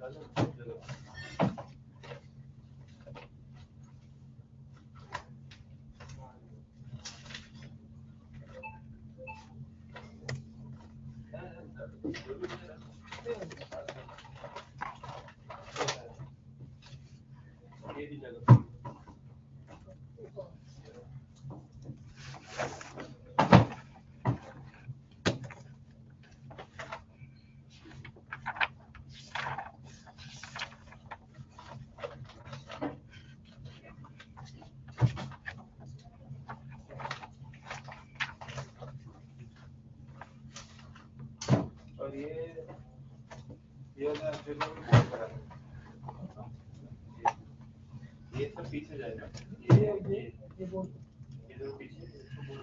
और ये वाला जो भी बोल रहा है ये सब पीछे जाएगा ये बोल ये जो पीछे इसको बोल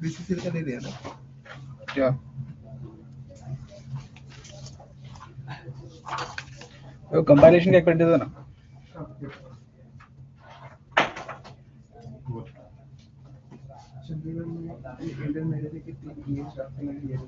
बीसीसीएल का नहीं दिया ना क्या वो कंपाइलेशन एक प्रिंट ना इंडियन मेरे से कितनी ये स्टाफ लगी है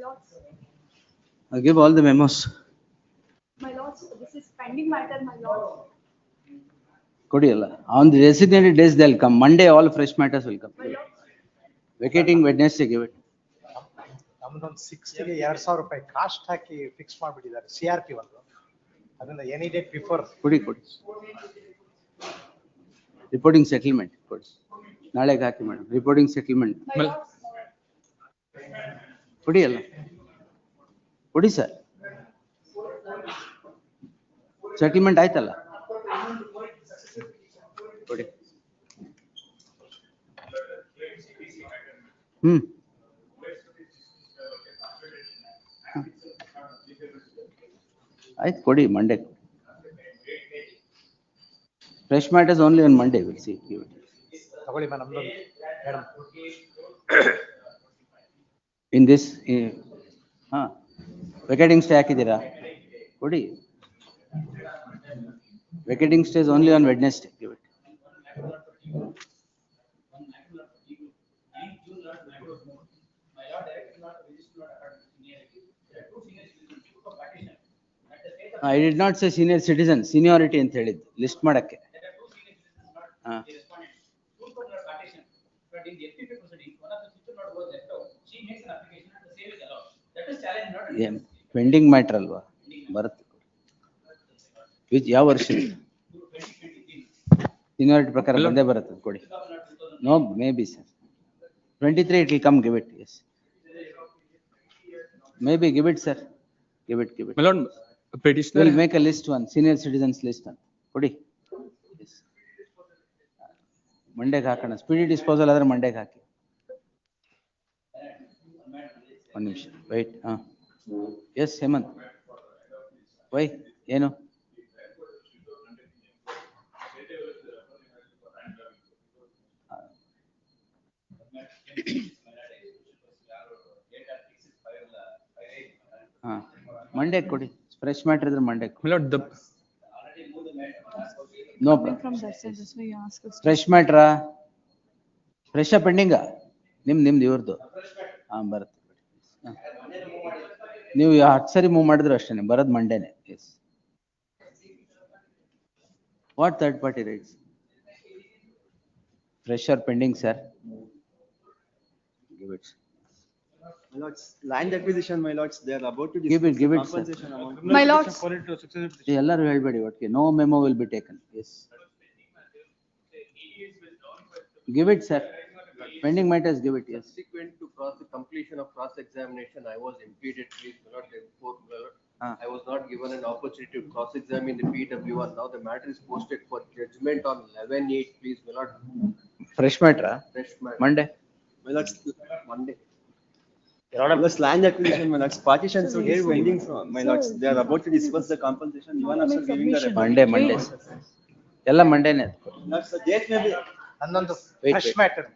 lords, Give all the memos. my lords, this is pending matter, my lords. Kodiyalla. On the designated days they'll come. Monday all fresh matters will come. My lords, Vacating Wednesday, give it. ನಮ್ದೊಂದು 60ಗೆ 2000 ರೂಪಾಯಿ cost ಹಾಕಿ fix ಮಾಡ್ಬಿಟ್ಟಿದ್ದಾರೆ CRP ಒಂದು ಅದನ್ನ any date before ಕೊಡಿ. Reporting settlement ಕೊಡಿ. ನಾಳೆಗೆ ಹಾಕಿ madam. Reporting settlement my lords, ಕೊಡಿಯಲ್ಲ. ಕೊಡಿ ಸರ್. ಸೆಟಲ್ಮೆಂಟ್ ಆಯ್ತಲ್ಲ. ಕೊಡಿ. ಆಯ್ತು ಕೊಡಿ Monday. Fresh matters only on Monday, we'll see. Give it. ತಗೊಳ್ಳಿ ನಮ್ದೊಂದು madam In this, vacating stay ಹಾಕಿದ್ದೀರಾ? ಕೊಡಿ. Vacating stays only on Wednesday. Give it. I did not say senior citizen, seniority ಅಂತ ಹೇಳಿದ್ದು ಲಿಸ್ಟ್ ಮಾಡಕ್ಕೆ. ಪೆಂಡಿಂಗ್ ಮ್ಯಾಟರ್ ಅಲ್ವಾ ಬರುತ್ತೆ. ಯಾವ ವರ್ಷ ಸೀನಿಯಾರಿಟಿ ಪ್ರಕಾರ ಬಂದೇ ಬರುತ್ತೆ ಕೊಡಿ. No maybe sir 23 it will come. Give it. Yes, maybe give it sir. Give it. My lord, petitioner will make a list one senior citizens list one ಕೊಡಿ. ಮಂಡೇಗೆ ಹಾಕೋಣ. ಸ್ಪೀಡಿ ಡಿಸ್ಪೋಸಲ್ ಆದ್ರೆ ಮಂಡೇಗೆ ಹಾಕಿ. ಒಂದು ನಿಮಿಷ ವೈಟ್. ಎಸ್ ಹೇಮಂತ್ ವೈ ಏನು Monday ಕೊಡಿ. Fresh matter ಇದ್ರೆ Monday. my lord, the no Coming from that side, that's why you ask us. Fresh ಮ್ಯಾಟ್ರಾ ಫ್ರೆಶ್ ಪೆಂಡಿಂಗ ನಿಮ್ದು ಇವ್ರದ್ದು ಬರುತ್ತೆ. ನೀವು 10 ಸರಿ ಮೂವ್ ಮಾಡಿದ್ರು ಅಷ್ಟೇ ಬರೋದು ಮಂಡೇನೆ. Yes. What third party rights? Fresh or pending sir? Give it. My lords, land acquisition, my lords, they are about to Give it, discuss give the it, sir. compensation amount. my lords, ಎಲ್ಲರೂ ಹೇಳ್ಬೇಡಿ ಒಟ್ಟಿಗೆ. No memo will be taken. Yes. Give it sir. Pending matters give it. Yes. Subsequent to completion of cross-examination, I was impeded, please, my lord, therefore, my lord, I was not given an opportunity to cross-examine the PW1. Now the matter is posted for judgment on 11/8, please, my lord. Fresh ಮ್ಯಾಟ್ರಾ Fresh matter. Monday? My lords, Monday. My lords, land acquisition, my lords, partition, so here pending, my lords, they are about to discuss the compensation. You are also giving the report. Monday ಎಲ್ಲ ಮಂಡೇನೆ Lords, the date may be. ಹನ್ನೊಂದು Wait, fresh wait. Matter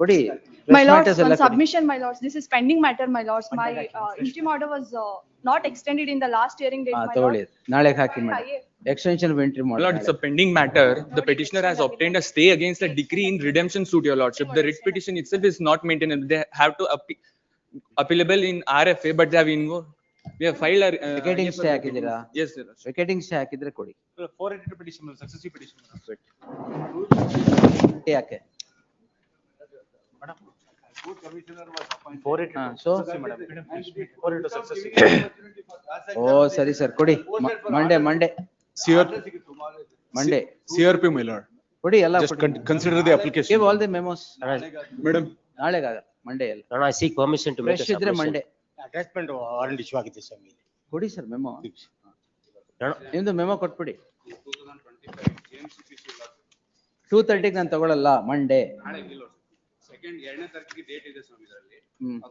ಕೊಡಿ. my lords, matters ಎಲ್ಲ one ಕೊಡಿ. submission, my lords, this is pending matter, my lords. My interim order was not extended in the last hearing date, my ತಗೊಳ್ಳಿ. lords. ನಾಳೆಗೆ ಹಾಕಿ ಮಾಡಿ. Extension of entry my ಮಾಡಿ. lord, it's a pending matter. The petitioner has obtained a stay against a decree in redemption suit, your lordship. The writ petition itself is not maintainable. They have to appealable in RFA, but they have we have filed a ವೆಕೇಟಿಂಗ್ stay ಹಾಕಿದ್ದೀರಾ? yes sir. ವೆಕೇಟಿಂಗ್ stay ಹಾಕಿದ್ರೆ ಕೊಡಿ. 482 petition, successive petition. ಯಾಕೆ? So ಓ ಸರಿ sir ಕೊಡಿ. Monday CRP, my lord. ಕೊಡಿ ಎಲ್ಲ Just consider the application. Give all the ಮೆಮೋಸ್. Madam, ನಾಳೆಗೆ ಆಗಲ್ಲ ಮಂಡೇ ಎಲ್ಲ. No, I seek permission to make a fresh ಇದ್ರೆ submission. Monday attachment warrant issue ಆಗಿದೆ ಸ್ವಾಮಿ. ಕೊಡಿ ಸರ್ ಮೆಮೋ. No, no. ನಿಮ್ದು ಮೆಮೋ ಕೊಟ್ಬಿಡಿ. 2:30 ನಾನು ತಗೊಳ್ಳಲ್ಲ ಮಂಡೇ. ಸೆಕೆಂಡ್ 2ನೇ ತಾರೀಕಿಗೆ ಡೇಟ್ ಇದೆ ಸ್ವಾಮಿ ಇದರಲ್ಲಿ.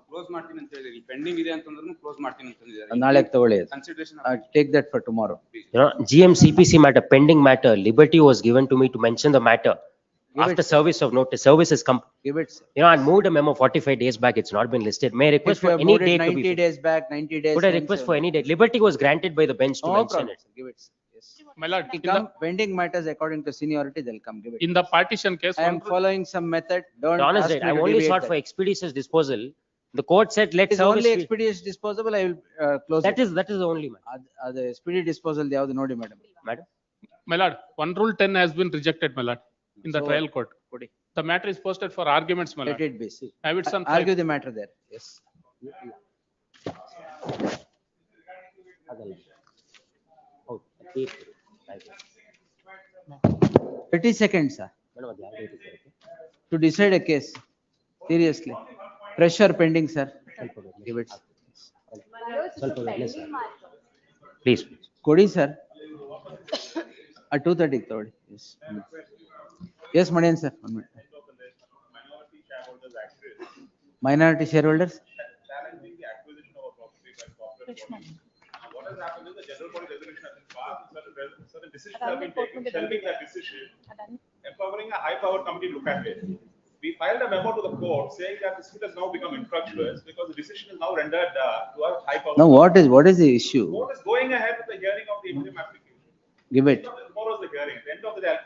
ಕ್ಲೋಸ್ ಮಾಡ್ತೀನಿ ಅಂತ ಹೇಳಿದ್ರಿ. ಪೆಂಡಿಂಗ್ ಇದೆ ಅಂತಂದ್ರೂ ಕ್ಲೋಸ್ ಮಾಡ್ತೀನಿ ಅಂತ ಹೇಳಿದ್ದಾರೆ. ನಾಳೆಗೆ ತಗೊಳ್ಳಿ. Consideration take that for tomorrow. You know, GMCPC matter, pending matter, liberty was given to me to mention the matter. After service of notice, service is Give it sir. you know, I moved a memo 45 days back, it's not been listed. May I request If you for have any moved it date to 90 be. days back, 90 days. Could I request for any date? Liberty was granted by the bench to No mention problem. it. Give it. Yes. my lord, It come pending matters according to seniority, they'll come. Give it. in the partition case, I am following some method. Don't Honest, ask right, me I to only deviate sought for that. expeditious disposal. The court said, let It's service only be. expeditious disposable, I will close That it. is the only matter. ಅದು expeditious disposal ಯಾವ್ದು ನೋಡಿ madam. Madam, My lord, one rule 10 has been rejected, my lord, in the So, trial court. ಕೊಡಿ. The matter is posted for arguments, my Let lord. it be, see. Have it some Argue file. the matter there, yes. ಅದಲ್ಲ. ಹೌದು, date ಕೊಡಿ. ಆಯ್ತು. 30 seconds, sir, Madam, ಅದು ಯಾವ date ಇದೆ ಅದಕ್ಕೆ? to decide a case, seriously. Pressure pending, sir. ಸ್ವಲ್ಪ witness. Give it. ಸ್ವಲ್ಪ witness. Please. ಕೊಡಿ, sir. At 2:30 ತಗೊಳ್ಳಿ, yes. Yes, Manian, sir, 1 minute. Minority shareholders? Challenging the acquisition of a property by corporate body. What has happened is the general body resolution has been passed, certain decisions have been taken, shelving that decision, empowering a high-powered committee to look at it. We filed a memo to the court saying that the suit has now become infructuous because the decision is now rendered to a high-powered. Now, what is the issue? Court is going ahead with the hearing of the interim application. Give it, Tomorrow is the hearing. At the end of the day,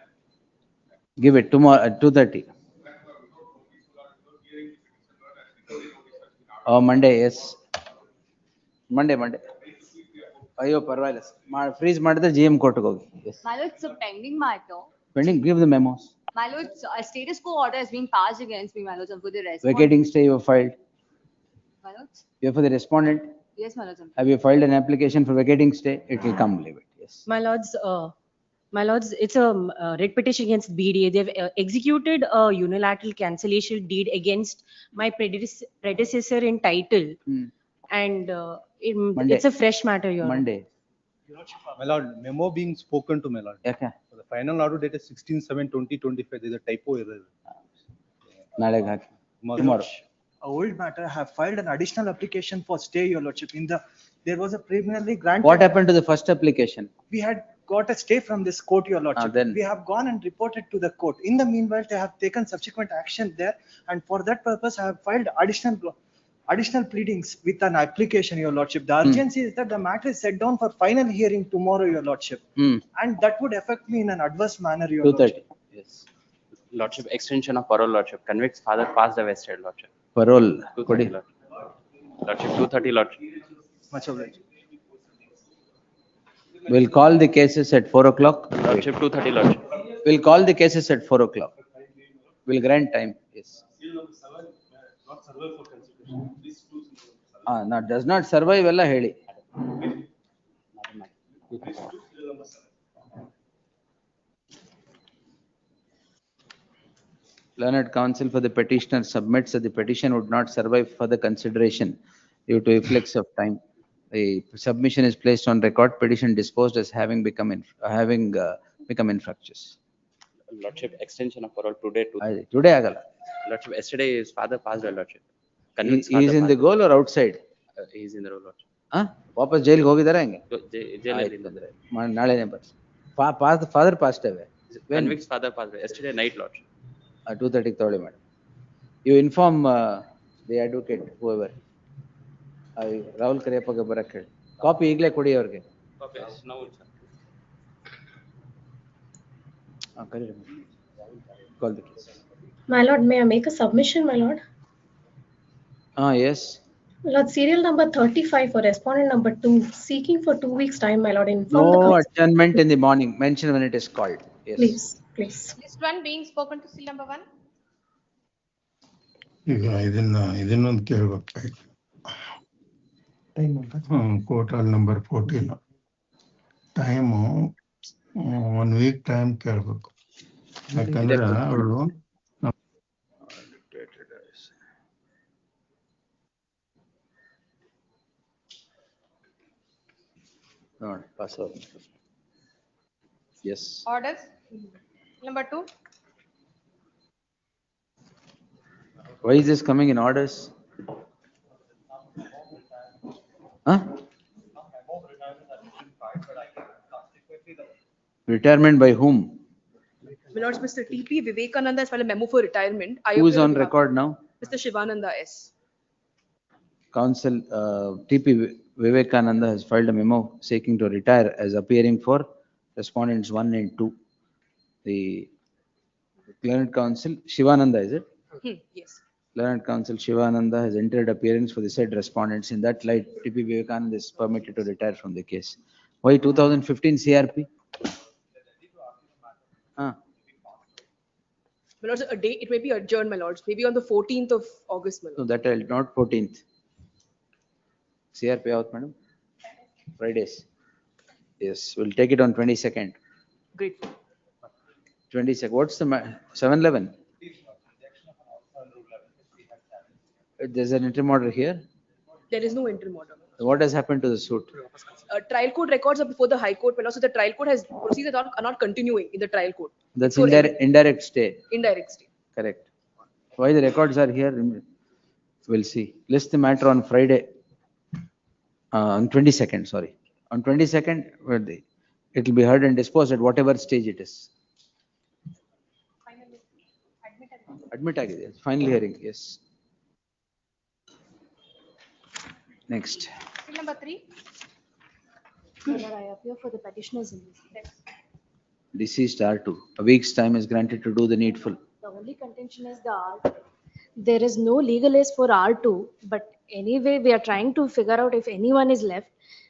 give it tomorrow at 2:30. Oh, Monday, yes. Monday. ಅಯ್ಯೋ ಪರವಾಗಿಲ್ಲ, freeze ಮಾಡಿದ್ರೆ GM ಕೋರ್ಟ್ಗೆ ಹೋಗಿ. Yes. My lord, it's a pending matter. Pending, give the memos. My lord, a status quo order is being passed against me, my lord, for the response. Vacating stay you have filed. My lord, You have for the respondent, yes, my lord. have you filed an application for vacating stay? It will come, leave it, yes. My lords, it's a writ petition against BDA. They've executed a unilateral cancellation deed against my predecessor in title. Hmm. And Monday. it's a fresh matter, Your Honor. Monday. My lord, memo being spoken to, my lord. ಯಾಕೆ? The final order date is 16/7/2025. There's a typo error. ನಾಳೆಗೆ ಹಾಕಿ. Tomorrow. A old matter, have filed an additional application for stay, your lordship. There was a preliminary grant. What happened to the first application? We had got a stay from this court, your lordship. then? We have gone and reported to the court. In the meanwhile, they have taken subsequent action there, and for that purpose, I have filed additional pleadings with an application, your lordship. The urgency is that the matter is set down for final hearing tomorrow, your lordship. And that would affect me in an adverse manner, your 2:30, lordship. yes. Lordship, extension of parole, lordship. Convict's father passed away, said lordship. Parole, ಕೊಡಿ. 2:30, lordship, 2:30, lordship. Much obliged. We'll call the cases at 4 o'clock. Lordship, 2:30, lordship. We'll call the cases at 4 o'clock. We'll grant time, yes. Does not survive ಎಲ್ಲ ಹೇಳಿ. Learned counsel for the petitioner submits that the petition would not survive further consideration due to effects of time. The submission is placed on record, petition disposed as having become infructuous. Lordship, extension of parole today. Today ಆಗಲ್ಲ. Lordship, yesterday his father passed away, lordship. He is in the goal or outside? He is in the role, lordship. ವಾಪಸ್ ಜೈಲ್ಗೆ ಹೋಗಿದಾರ ಹೆಂಗೆ? Jail. ನಾಳೆನೆ ಬರ್ಸಿ. Father passed away. Convict's father passed away yesterday night, lordship. 2:30 ತಗೊಳ್ಳಿ madam. You inform the advocate, whoever. Rahul ಕರಿಯಪ್ಪಗೆ ಬರಕ್ಕೆ ಹೇಳಿ. Copy ಈಗಲೇ ಕೊಡಿ ಅವ್ರಿಗೆ. Now, sir. ಕರೀರಿ. Call the case. My lord, may I make a submission, my lord? Yes. My lord, serial number 35 for respondent number 2, seeking for 2 weeks' time, my lord. Inform the No counsel. adjournment in the morning. Mention when it is called. Yes. Please. This one being spoken to seal number 1. ಈಗ ಇದನ್ನೊಂದು ಕೇಳ್ಬೇಕಾಯ್ತು. ಕೋರ್ಟಲ್ number 14 time 1 week time ಕೇಳ್ಬೇಕು. ಯಾಕಂದ್ರೆ ಅವಳು pass over. Yes. Orders. Number 2. Why is this coming in orders? Retirement by whom? My lords, Mr. T.P. Vivekananda has filed a memo for retirement. Who is on record now? Mr. Shivananda S. Counsel T.P. Vivekananda has filed a memo seeking to retire as appearing for respondents 1 and 2. The clearant counsel Shivananda, is it? Yes. Learned Counsel Shivananda has entered appearance for the said respondents. In that light, TP Vivekananda is permitted to retire from the case. Why 2015 CRP? My lords, a day, it may be adjourned, my lords, maybe on the 14th of August, my No, lord. that I'll not 14th. CRP out, madam? Fridays. Yes, we'll take it on 22nd. Great. 22nd. What's the 711? There's an interim order here. There is no interim order. What has happened to the suit? Trial court records are before the High Court, my lord, so the trial court has, proceedings are not continuing in the trial court. That's So, indirect stay. Indirect stay. Correct. Why the records are here? We'll see. List the matter on Friday. On 22nd, sorry. On 22nd, it will be heard and disposed at whatever stage it is. Admit agide. Final hearing, yes. Next. Appeal number 3. I appear for the petitioners in this. Deceased R2. A week's time is granted to do the needful. The only contention is the R2. There is no legal ace for R2, but anyway, we are trying to figure out if anyone is left.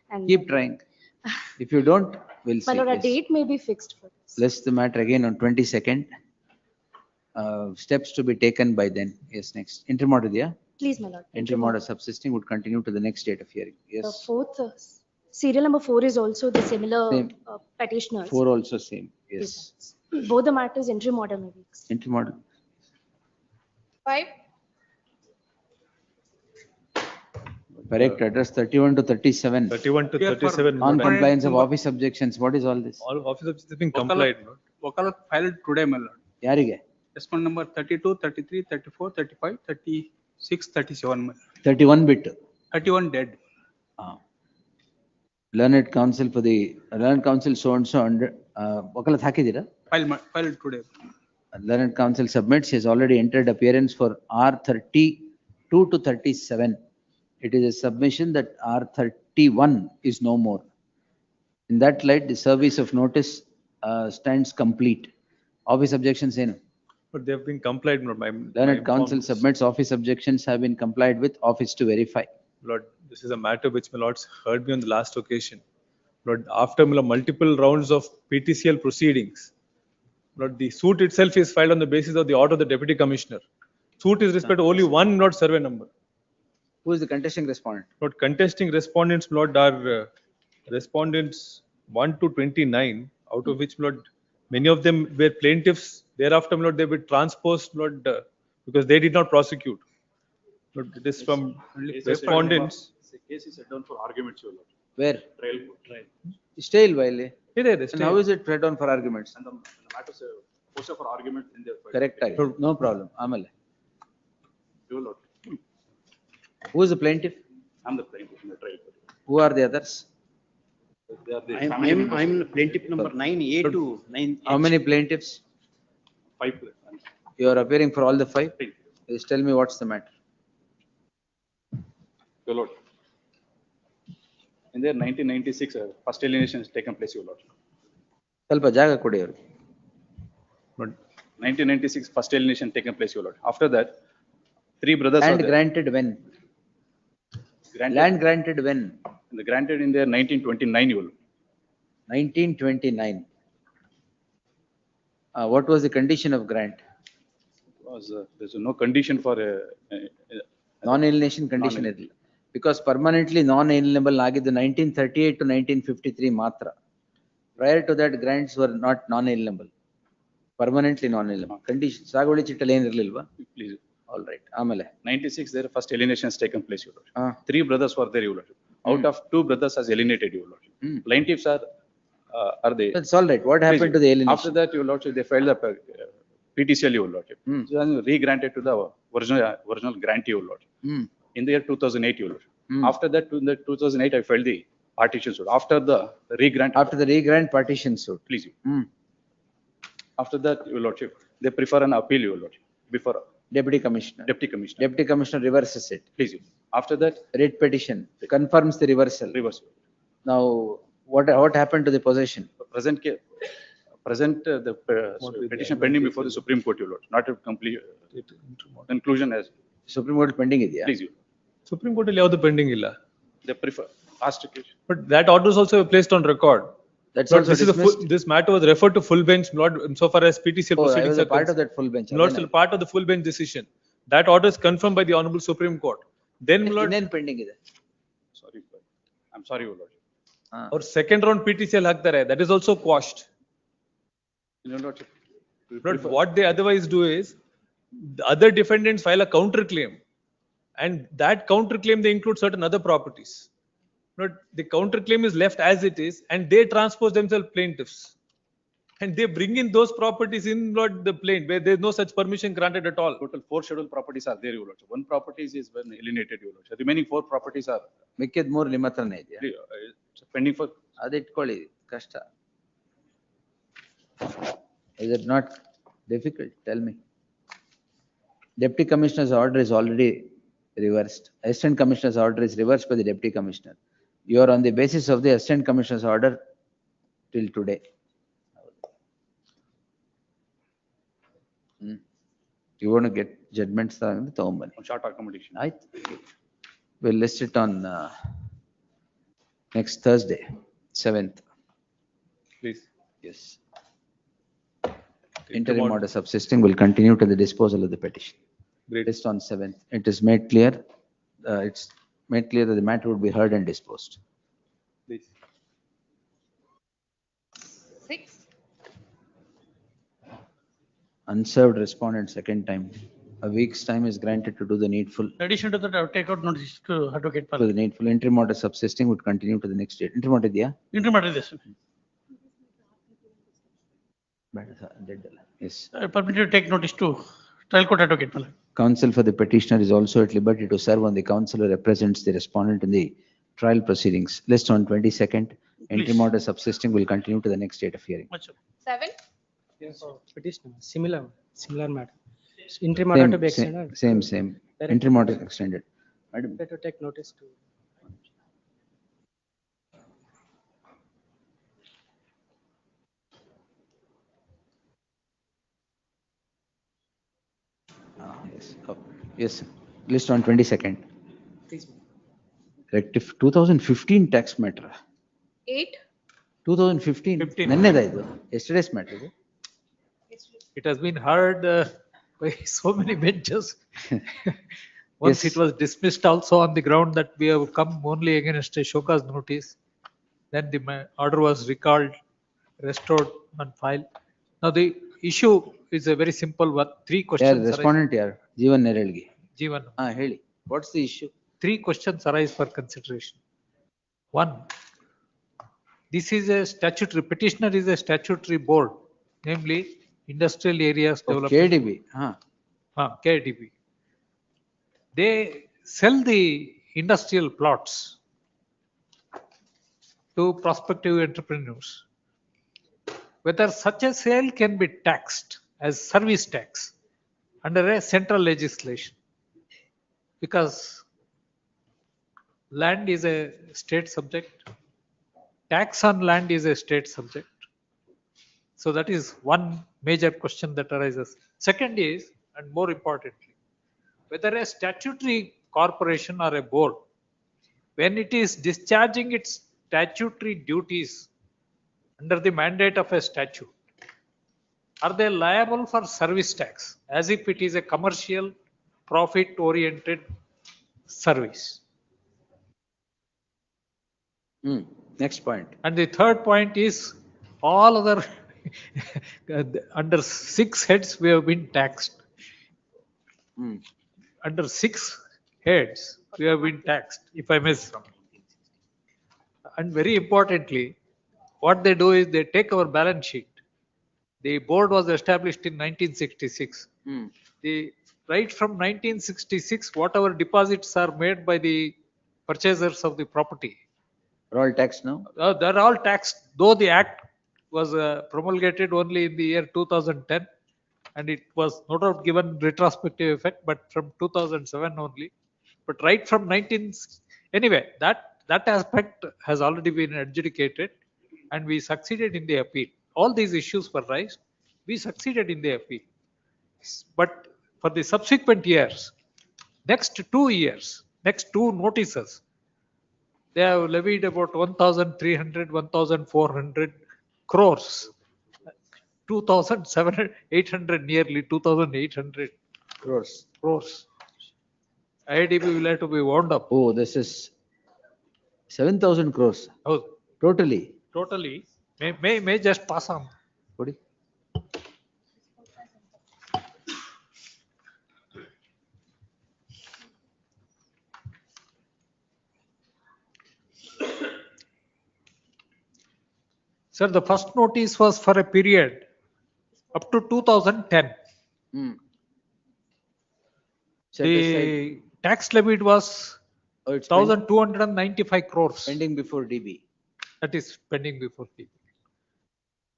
And Keep trying. If you don't, we'll see. my lord, a Yes. date may be fixed for this. List the matter again on 22nd. Steps to be taken by then. Yes, next. Interim order, yeah? Please, my lord. Interim order subsisting would continue to the next date of hearing. The Yes. fourth, serial number 4 is also the similar Same. petitioners. 4 also same. Yes. Both the matters interim order may be extended. Interim order. 5. Correct. Address 31 to 37. 31 to 37. Non-compliance of office objections. What is all this? All office objections have been complied. No? Vocal filed today, my lord. Yarige? Respondent number 32, 33, 34, 35, 36, 37, my lord. 31 bit. 31 dead. Learned counsel for the learned counsel so and so under Vakalat hakidira? Filed today. Learned counsel submits. He has already entered appearance for R32 to 37. It is a submission that R31 is no more. In that light, the service of notice stands complete. Office objections, no. But they have been complied. Learned counsel submits. Office objections have been complied with. Office to verify. Lord, this is a matter which my lords heard me on the last occasion. Lord, after multiple rounds of PTCL proceedings, Lord, the suit itself is filed on the basis of the order of the Deputy Commissioner. Suit is respect to only one, not survey number. Who is the contesting respondent? Lord, contesting respondents, Lord, are respondents 1 to 29, out of which, Lord, many of them were plaintiffs. Thereafter, Lord, they were transposed, Lord, because they did not prosecute. Lord, it is from respondents. The case is set down for arguments, Your Lord. Where? Trial court. Trial. Stale while. And how is it read on for arguments? And the matter is posted for argument in their file. Correct. No problem. Amale. Your Lord. Who is the plaintiff? I'm the plaintiff in the trial court. Who are the others? They are the family members. I'm plaintiff number 9A to 9H. How many plaintiffs? 5. You are appearing for all the 5? Just tell me what's the matter. Your Lord. In their 1996, first alienation has taken place, Your Lord. Kalpa jaga kodi avaru. 1996, first alienation taken place, Your Lord. After that, 3 brothers Land are there. granted when? Land granted when? Granted in their 1929, Your Lord. 1929. What was the condition of grant? There's no condition for Non-alienation condition irli. Because permanently non-alienable ಆಗಿದ್ದು 1938 to 1953 ಮಾತ್ರ. Prior to that, grants were not non-alienable. Permanently non-alienable. Condition ಸಾಗುವಳಿ ಚಿಟ್ಟಲ್ಲಿ ಏನಿರಲಿಲ್ವಾ? Please. All right. ಆಮೇಲೆ 96, their first alienation has taken place, Your Lord. 3 brothers were there, Your Lord. Out of 2 brothers has alienated, Your Lord. Plaintiffs are they? That's all right. What happened to the alienation? After that, Your Lord, they filed the PTCL, Your Lord. So then re-granted to the original grantee, Your Lord. In the year 2008, Your Lord. After that, in the 2008, I filed the partition suit. After the re-grant. After the re-grant partition suit. Please. After that, Your Lordship, they prefer an appeal, Your Lordship, before Deputy Commissioner. Deputy Commissioner. Deputy Commissioner reverses it. Please. After that, writ petition confirms the reversal. Reversal. Now, what happened to the possession? The petition pending before the Supreme Court, Your Lord. Not a complete conclusion as Supreme Court pending ಇದೆಯಾ? Please, Supreme Court ಅಲ್ಲಿ ಯಾವುದು pending ಇಲ್ಲ. They prefer fast occasion. But that order is also placed on record. That's Lord, also this is a full, dismissed. this matter was referred to full bench, Lord, so far as PTCL Oh, I proceedings was are a part of concerned. that full bench. Lord, still part of the full bench decision. That order is confirmed by the Honorable Supreme Court. Then, Lord, ಇನ್ನೇನ್ pending ಇದೆ? Sorry, I'm sorry, Your Lordship. or second round PTCL ಹಾಕ್ತಾರೆ, that is also quashed. Your Lordship. Lord, what they otherwise do is, the other defendants file a counter claim, and that counter claim they include certain other properties. Lord, the counter claim is left as it is, and they transpose themselves plaintiffs, and they bring in those properties in, Lord, the plaint where there is no such permission granted at all. Total 4 scheduled properties are there, Your Lordship. 1 property is when alienated, Your Lordship. Remaining 4 properties are ಮಿಕ್ಕಿದ 3 ನಿಮ್ಮ ಹತ್ರನೇ ಇದೆಯಾ? pending for. ಅದು ಇಟ್ಕೊಳ್ಳಿ, ಕಷ್ಟ. Is it not difficult? Tell me. Deputy Commissioner's order is already reversed. Assistant Commissioner's order is reversed by the Deputy Commissioner. You are on the basis of the Assistant Commissioner's order till today. You want to get judgments Short accommodation. We'll list it on next Thursday, 7th. Please. Yes. Interim order subsisting will continue to the disposal of the petition. Great. List on 7th. It is made clear, it's made clear that the matter would be heard and disposed. Please. 6. Unserved respondent second time. A week's time is granted to do the needful. In addition to that, I will take out notice to Advocate To the needful. Interim order subsisting would continue to the next date. Interim order idea? Interim order this. Yes. I permit you to take notice to Trial Court Advocate. Counsel for the petitioner is also at liberty to serve on the counsel who represents the respondent in the trial proceedings. List on 22nd. Interim order subsisting will continue to the next date of hearing. 7. Petitioner, similar matter. Interim order to be extended. Same. Interim order extended. Madam. To take notice to. Yes. Yes. List on 22nd. Please. 2015 tax matter. 8. 2015. 15. Nanneda idu. Yesterday's matter. It has been heard by so many benches. Once Yes. it was dismissed also on the ground that we have come only against a show cause notice. Then the order was recalled, restored and filed. Now the issue is a very simple one. 3 Yeah, questions. arise. respondent yaar. Jeevan Neralgi. Jeevan. Heli. What's the issue? 3 questions arise for consideration. 1, this is a statutory, petitioner is a statutory board, namely Industrial Areas Development. KDB. KDB. They sell the industrial plots to prospective entrepreneurs. Whether such a sale can be taxed as service tax under a central legislation, because land is a state subject, tax on land is a state subject. So that is one major question that arises. Second is, and more importantly, whether a statutory corporation or a board, when it is discharging its statutory duties under the mandate of a statute, are they liable for service tax as if it is a commercial profit oriented service? Next point. And the third point is all other under 6 heads we have been taxed. Under 6 heads we have been taxed, if I may say. And very importantly, what they do is they take our balance sheet. The board was established in 1966. Right from 1966, whatever deposits are made by the purchasers of the property, They're all taxed now? they're all taxed, though the act was promulgated only in the year 2010, and it was no doubt given retrospective effect, but from 2007 only. But right from anyway, that aspect has already been adjudicated, and we succeeded in the appeal. All these issues were raised, we succeeded in the appeal. But for the subsequent years, Next 2 years, next 2 notices, they have levied about 1,300, 1,400 crores. 2,700, 800, nearly 2,800 Crores. crores. IDB will have to be wound up. Oh, this is 7,000 crores. Oh, Totally. totally. May just pass on. What is- Sir, the first notice was for a period up to 2010. Hmm. Set aside. The tax levied was Oh, it's 1,295 crores. pending before DB. That is pending before the.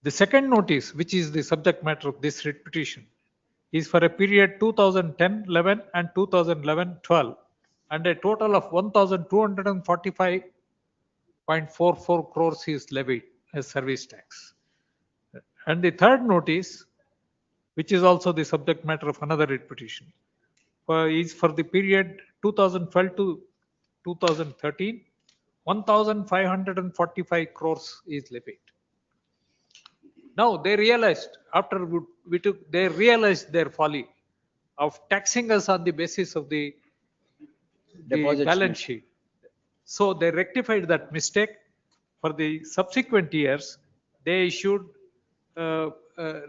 The second notice, which is the subject matter of this writ petition, is for a period 2010-11 and 2011-12, and a total of 1,245.44 crores is levied as service tax. And the third notice, which is also the subject matter of another writ petition, is for the period 2012 to 2013, 1,545 crores is levied. Now they realized, after they realized their folly of taxing us on the basis of the Deposit balance sheet. So they rectified that mistake. For the subsequent years, they issued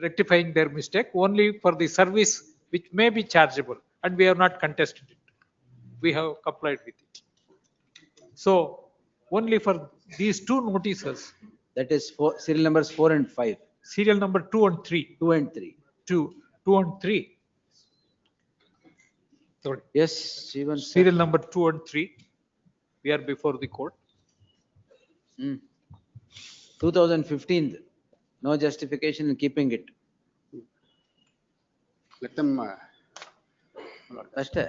rectifying their mistake only for the service which may be chargeable, and we have not contested it. We have complied with it. So only for these 2 notices. That is serial numbers 4 and 5. Serial number 2 and 3. 2 and 3. 2 and 3. Sorry. Yes, even Serial number 2 and 3. We are before the court. 2015, no justification in keeping it. Let them. Aste.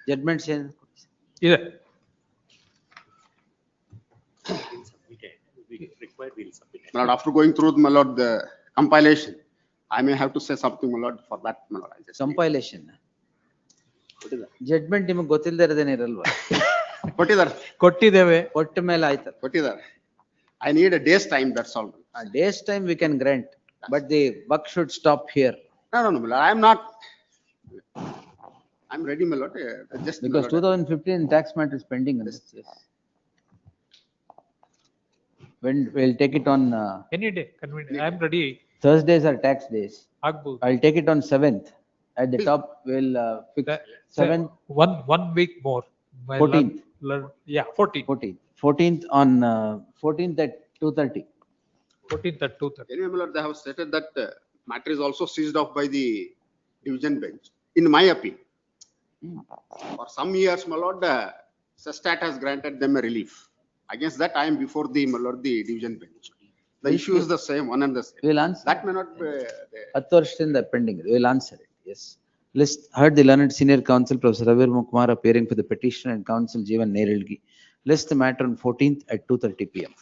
Judgments ಏನು? ಇದೆ. My lord, after going through, my lord, the compilation, I may have to say something, my lord, for that, my lord. Compilation. Judgement ನಿಮಗೆ ಗೊತ್ತಿಲ್ಲದೆ ಇರೋದೇನೆ ಇರಲ್ವಾ? ಕೊಟ್ಟಿದ್ದಾರೆ. ಕೊಟ್ಟಿದ್ದೇವೆ. ಕೊಟ್ಟ ಮೇಲೆ ಆಯ್ತು. ಕೊಟ್ಟಿದ್ದಾರೆ. I need a day's time, that's all. A day's time we can grant, but the buck should stop here. No, my lord, I am not. I'm ready, my lord. Just Because 2015 tax matter is pending. Yes. When we'll take it on. Any day, convenient. I am ready. Thursdays are tax days. ಆಗ್ಬೋದು. I'll take it on 7th. At the top, we'll fix 7th. One week more. 14th. Yeah, 14th. 14th on 14th at 2:30. 14th at 2:30. Anyway, my lord, they have stated that matter is also seized off by the division bench, in my opinion. For some years, my lord, Sestat has granted them a relief. Against that, I am before the, my lord, the division bench. The issue is the same, one and the same. We'll answer. That may not be. 10 ವರ್ಷದಿಂದ pending. We'll answer it. Yes. List heard the learned senior counsel Professor Ravi Kumar appearing for the petition and counsel Jeevan Neralgi. List the matter on 14th at 2:30 p.m.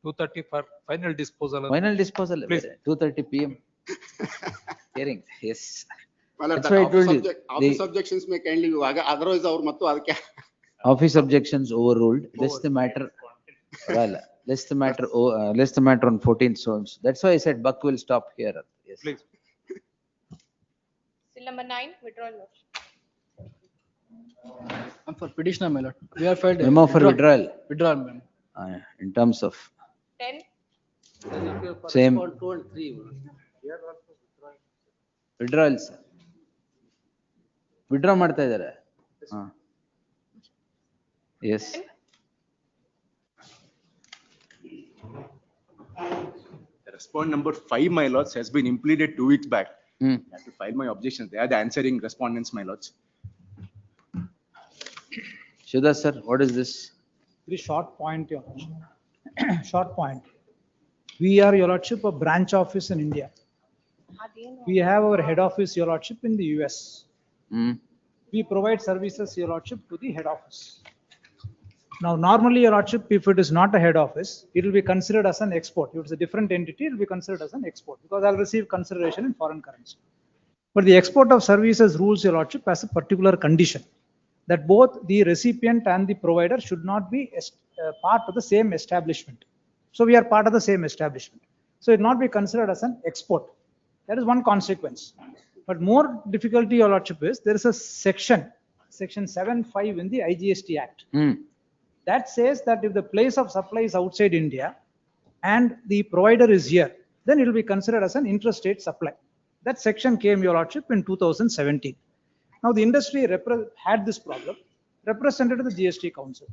2:30 for final disposal. Final disposal. Please. 2:30 p.m. Hearing. Yes. My lord, That's that why I told you. office objections may kindly, otherwise our mattu adಕ್ಕೆ. Office objections overruled. List the matter. Well, list the matter. List the matter on 14th. So that's why I said buck will stop here. Yes. Please. Still number 9, withdrawal motion. For petitioner, my lord. We have filed. Memo for withdrawal. Withdrawal, ma'am. In terms of 10. same withdrawal, sir. Withdraw ಮಾಡ್ತಾ ಇದ್ದಾರೆ. Yes. Respondent number 5, my lords, has been implemented 2 weeks back. I have to file my objections. They are the answering respondents, my lords. Shudha sir, what is this? Very short point, Your Lordship. Short point. We are, Your Lordship, a branch office in India. We have our head office, Your Lordship, in the US. We provide services, Your Lordship, to the head office. Now, normally, Your Lordship, if it is not a head office, it will be considered as an export. If it's a different entity, it will be considered as an export because I'll receive consideration in foreign currency. But the export of services rules, Your Lordship, as a particular condition. that both the recipient and the provider should not be part of the same establishment. So we are part of the same establishment. So it not be considered as an export. That is one consequence. But more difficulty, Your Lordship, is there is a section 7(5) in the IGST Act. That says that if the place of supply is outside India and the provider is here, then it will be considered as an interstate supply. That section came, Your Lordship, in 2017. Now the industry had this problem, represented to the GST Council.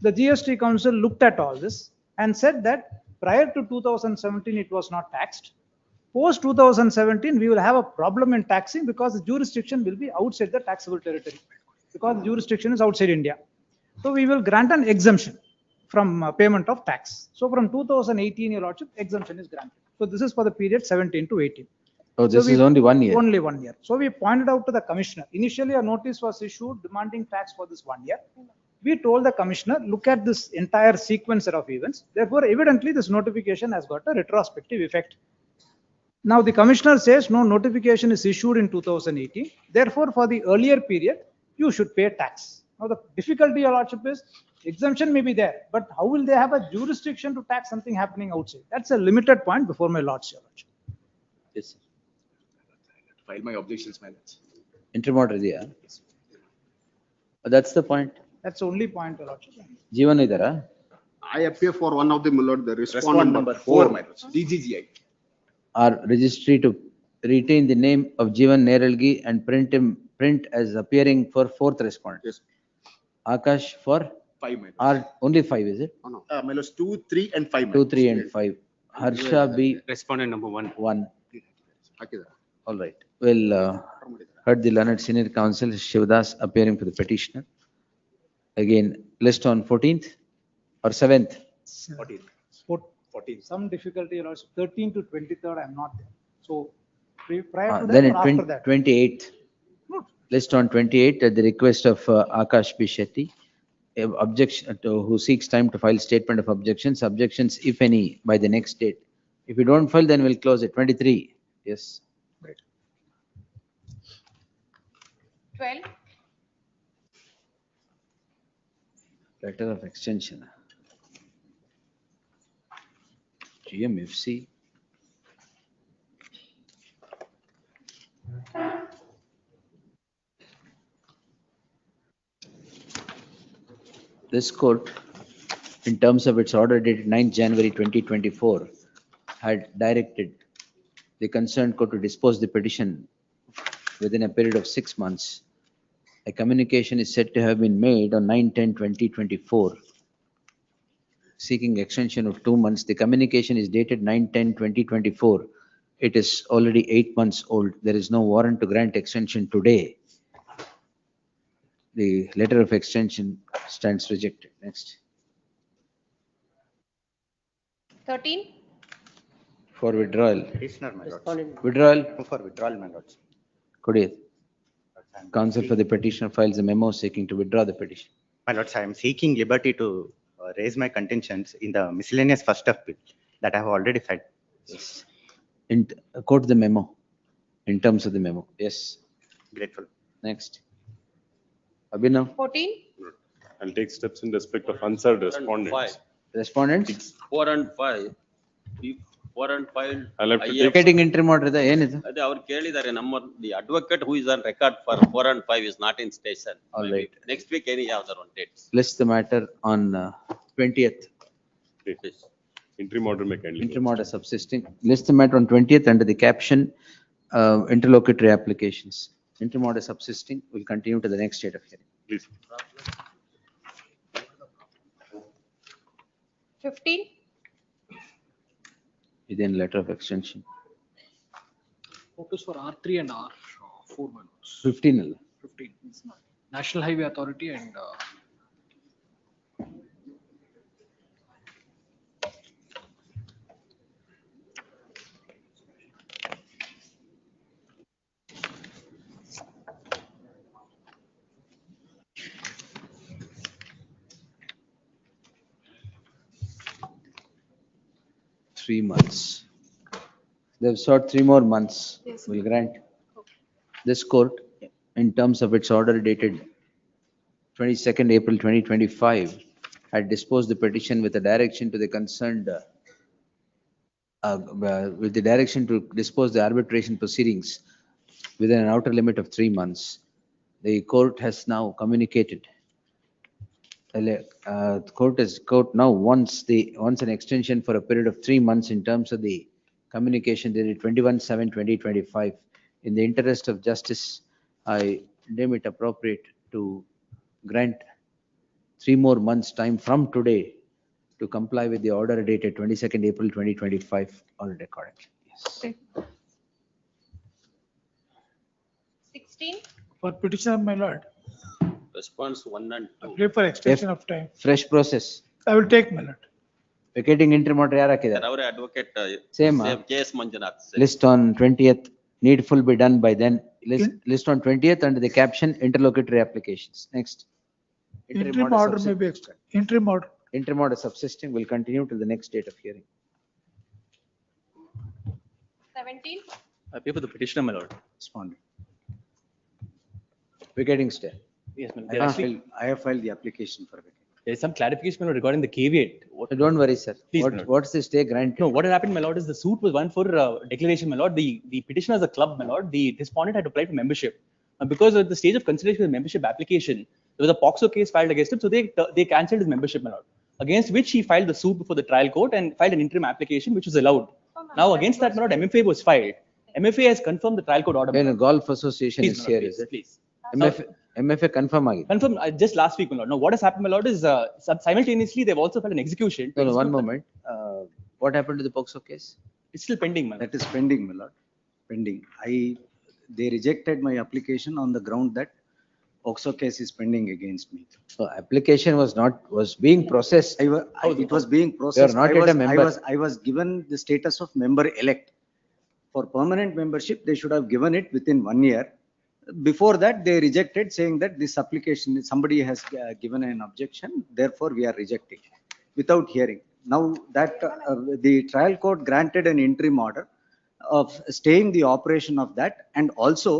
The GST Council looked at all this and said that prior to 2017 it was not taxed. Post 2017 we will have a problem in taxing because the jurisdiction will be outside the taxable territory, because the jurisdiction is outside India. So we will grant an exemption from payment of tax. So from 2018, Your Lordship, exemption is granted. So this is for the period 17 to 18. Oh, this is only 1 year. Only 1 year. So we pointed out to the commissioner. Initially, a notice was issued demanding tax for this 1 year. We told the commissioner, look at this entire sequence of events. Therefore, evidently, this notification has got a retrospective effect. Now, the commissioner says no notification is issued in 2018. Therefore, for the earlier period, you should pay tax. Now, the difficulty, Your Lordship, is exemption may be there, but how will they have a jurisdiction to tax something happening outside? That's a limited point before my Lord's, Your Lordship. Yes, sir. File my objections, my lords. Interim order idea. That's the point. That's the only point, Your Lordship. Jeevan idara? I appear for one of the, my lord, the Respondent number 4, my lords. DGGI. Our registry to retain the name of Jeevan Neralgi and print as appearing for 4th respondent. Yes. Akash for? 5, my lords. Only 5, is it? Oh, no. My lords, 2, 3 and 5. 2, 3 and 5. Harsha B. Respondent number 1. 1. Okay, All right. Well, heard the learned senior counsel Shivdas appearing for the petitioner. Again, list on 14th or 7th? 14. Some difficulty, Your Lordship. 13 to 23rd, I am not there. So prior to that Then or after that? 28th. List on 28 at the request of Akash B. Shetty, objection to, who seeks time to file statement of objections, if any, by the next date. If you don't file, then we'll close it. 23. Yes. Great. 12. Letter of extension. GMFC. This court, in terms of its order dated 9th January 2024, had directed the concerned court to dispose the petition within a period of 6 months. A communication is said to have been made on 9/10/2024, seeking extension of 2 months. The communication is dated 9/10/2024. It is already 8 months old. There is no warrant to grant extension today. The letter of extension stands rejected. Next. 13. For withdrawal. Petitioner, my lords. Respondent. Withdrawal. For withdrawal, my lords. Could counsel for the petitioner files a memo seeking to withdraw the petition. My lords, I am seeking liberty to raise my contentions in the miscellaneous first appeal that I have already filed. Yes. Quote the memo, in terms of the memo. Yes. Grateful. Next. Abhinav. 14. I'll take steps in respect of unserved respondents. Respondents? 4 and 5. If 4 and 5. I'll have to You're getting interim order. ಏನಿದು? ಅದೇ ಅವ್ರು ಕೇಳಿದ್ದಾರೆ the advocate who is on record for 4 and 5 is not in station. All right. Next week any other one dates. List the matter on 20th. Interim order may kindly. Interim order subsisting. List the matter on 20th under the caption interlocutory applications. Interim order subsisting will continue to the next date of hearing. Please. 15. Within letter of extension. Notice for R3 and R4 minutes. 15. ಅಲ್ಲ? 15. National Highway Authority and 3 months. They've sought 3 more months. Yes. Will grant. This court, in terms of its order dated 22nd April 2025 had disposed the petition with a direction to the concerned with the direction to dispose the arbitration proceedings within an outer limit of 3 months. The court has now communicated. Court now wants an extension for a period of 3 months in terms of the communication dated 21/7/2025. In the interest of justice, I deem it appropriate to grant 3 more months time from today to comply with the order dated 22nd April 2025 already recorded. Yes. 16. For petitioner, my lord, Response 1 and 2. apply for extension of time. Fresh process. I will take, my lord. Vacating interim order ಯಾರು ಹಾಕಿದ್ದಾರೆ? Our advocate, Same, KS Manjunath. List on 20th, needful be done by then. List on 20th under the caption interlocutory applications. Next. Interim order may be extended. Interim order. Interim order subsisting will continue till the next date of hearing. 17. I pay for the petitioner, my lord. Respondent. Vacating stay. Yes, my lord. I There have actually- filed- I have filed the application for vacation. There is some clarification, my lord, regarding the caveat. Don't worry, sir. Please, my lord. What's the stay granted? No, what had happened, my lord, is the suit was one for declaration, my lord. The petitioner is a club, my lord. The respondent had applied for membership. Because at the stage of consideration of the membership application, there was a POXO case filed against him, so they cancelled his membership, my lord. Against which he filed the suit before the trial court and filed an interim application, which was allowed. Now, against that, my lord, MFA was filed. MFA has confirmed the trial court order. my When a lord. golf association Please, is my lord, here, please, is it? please. MFA confirm ಆಗಿದೆ. Confirm just last week, my lord. Now, what has happened, my lord, is simultaneously they've also filed an execution. to No, one execute moment. What happened to the POXO case? It's still pending, my lord. That is pending, my lord. Pending. They rejected my application on the ground that POXO case is pending against me. So application was being processed. It was being processed. not yet a member. I was given the status of member elect. For permanent membership, they should have given it within 1 year. Before that, they rejected, saying that this application, somebody has given an objection, therefore we are rejecting without hearing. Now that the trial court granted an interim order of staying the operation of that, and also,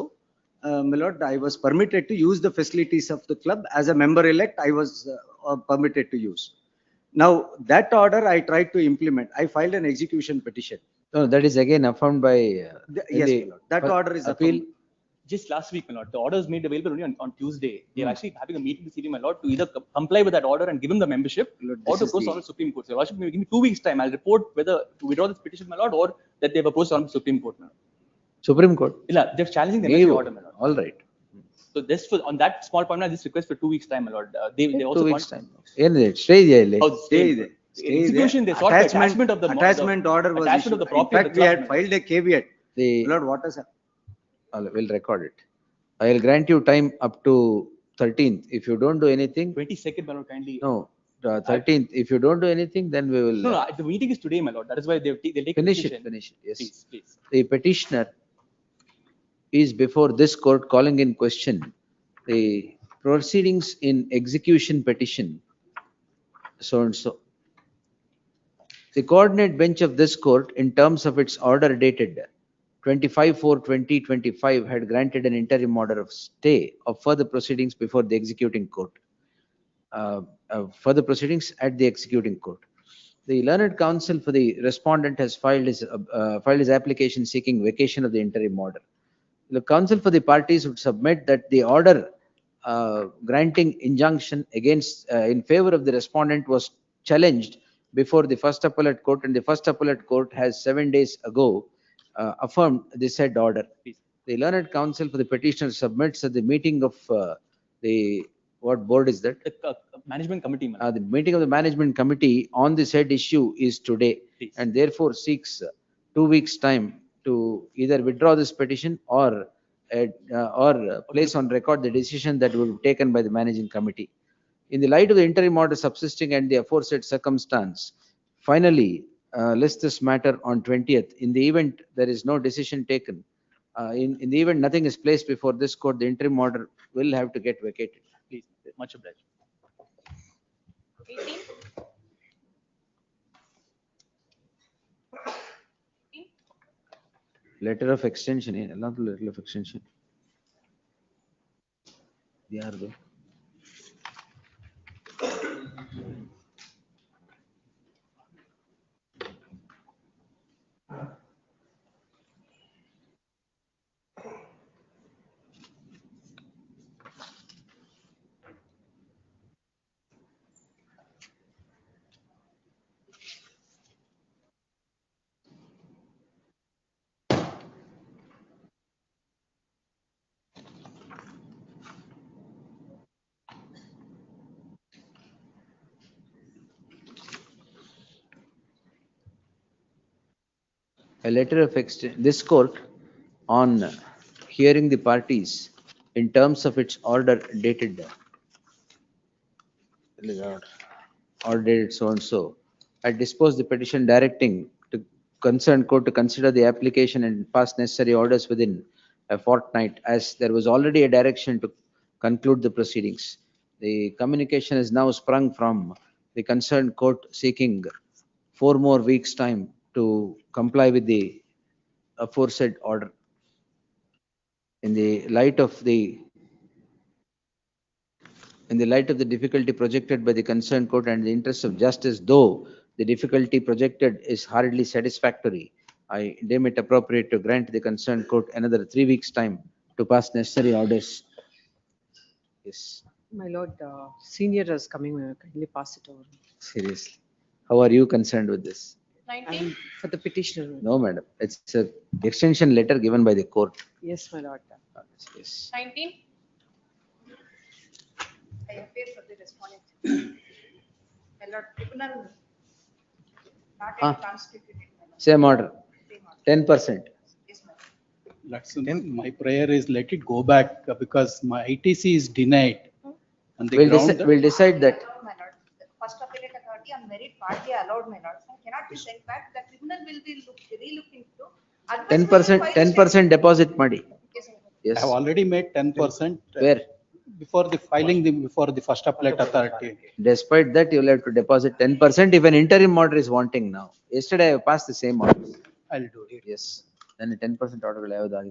my lord, I was permitted to use the facilities of the club as a member elect. I was permitted to use. Now that order I tried to implement. I filed an execution petition. No, that is again affirmed by. Yes, my lord. That order is appeal. Just last week, my lord, the order was made available only on Tuesday. They're actually having a meeting this evening, my lord, to either comply with that order and give him the membership, Lord, or this to is post the- on the Supreme Court. So, your lordship, give me 2 weeks' time. I'll report whether to withdraw this petition, my lord, or that they have opposed on the Supreme Court, my lord. Supreme Court. Yeah, they're challenging the MFA order, my lord. All right. So, this for on that small point, I just request for 2 weeks' time, my lord. They 2 also weeks want. time. ಏನಿದೆ? Stay ಇದೆಯಾ ಇಲ್ಲಿ? Oh, Stay there. In execution, they sought the attachment of the attachment order was attachment of issued. the In property of fact, the we club, had my lord. filed a caveat. The My lord, what has happened? We'll record it. I will grant you time up to 13th. If you don't do anything, 22nd, my lord, kindly. no, 13th. If you don't do anything, then we will. No, the meeting is today, my lord. That is why they'll take a Finish decision. it, finish it, yes. Please, please. The petitioner is before this court calling in question the proceedings in execution petition, so and so. The coordinate bench of this court, in terms of its order dated 25/4/2025, had granted an interim order of stay of further proceedings before the executing court. Further proceedings at the executing court. The learned counsel for the respondent has filed his application seeking vacation of the interim order. The counsel for the parties would submit that the order granting injunction against in favor of the respondent was challenged before the first appellate court, and the first appellate court has 7 days ago affirmed the said order. The learned counsel for the petitioner submits at the meeting of the, what board is that? The management committee, my lord. The meeting of the management committee on the said issue is today, Please. and therefore seeks 2 weeks' time to either withdraw this petition or place on record the decision that will be taken by the managing committee. In the light of the interim order subsisting and the aforesaid circumstance, finally list this matter on 20th. In the event there is no decision taken, in the event nothing is placed before this court, the interim order will have to get vacated. Please, much obliged. 18. Letter of extension, not letter of extension. ಯಾರ್ದು? A letter of this court on hearing the parties in terms of its order dated so and so. I disposed the petition directing to concerned court to consider the application and pass necessary orders within a fortnight, as there was already a direction to conclude the proceedings. The communication is now sprung from the concerned court seeking 4 more weeks' time to comply with the aforesaid order. In the light of the difficulty projected by the concerned court and the interest of justice, though the difficulty projected is hardly satisfactory, I deem it appropriate to grant the concerned court another 3 weeks' time to pass necessary orders. Yes, My lord, senior is coming, kindly pass it over. seriously. How are you concerned with this? 19. For the petitioner. No, madam. It's a extension letter given by the court. Yes, my lord. Yes. 19. I appear for the respondent. My lord, tribunal not Ah. yet constituted. my lord. Same order. 10%. Yes, my lord. That's my prayer is let it go back because my ITC is denied. On the We'll ground we'll decide that. My lord, the first appellate authority on merit party allowed, my lord. So cannot be sent back. The tribunal will be re-looking to. Otherwise, we will 10%, file a 10% deposit madi. Yes, my lord. I Yes. have already made 10%. Where? Before the filing, before the first appellate authority. Despite that, you'll have to deposit 10% if an interim order is wanting now. Yesterday, I passed the same order. I'll do it. Yes. Then the 10% order will have the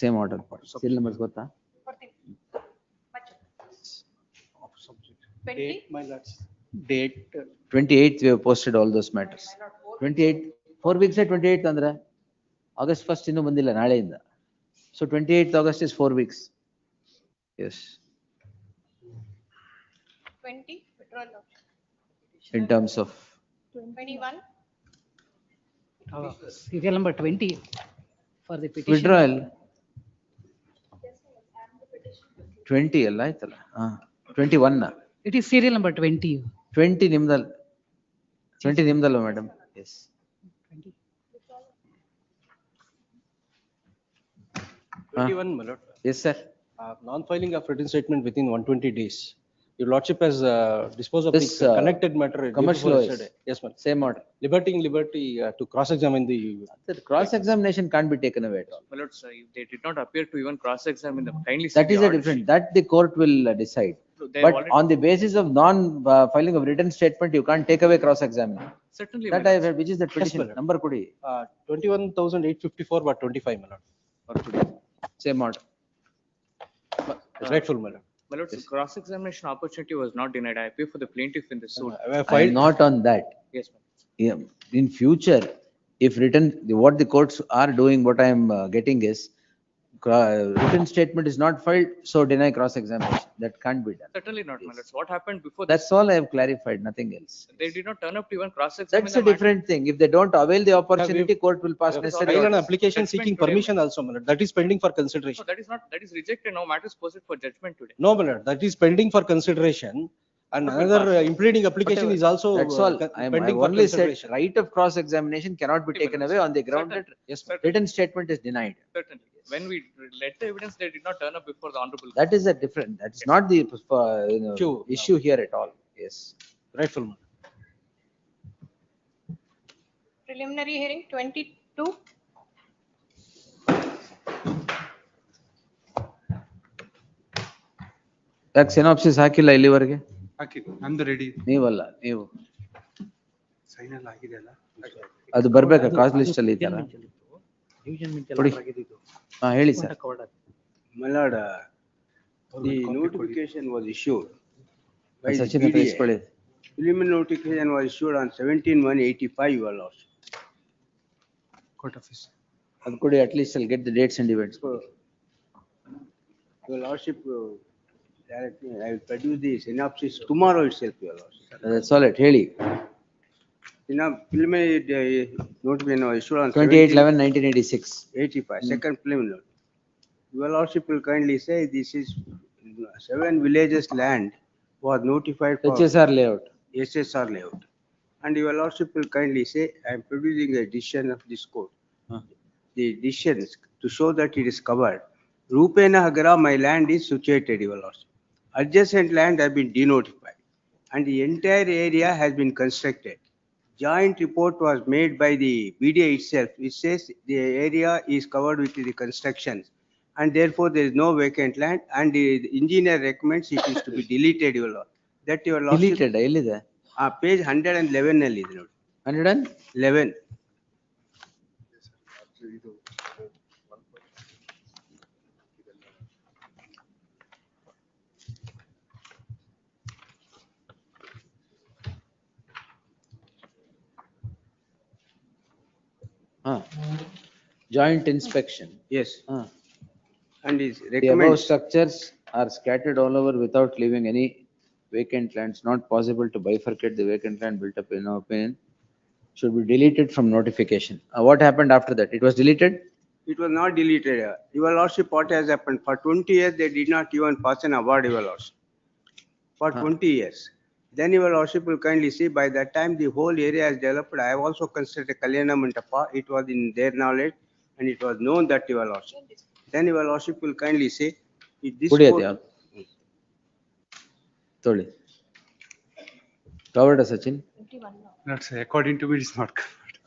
same order. Serial numbers gotta? 14. Much. 20. Date, my lords. Date. 28th, we have posted all those matters. 28th, 4 weeks 28th andre. August 1st innu bandilla naಳೆಯಿಂದ. So 28th August is 4 weeks. Yes. 20. Withdrawal of. In terms of 21. Serial number 20 for the petition. withdrawal. 20 ಅಲ್ಲ ಆಯ್ತಲ್ಲ. 21 It is serial number 20. 20 ನಿಮ್ದಲ್ಲ. 20 ನಿಮ್ದಲ್ವ madam? Yes. 21, my lord. Yes, sir. Non-filing of written statement within 120 days. Your lordship has disposed of This, the connected matter. day commercial before lawyers. yesterday. Yes, ma'am. Same order. Liberty to cross-examine the. The cross-examination can't be taken away at all. My lord, sir, if they did not appear to even cross-examine them, kindly. That see is the a order different, sheet. that the court will decide. No, they But already- on the basis of non-filing of written statement, you can't take away cross-examining. Certainly, That my I lord. have, which is the petition, lord. number kudi, 21,854/25, my lord. or today, same order. Rightful, my lord. My lord, cross-examination opportunity was not denied. I appear for the plaintiff in the suit. I have I am filed. not on that. Yes, ma'am. Yeah, in future, if written, what the courts are doing, what I am getting is, written statement is not filed, so deny cross-examination. That can't be done. Certainly not, my lord. So what happened before this? That's all I have clarified, nothing else. They did not turn up to even cross-examine That's the a different thing. If they don't avail the opportunity, court will pass I have necessary filed an orders. application Judgment seeking today, permission also, my lord. That is pending for consideration. No, that is not, that is rejected. No matter is posted for judgment today. No, my lord, that is pending for consideration. And Court will another pass. impleading application Whatever. is also That's all. I pending for only said, consideration. right of cross-examination cannot be taken away on the ground that Yes, written statement is denied. Certainly. When we let the evidence, they did not turn up before the honorable. That is a different, that's not the True. issue here at all. Yes. Rightful, my lord. Preliminary hearing 22. ಯಾಕೆ synopsis ಹಾಕಿಲ್ಲ ಇಲ್ಲಿವರೆಗೆ? ಹಾಕಿದ್ದು ನಮ್ದು ready ನೀವಲ್ಲ, ನೀವು. Sign ಎಲ್ಲ ಆಗಿದೆಯಲ್ಲ. ಅದು ಬರ್ಬೇಕಾ ಕಾಸ್ ಲಿಸ್ಟ್ ಅಲ್ಲಿ ಈ ತರ? ಕೊಡಿ. ಹಾ ಹೇಳಿ sir. My lord, the notification was issued by the Sachin ಹತ್ರ PDA. ಇಸ್ಕೊಳ್ಳಿ. Preliminary notification was issued on 17/1/85, your lordship. Court office. ಅದು ಕೊಡಿ, at least I'll get the dates and events. Your lordship, directly, I will produce the synopsis tomorrow itself, your lordship. That's all right, ಹೇಳಿ. Preliminary notification was issued on 28/11/1986. 85, second preliminary. Your lordship will kindly say this is 7 villages land was notified for HSR layout. SSR layout. And your lordship will kindly say, I am producing a decision of this court the decisions to show that it is covered. Rupenagara, my land is situated, Your Lordship. Adjacent land have been denotified and the entire area has been constructed. Joint report was made by the BDA itself, which says the area is covered with the constructions and therefore there is no vacant land and the engineer recommends it is to be deleted, Your Lord. That Your Lordship. Deleted, ಎಲ್ಲಿದೆ? Page 111 ಅಲ್ಲಿ ಇದೆ ನೋಡಿ. 111? Joint inspection. Yes. And is The above recommends. structures are scattered all over without leaving any vacant lands. Not possible to bifurcate the vacant land built up in our opinion. Should be deleted from notification. What happened after that? It was deleted? It was not deleted. Your Lordship, what has happened? For 20 years, they did not even pass an award, Your Lordship. For 20 years. Then Your Lordship will kindly see, by that time, the whole area has developed. I have also considered a Kalyana Mandapa. It was in their knowledge and it was known that Your Lordship. Then Your Lordship will kindly say, if this court- Covered, Sachin? Not say, according to me, it is not covered.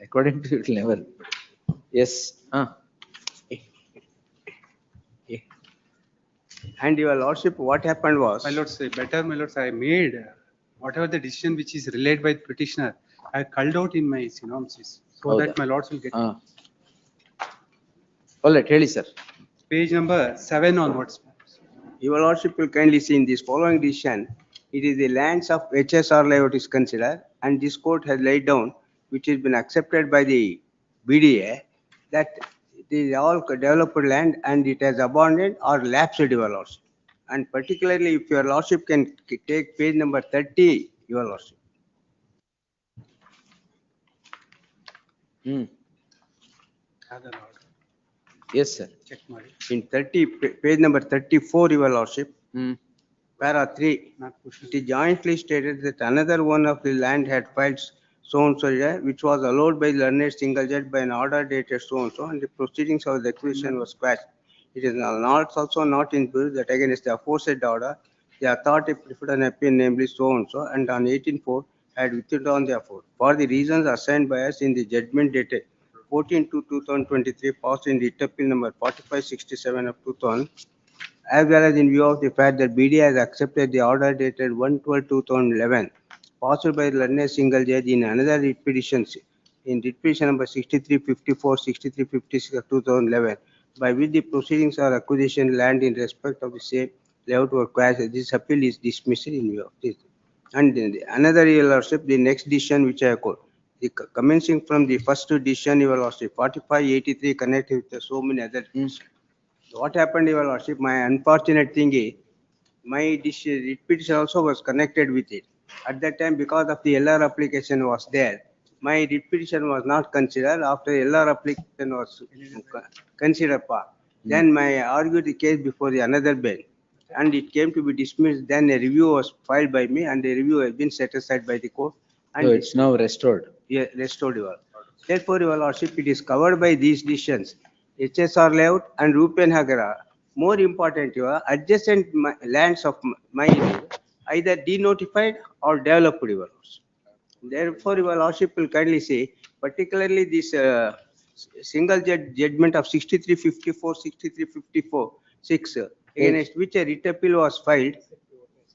According to it, never. Yes. And Your Lordship, what happened was. My lords, better, my lords, I made whatever the decision which is relayed by the petitioner, I culled out in my synopsis so that my lords will get. All right, ಹೇಳಿ sir. Page number 7 onwards. Your Lordship will kindly see in this following decision, it is the lands of HSR layout is considered and this court has laid down, which has been accepted by the BDA, that it is all developed land and it has abandoned or lapsed, Your Lordship. And particularly if Your Lordship can take page number 30, Your Lordship. Yes, sir. Check in 30, page number 34, Your Lordship. Para 3, it is jointly stated that another one of the land had filed so-and-so, which was allowed by learned single judge by an order dated so-and-so, and the proceedings of the acquisition was quashed. It is also not in view that against the aforesaid order, the authority preferred an appeal, namely so-and-so, and on 18/4 had withdrawn the afford. For the reasons assigned by us in the judgment dated 14/2/2023, passed in the appeal number 4567 of 2000, as well as in view of the fact that BDA has accepted the order dated 1/12/2011, passed by the learned single judge in another writ petitions, in writ petition number 6354, 6356 of 2011, by which the proceedings or acquisition land in respect of the same layout were quashed. This appeal is dismissed in view of this. And then another, Your Lordship, the next decision which I call, commencing from the first decision, Your Lordship, 4583 connected with so many other things. What happened, Your Lordship, my unfortunate thing is, my writ petition also was connected with it. At that time, because of the LR application was there, my writ petition was not considered. After LR application was considered part, then I argued the case before the another bench and it came to be dismissed. Then a review was filed by me and the review has been set aside by the court. And So it's now restored. Yeah, restored, Your. Therefore, Your Lordship, it is covered by these decisions, HSR layout and Rupenagara. More important, Your adjacent lands of my either denotified or developed, Your Lordship. Therefore, Your Lordship will kindly say, particularly this single judgment of 6354, 6354, 6, against which a writ appeal was filed.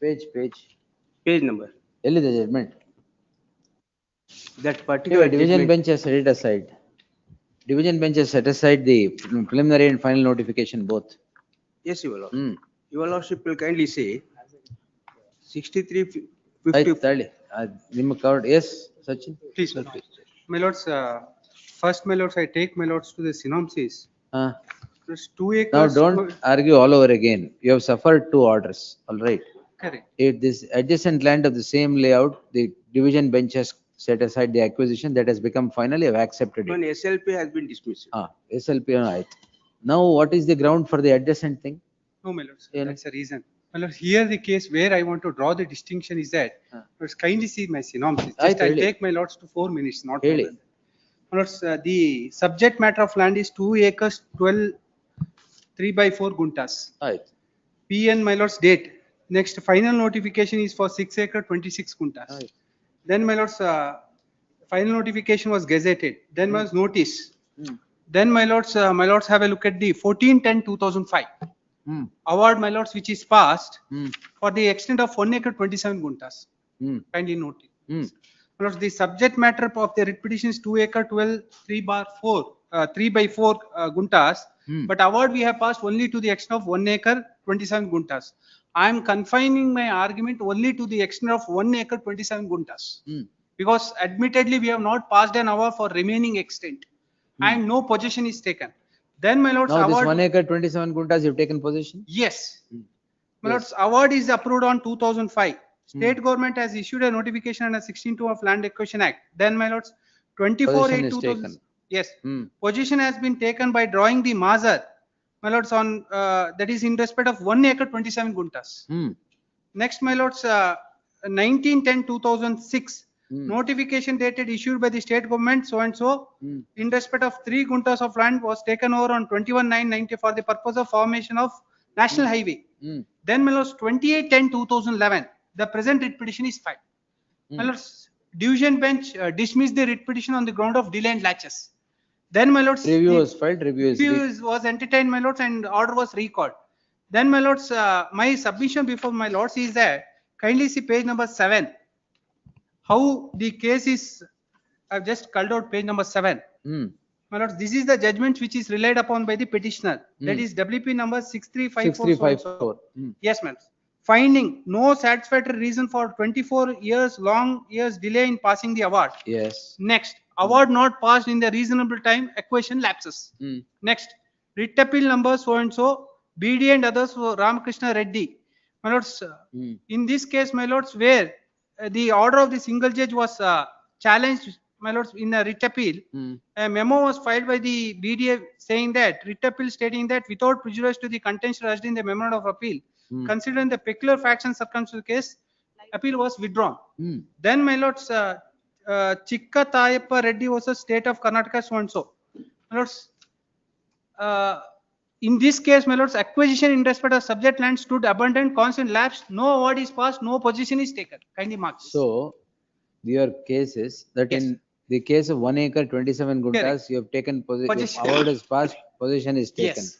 Page number. ಎಲ್ಲಿದೆ judgment? That particular Division bench has set it aside. Division bench has set aside the preliminary and final notification both. Yes, Your Lord. Your Lordship will kindly say 6350. Yes, Sachin. Please, my lords, first, my lords, I take my lords to the synopsis. There's 2 acres. Now don't argue all over again. You have suffered 2 orders, all right? Correct. If this adjacent land of the same layout, the division bench has set aside the acquisition that has become finally have accepted it. When SLP has been dismissed. SLP, right. Now what is the ground for the adjacent thing? No, my lords, that's the reason. My lords, here the case where I want to draw the distinction is that, let's kindly see my synopsis. Just I'll take my lords to 4 minutes, not more than that. My lords, the subject matter of land is 2 acres, 12, 3/4 guntas. Right. PN, my lords, date. Next, final notification is for 6 acre, 26 guntas. Right. Then, my lords, final notification was gazetted. Then was notice. Then, my lords have a look at the 14/10/2005 award, my lords, which is passed for the extent of 1 acre, 27 guntas. Kindly note it. My lords, the subject matter of the writ petition is 2 acre, 12, 3/4 guntas. But award we have passed only to the extent of 1 acre, 27 guntas. I am confining my argument only to the extent of 1 acre, 27 guntas. Because admittedly, we have not passed an award for remaining extent and no possession is taken. Then, my lords, Now this award. 1 acre 27 guntas you've taken possession? Yes. My lords, award is approved on 2005. State government has issued a notification under 16(2) of Land Acquisition Act. Then, my lords, 24/8/2000. Yes. Possession has been taken by drawing the measure, my lords, on that is in respect of 1 acre 27 guntas. Next, my lords, 19/10/2006 notification dated issued by the state government so and so in respect of 3 guntas of land was taken over on 21/9/90 for the purpose of formation of national highway. Then, my lords, 28/10/2011 the present writ petition is filed. My lords, division bench dismissed the writ petition on the ground of delay and laches. Then, my lords, Review was filed, review was entertained, my lords, and order was recalled. Then, my lords, my submission before my lords is that kindly see page number 7. How the case is, I've just called out page number 7. My lords, this is the judgment which is relied upon by the petitioner. That is WP number 6354. Yes, ma'am. Finding no satisfactory reason for 24 long years delay in passing the award. Yes. Next, award not passed in the reasonable time, acquisition lapses. Next, writ appeal number so and so, BD and others for Ramakrishna Reddy. My lords, in this case, my lords, where the order of the single judge was challenged, my lords, in a writ appeal, a memo was filed by the BDA saying that writ appeal stating that without prejudice to the contention urged in the memorandum of appeal, considering the peculiar facts and circumstances of the case, appeal was withdrawn. Then, my lords, Chikka Tayappa Reddy versus State of Karnataka so and so. My lords, in this case, my lords, acquisition in respect of subject land stood abundant, constant lapse, no award is passed, no possession is taken. Kindly mark this. So, your case is that in the case of 1 acre 27 guntas, you have taken possession. Award is passed, possession is taken. Yes.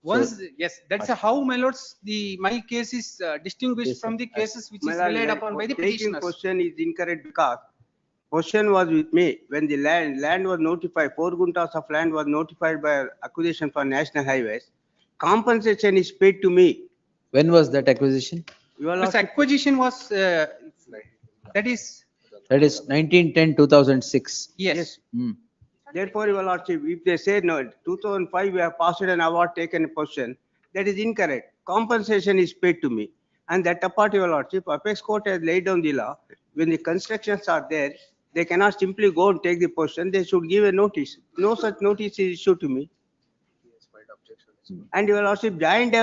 Once, yes, that's how, my lords, my case is distinguished from the cases which is relied upon by the petitioners. Question is incorrect because question was with me when the land was notified, 4 guntas of land was notified by acquisition for national highways. Compensation is paid to me. When was that acquisition? This acquisition was, that is 19/10/2006. Yes. Therefore, your lordship, if they say no, 2005 we have passed an award taken a possession, that is incorrect. Compensation is paid to me. And that apart, your lordship, Apex Court has laid down the law. When the constructions are there, they cannot simply go and take the possession. They should give a notice. No such notice is issued to me. And your lordship, joint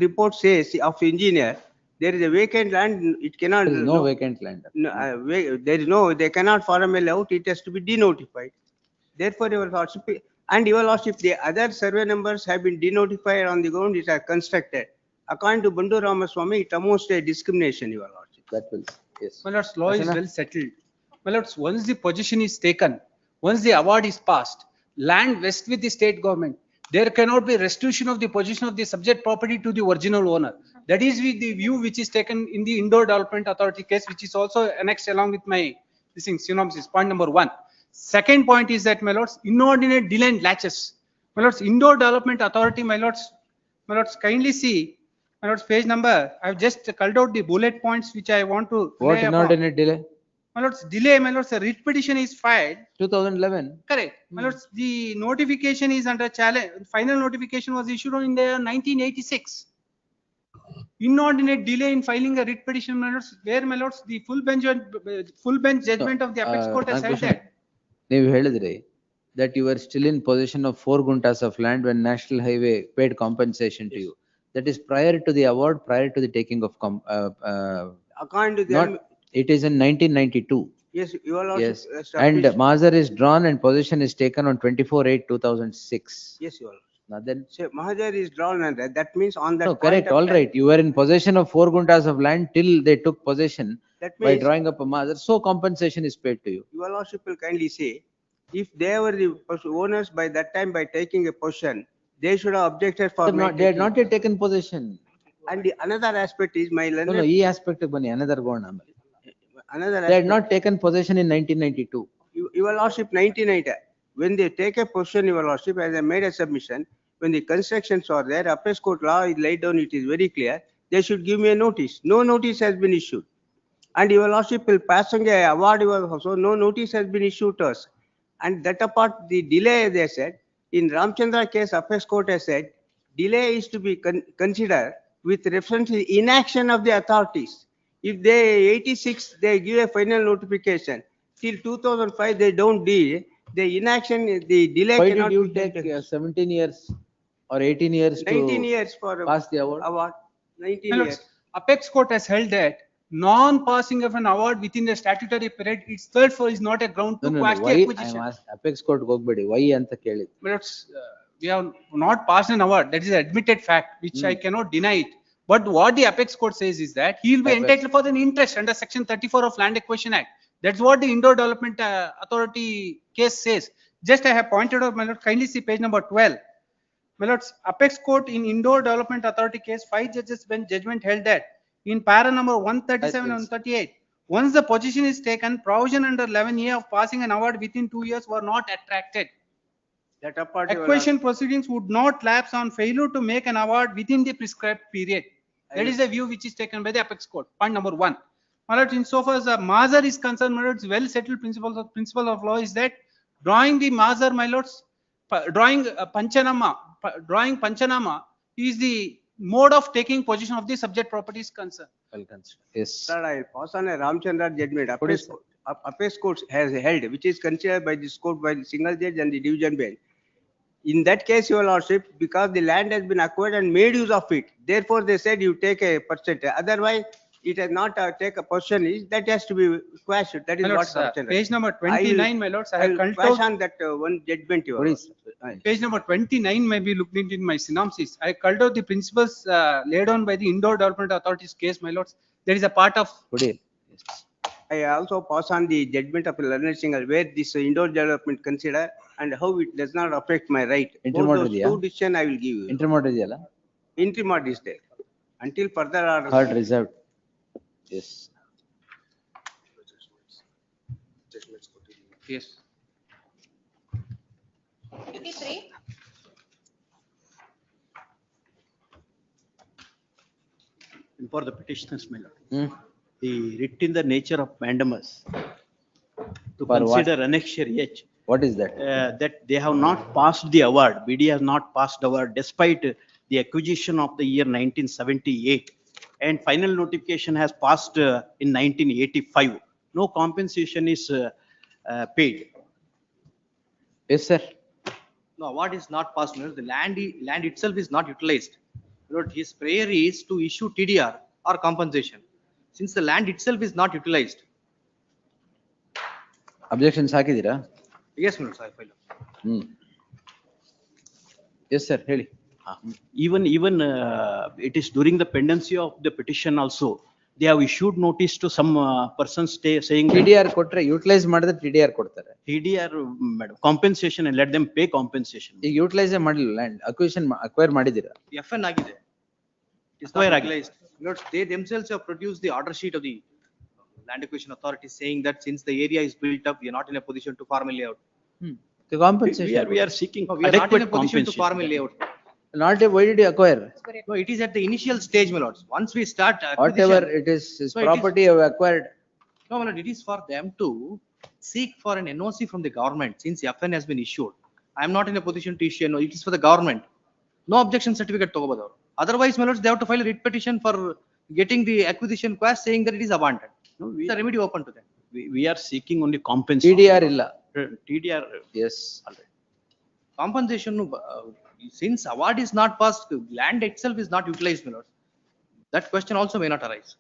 report says of engineer, there is a vacant land. It cannot. There is no vacant land. There is no. They cannot form a layout. It has to be denotified. Therefore, your lordship, and your lordship, the other survey numbers have been denotified on the ground. It are constructed. According to Bandu Ramaswamy, it amounts to a discrimination, your lordship. That will, yes. My lords, law is well settled. My lords, once the possession is taken, once the award is passed, land vests with the state government, there cannot be restitution of the possession of the subject property to the original owner. That is the view which is taken in the Indoor Development Authority case, which is also annexed along with my synopsis. Point number 1. Second point is that, my lords, inordinate delay and laches. My lords, Indoor Development Authority, my lords, kindly see, my lords, page number. I've just culled out the bullet points which I want to. What inordinate delay? My lords, delay, my lords, a writ petition is filed. 2011. Correct. My lords, the notification is under challenge. Final notification was issued in the 1986. Inordinate delay in filing a writ petition, my lords, where, my lords, the full bench judgment of the Apex Court has held that. ನೀವು ಹೇಳಿದ್ರಿ that you were still in possession of 4 guntas of land when National Highway paid compensation to you. That is prior to the award, prior to the taking of according to them, it is in 1992. Yes, your lordship. Yes, and Mazar is drawn and possession is taken on 24/8/2006. Yes, your lordship. Now then, So Mahajar is drawn and that means on that. no, point correct, of all time- right. You were in possession of 4 guntas of land till they took possession That by means drawing up a Mazar, so compensation is paid to you. your lordship will kindly say, if they were the owners by that time by taking a possession, they should have objected for. They had not yet taken possession. And the another aspect is my No, learned. no, e aspect of money, another go on. Another They had aspect. not taken possession in 1992. Your lordship 1990, when they take a possession, your lordship, as I made a submission, when the constructions are there, appeals court law is laid down, it is very clear, they should give me a notice. No notice has been issued. And your lordship will pass on a award, so no notice has been issued to us. And that apart, the delay, they said, in Ramchandra case, appeals court has said, delay is to be considered with reference to the inaction of the authorities. If they 86, they give a final notification. Till 2005, they don't do the inaction, the delay Why cannot did you be take taken. 17 years or 18 years 19 to years for pass the award? award, 19 My years. lords, Apex Court has held that non-passing of an award within the statutory period itself is not a ground No, to no, no, quash the why, I am acquisition. asked, apex court ಹೋಗ್ಬೇಡಿ, why ಅಂತ ಕೇಳಿದ್ದು. My lords, we have not passed an award. That is an admitted fact, which I cannot deny it. But what the Apex Court says is that he will be entitled for an interest under Section 34 of Land Acquisition Act. That's what the Indoor Development Authority case says. Just I have pointed out, my lord, kindly see page number 12. My lords, Apex Court in Indoor Development Authority case, 5 judges bench judgment held that in para number 137 and 138, once the position is taken, provision under 11A of passing an award within 2 years were not attracted. That apart, your Acquisition proceedings would not lapse on failure to make an award within the prescribed period. That is the view which is taken by the Apex Court. Point number 1. My lords, insofar as the Mazar is concerned, my lords, well settled principle of law is that drawing the Mazar, my lords, drawing Panchanama is the mode of taking possession of the subject property is concerned. Yes. Sir, I pass on a Ramchandra judgment. Apex Court has held, which is considered by this court by the single judge and the division bench. In that case, your lordship, because the land has been acquired and made use of it, therefore they said you take a percentage. Otherwise, it has not take a portion. Is that has to be quashed. That is My what. lords, Ramchandra. page number 29, my lords, I have I'll called quash on that one judgment. Your lordship. Page number 29 may be looked into in my synopsis. I called out the principles laid down by the Indoor Development Authority's case, my lords. There is a part of. I also pass on the judgment of learned single where this indoor development consider and how it does not affect my right. Both Intermodal those ಇದೆಯಾ? two decision I will give you. Intermodal ಇದೆಯಲ್ಲ? Intermod is there. Until further order. Heard reserved. Yes. Yes. 53. And for the petitioners, my lord. The writ in the nature of mandamus to For what? consider annexure H. What is that? That they have not passed the award. BD has not passed the award despite the acquisition of the year 1978. And final notification has passed in 1985. No compensation is paid. Yes, sir. No, award is not passed. The land itself is not utilized. Lord, his prayer is to issue TDR or compensation, since the land itself is not utilized. Objections ಹಾಕಿದ್ದೀರಾ? Yes, my lord, I filed. Yes, sir. ಹೇಳಿ. Even it is during the pendency of the petition also, they have issued notice to some persons saying. TDR ಕೊಟ್ರೆ utilise ಮಾಡಿದ್ರೆ TDR ಕೊಡ್ತಾರೆ. TDR compensation and let them pay compensation. ಈಗ utilise ಮಾಡಿಲ್ಲ land acquire ಮಾಡಿದ್ದೀರಾ? FN ಆಗಿದೆ. It is Acquire not ಆಗಿದೆ. utilized. Lords, they themselves have produced the order sheet of the Land Acquisition Authority saying that since the area is built up, we are not in a position to farm a layout. The compensation. We are seeking No, we are not in adequate a position to farm a compensation. layout. Not a, why did you acquire? No, it is at the initial stage, my lords. Once we start Whatever acquisition. it is, his No, it is- property you have acquired. No, my lord, it is for them to seek for an NOC from the government since FN has been issued. I am not in a position to issue, no, it is for the government. No objection certificate ತಗೋಬಹುದು. Otherwise, my lords, they have to file a writ petition for getting the acquisition quest saying that it is abandoned. The remedy open to them. We are seeking only compensation. TDR ಇಲ್ಲ. TDR. Yes. Compensation, since award is not passed, land itself is not utilized, my lords. That question also may not arise.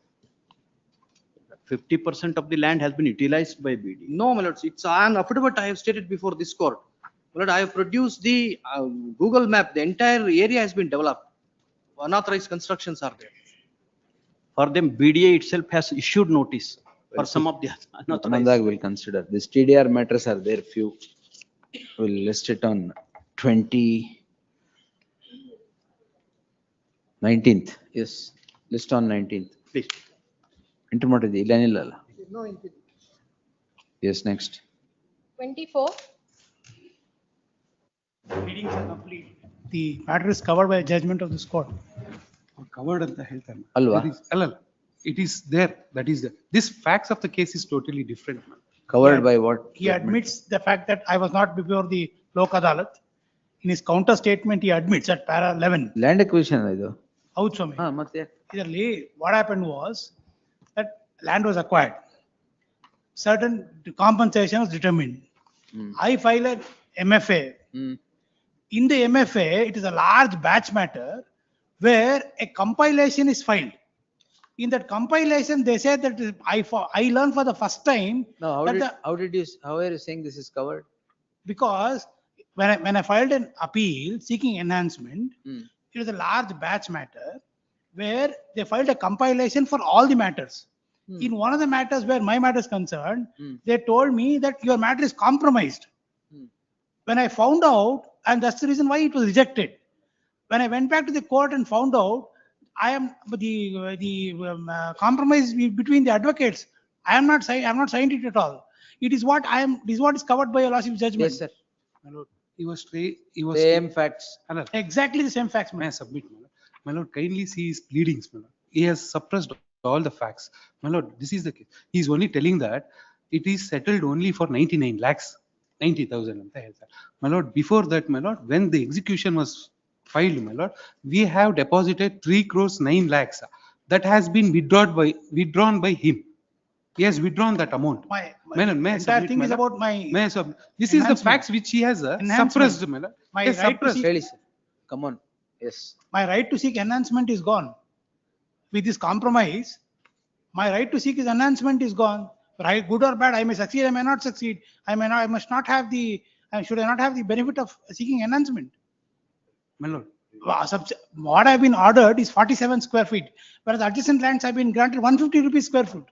50% of the land has been utilized by BD. No, my lords, it's an affidavit I have stated before this court. My lord, I have produced the Google map, the entire area has been developed. Unauthorized constructions are there. For them, BDA itself has issued notice for some of the unauthorized. Anandag will consider. These TDR matters are there few. We'll list it on 19th. Yes, list on 19th. Please. Intermodal illanilla. No, Yes, next. 24. Readings are complete. The matter is covered by judgment of this court. Covered at the health. Alva. It is there, that is there. This facts of the case is totally different. Covered by what? He admits the fact that I was not before the Lok Adalat. In his counter statement, he admits at para 11. Land acquisition idu. Howd Swami. ಮತ್ತೆ What happened was that land was acquired. Certain compensation was determined. I filed an MFA. In the MFA, it is a large batch matter where a compilation is filed. In that compilation, they said that I learned for the first time. No, that how are you saying this is covered? Because when I filed an appeal seeking enhancement, it was a large batch matter where they filed a compilation for all the matters. In one of the matters where my matter is concerned, they told me that your matter is compromised. When I found out, and that's the reason why it was rejected. When I went back to the court and found out, I am the compromise between the advocates. I am not signed it at all. It is what I am. This is what is covered by a lawsuit judgment. Yes, sir. He was same facts. Exactly the same facts. May I submit, my lord? My lord, kindly see his pleadings, my lord. He has suppressed all the facts. My lord, this is the case. He is only telling that it is settled only for 99 lakhs, 90,000. My lord, before that, my lord, when the execution was filed, my lord, we have deposited 3 crores 9 lakhs. That has been withdrawn by him. He has withdrawn that amount. My entire thing is about my. This is the facts which he has suppressed. My Yes, right to suppressed. seek, Come on. Yes. my right to seek enhancement is gone. With this compromise, my right to seek his enhancement is gone. Right, good or bad, I may succeed, I may not succeed. I must not have the. Should I not have the benefit of seeking enhancement? My lord. What I've been ordered is 47 square feet, whereas adjacent lands have been granted 150 rupees square foot.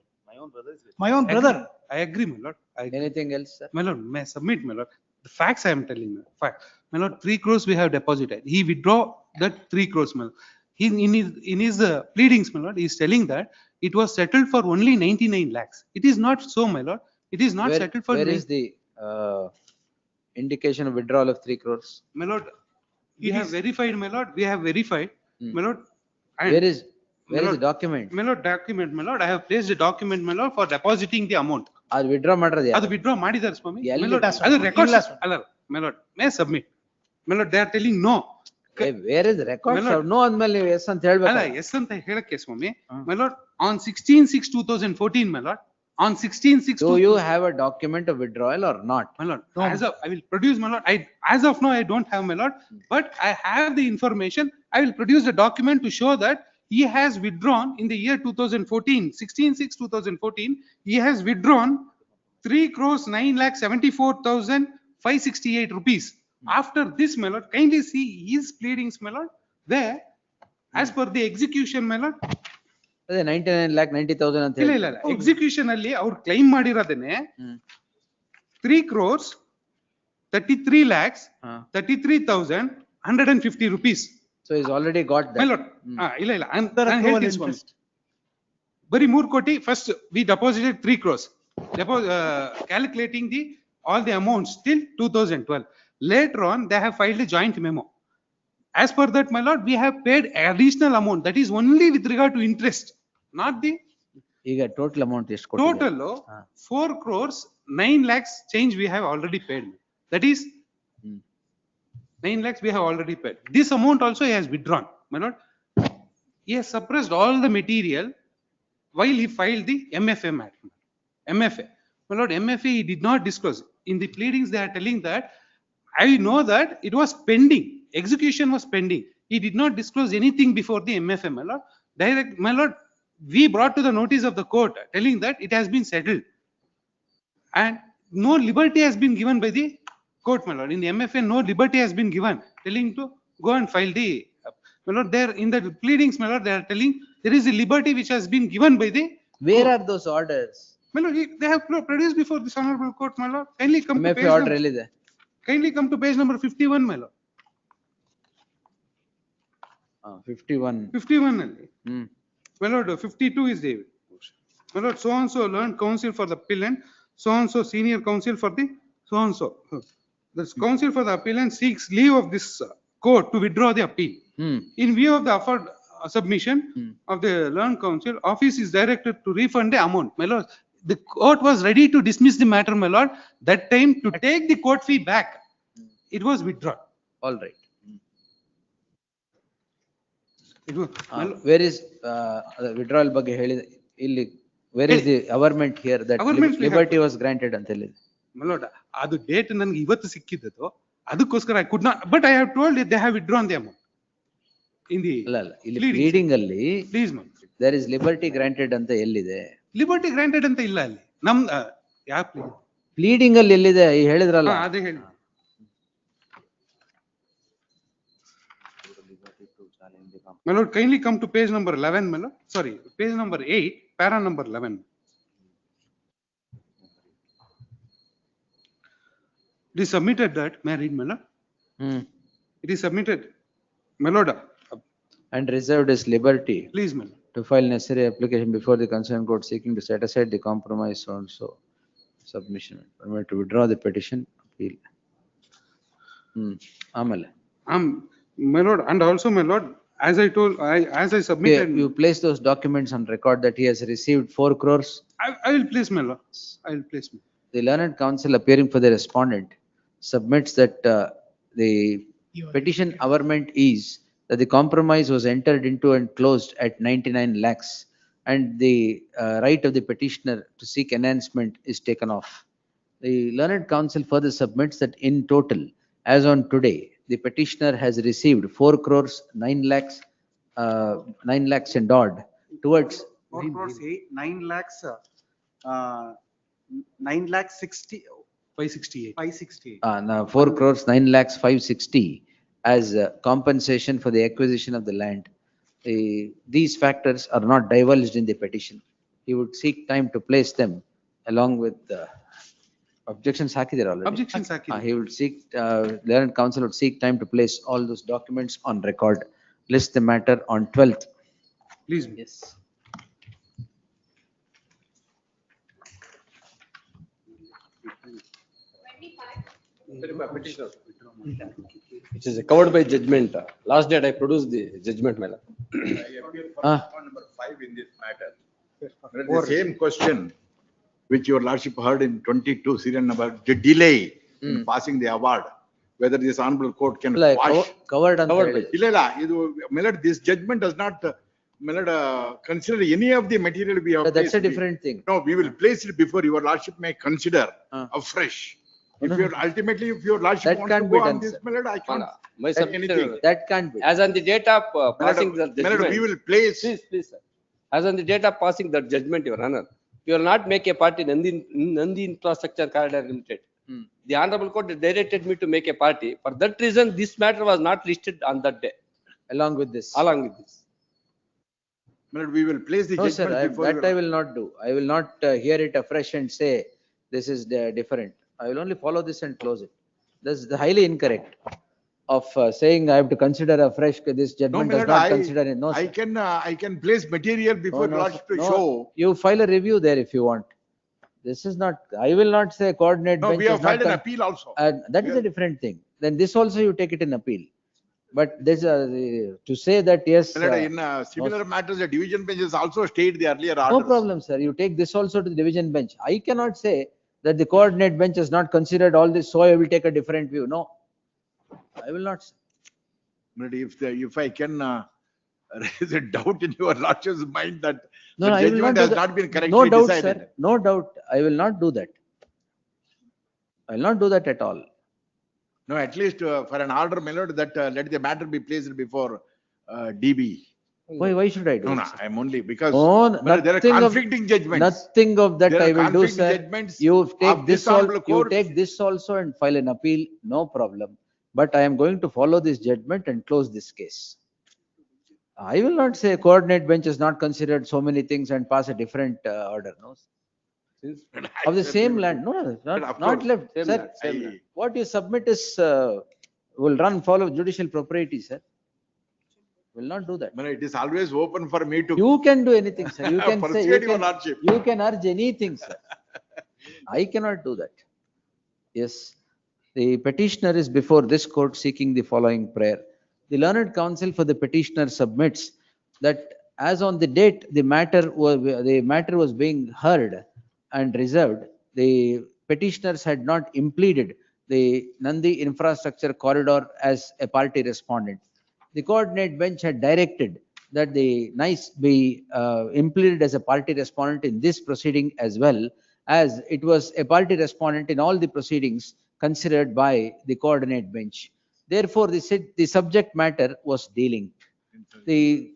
My own brother. I agree, my lord. Anything else, sir? My lord, may I submit, my lord? The facts I am telling you. Fact. My lord, 3 crores we have deposited. He withdraw that 3 crores, my lord. In his pleadings, my lord, he is telling that it was settled for only 99 lakhs. It is not so, my lord. It is not settled for. Where is the indication of withdrawal of 3 crores? My lord, we have verified, my lord. We have verified, my lord. And Where is the document? My lord, document, my lord. I have placed a document, my lord, for depositing the amount. ಅದು withdraw ಮಾಡಿರೋದು ಅದು withdraw ಮಾಡಿದ್ದಾರೆ ಸ್ವಾಮಿ. ಎಲ್ಲಿ My lord, ಅದು records ಅಲ್ಲ, my lord, may I submit? My lord, they are telling no. Where is the record? No ಅಂದ್ಮೇಲೆ ನೀವು S ಅಂತ ಹೇಳ್ಬೇಕು. ಅಲ್ಲ, ಎಸ್ ಅಂತ ಹೇಳಕ್ಕೆ ಸ್ವಾಮಿ. My lord, on 16/6/2014, my lord, on 16/6. Do you have a document of withdrawal or not? My lord, I will produce, my lord. As of now, I don't have, my lord, but I have the information. I will produce the document to show that he has withdrawn in the year 2014, 16/6/2014, he has withdrawn 3 crores 9,74,568 rupees. After this, my lord, kindly see his pleadings, my lord, where as per the execution, my lord. ಅದೇ 99,90,000 ಅಂತ ಇಲ್ಲ ಇಲ್ಲ execution ಅಲ್ಲಿ ಅವ್ರು claim ಮಾಡಿರೋದನ್ನೇ 3 crores 33 lakhs 33,150 rupees. So he's already got that. My lord, ಇಲ್ಲ ಇಲ್ಲ ನಾನು ಹೇಳ್ತೀನಿ ಸ್ವಾಮಿ. ಬರೀ 3 ಕೋಟಿ first we deposited 3 crores. Calculating all the amounts till 2012. Later on, they have filed a joint memo. As per that, my lord, we have paid additional amount. That is only with regard to interest, not the. ಈಗ total amount ಎಷ್ಟು ಕೊಟ್ಟಿದ್ದಾರೆ? Total 4 crores 9 lakhs change we have already paid. That is 9 lakhs we have already paid. This amount also he has withdrawn, my lord. He has suppressed all the material while he filed the MFA matter. MFA, my lord, MFA he did not disclose. In the pleadings they are telling that I know that it was pending. Execution was pending. He did not disclose anything before the MFA, my lord. My lord, we brought to the notice of the court telling that it has been settled. And no liberty has been given by the court, my lord. In the MFA, no liberty has been given, telling to go and file the, my lord, there in the pleadings, my lord, they are telling there is a liberty which has been given by the. Where are those orders? My lord, they have produced before this honorable court, my lord. Kindly come to MFA page order number, ಎಲ್ಲಿದೆ? kindly come to page number 51, my lord. 51. 51 ಅಲ್ಲಿ. Hmm. My lord, 52 is David. My lord, so and so learned counsel for the appellant, so and so senior counsel for the so and so. The counsel for the appellant seeks leave of this court to withdraw the appeal. In view of the offered submission of the learned counsel, office is directed to refund the amount. My lord, the court was ready to dismiss the matter, my lord. That time to take the court fee back, it was withdrawn. All right. It was, Where is withdrawal ಬಗ್ಗೆ ಹೇಳಿದೆ ಇಲ್ಲಿ? Where is the averment here that Averment we have. liberty was granted ಅಂತ ಹೇಳಿದೆ? My lord, ಅದು date ನನಗೆ ಇವತ್ತು ಸಿಕ್ಕಿದ್ದು, ಅದಕ್ಕೋಸ್ಕರ I could not, but I have told it they have withdrawn the amount. In the ಅಲ್ಲ ಅಲ್ಲ, ಇಲ್ಲಿ pleadings. pleading ಅಲ್ಲಿ Please, ma'am. there is liberty granted ಅಂತ ಎಲ್ಲಿದೆ? ಲಿಬರ್ಟಿ ಗ್ರಾಂಟೆಡ್ ಅಂತ ಇಲ್ಲ ಅಲ್ಲಿ. ನಮ್ ಯಾವ ಪ್ಲೀಡಿಂಗ್ ಅಲ್ಲಿ ಎಲ್ಲಿದೆ ಹೇಳಿದ್ರಲ್ಲ? ಅದೇ ಹೇಳಿ. My lord, kindly come to page number 11, my lord. Sorry, page number 8, para number 11. It is submitted that, may I read, my lord? It is submitted, my lord. And reserved his liberty. Please, my lord. To file necessary application before the concerned court seeking to set aside the compromise so and so submission. Permit to withdraw the petition, appeal. ಆಮೇಲೆ. My lord, and also, my lord, as I told, as I submitted. You place those documents on record that he has received 4 crores. I will place, my lord. I will place. The learned counsel appearing for the respondent submits that the petition averment is that the compromise was entered into and closed at 99 lakhs and the right of the petitioner to seek enhancement is taken off. The learned counsel further submits that in total, as on today, the petitioner has received 4 crores 9 lakhs and odd towards 4 crores 9 lakhs, 9 lakhs 60. 568. 568. now 4 crores 9 lakhs 560 as compensation for the acquisition of the land. These factors are not divulged in the petition. He would seek time to place them along with objections hakidira already. Objections hakidira. He would seek, learned counsel would seek time to place all those documents on record. List the matter on 12th. Please. Yes. Petitioner. Which is covered by judgment. Last date I produced the judgment, my lord. Number 5 in this matter. The same question which your lordship heard in 22 serial number, the delay in passing the award, whether this honorable court can quash. Covered ಅಂತ Covered by. ಹೇಳಿದೆ. ಇಲ್ಲ, ಇದು, my lord, this judgment does not, my lord, consider any of the material we have. That's a placed. different thing. No, we will place it before your lordship may consider afresh. If you ultimately, if your lordship That wants to can't go be on done, this, sir. my lord, I can't. My say anything. That can't be. As on the date of passing the My lord, we judgment. will place. Please, sir. As on the date of passing that judgment, your honor, you will not make a party Nandi Infrastructure Corridor Limited. The honorable court directed me to make a party. For that reason, this matter was not listed on that day. Along with this. Along with this. My lord, we will place the No, sir, judgment before. that I will not do. I will not hear it afresh and say this is different. I will only follow this and close it. This is highly incorrect of saying I have to consider afresh this No, judgment my does lord, not consider it. No, I sir. can place material before No, lordship to no, show. You file a review there if you want. This is not, I will not say coordinate No, bench we have is not filed an con- appeal also. That is a different thing. Then this also you take it in appeal. But this, to say that yes. My lord, in similar matters, the division bench has also stayed the earlier orders. No problem, sir. You take this also to the division bench. I cannot say that the coordinate bench has not considered all this, so I will take a different view. No, I will not. My lord, if I can raise a doubt in your lordship's mind that No, the I will judgment not do has that. not been No correctly doubt, decided. sir. No doubt. I will not do that. I will not do that at all. No, at least for an order, my lord, that let the matter be placed before DB. Why should I do No, it? no, sir? I'm only because Oh, there are nothing of- conflicting judgments. Nothing of that There I are will do, conflicting sir. judgments You take of this this all, honorable you court. take this also and file an appeal, no problem. But I am going to follow this judgment and close this case. I will not say coordinate bench has not considered so many things and pass a different order, no. Of the same land, no, not left, Same sir. land, same land. What you submit is, will follow judicial propriety, sir. Will not do that. But it is always open for me to. You can do anything, sir. You can say, Persuade your lordship. you can urge anything, sir. I cannot do that. Yes, the petitioner is before this court seeking the following prayer. The learned counsel for the petitioner submits that as on the date the matter was being heard and reserved, the petitioners had not impleaded the Nandi infrastructure corridor as a party respondent. The coordinate bench had directed that the NICE be impleaded as a party respondent in this proceeding as well, as it was a party respondent in all the proceedings considered by the coordinate bench. Therefore, the subject matter was dealing. The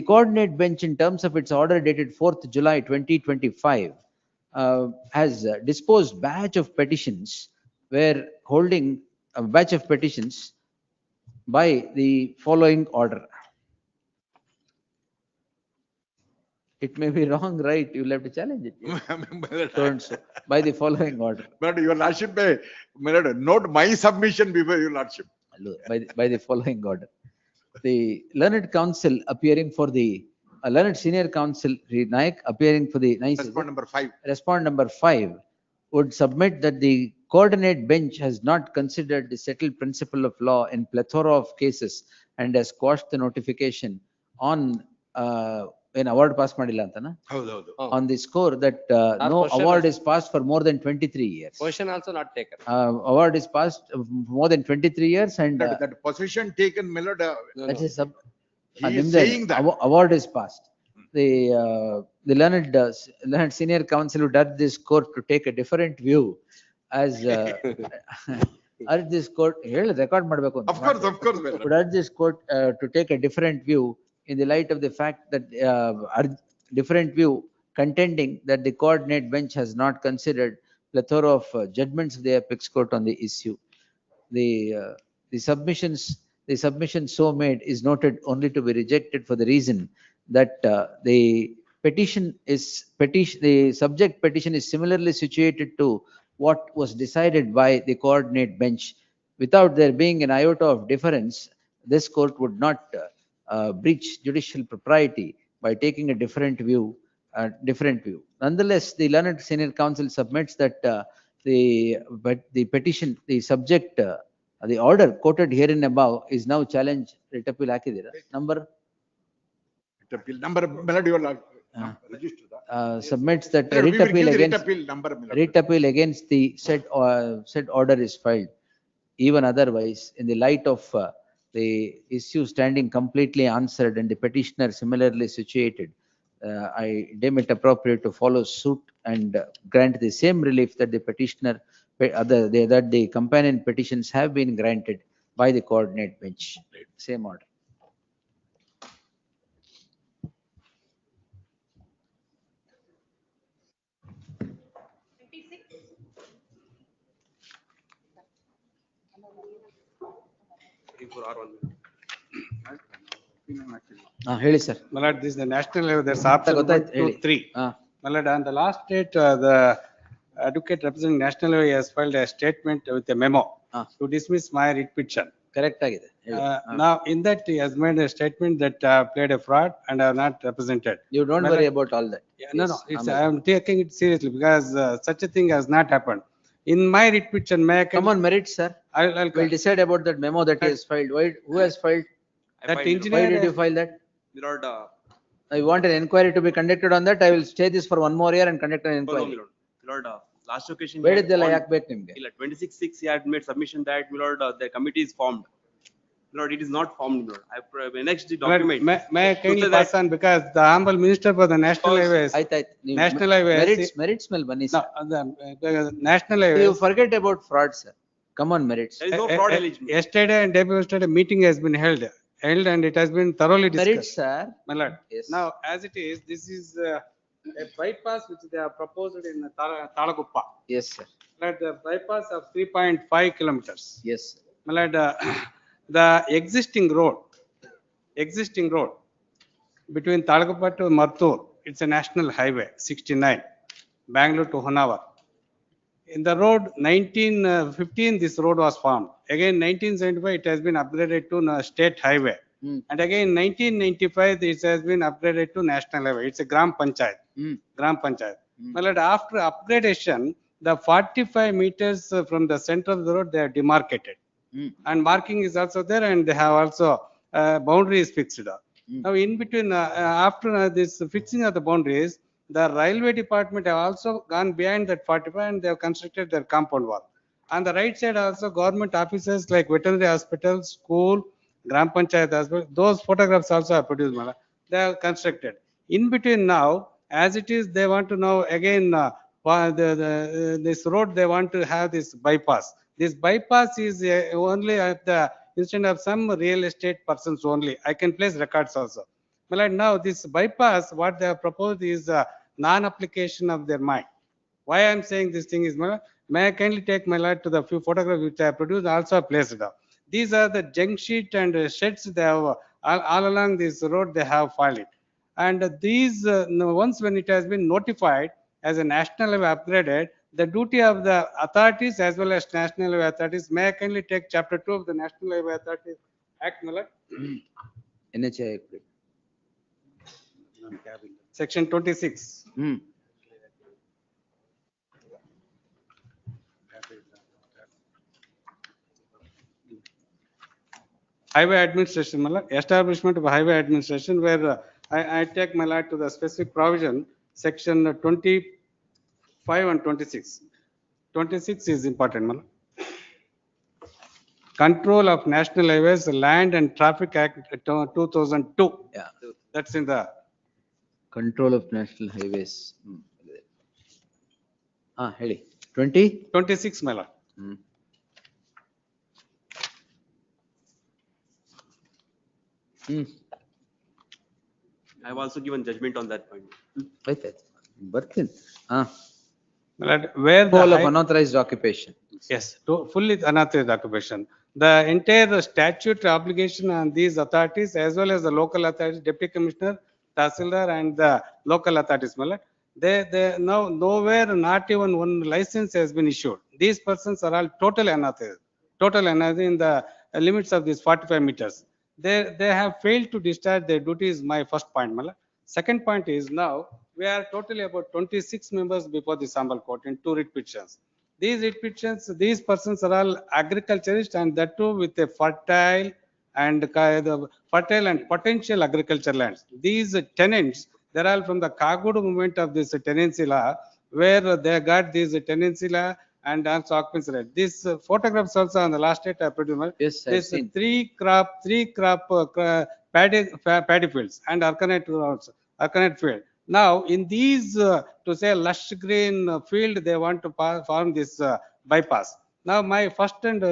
coordinate bench, in terms of its order dated 4th July 2025, has disposed batch of petitions, where holding a batch of petitions by the following order. It may be wrong, right? You'll have to challenge it. So and so, by the following order. But your lordship may note my submission before your lordship. By the following order. The learned counsel appearing for the learned senior counsel Nayak appearing for the Respond number 5. Respond number 5 would submit that the coordinate bench has not considered the settled principle of law in plethora of cases and has quashed the notification on when award pass madilla antana on the score that no award is passed for more than 23 years. Position also not taken. Award is passed more than 23 years and That position taken, my lord. that is He is saying that. award is passed. The learned senior counsel would urge this court to take a different view as urge this court record madbeku Of course, my lord. would urge this court to take a different view in the light of the fact that different view contending that the coordinate bench has not considered plethora of judgments of the apex court on the issue. The submission so made is noted only to be rejected for the reason that the subject petition is similarly situated to what was decided by the coordinate bench. Without there being an iota of difference, this court would not breach judicial propriety by taking a different view. Nonetheless, the learned senior counsel submits that the petition, the subject, the order quoted herein above is now challenged. Writ appeal hakidira. Number my lord, your lord. Register that. Submits that Sir, we writ will appeal give the writ against appeal number, my lord. writ appeal against the said order is filed. Even otherwise, in the light of the issue standing completely answered and the petitioner similarly situated, I deem it appropriate to follow suit and grant the same relief that the petitioner, that the companion petitions have been granted by the coordinate bench. Same order. ಹೇಳಿ sir. My lord, this is the national level, there's option ಗೊತ್ತಾಯ್ತು, 1, 2, ಹೇಳಿ. 3. My lord, on the last date, the advocate representing national level has filed a statement with a memo to dismiss my writ petition. Correct ಆಗಿದೆ. ಹೇಳಿ. Now, in that, he has made a statement that played a fraud and are not represented. You don't My worry lord- about all that. No, I am taking it seriously because such a thing has not happened. In my writ petition, may I? Come on, merit, sir. We'll decide about that memo that he has filed. Who has filed? That Why engineer. did you file that? My lord, I want an inquiry to be conducted on that. I will stay this for one more year and conduct an no, inquiry. my lord. My lord, last occasion. he Where had did the formed- layak ಬೇಕು ನಿಮ್ಗೆ? ಇಲ್ಲ, 26/6 he had made submission that, my lord, the committee is formed. My lord, it is not formed, my lord. I annexed the document. May I kindly So that- pass on because the humble minister for the national highways. ಆಯ್ತಾಯ್ತು. ನೀವು National highways. merits ಮೇಲೆ ಬನ್ನಿ No, sir. the national You highways. forget about fraud, sir. Come on, merits. There is no fraud alleged. Yesterday and day before yesterday, meeting has been held held and it has been thoroughly Merits, discussed. sir. My lord. Yes. Now, as it is, this is a bypass which they have proposed in Talaguppa. Yes, sir. My lord, the bypass of 3.5 kilometers. Yes, sir. My lord, the existing road between Talaguppa to Martur, it's a national highway, 69, Bangalore to Honavar. In the road 1915, this road was formed. Again, 1975, it has been upgraded to a state highway. And again, 1995, this has been upgraded to national highway. It's a Gram Panchayat. Gram Panchayat. My lord, after upgradation, the 45 meters from the center of the road, they are demarcated. And marking is also there, and they have also boundaries fixed. Now, in between, after this fixing of the boundaries, the railway department have also gone behind that 45 and they have constructed their compound wall. On the right side also, government offices like veterinary hospital, school, Gram Panchayat hospital, those photographs also are produced. They are constructed. In between now, as it is, they want to now again, this road, they want to have this bypass. This bypass is only at the instead of some real estate persons only. I can place records also. Well, now this bypass, what they have proposed is non-application of their mind. Why I am saying this thing is, may I kindly take my lord to the few photographs which I have produced, also placed down. These are the junk sheet and sheds they have all along this road they have filed it. And these, once when it has been notified as a national highway upgraded, the duty of the authorities as well as national highway authorities, may I kindly take chapter 2 of the National Highway Authorities Act, my lord? NHI. Section 26. Highway administration, my lord, establishment of highway administration, where I take my lord to the specific provision, section 25 and 26. 26 is important, my lord. Control of National Highways, Land and Traffic Act 2002. Yeah. That's in the Control of National Highways. Heli. 20? 26, my lord. I have also given judgment on that point. Berthin. Where the whole of unauthorized occupation. Yes, fully unauthorized occupation. The entire statutory obligation on these authorities as well as the local authorities, deputy commissioner, tahsildar and the local authorities, they now nowhere not even one license has been issued. These persons are all totally unauthorized in the limits of these 45 meters. They have failed to discharge their duties. My first point, Second point is now we are totally about 26 members before the Sambal court in 2 writ petitions. These writ petitions, these persons are all agriculturists and that too with a fertile and potential agriculture lands. These tenants, they're all from the Kagudu movement of this tenancy law, where they got this tenancy law and also occupancy right. These photographs also on the last date I produced. Yes, this three crop paddy fields and alternate field. Now in these to say lush green field, they want to form this bypass. Now my first point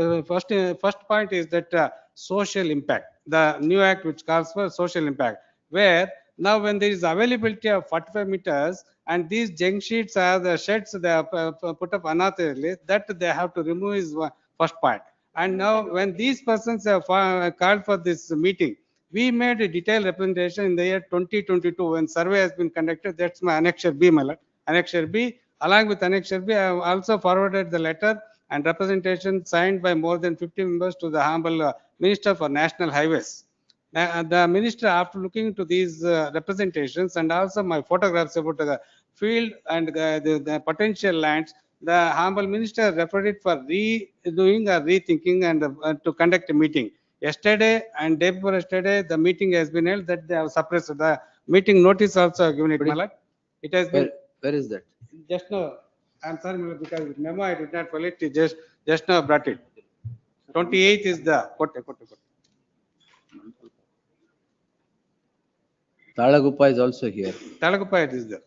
is that social impact, the new act which calls for social impact, where now when there is availability of 45 meters and these junk sheets are the sheds they have put up unauthorizedly, that they have to remove is first point. And now when these persons have called for this meeting, we made a detailed representation in the year 2022 when survey has been conducted. That's my annexure B, my lord. Annexure B. Along with annexure B, I have also forwarded the letter and representation signed by more than 50 members to the Honorable Minister for National Highways. The minister, after looking into these representations and also my photographs about the field and the potential lands, the Honorable Minister referred it for redoing or rethinking and to conduct a meeting. Yesterday and day before yesterday, the meeting has been held that they have suppressed the meeting notice also given it, my lord. It has been. Where is that? Just now, I'm sorry, my lord, because with memo I did not follow it. Just now brought it. 28th is the. Talaguppa is also here. Talaguppa is there.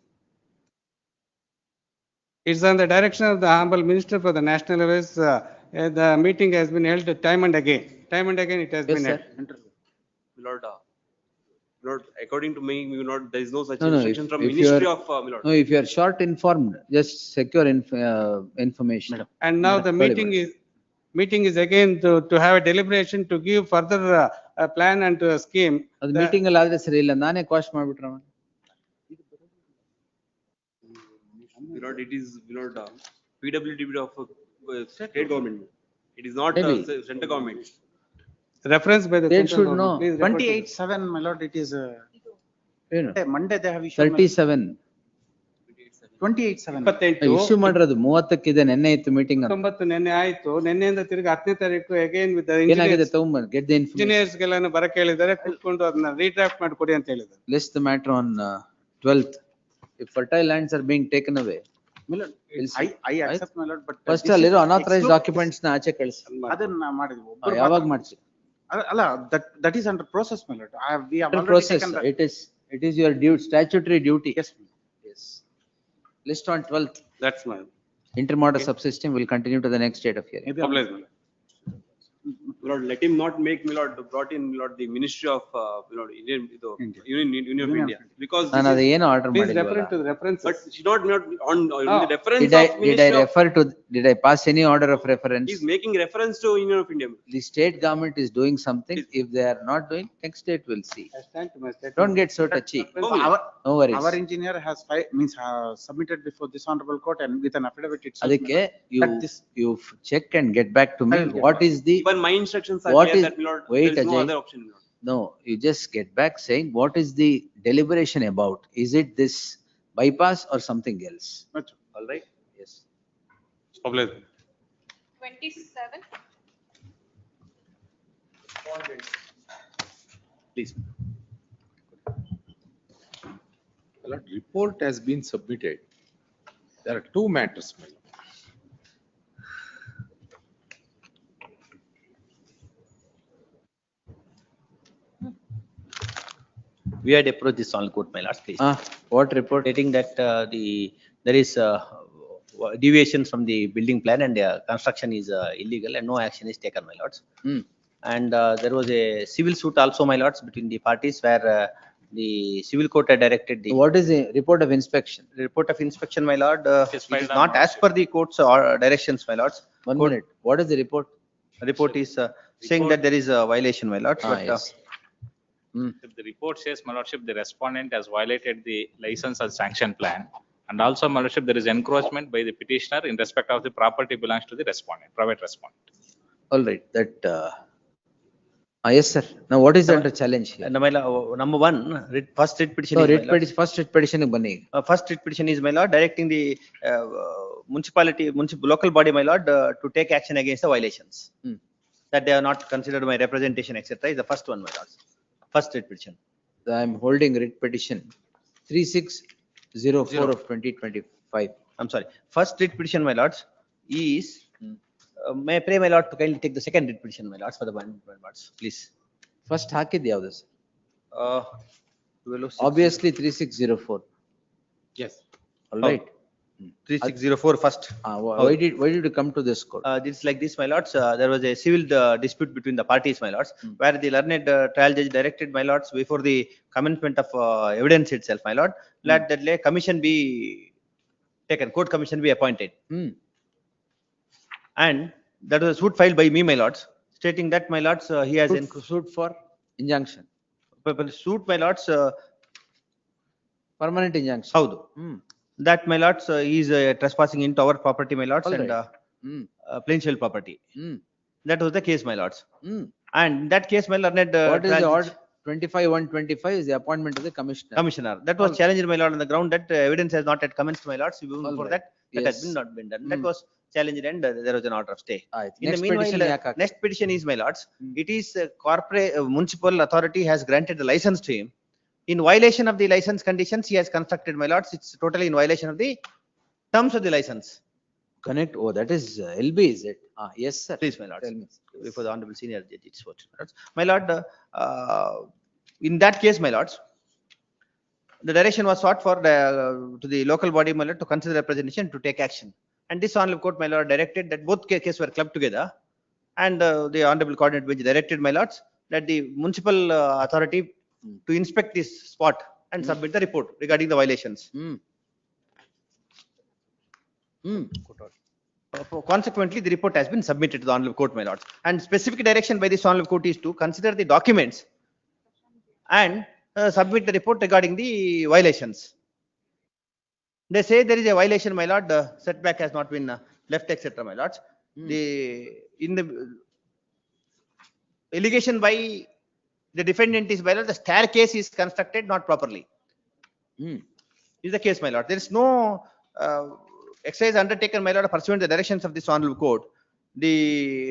It's on the direction of the Honorable Minister for the National Highways. The meeting has been held time and again. Time and again it has been held. Lord, according to me, Lord, there is no such No, no, instruction from if you Ministry are, of, Lord. no, if you are short informed, just secure information. And now the meeting is again to have a deliberation to give further plan and scheme. ಅದು The- meeting ಅಲ್ಲಿ ಆದ್ರೆ ಸರಿ ಇಲ್ಲ, ನಾನೇ cost ಮಾಡ್ಬಿಟ್ರೆ Lord, it is, Lord, PWD of state government. It is not Maybe. central government. Reference by the They central should government. know. Please refer to 28/7, my lord, it is, Monday they have issued. my lord. 37 28/7. 28. Issue ಮಾಡಿರೋದು 30ಕ್ಕಿದೆ, ನೆನ್ನೆ ಇತ್ತು meeting ಅಂತ. 19 ನೆನ್ನೆ ಆಯ್ತು. ನೆನ್ನೆಯಿಂದ ತಿರುಗಿ 10ನೇ ತಾರೀಕು again with ಏನಾಗಿದೆ ತಗೊಂಬಂದು ಗೆಟ್ ದ ಇನ್ಫಾರ್ಮೇಶನ್. ಇಂಜಿನಿಯರ್ಸ್ ಗೆಲ್ಲ ಬರಕ್ಕೆ ಹೇಳಿದ್ದಾರೆ, ಕೂತ್ಕೊಂಡು ಅದನ್ನ ರೀಡ್ರಾಫ್ಟ್ ಮಾಡಿ ಕೊಡಿ ಅಂತ ಹೇಳಿದ್ದಾರೆ. List the matter on 12th. If fertile lands are being taken away. My lord, I accept, my lord, but. First this ಅಲ್ಲಿರೋ is unauthorized exclude- documents ನ ಆಚೆ ಕಳಿಸಿ. ಅದನ್ನ ಮಾಡಿದ್ವಿ. ಯಾವಾಗ ಮಾಡ್ಸಿ? ಅಲ್ಲ, that is under process, my lord. We have already Process, taken the. it is your duty, statutory duty. Yes. Yes. List on 12th. That's my. Intermodal subsystem will continue to the next date of hearing. Publish, my lord. Lord, let him not make, Lord, brought in, Lord, the Ministry of, Lord, Union of India. Because ನಾನು ಅದು ಏನು order Please ಮಾಡಿಲ್ಲ. refer to the references. but she not on Oh. the reference Did I of Ministry of, refer to, did I pass any order of reference? he's making reference to Union of India. The state government is doing something. If they are not doing, next state will see. I stand to my statement. Don't get so touchy. No worries. Our engineer has submitted before this honorable court and with an affidavit itself. ಅದಕ್ಕೆ That this- you check and get back to me. I will get What is the, Even my instructions are What clear is- that, Lord, wait, there is no Ajay. other option, Lord. no, you just get back saying, what is the deliberation about? Is it this bypass or something else? All right? Yes. Publish. 27. Please. My lord, report has been submitted. There are two matters, my lord. We had approached this on court, my lord, please. What report? Stating that there is deviation from the building plan and construction is illegal and no action is taken, my lords. And there was a civil suit also, my lords, between the parties where the civil court had directed the. What is the report of inspection? The report of inspection, my lord, is it filed is on not as per the court's directions, my lords. One Court- minute. What is the report? Report is saying that there is a violation, my lords. but, Yes. If the report says, my lordship, the respondent has violated the license or sanction plan. And also, my lordship, there is encroachment by the petitioner in respect of the property belongs to the respondent, private respondent. All right, that, yes, sir. Now what is under challenge here? And my lord, number one, first writ petition No, is, my writ lord. petition, first writ petition ಗೆ ಬನ್ನಿ. First writ petition is, my lord, directing the municipal local body, my lord, to take action against the violations. That they are not considered my representation, etc. is the first one, my lord. First writ petition. I am holding writ petition 3604 of 2025. I'm sorry. First writ petition, my lords, is, may I pray, my lord, to kindly take the second writ petition, my lords, for the one, my lords, please. First ಹಾಕಿದ್ದು ಯಾವ್ದು sir? 1206. Obviously 3604. Yes. All right. 3604 first. Why did you come to this court? This is like this, my lords. There was a civil dispute between the parties, my lords, where the learned trial judge directed, my lords, before the commencement of evidence itself, my lord, let that commission be taken, court commission be appointed. And that was a suit filed by me, my lords, stating that, my lords, he has Suit for injunction. Suit, my lords, Permanent injunction. ಹೌದು. That, my lords, he is trespassing into our property, my lords, and plain shell property. That was the case, my lords. And in that case, my lord, What is the order? 25/125 is the appointment of the commissioner. Commissioner. That was challenged, my lord, on the ground that evidence has not yet commenced, my lords. Even before that, that has been not been done. That was challenged and there was an order of stay. In the meanwhile, next petition is, my lords, it is corporate municipal authority has granted the license to him. In violation of the license conditions, he has constructed, my lords. It's totally in violation of the terms of the license. Connect. Oh, that is LB, is it? Yes, sir. Please, my lords. Tell me. Before the honorable senior judge, it's what, my lord, in that case, my lords, the direction was sought for to the local body, my lord, to consider representation to take action. And this honorable court, my lord, directed that both cases were clubbed together. And the honorable coordinate bench directed, my lords, that the municipal authority to inspect this spot and submit the report regarding the violations. Consequently, the report has been submitted to the Honorable Court, my lords. And specific direction by this Honorable Court is to consider the documents and submit the report regarding the violations. They say there is a violation, my lord, the setback has not been left, etc., my lords. In the allegation by the defendant is, my lord, the staircase is constructed not properly. Is the case, my lord. There is no exercise undertaken, my lord, pursuant to the directions of this Honorable Court. The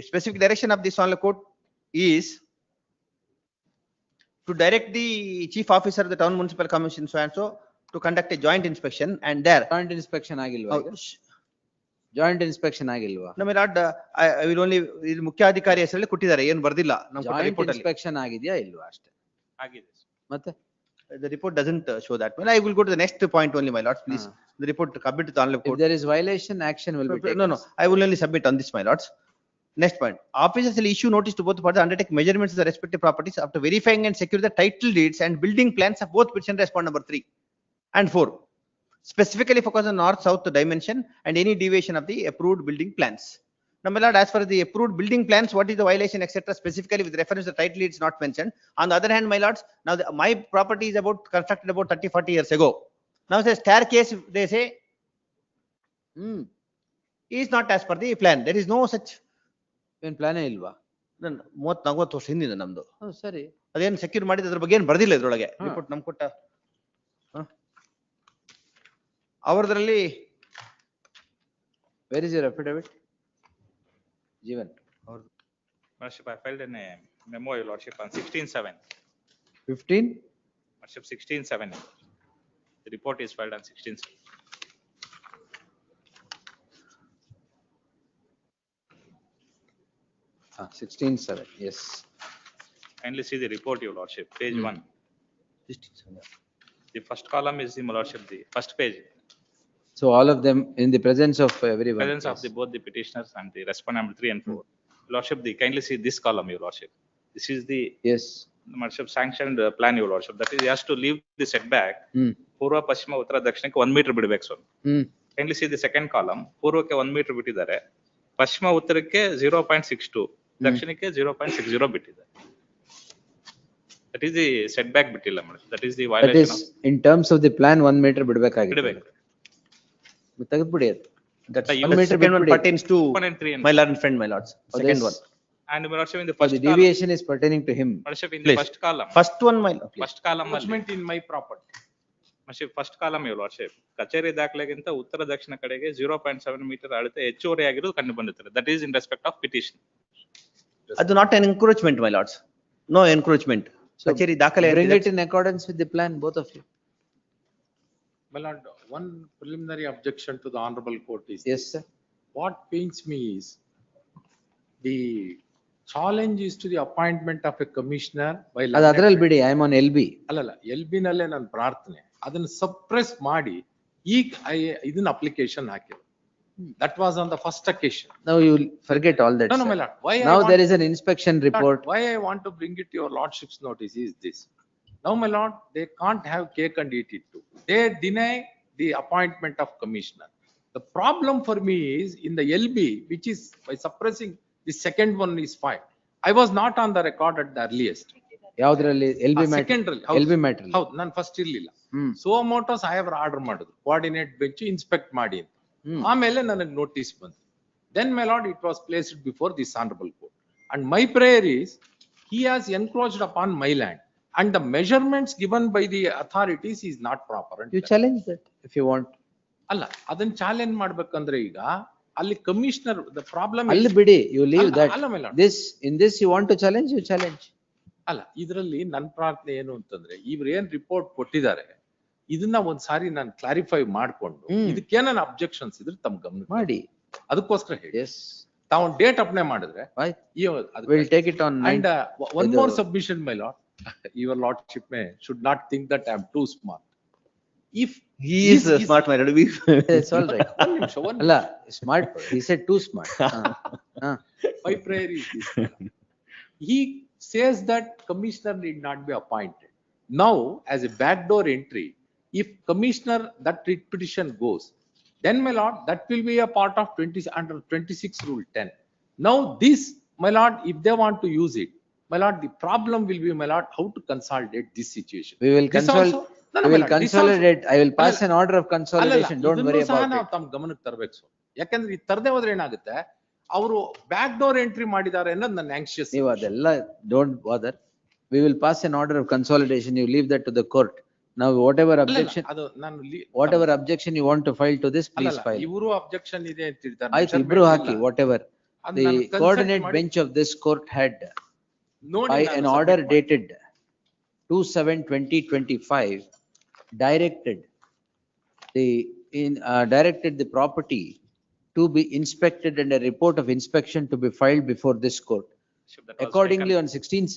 specific direction of this Honorable Court is to direct the chief officer of the town municipal commission so and so to conduct a joint inspection, and there. Joint inspection agilva. Joint inspection agilva. No, my lord, I will only ಮುಖ್ಯ ಅಧಿಕಾರಿ ಹೆಸರಲ್ಲಿ ಕೊಟ್ಟಿದ್ದಾರೆ, ಏನು ಬರ್ದಿಲ್ಲ ನಮ್ಮ Joint report ಅಲ್ಲಿ. inspection ಆಗಿದೆಯಾ ಇಲ್ವಾ ಅಷ್ಟೇ. ಆಗಿದೆ. ಮತ್ತೆ The report doesn't show that. Well, I will go to the next point only, my lords, please. The report submit to the Honorable If Court. there is violation, action will be taken. No, I will only submit on this, my lords. Next point. Officers will issue notice to both parties, undertake measurements of the respective properties after verifying and secure the title deeds and building plans of both petition respondent number 3 and 4. Specifically focus on north-south dimension and any deviation of the approved building plans. Now, my lord, as for the approved building plans, what is the violation, etc., specifically with reference to the title deeds not mentioned. On the other hand, my lords, now my property is constructed about 30-40 years ago. Now the staircase, they say, is not as per the plan. There is no such. ಏನು ಪ್ಲಾನೇ ಇಲ್ವಾ? 30-40 ವರ್ಷ ಹಿಂದಿದೆ ನಮ್ದು. ಸರಿ. ಅದೇನು secure ಮಾಡಿದ ಅದ್ರ ಬಗ್ಗೆ ಏನು ಬರ್ದಿಲ್ಲ ಇದ್ರೊಳಗೆ. ರಿಪೋರ್ಟ್ ನಮ್ಗೆ ಕೊಟ್ಟ ಅವರದ್ರಲ್ಲಿ. Where is your affidavit? Jeevan. Lordship, I filed a memo, your lordship, on 16/7. 15? Lordship, 16/7. The report is filed on 16/7. Ah, 16/7, yes. Kindly see the report, your lordship, page 1. The first column is the, my lordship, the first page. So all of them in the presence of everyone. Presence of both the petitioners and the respondent number 3 and 4. Lordship, kindly see this column, your lordship. This is the lordship sanctioned plan, your lordship. That is, he has to leave the setback. Purva, Pashima, Uttara, Dakshinಕ್ಕೆ 1 meter ಬಿಡಬೇಕು sir. Kindly see the second column. ಪೂರ್ವಕ್ಕೆ 1 meter ಬಿಟ್ಟಿದ್ದಾರೆ. ಪಶ್ಚಿಮ ಉತ್ತರಕ್ಕೆ 0.62, ದಕ್ಷಿಣಕ್ಕೆ 0.60 ಬಿಟ್ಟಿದ್ದಾರೆ. That is the setback ಬಿಟ್ಟಿಲ್ಲ madam. That is the violation. That is in terms of the plan 1 meter ಬಿಡಬೇಕಾಗಿದೆ. ಬಿಡಬೇಕು. ತೆಗೆದುಬಿಡಿ ಅದು. That second one pertains to my lord and friend, my lords. Second one. And my lordship, in the first the deviation is pertaining to him. Lordship, in the first column. First one, my lord. First column. Encroachment in my property. Lordship, first column, your lordship. ಕಚೇರಿ ದಾಖಲೆಗಿಂತ ಉತ್ತರ ದಕ್ಷಿಣ ಕಡೆಗೆ 0.7 meter ಅಳತೆ ಹೆಚ್ಚುವರಿ ಆಗಿರೋದು ಕಂಡು ಬಂದಿರುತ್ತದೆ. That is in respect of petition. ಅದು not an encroachment, my lords. No encroachment. ಕಚೇರಿ ದಾಖಲೆ. Bring it in accordance with the plan, both of you. My lord, one preliminary objection to the honorable court is. Yes, sir. What pains me is the challenge is to the appointment of a commissioner by. ಅದು ಅದರಲ್ಲಿ ಬಿಡಿ, I am on LB. ಅಲ್ಲಲ್ಲ, LB ನಲ್ಲೇ ನನ್ನ ಪ್ರಾರ್ಥನೆ. ಅದನ್ನು suppress ಮಾಡಿ ಈಗ ಇದನ್ನ ಅಪ್ಲಿಕೇಶನ್ ಹಾಕಿದ್ರು. That was on the first occasion. Now you forget all that. No, my lord. Why now there is an inspection report. Why I want to bring it to your lordship's notice is this. Now, my lord, they can't have cake and eat it too. They deny the appointment of commissioner. The problem for me is in the LB, which is by suppressing the second one is fine. I was not on the record at the earliest. ಯಾವ್ದ್ರಲ್ಲಿ LB matter? Secondary. LB matter. ಹೌದು, ನಾನು first ಇರ್ಲಿಲ್ಲ. So Motos I have order ಮಾಡಿದ್ರು, coordinate bench inspect ಮಾಡಿ ಅಂತ. ಆಮೇಲೆ ನನಗೆ notice ಬಂತು. Then, my lord, it was placed before this honorable court. And my prayer is, he has encroached upon my land. And the measurements given by the authorities is not proper. You challenge that if you want. ಅಲ್ಲ, ಅದನ್ನ challenge ಮಾಡ್ಬೇಕಂದ್ರೆ ಈಗ ಅಲ್ಲಿ commissioner the problem ಅಲ್ಲಿ ಬಿಡಿ, you leave that. ಅಲ್ಲ my lord. This in this you want to challenge, you challenge. ಅಲ್ಲ, ಇದರಲ್ಲಿ ನನ್ನ ಪ್ರಾರ್ಥನೆ ಏನು ಅಂತಂದ್ರೆ ಇವ್ರು ಏನ್ ರಿಪೋರ್ಟ್ ಕೊಟ್ಟಿದ್ದಾರೆ ಇದನ್ನ ಒಂದ್ಸಾರಿ ನಾನು ಕ್ಲಾರಿಫೈ ಮಾಡ್ಕೊಂಡು ಇದಕ್ಕೇನ ಅಬ್ಜೆಕ್ಷನ್ಸ್ ಇದ್ರೆ ತಮ್ಮ ಗಮನ ಮಾಡಿ, ಅದಕ್ಕೋಸ್ಕರ ಹೇಳಿ. Yes. ತಾವು ಡೇಟ್ ಅಪ್ಲೈ ಮಾಡಿದ್ರೆ we'll take it on. And one more submission, my lord. Your lordship should not think that I am too smart. If he is smart, my lord. It's all right. Allah, smart. He said too smart. My prayer is this. He says that commissioner need not be appointed. Now, as a backdoor entry, if commissioner, that writ petition goes, then my lord, that will be a part of 20, under 26 rule 10. Now this, my lord, if they want to use it, my lord, the problem will be, my lord, how to consolidate this situation. We will This also- no, no, we my will lord, this also- consolidate. I will pass ಅಲ್ಲಲ್ಲ, an order of consolidation. Don't ಇದನ್ನೂ worry ಸಹ about ನಾವು it. ತಮ್ಮ ಗಮನಕ್ಕೆ ತರಬೇಕು sir. ಯಾಕಂದ್ರೆ ಈ ತರದೇ ಹೋದ್ರೆ ಏನಾಗುತ್ತೆ, ಅವರು ಬ್ಯಾಕ್ ಡೋರ್ ಎಂಟ್ರಿ ಮಾಡಿದ್ದಾರೆ ಅನ್ನೋದು ನನ್ನ ಆಂಕ್ಷಿಯಸ್. ನೀವು ಅದೆಲ್ಲ don't bother. We will pass an order of consolidation. You leave that to the court. Now, whatever objection, ಅದು ನಾನು whatever objection you want to file to this, please file. ಇವರು objection ಇದೆ ಅಂತ ಹೇಳ್ತಾರೆ. ಆಯ್ತು, ಇಬ್ರು ಹಾಕಿ, whatever. ಅದು The ನಾನು consult coordinate ಮಾಡಿ- bench of this court had, ನೋಡಿ by ನಾನು an submit order ಮಾಡಿ. dated 2/7/2025, directed directed the property to be inspected and a report of inspection to be filed before this court. That was Accordingly, taken- on 16th,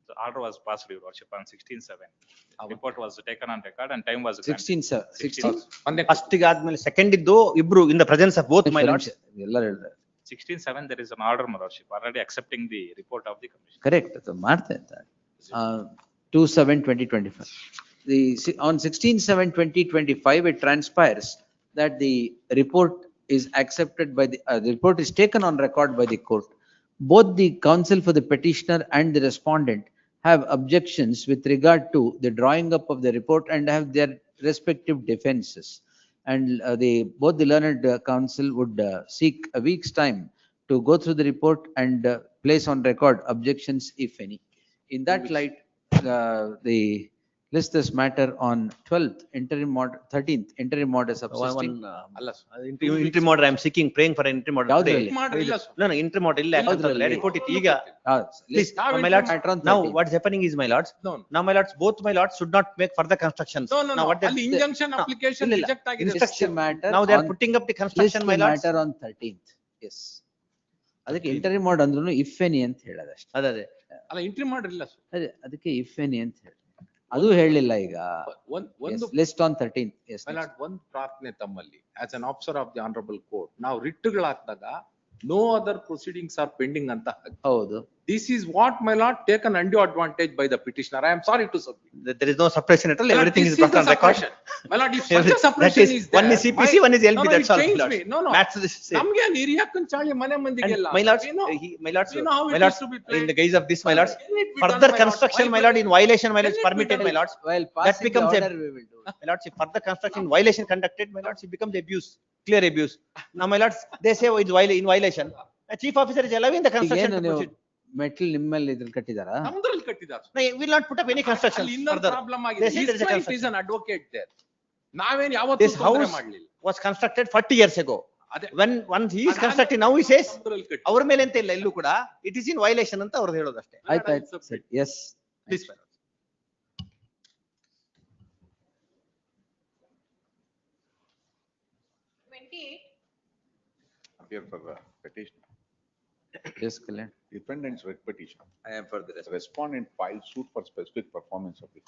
The order was passed, Your Worship, on 16/7. Report was taken on record and time was. 16. First ಆದ್ಮೇಲೆ second ಇದ್ದು ಇಬ್ರು in the presence of both my lords. ಎಲ್ಲ ಹೇಳ್ತಾರೆ. 16/7, there is an order, my lordship, already accepting the report of the commission. Correct, ಅದು ಮಾಡ್ತಾ ಇದ್ದಾರೆ. 2/7/2025. On 16/7/2025, it transpires that the report is accepted by the report is taken on record by the court. Both the counsel for the petitioner and the respondent have objections with regard to the drawing up of the report and have their respective defenses. And both the learned counsel would seek a week's time to go through the report and place on record objections, if any. In that light, the list this matter on 12th interim order, 13th interim order subsisting. Interim order I am seeking praying for interim order. ಯಾವ್ದ್ರಲ್ಲಿ? No, interim order ಇಲ್ಲ, ಯಾವ್ದ್ರಲ್ಲಿ? Report ಇತ್ತು ಈಗ. Please, my lords, now what's happening is, my lords, now my lords, both my lords should not make further constructions. Now what they- ಅಲ್ಲಿ injunction application ಇಲ್ಲ, ಇಲ್ಲ. reject ಆಗಿದೆ. Instruction. matter Now they are on- putting up the construction, my lords. matter on 13th. Yes. ಅದಕ್ಕೆ interim order ಅಂದ್ರೂ if any ಅಂತ ಹೇಳೋದಷ್ಟೇ. ಅದೇ ಅಲ್ಲ entry ಮಾಡಿರಲಿಲ್ಲ ಸರ್. ಅದೇ ಅದಕ್ಕೆ if any ಅಂತ ಹೇಳಿ. ಅದು ಹೇಳಿಲ್ಲ ಈಗ. ಒಂದು list on 13th. Yes. my lord, ಒಂದು ಪ್ರಾರ್ಥನೆ ತಮ್ಮಲ್ಲಿ as an officer of the honourable court, ನಾವು ರಿಟ್ಗಳು ಹಾಕಿದಾಗ no other proceedings are pending ಅಂತ. ಹೌದು. This is what, my lord, taken undue advantage by the petitioner. I am sorry to submit. There is no suppression at all. Everything is brought on record. My lord, if such a suppression is there. One is CPC, one is LB, No, no, that's it all. pains my lords. me. No, no. That's the same. ನಮ್ಗೆ ಅಲ್ಲಿ ಹಿರಿಯಕ್ಕನ್ ಚಾಳಿ ಮನೆ ಮಂದಿಗೆಲ್ಲ. My lords, We know. my lords, We know how my it lords, is to be in played. the guise of this, my lords, Can it be further done, my lord? construction, Why my lord, in violation, my lords, Can it be permitted, done? my lords. While That passing the becomes order, a, we will do. my lords, if further construction in violation conducted, my lords, it becomes abuse, clear abuse. Now, my lords, they say it's in violation. A chief officer is allowing the construction to proceed. Metal ನಿಮ್ಮಲ್ಲಿ ಇದ್ರಲ್ಲಿ ಕಟ್ಟಿದಾರಾ? ನಮ್ದ್ರಲ್ಲಿ ಕಟ್ಟಿದ್ದಾರೆ. No, we will not put up any construction ಅಲ್ಲಿ ಇನ್ನೊಂದು further. Problem They ಆಗಿದೆ. say there is a His wife is construction. an advocate there. ನಾವೇನ್ ಯಾವತ್ತೂ This ತೊಂದರೆ house ಮಾಡಲಿಲ್ಲ. was constructed 40 years ago. ಅದೇ. When once he is constructing, now he says, ನಮ್ದ್ರಲ್ಲಿ ಕಟ್ಟಿ. ಅವ್ರ ಮೇಲೆ ಅಂತ ಇಲ್ಲ ಎಲ್ಲೂ ಕೂಡ, it is in violation ಅಂತ ಅವ್ರದ್ದು ಹೇಳೋದಷ್ಟೇ. ಆಯ್ತಾಯ್ತು. S. Please, my lords. Appear for the petition. Yes, Kalyan. Defendant's writ petition. I am for the Respondent filed suit for specific performance of it.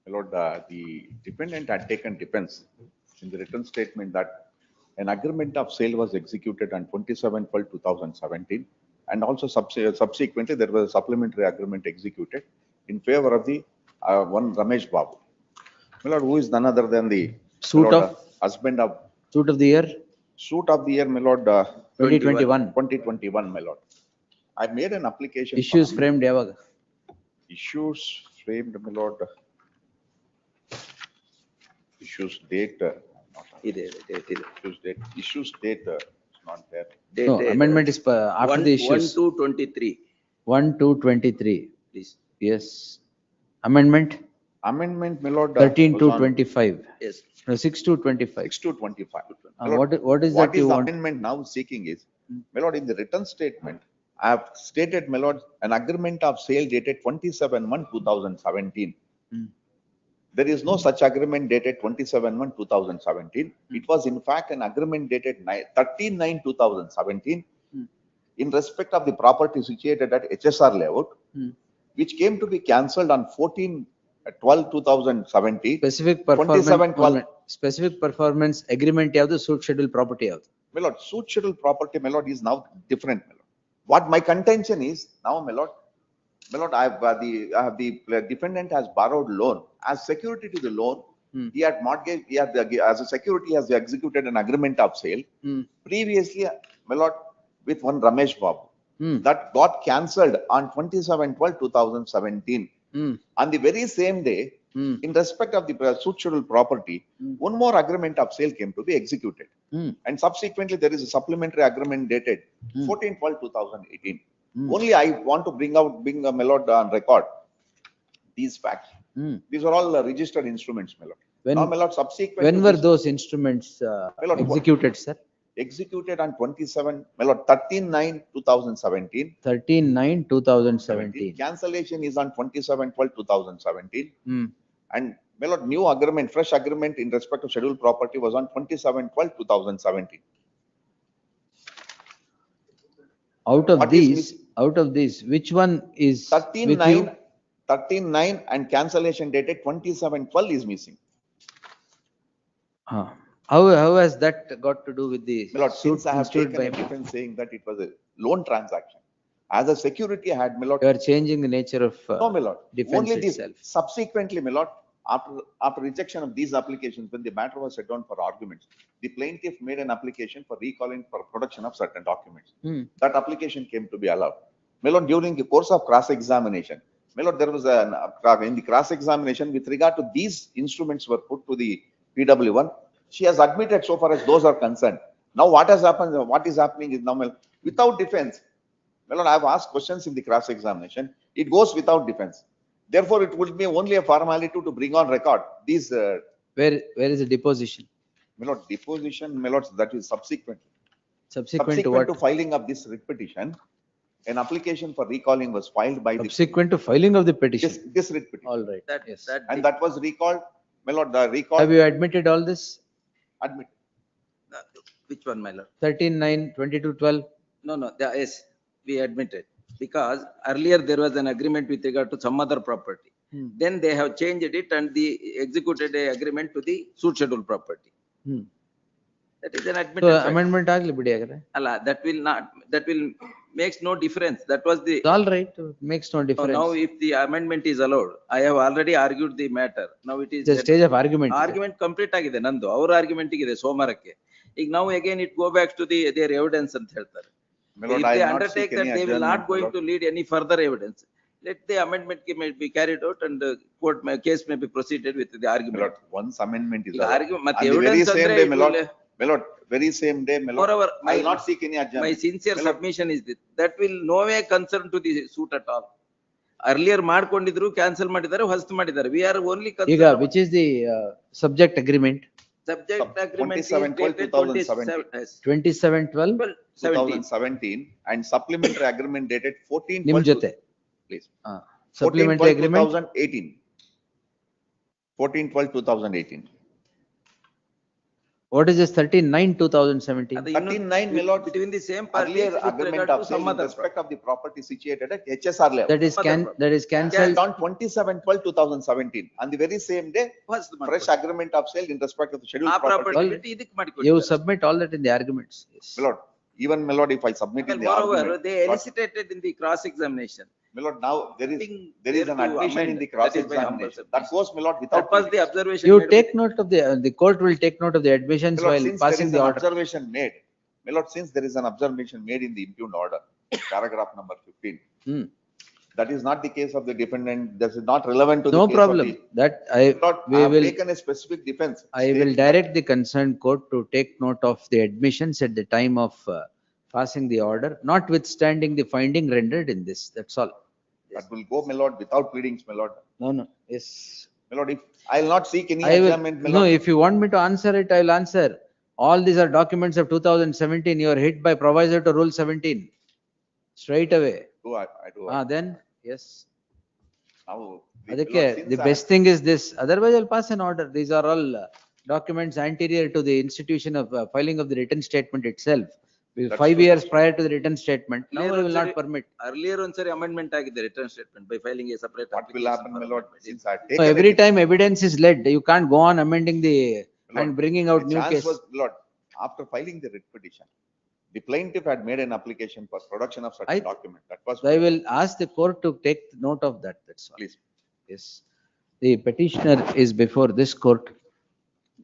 My lord, the defendant had taken defense in the written statement that an agreement of sale was executed on 27/12/2017, and also subsequently there was a supplementary agreement executed in favor of the one Ramesh Babu. My lord, who is none other than the Suit my lord, of? husband of Suit of the year? suit of the year, my lord. 2021. 2021, my lord. I made an application. Issues for- framed ಯಾವಾಗ? Issues framed, my lord. Issues date. Issues date, is not there. No, amendment is after the issues. 1/2/23. 1/2/23. Please. Yes. Amendment? Amendment, my lord. 13/2/25. Yes. No, 6/2/25. 6/2/25. What is that you the want? amendment now seeking is, my lord, in the written statement, I have stated, my lord, an agreement of sale dated 27/1/2017. There is no such agreement dated 27/1/2017. It was in fact an agreement dated 13/9/2017 in respect of the property situated at HSR layout, which came to be cancelled on 14/12/2017. Specific performance, 27/12. specific performance agreement ಯಾವ್ದು, suit schedule property ಯಾವ್ದು? My lord, suit schedule property, my lord, is now different, my lord. What my contention is, now, my lord, My lord, I have the defendant has borrowed loan. As security to the loan, he had mortgage, as a security, he has executed an agreement of sale. Previously, my lord, with one Ramesh Babu. That got cancelled on 27/12/2017. On the very same day, in respect of the procedural property, one more agreement of sale came to be executed. And subsequently, there is a supplementary agreement dated 14/12/2018. Only I want to bring a my lord on record these facts. These are all registered instruments, my lord. Now, my lord, subsequent When to were this- those instruments lord, executed, sir? Executed on 13/9/2017. 13/9/2017. Cancellation is on 27/12/2017. And my lord, new agreement, fresh agreement in respect to scheduled property was on 27/12/2017. Out of What is these, which one is with you? 13/9 and cancellation dated 27/12 is missing. How has that got to do with the My lord, suit since I have instituted taken a by? defense saying that it was a loan transaction. As a security, I had, my lord. You are changing the nature of No, my lord. defense Only this. itself. Subsequently, my lord, after rejection of these applications, when the matter was set down for arguments, the plaintiff made an application for recalling for production of certain documents. That application came to be allowed. My lord, during the course of cross-examination, my lord, there was in the cross-examination with regard to these instruments were put to the PW1. She has admitted so far as those are concerned. Now, what has happened? What is happening is now, without defense. My lord, I have asked questions in the cross-examination. It goes without defense. Therefore, it would be only a formality to bring on record these. Where is the deposition? My lord, deposition, my lord, that is subsequent. Subsequent to what? to filing of this writ petition, an application for recalling was filed by Subsequent to filing of the petition. this writ petition. All right. Yes. And that was recalled. My lord, the recall. Have you admitted all this? Admit. Which one, my lord? 13/9/22/12. No, yes, we admitted. Because earlier there was an agreement with regard to some other property. Then they have changed it and the executed a agreement to the suit schedule property. That is an admitted So fact. amendment agli bidi agare. Allah, that will makes no difference. That was the. All right, makes no difference. Now, if the amendment is allowed, I have already argued the matter. Now it is. The stage of argument. Argument complete agide nandu. Our argument igide Somarakke. Now again it go back to their evidence and ಹೇಳ್ತಾರೆ. If they undertake that they will not going to lead any further evidence, let the amendment may be carried out and the case may be proceeded with the argument. Once amendment is The argument, allowed. but On the very evidence same andre day, it my lord, will- my lord, very same day, my lord, Moreover, I will not seek any adjournment. My sincere My lord, submission is this, that will no way concern to the suit at all. Earlier ಮಾಡ್ಕೊಂಡಿದ್ರು cancel ಮಾಡಿದ್ದಾರೆ ಹೊಸತು ಮಾಡಿದ್ದಾರೆ. We are only ಈಗ concerned which is the subject agreement? subject agreement is 27/12, dated 2017. 27/12. 2017 and supplementary agreement dated 14/12. ನಿಮ್ ಜೊತೆ. Please. Supplementary agreement. 2018. 14/12/2018. What is this 13/9/2017? 13/9, my lord. Between the same parties Earlier with agreement regard of to sale some in other respect of the property situated at HSR level. That is cancelled. On 27/12/2017. On the very same day, fresh agreement of sale in respect of the scheduled property. You submit all that in the arguments. Yes. My lord, even my lord, if I submit in the Moreover, argument. they elicited in the cross examination. My lord, now there is an to admission in amend. the cross That is my humble examination. That goes, my lord, without. That was the observation. You made take note of the court will take note of the admissions My lord, while since there passing is the an order. observation made, my lord, since there is an observation made in the impugned order, paragraph number 15. That is not the case of the defendant. That is not relevant to the No case problem. of the. That We have taken a specific defense. I will direct the concerned court to take note of the admissions at the time of passing the order, notwithstanding the finding rendered in this. That's all. That will go, my lord, without pleadings, my lord. No. Yes. My lord, if I will not seek any I will, adjournment, my no, lord. if you want me to answer it, I will answer. All these are documents of 2017. You are hit by proviso to rule 17. Straight away. I do. Then, yes. Now, ಅದಕ್ಕೆ the best thing is this. Otherwise, I'll pass an order. These are all documents anterior to the institution of filing of the written statement itself. 5 years prior to the written statement. Now I will not permit. Earlier ಒಂದ್ಸರಿ amendment ಆಗಿದೆ return statement by filing a separate. What will happen, my lord, since I So taken every time evidence is led, you can't go on amending the and bringing out new chance case. was, my lord, after filing the writ petition, The plaintiff had made an application for production of certain document. That was. I will ask the court to take note of that, that's all. Please. Yes. The petitioner is before this court.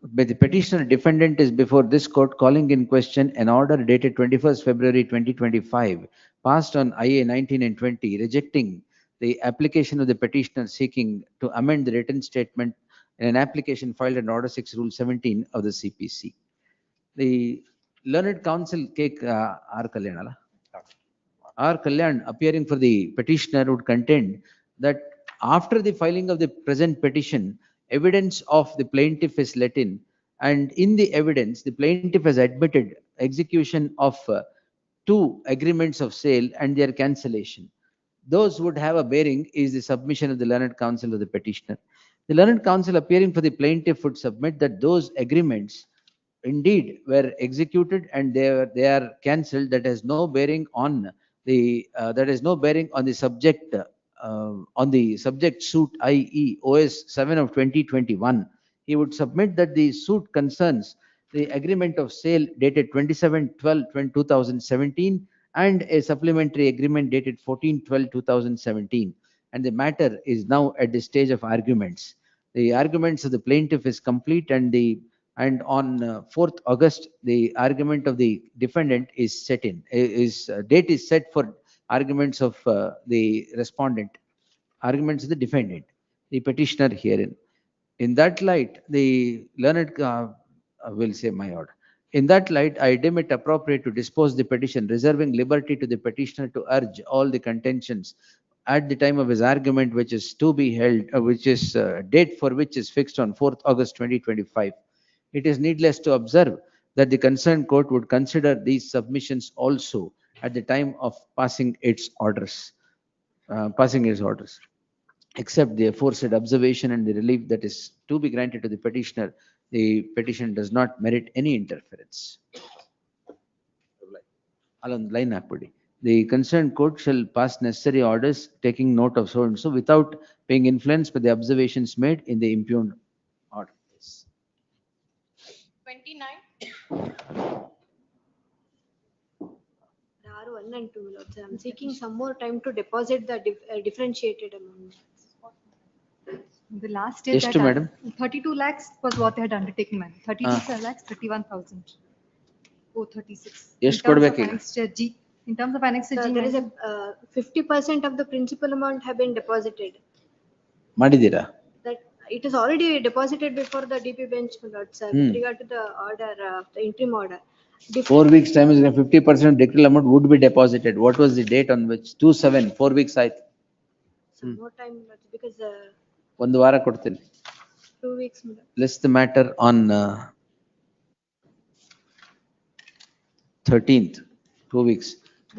But the petitioner defendant is before this court calling in question an order dated 21st February 2025, passed on IA 19 and 20, rejecting the application of the petitioner seeking to amend the written statement in an application filed under Order 6 Rule 17 of the CPC. The learned counsel R. Kalyan, R. Kalyan, appearing for the petitioner, would contend that after the filing of the present petition, evidence of the plaintiff is let in, and in the evidence, the plaintiff has admitted execution of 2 agreements of sale and their cancellation. Those would have a bearing is the submission of the learned counsel of the petitioner. The learned counsel appearing for the plaintiff would submit that those agreements indeed were executed and they are cancelled. That has no bearing on the subject suit, i.e. OS 7 of 2021. He would submit that the suit concerns the agreement of sale dated 27/12/2017 and a supplementary agreement dated 14/12/2017, and the matter is now at the stage of arguments. The arguments of the plaintiff is complete, and on 4th August, the argument of the defendant is set in. Date is set for arguments of the respondent, arguments of the defendant, the petitioner herein. In that light, the learned will say my order. In that light, I deem it appropriate to dispose the petition, reserving liberty to the petitioner to urge all the contentions at the time of his argument, which is to be held, date for which is fixed on 4th August 2025. It is needless to observe that the concerned court would consider these submissions also at the time of passing its orders. Except the aforesaid observation and the relief that is to be granted to the petitioner, the petition does not merit any interference. The concerned court shall pass necessary orders taking note of so and so without being influenced by the observations made in the impugned order. 29. R1 and 2, Lord. I'm seeking some more time to deposit the differentiated amount. The last date Yes, that madam. 32 lakhs was what they had undertaken, man. 32 lakhs, 31,000. 36. Yes, In terms of ಕೊಡ್ಬೇಕೀಗ. annexure G. In terms of annexure So G. there is a 50% of the principal amount have been deposited. ಮಾಡಿದ್ದೀರಾ? That it is already deposited before the DP bench, Lord, sir, with regard to the order, the interim order. 4 weeks time is 50% declared amount would be deposited. What was the date on which? 2/7, 4 weeks ಆಯ್ತು. Some more time, Lord, because ಒಂದು ವಾರ ಕೊಡ್ತೀನಿ. 2 weeks, Lord. List the matter on 13th, 2 weeks.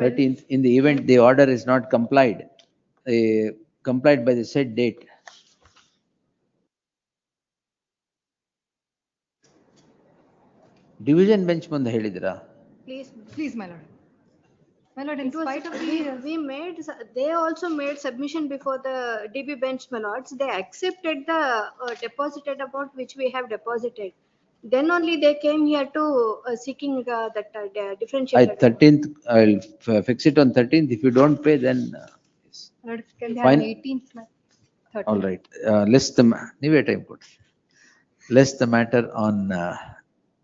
13th, in the event the order is not complied by the said date. Division bench ಮುಂದೆ ಹೇಳಿದಿರಾ? Please, my lord. My lord, in It was, spite of they also made submission before the DB bench, my lords. They accepted the deposited amount which we have deposited. Then only they came here to seeking that differentiated. 13th, I'll fix it on 13th. If you don't pay, then Lord, can they Fine. have 18th? 13th. all right. Leave a time put. List the matter on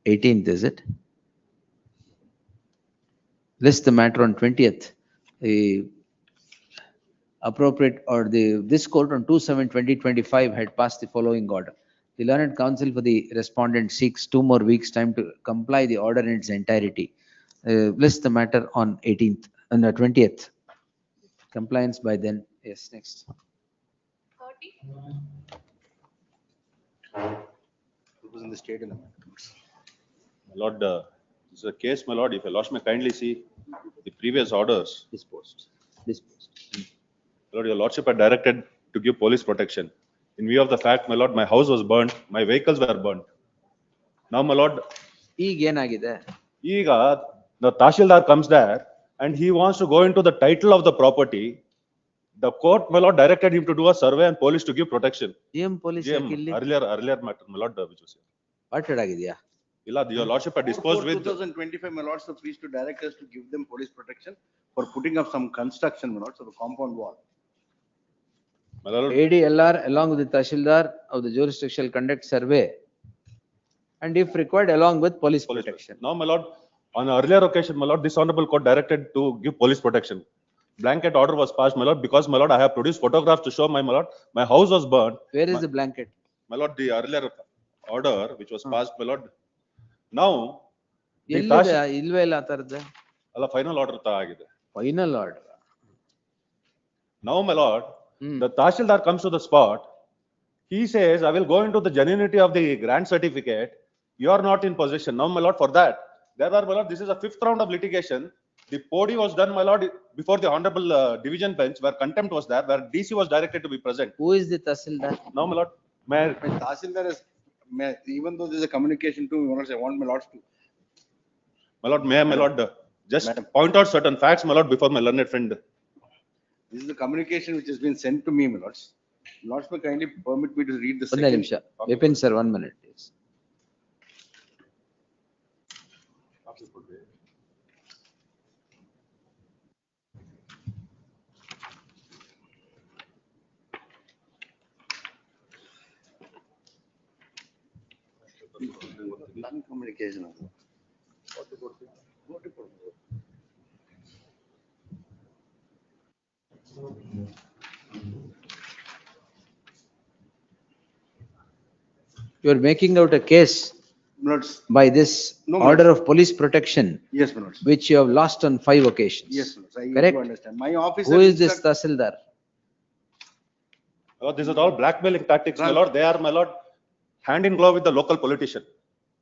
18th, is it? List the matter on 20th. The appropriate or this court on 2/7/2025 had passed the following order. The learned counsel for the respondent seeks 2 more weeks time to comply the order in its entirety. List the matter on 18th and 20th. Compliance by then. Yes, next. 30. It was in the state in the My Lord, this is a case, my lord, if your lordship may kindly see the previous orders. Disposed. Lord, your lordship had directed to give police protection. In view of the fact, my lord, my house was burnt, my vehicles were burnt. Now, my lord, ಈಗ ಏನಾಗಿದೆ? the Tahsildar comes there and he wants to go into the title of the property. The court, my lord, directed him to do a survey and police to give protection. GM police GM, earlier matter, my lord, which was here. ವಾಟೆಡ್ ಆಗಿದೆಯಾ? Illa, your lordship had disposed with. 2025, my lords, the please to direct us to give them police protection for putting up some construction, my lords, of a compound wall. My lord, ADLR along with the Tahsildar of the jurisdiction shall conduct survey. And if required, along with police protection. now, my lord, on an earlier occasion, my lord, this honorable court directed to give police protection. Blanket order was passed, my lord, because, my lord, I have produced photographs to show my lord, my house was burned. Where is the blanket? My lord, the earlier order which was passed, my lord. Now, the ಎಲ್ಲಿದೆ ಇಲ್ವೇ ಇಲ್ಲ ಆ ತರದ್ದು? ಅಲ್ಲ final order ಆಗಿದೆ. Final order. Now, my lord, the Tahsildar comes to the spot. He says, I will go into the genuinity of the grant certificate. You are not in possession. Now, my lord, for that, there are, my lord, this is a 5th round of litigation. The POD was done, my lord, before the honorable division bench, where contempt was there, where DC was directed to be present. Who is the Tahsildar? Now, my lord, may Tahsildar is, even though there is a communication to, I want my lords to. My lord, may I, my lord, just point out certain facts, my lord, before my learned friend. This is the communication which has been sent to me, my lords. Lords may kindly permit me to read the One second. ನಿಮಿಷ. Vipin sir, 1 minute, please. Communication. You are making out a case Lords. by this No, order of police protection, Yes, my lords. which you have lost on 5 occasions. Yes, my lords. I Correct? do understand. My officer. Who is this Tahsildar? My lord, this is all blackmailing tactics, my lord. They are, my lord, hand in glove with the local politician.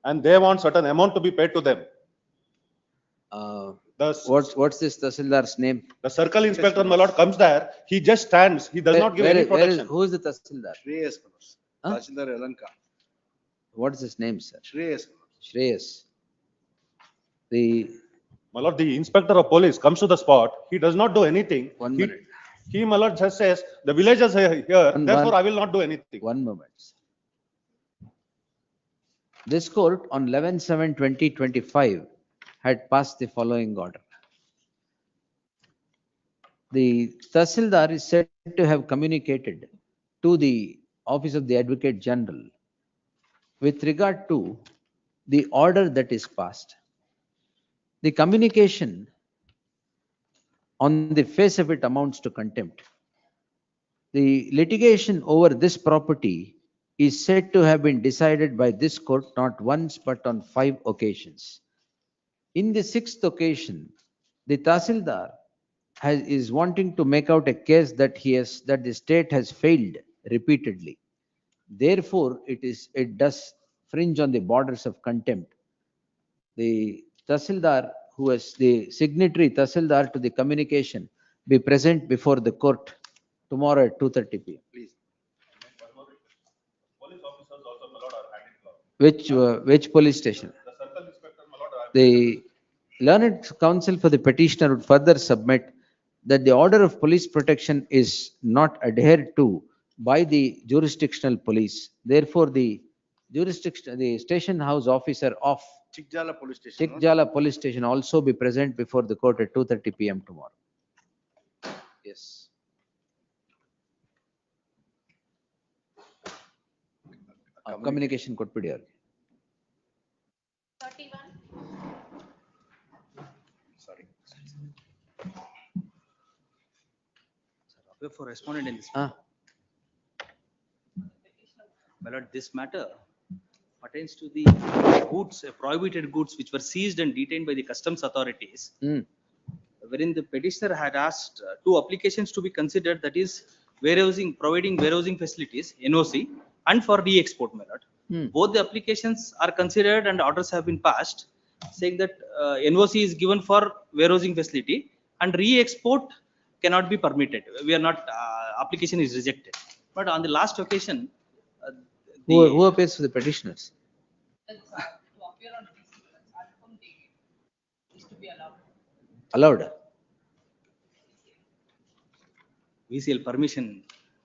And they want certain amount to be paid to them. What's this Tahsildar's name? The circle inspector, my lord, comes there. He just stands. He does not give any protection. Who is the Tahsildar? Shreyas, my lords. Tahsildar Alanka. What is his name, sir? Shreyas. Shreyas. My lord, the inspector of police comes to the spot. He does not do anything. 1 minute. He, my lord, just says, the villagers are here, therefore I will not do anything. 1 moment. This court on 11/7/2025 had passed the following order. The Tahsildar is said to have communicated to the Office of the Advocate General with regard to the order that is passed. The communication on the face of it amounts to contempt. The litigation over this property is said to have been decided by this court not once but on 5 occasions. In the 6th occasion, the Tahsildar is wanting to make out a case that the state has failed repeatedly. Therefore, it does fringe on the borders of contempt. The Tahsildar, who is the signatory Tahsildar to the communication, be present before the court tomorrow at 2:30 p.m. Please. Which police station? The learned counsel for the petitioner would further submit that the order of police protection is not adhered to by the jurisdictional police. Therefore, the station house officer of Chikjala police station. Chikjala police station also be present before the court at 2:30 p.m. tomorrow. Yes. Communication ಕೊಟ್ಬಿಡಿ ಅವ್ರಿಗೆ. For respondent in this. My lord, this matter pertains to the goods, prohibited goods which were seized and detained by the customs authorities. Wherein the petitioner had asked 2 applications to be considered, that is providing warehousing facilities, NOC, and for re-export, my lord. Both the applications are considered and orders have been passed saying that NOC is given for warehousing facility and re-export cannot be permitted. We are not, application is rejected. But on the last occasion, Who appears for the petitioners? Allowed. VCL permission.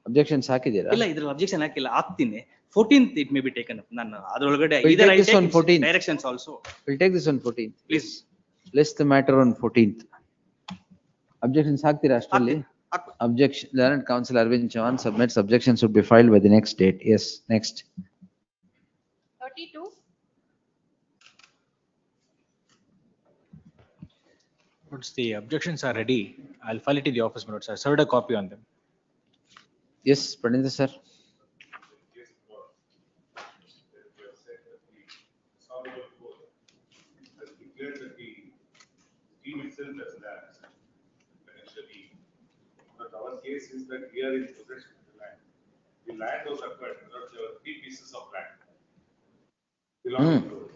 Objections ಹಾಕಿದ್ದೀರಾ? ಇಲ್ಲ, ಇದ್ರಲ್ಲಿ objection ಹಾಕಿಲ್ಲ, ಹಾಕ್ತೀನಿ. 14th it may be taken up. ನಾನು ಅದರೊಳಗಡೆ We'll either take I this take on 14th. directions also. We'll take this on 14th. Please. List the matter on 14th. Objections ಹಾಕ್ತೀರಾ ಅಷ್ಟರಲ್ಲಿ? Objection, Learned Counsel Arvind Chavan submits objections should be filed by the next date. Yes, next. 32. Once the objections are ready, I'll file it in the office minutes. I served a copy on them. Yes, Pranitha sir. Declared that the scheme itself has lapsed financially. But our case is that we are in possession of the land. The land was acquired, there were 3 pieces of land belonging to us.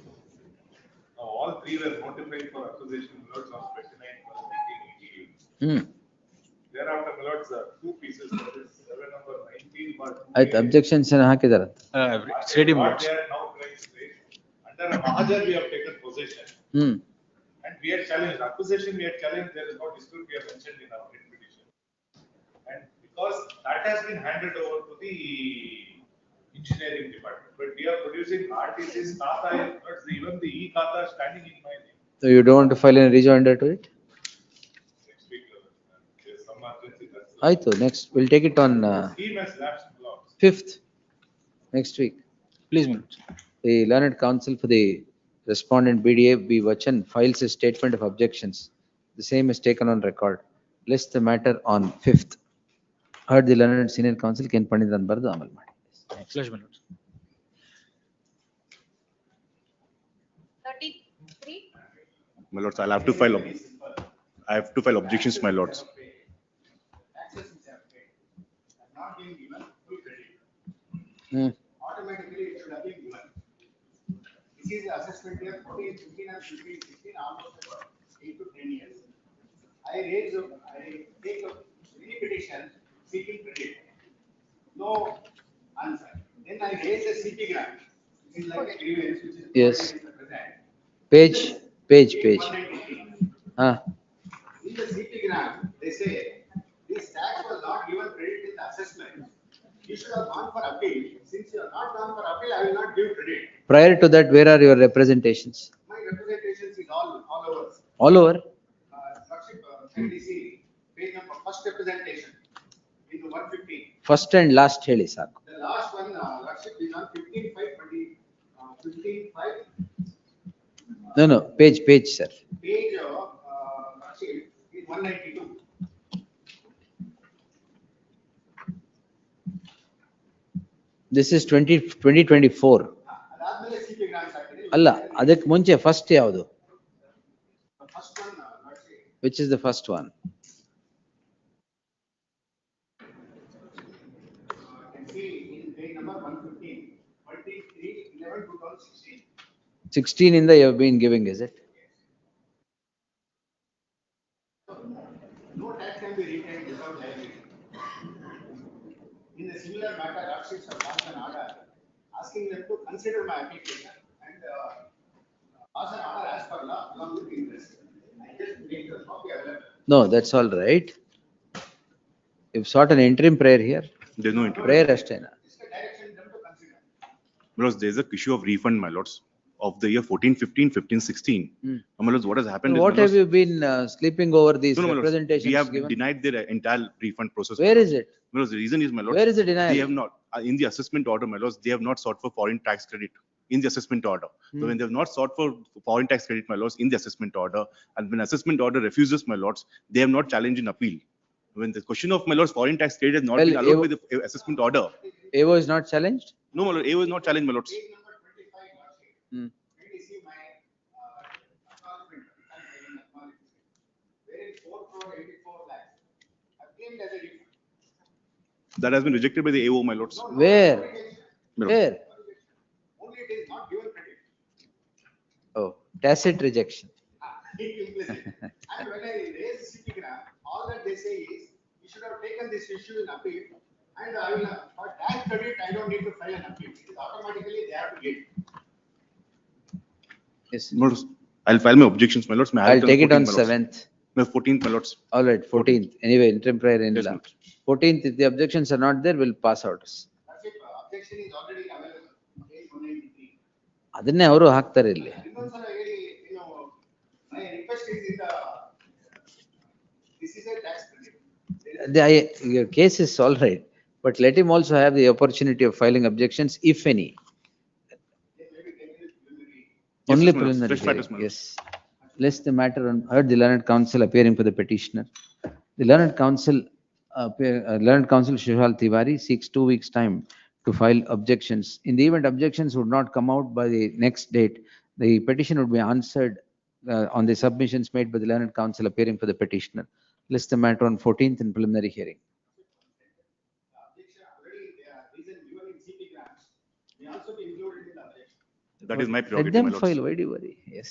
Now, all 3 were notified for acquisition on 29/1988. Thereafter, Milords, 2 pieces, that is 7 number 19 bar 2. ಆಯ್ತು, objections ಏನು ಹಾಕಿದಾರೆ? It's ready, What Milords. they are now trying to say, under a Mahajar we have taken possession. And we had challenged, acquisition we had challenged, there is no dispute, we have mentioned in our petition. And because that has been handed over to the engineering department, but we are producing RTCs, Tata, even the e-Khata standing in my name. So you don't want to file any rejoinder to it? Next week, there's some urgency. ಆಯ್ತು, next, we'll take it on Scheme has lapsed blocks. 5th, next week. Please, Milords. The Learned Counsel for the respondent BDA B. Vachan files a statement of objections. The same is taken on record. List the matter on 5th. Heard the Learned Senior Counsel Ken Pandithan Bardu amal ಮಾಡಿ. Pleasure, Milords. 33. My lords, I'll have to file, I have to file objections, my lords. Automatically it should have been given. This is the assessment year 14, 15 and 15, 16, almost about 8 to 10 years. I take a re-petition seeking credit. No answer. Then I raise a CP grant. It is like a grievance which is. Yes. Present. Page. In the CP grant, they say, this tax was not given credit in the assessment. You should have gone for appeal. Since you have not gone for appeal, I will not give credit. Prior to that, where are your representations? My representations is all over. All over? NDC, page number, first representation, in the 115. First and last ಹೇಳಿ ಸಾಕು. The last one, Lordship, is on 15/5/20, 15/5. No, page, sir. Page, Lordship, is 192. This is 2024. ಅದಾದ್ಮೇಲೆ CP grants ಹಾಕಿದ್ರೆ. ಅಲ್ಲ, ಅದಕ್ಕೆ ಮುಂಚೆ first ಯಾವುದು? First one, Lordship. Which is the first one? Can see in page number 115, 23/11/2016. 16 in the you have been giving, is it? No tax can be retained without liability. In a similar matter, Lordships have passed an order asking them to consider my application and pass an order as per law along with interest. I just make the copy available. No, that's all right. You've sought an interim prayer here. There's no interim. Prayer ಅಷ್ಟೇನಾ? Direction them to consider. My lords, there's a issue of refund, my lords, of the year 14/15, 15/16. My lords, what has happened is, What my have lords, you been sleeping over these no, my lords, representations we have given? denied their entire refund process. Where is it? My lords, the reason is, my lords, Where is the denial? they have not, in the assessment order, my lords, they have not sought for foreign tax credit in the assessment order. So when they have not sought for foreign tax credit, my lords, in the assessment order, and when assessment order refuses, my lords, they have not challenged in appeal. When the question of, my lords, foreign tax credit has not Well, been allowed by the assessment order. AO is not challenged? No, my lord, A was not challenged, my lords. Page number 25, Lordship. When you see my acknowledgement, wherein 4,84 lakhs are claimed as a refund. That has been rejected by the AO, my lords. Where? My lord. Where? Only it is not given credit. Oh, tacit rejection. Implicit. And when I raise CP grant, all that they say is, you should have taken this issue in appeal, and I will, for tax credit, I don't need to file an appeal. It is automatically they have to get. Yes. My lords, I'll file my objections, my lords. May I have I'll till take it on 14th, my lords? 7th. No, 14th, my lords. All right, 14th. Anyway, interim prayer in Yes, la. my lords. 14th, if the objections are not there, we'll pass out. That's it. objection is already available, page 193. ಅದನ್ನೇ ಅವರು ಹಾಕ್ತಾರೆ ಇಲ್ಲಿ. ಇನ್ನೊಂದ್ಸಲ ಹೇಳಿ, my request is in the, this is a tax credit. Your case is all right, but let him also have the opportunity of filing objections, if any. Only preliminary hearing, yes. Lest the matter on, heard the learned counsel appearing for the petitioner. The learned counsel, learned counsel Shishal Tiwari seeks 2 weeks' time to file objections. In the event objections would not come out by the next date, the petition would be answered on the submissions made by the learned counsel appearing for the petitioner. List the matter on 14th in preliminary hearing. That is my Let prerogative, them my lords. file, why do you worry? Yes.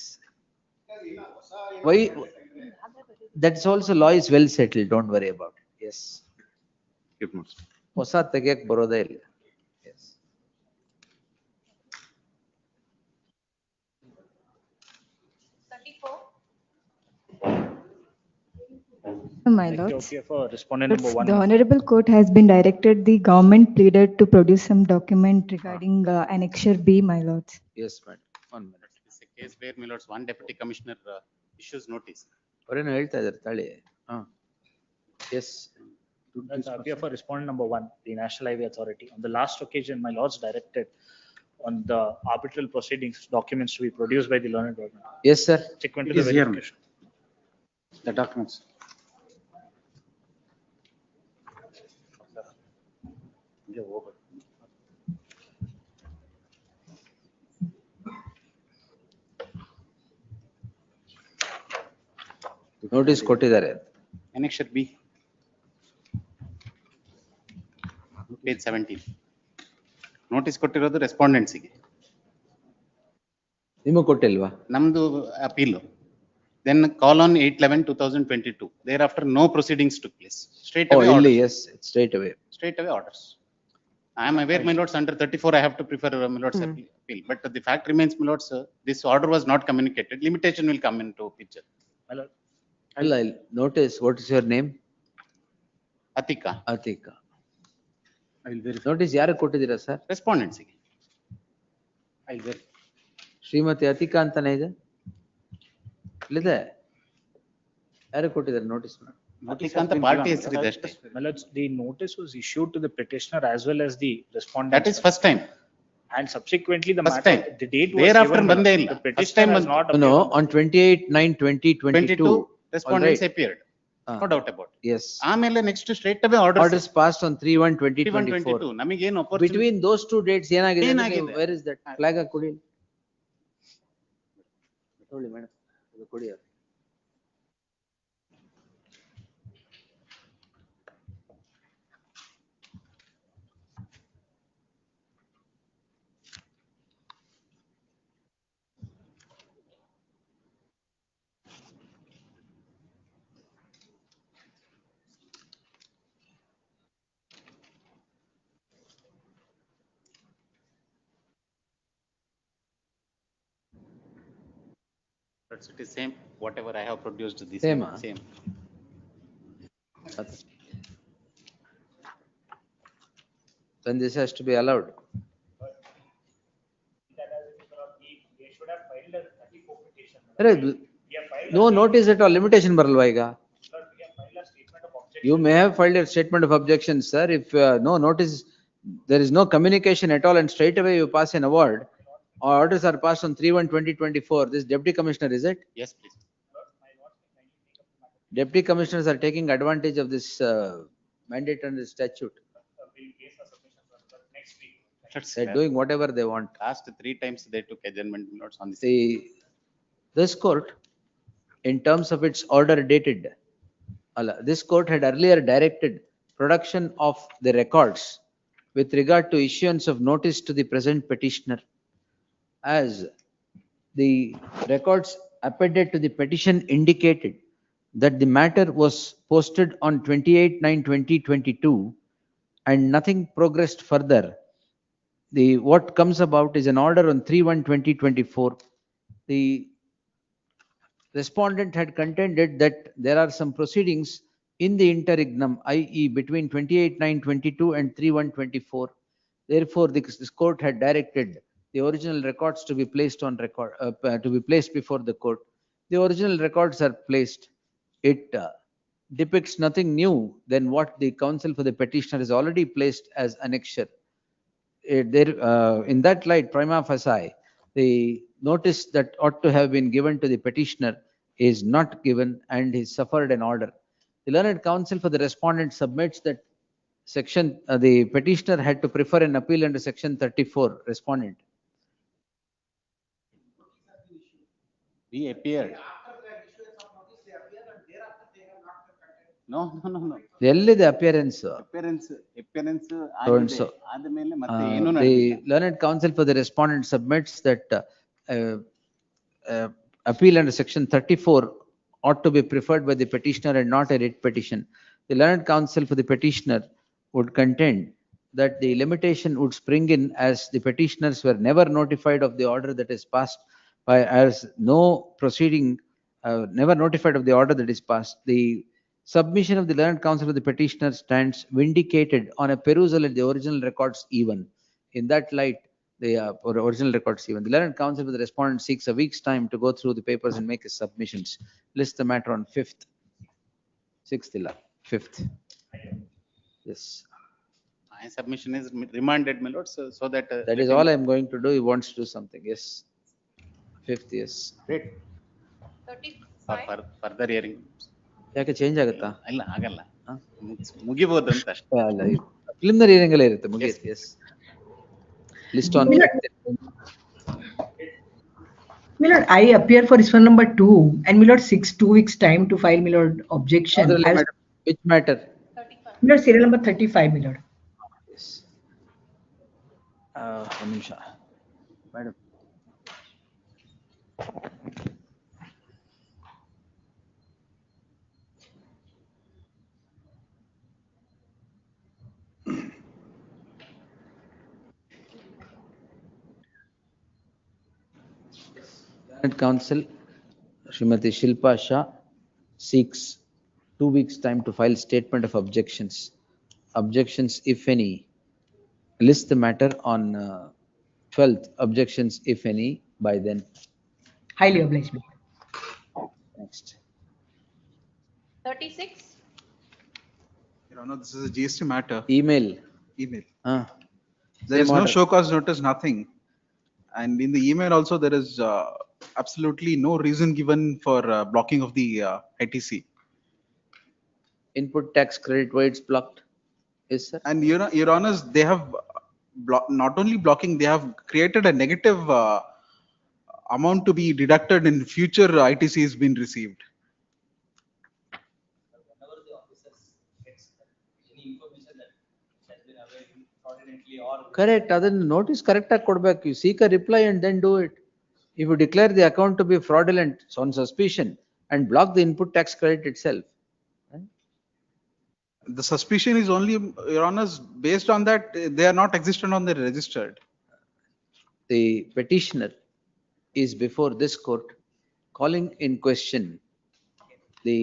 Why, that's also law is well settled, don't worry about it. Yes. Yes, my lords. ಹೊಸ ತೆಗಿಯಕ್ ಬರೋದೇ ಇಲ್ಲ. Yes. My lords, Okay, for respondent but number one. the honorable court has been directed the government pleader to produce some document regarding annexure B, my lords. Yes, madam. 1 minute. It's a case where, my lords, one deputy commissioner issues notice. ಅವರೇನು ಹೇಳ್ತಾ ಇದ್ದಾರೆ ತಾಳಿ. Yes. That's appear for respondent number one, the National Highway Authority. On the last occasion, my lords directed on the arbitral proceedings documents to be produced by the learned government. Yes, sir. Subsequent to It the is here, verification. The documents. Notice ಕೊಟ್ಟಿದ್ದಾರೆ. Annexure B. Page 17. Notice ಕೊಟ್ಟಿರೋದು ರೆಸ್ಪಾಂಡೆಂಟ್ಸಿಗೆ. ನಿಮಗೆ ಕೊಟ್ಟಿಲ್ವಾ? ನಮ್ದು appeal. Then call on 8/11/2022. Thereafter, no proceedings took place. Straight Oh, away ಇಲ್ಲಿ, orders. yes, straight away. Straight away orders. I am aware, my lords, under 34, I have to prefer my lords appeal. But the fact remains, my lords, this order was not communicated. Limitation will come into picture. My lord, ಅಲ್ಲ, notice, what is your name? Atika. Atika. Notice ಯಾರಿಗೆ ಕೊಟ್ಟಿದ್ದೀರಾ sir? Respondents. Shrimati ಅತಿಕಾ ಅಂತಾನೆ ಇದೆ? ಇಲ್ಲಿದೆ. ಯಾರಿಗೆ ಕೊಟ್ಟಿದ್ದಾರೆ notice? Atika ಅಂತ party ಹೆಸರಿದೆ ಅಷ್ಟೇ. my lords, the notice was issued to the petitioner as well as the respondent. That is first time. And subsequently the First matter, time. the date was Thereafter given, ಬಂದೇ ಇಲ್ಲ. the First petitioner time has not No, appeared. on 28/9/2022. 22 respondents appeared. No doubt about it. Yes. ಆಮೇಲೆ next straight away orders. Orders passed on 3/1/2024. ನಮಗೇನು opportunity. Between those two dates ಏನಾಗಿದೆ? ಏನಾಗಿದೆ? Where is that? Flag ಕೊಡಿ. ತೊಗೊಳ್ಳಿ madam, ಇದು ಕೊಡಿ. It is same, whatever I have produced this. Same, Same. Then this has to be allowed. They should have filed a 34 petition. No notice at all, limitation ಬರಲ್ವಾ ಈಗ? Sir, we have filed a statement of objection. You may have filed a statement of objection, sir. If no notice, there is no communication at all and straight away you pass an award. Orders are passed on 3/1/2024. This deputy commissioner, is it? Yes, please. Deputy commissioners are taking advantage of this mandate under the statute. Next week. They're doing whatever they want. Last 3 times they took adjournment notes on this. This court, in terms of its order dated, this court had earlier directed production of the records with regard to issuance of notice to the present petitioner, as the records appended to the petition indicated that the matter was posted on 28/9/2022 and nothing progressed further. What comes about is an order on 3/1/2024. The respondent had contended that there are some proceedings in the interregnum, i.e. between 28/9/22 and 3/1/24, Therefore, this court had directed the original records to be placed on record, to be placed before the court. The original records are placed. It depicts nothing new than what the counsel for the petitioner has already placed as annexure. In that light, prima facie, the notice that ought to have been given to the petitioner is not given and he suffered an order. The learned counsel for the respondent submits that the petitioner had to prefer an appeal under section 34, respondent. We appeared. No. ಎಲ್ಲಿದೆ appearance? Appearance So ಆಗಿದೆ. ಆದ್ಮೇಲೆ ಮತ್ತೆ ಏನು the learned counsel for the respondent submits that appeal under section 34 ought to be preferred by the petitioner and not a writ petition. The learned counsel for the petitioner would contend that the limitation would spring in as the petitioners were never notified of the order that is passed by, as no proceeding, never notified of the order that is passed. The submission of the learned counsel of the petitioner stands vindicated on a perusal at the original records even. In that light, the original records even. The learned counsel for the respondent seeks a week's time to go through the papers and make his submissions. List the matter on 5th. 6th illa, 5th. Yes. My submission is remanded, my lord, so that. That is all I am going to do. He wants to do something. Yes. 5th, yes. Great. For further hearing. ಯಾಕೆ change ಆಗುತ್ತಾ? ಇಲ್ಲ ಆಗಲ್ಲ. ಮುಗಿಬಹುದು ಅಂತ ಅಷ್ಟೇ. ಅಲ್ಲ, preliminary hearing ಅಲ್ಲೇ ಇರುತ್ತೆ, ಮುಗಿಯುತ್ತೆ. Yes. List on. My lord, I appear for this one number 2 and my lord 2 weeks time to file my lord objection. Which matter? My lord serial number 35 my lord. Yes. One ನಿಮಿಷ. Madam. Counsel Srimati Shilpa Shah seeks 2 weeks time to file statement of objections. Objections, if any. List the matter on 12th. Objections, if any, by then. Highly obliged. Next. 36. Your Honor, this is a GST matter. Email. There is no show cause notice, nothing. And in the email also, there is absolutely no reason given for blocking of the ITC. Input tax credit, why it's blocked? Yes, sir. And Your Honors, they have not only blocking, they have created a negative amount to be deducted in future ITC has been received. Whenever the officers gets any information that has been available fraudulently or. Correct. Adhan notice correct ಆಗಿ ಕೊಡ್ಬೇಕು. You seek a reply and then do it. If you declare the account to be fraudulent on suspicion and block the input tax credit itself. The suspicion is only, Your Honors, based on that they are not existent on the registered. The petitioner is before this court calling in question the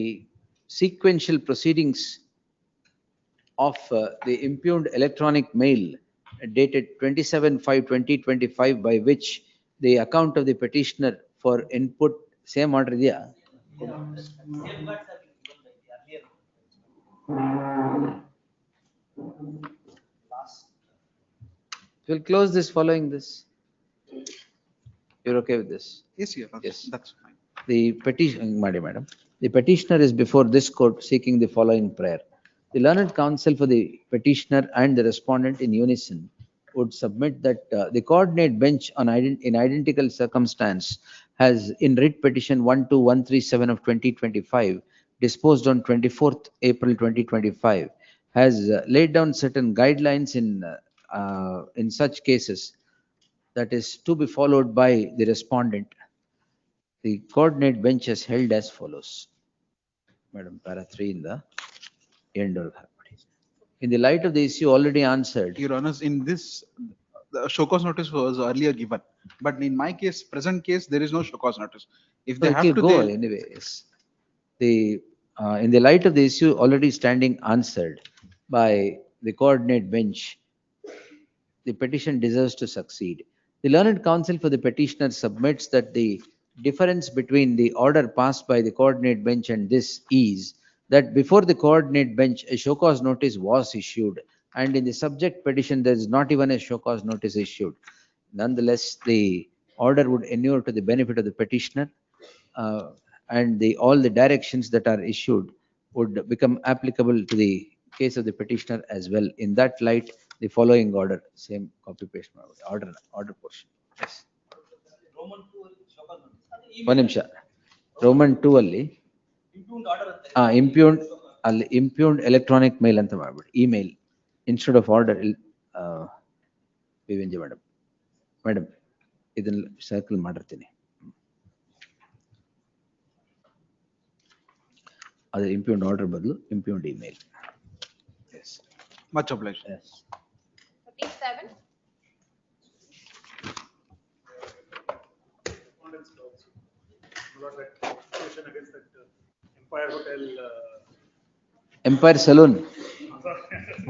sequential proceedings of the impugned electronic mail dated 27/5/2025 by which the account of the petitioner for input, same order idea. We'll close this following this. You're okay with this? Yes, Your Honor. Yes. That's fine. The petition, madam. The petitioner is before this court seeking the following prayer. The learned counsel for the petitioner and the respondent in unison would submit that the coordinate bench in identical circumstance has in writ petition 12137 of 2025 disposed on 24th April 2025 has laid down certain guidelines in such cases that is to be followed by the respondent. The coordinate bench has held as follows. Madam, para 3 in the end of that. In the light of the issue already answered. Your Honors, in this, the show cause notice was earlier given, but in my case, present case, there is no show cause notice. If they have to, go anyway. Yes. In the light of the issue already standing answered by the coordinate bench, the petition deserves to succeed. The learned counsel for the petitioner submits that the difference between the order passed by the coordinate bench and this is that before the coordinate bench, a show cause notice was issued, and in the subject petition, there is not even a show cause notice issued. Nonetheless, the order would inure to the benefit of the petitioner, and all the directions that are issued would become applicable to the case of the petitioner as well. In that light, the following order, same copy paste order portion. Yes. One ನಿಮಿಷ. Roman 2 ಅಲ್ಲಿ impugned electronic mail ಅಂತ ಮಾಡ್ಬಿಡಿ, email instead of order. ವಿವೇಂಜಿ madam ಇದನ್ನ circle ಮಾಡಿರ್ತೀನಿ. ಅದು impugned order ಬದಲು impugned email. Yes. Much obliged. Yes. 37. Empire Hotel. Empire Saloon.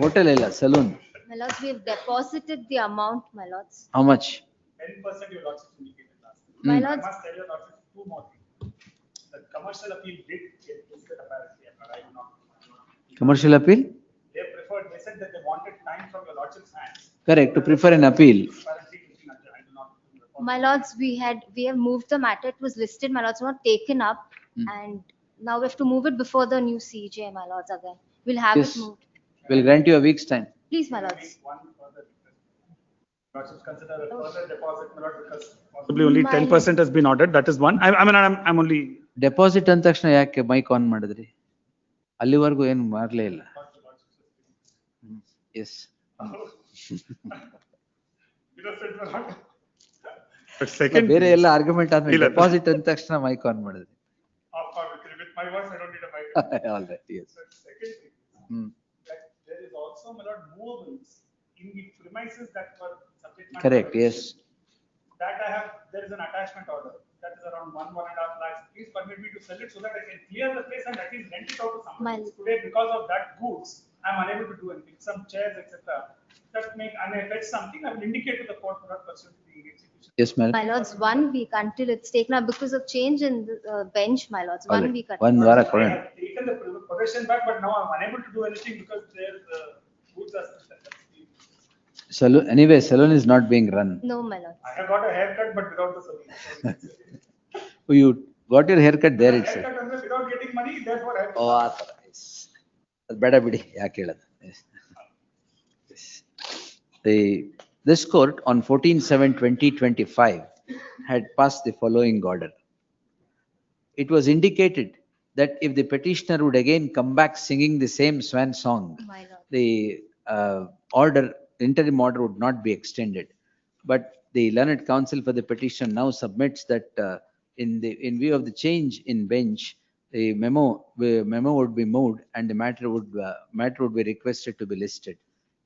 Hotel ಇಲ್ಲ, saloon. My lords, we have deposited the amount, my lords. How much? 10% your lordships indicated last. My I lords, must tell your lordships two more things. The commercial appeal did get listed apparently, but I do not. Commercial appeal? They preferred, they said that they wanted time from your lordship's hands. Correct, to prefer an appeal. my lords, we have moved the matter. It was listed, my lords, not taken up. And now we have to move it before the new CJ, my lords, again. We'll have Yes. it moved. We'll grant you a week's time. Please, my lords. Lordships consider a further deposit, my lord, because possibly only 10% has been ordered. That is one. I'm only. Deposit ಅಂದ ತಕ್ಷಣ ಯಾಕೆ mic on ಮಾಡಿದ್ರಿ? ಅಲ್ಲಿವರೆಗೂ ಏನು ಮಾಡಲೇ ಇಲ್ಲ. S. ಬೇರೆ ಎಲ್ಲ ಆರ್ಗ್ಯುಮೆಂಟ್ ಆದ್ಮೇಲೆ ಡೆಪಾಸಿಟ್ ಅಂದ ತಕ್ಷಣ ಮೈಕ್ ಆನ್ ಮಾಡಿದ್ರಿ. With my voice, I don't need a mic. All right, yes. Second thing, that there is also, my lord, movables in the premises that were subject matter. Correct, yes. That there is an attachment order. That is around 1.5 lakhs. Please permit me to sell it so that I can clear the place and at least rent it out to somebody. Today, because of that goods, I am unable to do anything. Some chairs, etc. That make, and I fetch something, I will indicate to the court for that pursuant to the execution. Yes, madam. My lords, 1 week until it's taken up because of change in the bench, my lords. All 1 right. week. One ವಾರ I ಕೊಡೋಣ. have taken the possession back, but now I am unable to do anything because their goods are. Saloon, anyway, saloon is not being run. No, my lords. I have got a haircut, but without the salon. Oh, you got your haircut there itself. Haircut ಅಂದ್ರೆ without getting money, therefore I have. ಓ ಆ ಥರ. ಅದು ಬೇಡ ಬಿಡಿ, ಯಾಕೆ ಹೇಳೋದು. This court on 14/7/2025 had passed the following order. It was indicated that if the petitioner would again come back singing the same swan song, the interim order would not be extended. But the learned counsel for the petition now submits that in view of the change in bench, the memo would be moved and the matter would be requested to be listed.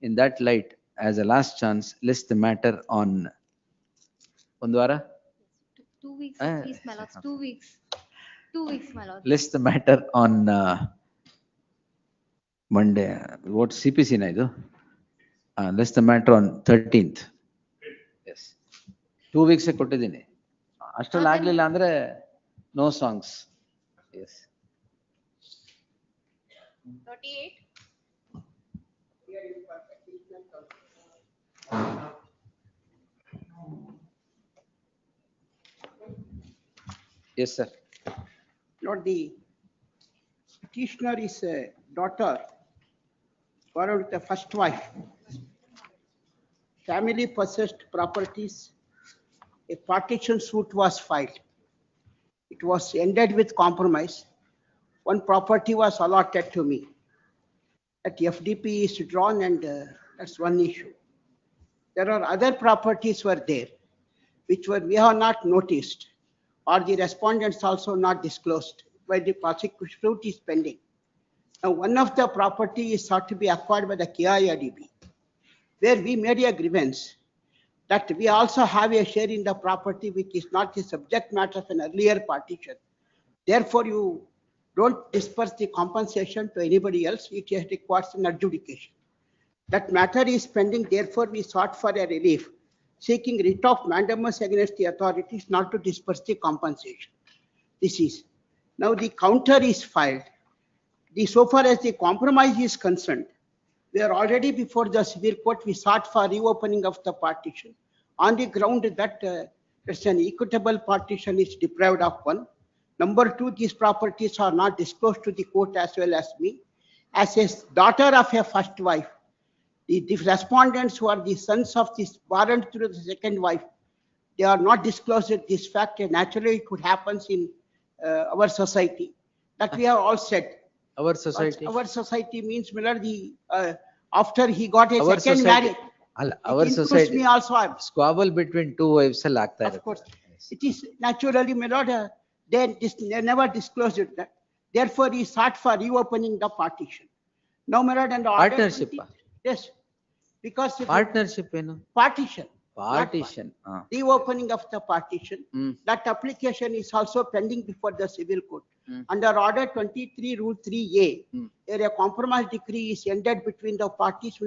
In that light, as a last chance, list the matter on Ondwara. 2 weeks, please, my lords. 2 weeks. 2 weeks, my lords. List the matter on Monday. What CPC na idu? List the matter on 13th. Yes. 2 weeks ಕೊಟ್ಟಿದ್ದೀನಿ. ಅಷ್ಟರಲ್ಲಿ ಆಗ್ಲಿಲ್ಲ ಅಂದ್ರೆ no songs. Yes. 38. Yes, sir. Lord, the petitioner is a daughter borrowed with the first wife. Family possessed properties. A partition suit was filed. It was ended with compromise. One property was allotted to me. That FDP is drawn and that's one issue. There are other properties were there which we have not noticed or the respondents also not disclosed while the prosecution suit is pending. Now, one of the property is sought to be acquired by the KIADB, where we made a grievance that we also have a share in the property which is not the subject matter of an earlier partition. Therefore, you don't disperse the compensation to anybody else. It requires an adjudication. That matter is pending, therefore we sought for a relief, seeking writ of mandamus against the authorities not to disperse the compensation. This is. Now the counter is filed. So far as the compromise is concerned, we are already before the civil court, we sought for reopening of the partition on the ground that it's an equitable partition is deprived of one. Number two, these properties are not disclosed to the court as well as me. As a daughter of a first wife, the respondents who are the sons of this warrant through the second wife, they are not disclosed this fact, and naturally it could happen in our society. That we have all said. Our society? Our society means, Miller, after he got a Our second society. marriage. Our It includes society. me also. Squabble between two wives se lagta hai. Of course, it is naturally, Miller, they never disclosed it. Therefore, he sought for reopening the partition. Now, Miller, and Partnership. Yes, because Partnership, partition. Partition. Reopening of the partition. That application is also pending before the civil court. Under Order 23, Rule 3A, where a compromise decree is ended between the parties,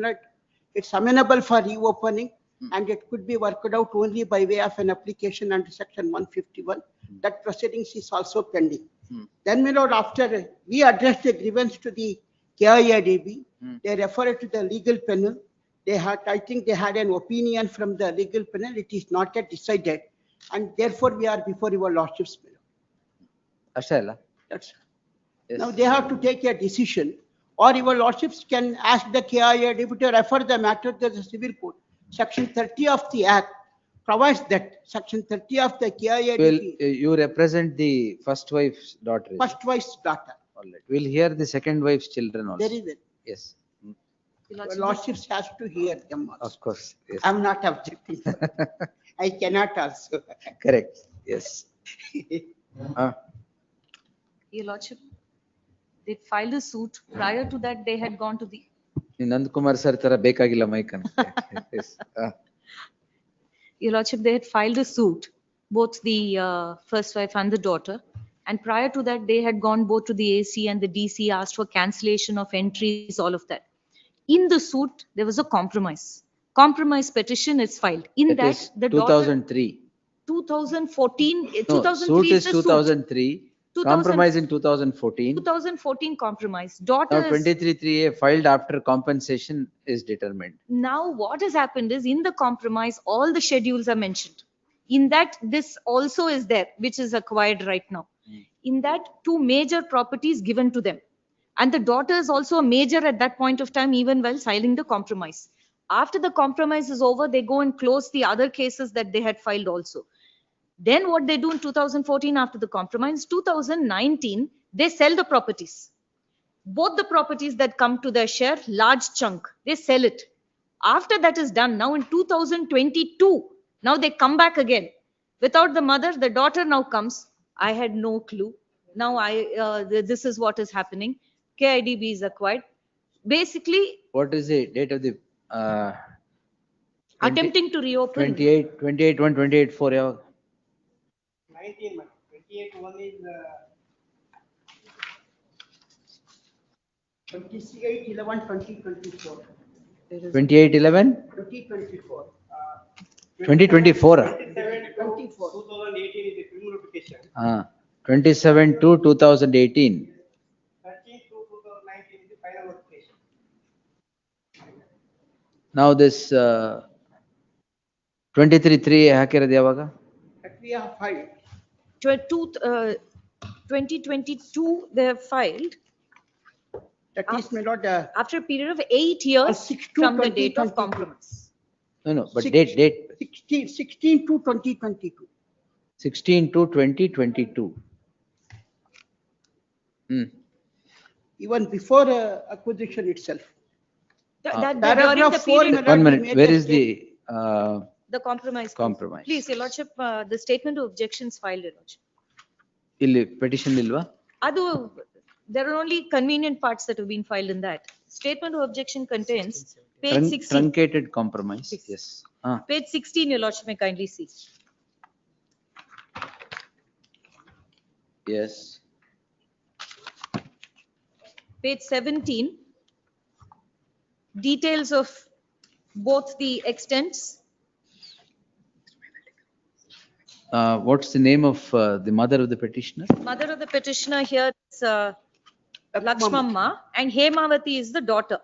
it's amenable for reopening, and it could be worked out only by way of an application under Section 151. That proceedings is also pending. Then, after we addressed the grievance to the KIADB, they referred to the legal panel. They had, I think they had an opinion from the legal panel. It is not yet decided, and therefore we are before your lordships. Ashela. That's Now they have to take a decision, or your lordships can ask the KIADB to refer the matter to the civil court. Section 30 of the Act provides that. Section 30 of the KIADB. You represent the first wife's daughter. First wife's daughter. All right. We'll hear the second wife's children also. There is it. Yes. Your lordships has to hear them also. Of course. Yes. I'm not objecting. I cannot also. Correct. Yes. Your Lordship, they filed a suit. Prior to that, they had gone to the. Nand Kumar sir tara bekagilla mic Yes. Your Lordship, they had filed a suit, both the first wife and the daughter. And prior to that, they had gone both to the AC and the DC, asked for cancellation of entries, all of that. In the suit, there was a compromise. Compromise petition is filed. In that, the 2003. 2014, No, 2003 suit is the suit. 2003. Compromise in 2014. 2014 compromise. Now Daughters. 23(3)(a) filed after compensation is determined. Now what has happened is in the compromise, all the schedules are mentioned. In that, this also is there, which is acquired right now. In that, two major properties given to them. And the daughter is also a major at that point of time, even while signing the compromise. After the compromise is over, they go and close the other cases that they had filed also. Then what they do in 2014 after the compromise, 2019, they sell the properties. Both the properties that come to their share, large chunk, they sell it. After that is done, now in 2022, now they come back again. Without the mother, the daughter now comes. I had no clue. Now this is what is happening. KIDB is acquired. Basically, What is the date of the attempting to reopen. 28/1/28/4 yaವಾಗ? 19, 28 1 is 28/11/2024. 28/11? 2024. 2024. 24. 2018 is the criminal petition. 27/2/2018. 13/2/2019 is the final notification. Now this 23(3) ಹಾಕಿರೋದು ಯಾವಾಗ? That we have filed. 2022, they have filed. That is not After a period of 8 years from the date of compromise. No, but date. 16 to 2022. 16/2/2022. Even before acquisition itself. During the Paragraph 4 period. One minute, where is the The compromise. compromise? Please, Your Lordship, the statement of objections filed, Your Lordship. ಇಲ್ಲಿ petition ಇಲ್ವಾ? There are only convenient parts that have been filed in that. Statement of objection contains page 16. Truncated compromise, yes. Page 16, Your Lordship may kindly see. Yes. Page 17. details of both the extents. What's the name of the mother of the petitioner? Mother of the petitioner here is Lakshmamma, and Hemavati is the daughter.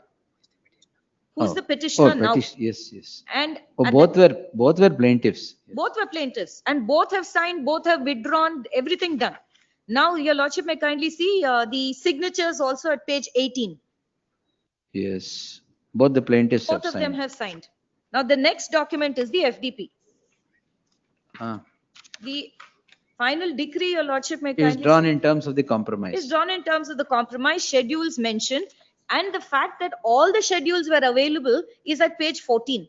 Who's the petitioner now? Yes, yes. And Both were plaintiffs. both were plaintiffs, and both have signed, both have withdrawn, everything done. Now, your lordship may kindly see the signatures also at page 18. Yes, both the plaintiffs Both have of them signed. have signed. Now, the next document is the FDP. Ah, The final decree, your lordship may it is kindly drawn see, in terms of the compromise. is drawn in terms of the compromise schedules mentioned, and the fact that all the schedules were available is at page 14.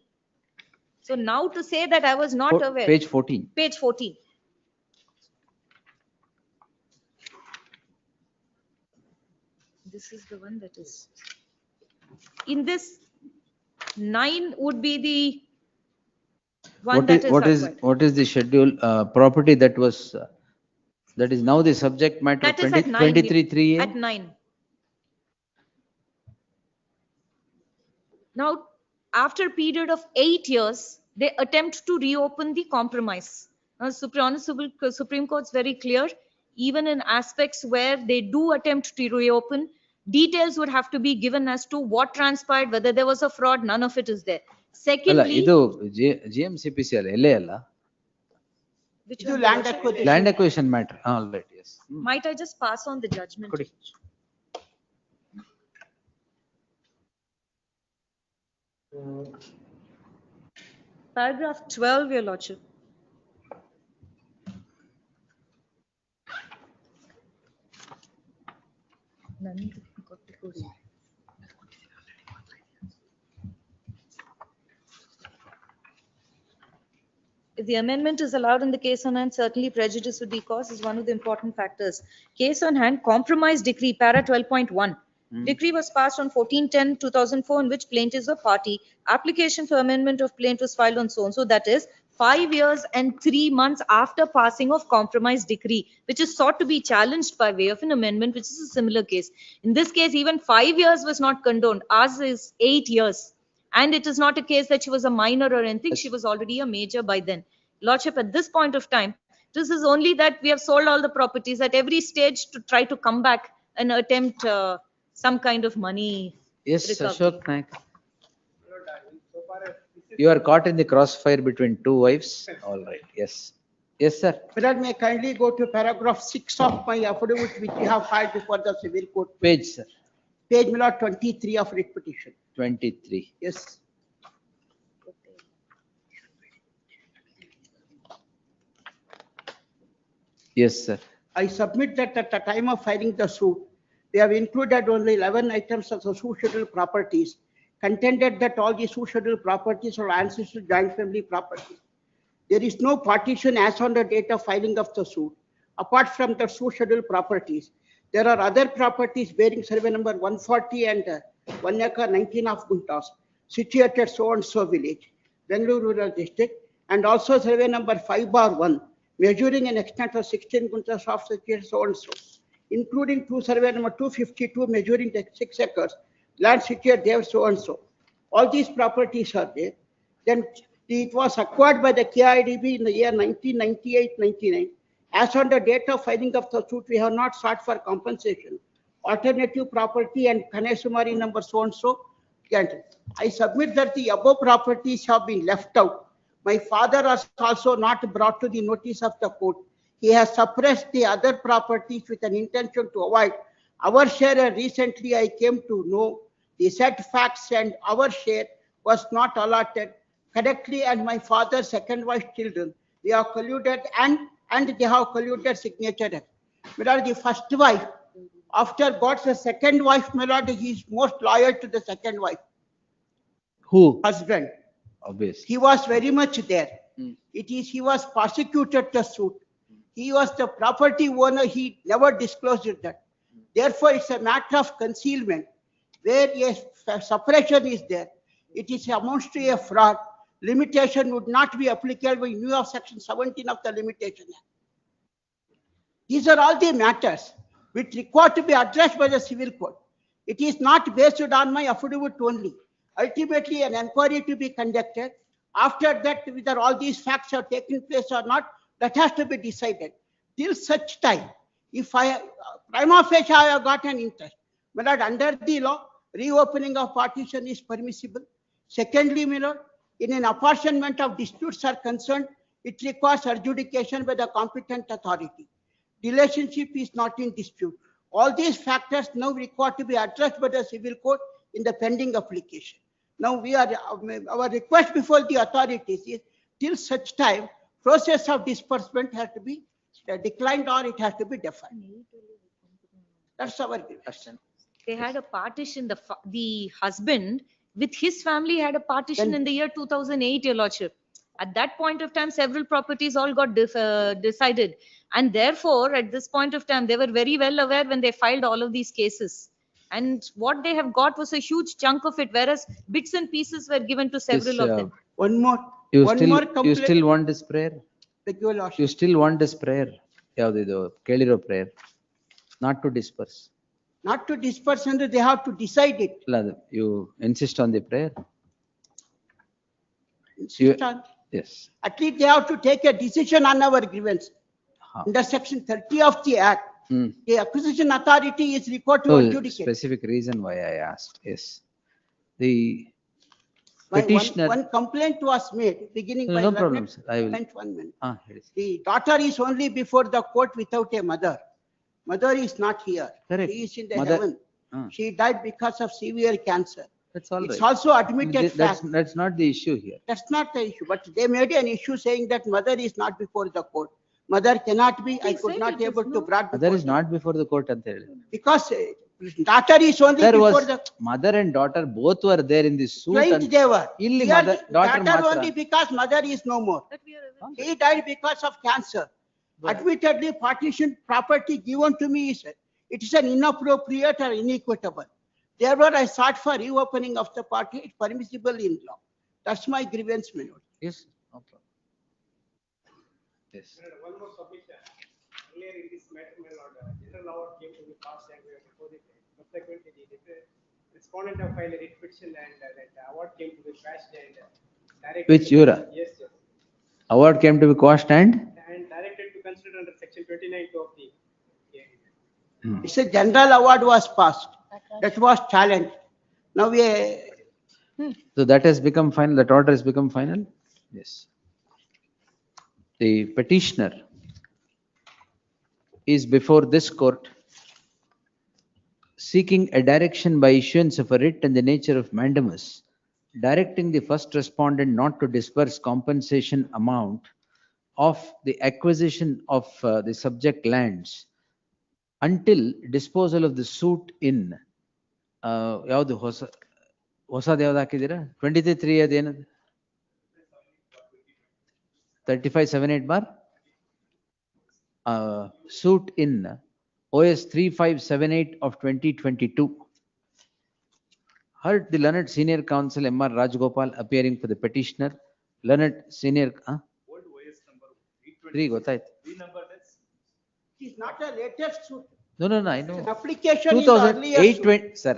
So now to say that I was not aware. Page 14. Page 14. This is the one that is. In this, 9 would be the one that is required. What is the schedule, property that was, that is now the subject matter That of is at 9. 23(3)(a)? At 9. Now, after a period of 8 years, they attempt to reopen the compromise. Now, Supreme Court's very clear, even in aspects where they do attempt to reopen, details would have to be given as to what transpired, whether there was a fraud, none of it is there. Secondly, GMCPCL, LA alla? which ಇದು one, land Lordship? acquisition. Land acquisition matter, all right, yes. Might I just pass on the judgment? Could Paragraph 12, your lordship. If the amendment is allowed in the case on hand, certainly prejudice would be caused is one of the important factors. Case on hand, compromise decree, para 12.1. Decree was passed on 14/10/2004 in which plaintiffs were party. Application for amendment of plaint was filed on so and so. That is 5 years and 3 months after passing of compromise decree, which is sought to be challenged by way of an amendment, which is a similar case. In this case, even 5 years was not condoned. Ours is 8 years. And it is not a case that she was a minor or anything. She was already a major by then. Lordship, at this point of time, this is only that we have sold all the properties at every stage to try to come back and attempt some kind of money. Yes, recovery. Ashok Naik. You are caught in the crossfire between two wives. All right, yes. Yes, sir. Milord, may I kindly go to paragraph 6 of my affidavit which you have filed before the civil court. Page, sir. Page Milord 23 of writ petition. 23. Yes. Yes, sir. I submit that at the time of filing the suit, they have included only 11 items of the suit schedule properties, contended that all the suit schedule properties are ancestral joint family properties. There is no partition as on the date of filing of the suit. Apart from the suit schedule properties, there are other properties bearing survey number 140 and 1 acre 19 of guntas, situated so and so village, Bengaluru rural district, and also survey number 5/1, measuring an extent of 16 guntas of situated so and so, including survey number 252 measuring 6 acres, land situated there so and so. All these properties are there. Then it was acquired by the KIDB in the year 1998-99. As on the date of filing of the suit, we have not sought for compensation. Alternative property and Kaneshumari number so and so. I submit that the above properties have been left out. My father was also not brought to the notice of the court. He has suppressed the other properties with an intention to avoid our share. And recently I came to know the said facts and our share was not allotted correctly, and my father's second wife children, they are colluded and they have colluded signature. Milord, the first wife, after God's the second wife, Milord, he is most loyal to the second wife. Who? Husband. Obviously. He was very much there. He was prosecuted the suit. He was the property owner. He never disclosed that. Therefore, it's a matter of concealment. Where a suppression is there, it is amounts to a fraud. Limitation would not be applicable in view of section 17 of the Limitation Act. These are all the matters which require to be addressed by the civil court. It is not based on my affidavit only. Ultimately, an inquiry to be conducted. After that, whether all these facts have taken place or not, that has to be decided. Till such time, if prima facie I have got an interest, but under the law, reopening of partition is permissible. Secondly, my lord, in an apportionment of disputes are concerned, it requires adjudication by the competent authority. Relationship is not in dispute. All these factors now require to be addressed by the civil court in the pending application. Now our request before the authorities is till such time process of disbursement has to be declined or it has to be deferred. That's our question. They had a partition, the husband with his family had a partition in the year 2008, your lordship. At that point of time, several properties all got decided. And therefore, at this point of time, they were very well aware when they filed all of these cases. And what they have got was a huge chunk of it, whereas bits and pieces were given to several of them. One more You complaint. still want this prayer? You still want this prayer? Yavdidu Keliro prayer? Not to disperse. Not to disperse, and they have to decide it. You insist on the prayer? Insist on. Yes. At least they have to take a decision on our grievance. Under section 30 of the Act, the acquisition authority is required to adjudicate. Specific reason why I asked. Yes. The petitioner. One complaint was made beginning by. No problem, sir. I will. 1 minute. The daughter is only before the court without a mother. Mother is not here. Correct. She is in the heaven. She died because of severe cancer. That's all right. It's also admitted fact. That's not the issue here. That's not the issue, but they made an issue saying that mother is not before the court. Mother cannot be, I could not able to brought Mother is not before the court. because daughter is only There before was the mother and daughter both were there in the suit. client they were. Illi Here, daughter daughter only matra. because mother is no more. He died because of cancer. Admittedly, partition property given to me it is an inappropriate or inequitable. Therefore, I sought for reopening of the party. It's permissible in law. That's my grievance, my lord. Yes. No problem. Yes. One more submission. Earlier in this matter, my lord, general award came to be passed and we have deposited. Subsequently, the respondent have filed a writ petition and that award came to be quashed and directed. Which Yura? Yes, yes. Award came to be quashed and? And directed to consider under section 29 of the. It's a general award was passed. That was challenged. Now So that has become final. That order has become final? Yes. The petitioner is before this court seeking a direction by issuance of a writ in the nature of mandamus, directing the first respondent not to disburse compensation amount of the acquisition of the subject lands until disposal of the suit in ಯಾವುದು ಹೊಸದು ಯಾವ್ದು ಹಾಕಿದ್ದೀರಾ 23 ಅದೇನದು 3578 bar suit in OS 3578 of 2022 heard the learned senior counsel M.R. Rajgopal appearing for the petitioner. Learned senior Old OS number 3 ಗೊತ್ತಾಯ್ತು. it is not a latest suit. No, I know. An application is earlier 2008 sir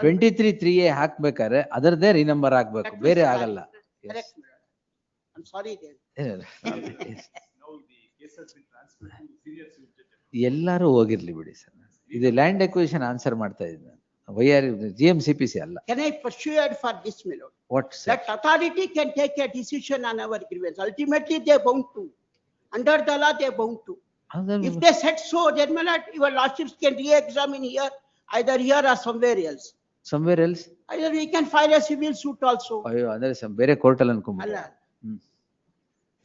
23(3)A ಹಾಕ್ಬೇಕಾದ್ರೆ ಅದರದೇ ರೀನಂಬರ್ ಹಾಕ್ಬೇಕು, ಬೇರೆ ಆಗಲ್ಲ. Correct. I'm sorry then. ಎಲ್ಲರೂ ಹೋಗಿರ್ಲಿ ಬಿಡಿ sir. ಇದು land acquisition answer ಮಾಡ್ತಾ ಇದ್ದೀನಿ. GMCPC ಅಲ್ಲ. Can I persuade for this, my lord? What, sir? That authority can take a decision on our grievance. Ultimately, they are bound to. Under the law, they are bound to. If they said so, then my lord, your lordships can re-examine here, either here or somewhere else. Somewhere else? Either we can file a civil suit also. ಅಯ್ಯೋ ಅಂದ್ರೆ ಬೇರೆ court ಅಲ್ಲಿ ಅನ್ಕೊಂಡ್ಬಿಟ್ಟು. ಅಲ್ಲ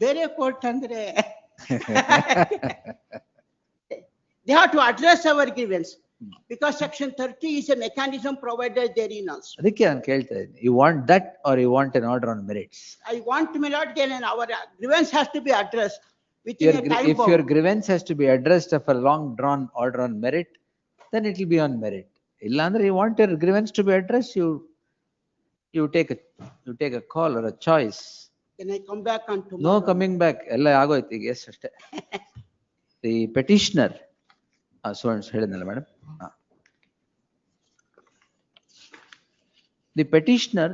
ಬೇರೆ court ಅಂದ್ರೆ they have to address our grievance because section 30 is a mechanism provided therein also. ಅದಕ್ಕೆ ನಾನು ಕೇಳ್ತಾ ಇದ್ದೀನಿ, you want that or you want an order on merits? I want, my lord, then our grievance has to be addressed within a time if your grievance has to be addressed of a long drawn order on merit, then it will be on merit. Illa andre you want your grievance to be addressed, you take a call or a choice. Can I come back on tomorrow? No coming back. ಎಲ್ಲ ಆಗೋಯ್ತು ಈಗ S ಅಷ್ಟೇ. The petitioner ಹೇಳಿದ್ನಲ್ಲ madam. The petitioner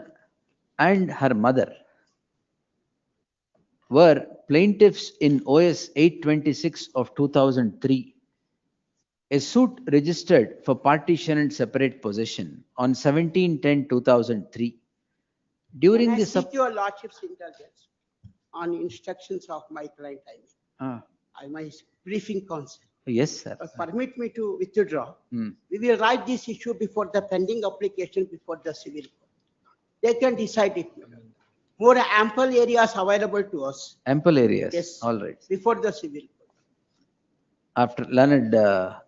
and her mother were plaintiffs in OS 826 of 2003, a suit registered for partition and separate possession on 17/10/2003. During Can I the seek your lordship's indulgence on instructions of my client? I my briefing counsel. Yes, sir. Permit me to withdraw. Hmm. We will write this issue before the pending application before the civil court. They can decide it. More ample areas available to us. Ample areas. Yes. All right. Before the civil. After learned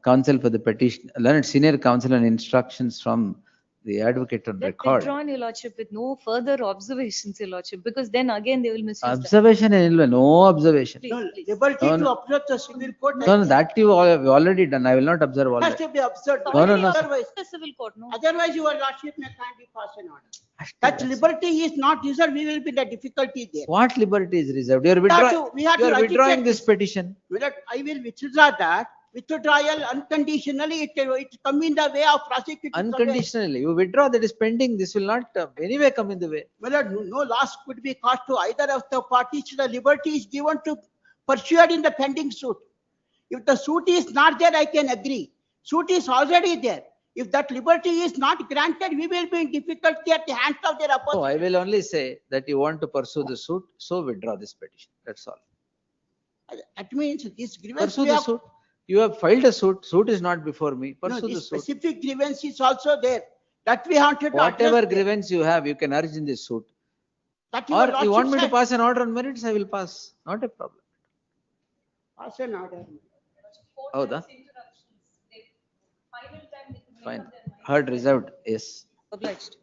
counsel for the petition, learned senior counsel and instructions from the advocate on That record. withdrawn, your lordship, with no further observations, your lordship, because then again they will misuse that. Observation, no observation. Please, No, please. liberty No, to no. observe the civil court. No, that you have already done. I will not observe all Has that. to be observed. No, no, no. Otherwise, The civil court, no. otherwise your lordship may kindly pass an order. That liberty is not reserved, we will be in the difficulty there. What liberty is reserved? You are We have to withdrawing agitate this petition. I will withdraw that. Withdrawal unconditionally, it come in the way of prosecuting. Unconditionally, you withdraw, that is pending. This will not anyway come in the way. Well, no loss could be caused to either of the parties. The liberty is given to pursue it in the pending suit. If the suit is not there, I can agree. Suit is already there. If that liberty is not granted, we will be in difficulty at the hands of their opposition. Oh, I will only say that you want to pursue the suit, so withdraw this petition. That's all. That means this grievance. Pursue the suit. You have filed a suit. Suit is not before me. No, Pursue the this suit. specific grievance is also there. That we have to Whatever address. grievance you have, you can urge in this suit. That your Or you want me lordship to said. pass an order on merits, I will pass. Not a problem. Pass an order. Oh, the? Fine. Heard reserved. Yes. Obliged.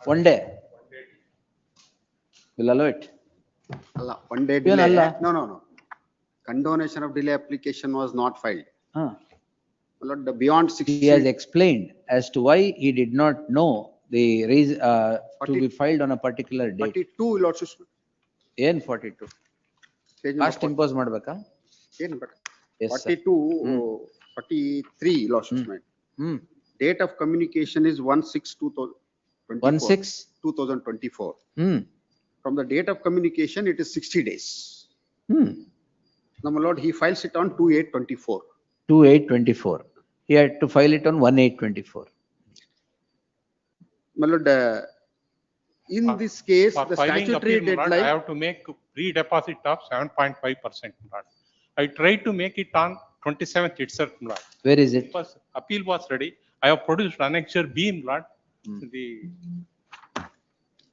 One day. Will allow it. Allah, 1 day Even delay. Allah. No. Condonation of delay application was not filed. Huh. Lord, the beyond 60. He has explained as to why he did not know the reason to be filed on a particular date. 42 lordship. ಏನ್ 42? Last impose ಮಾಡ್ಬೇಕಾ? ಏನು ಬೇಡ. Yes, sir. 42, 43 lordship. Date of communication is 1/6/2024. 2024. From the date of communication, it is 60 days. Now, my lord, he files it on 2/8/24. 2/8/24. He had to file it on 1/8/24. My lord, in this case, For the filing statutory appeal, Lord, I deadline. have to make pre-deposit of 7.5%. Lord. I tried to make it on 27th itself, Lord. Where is it? Because appeal was ready. I have produced annexure B, Lord.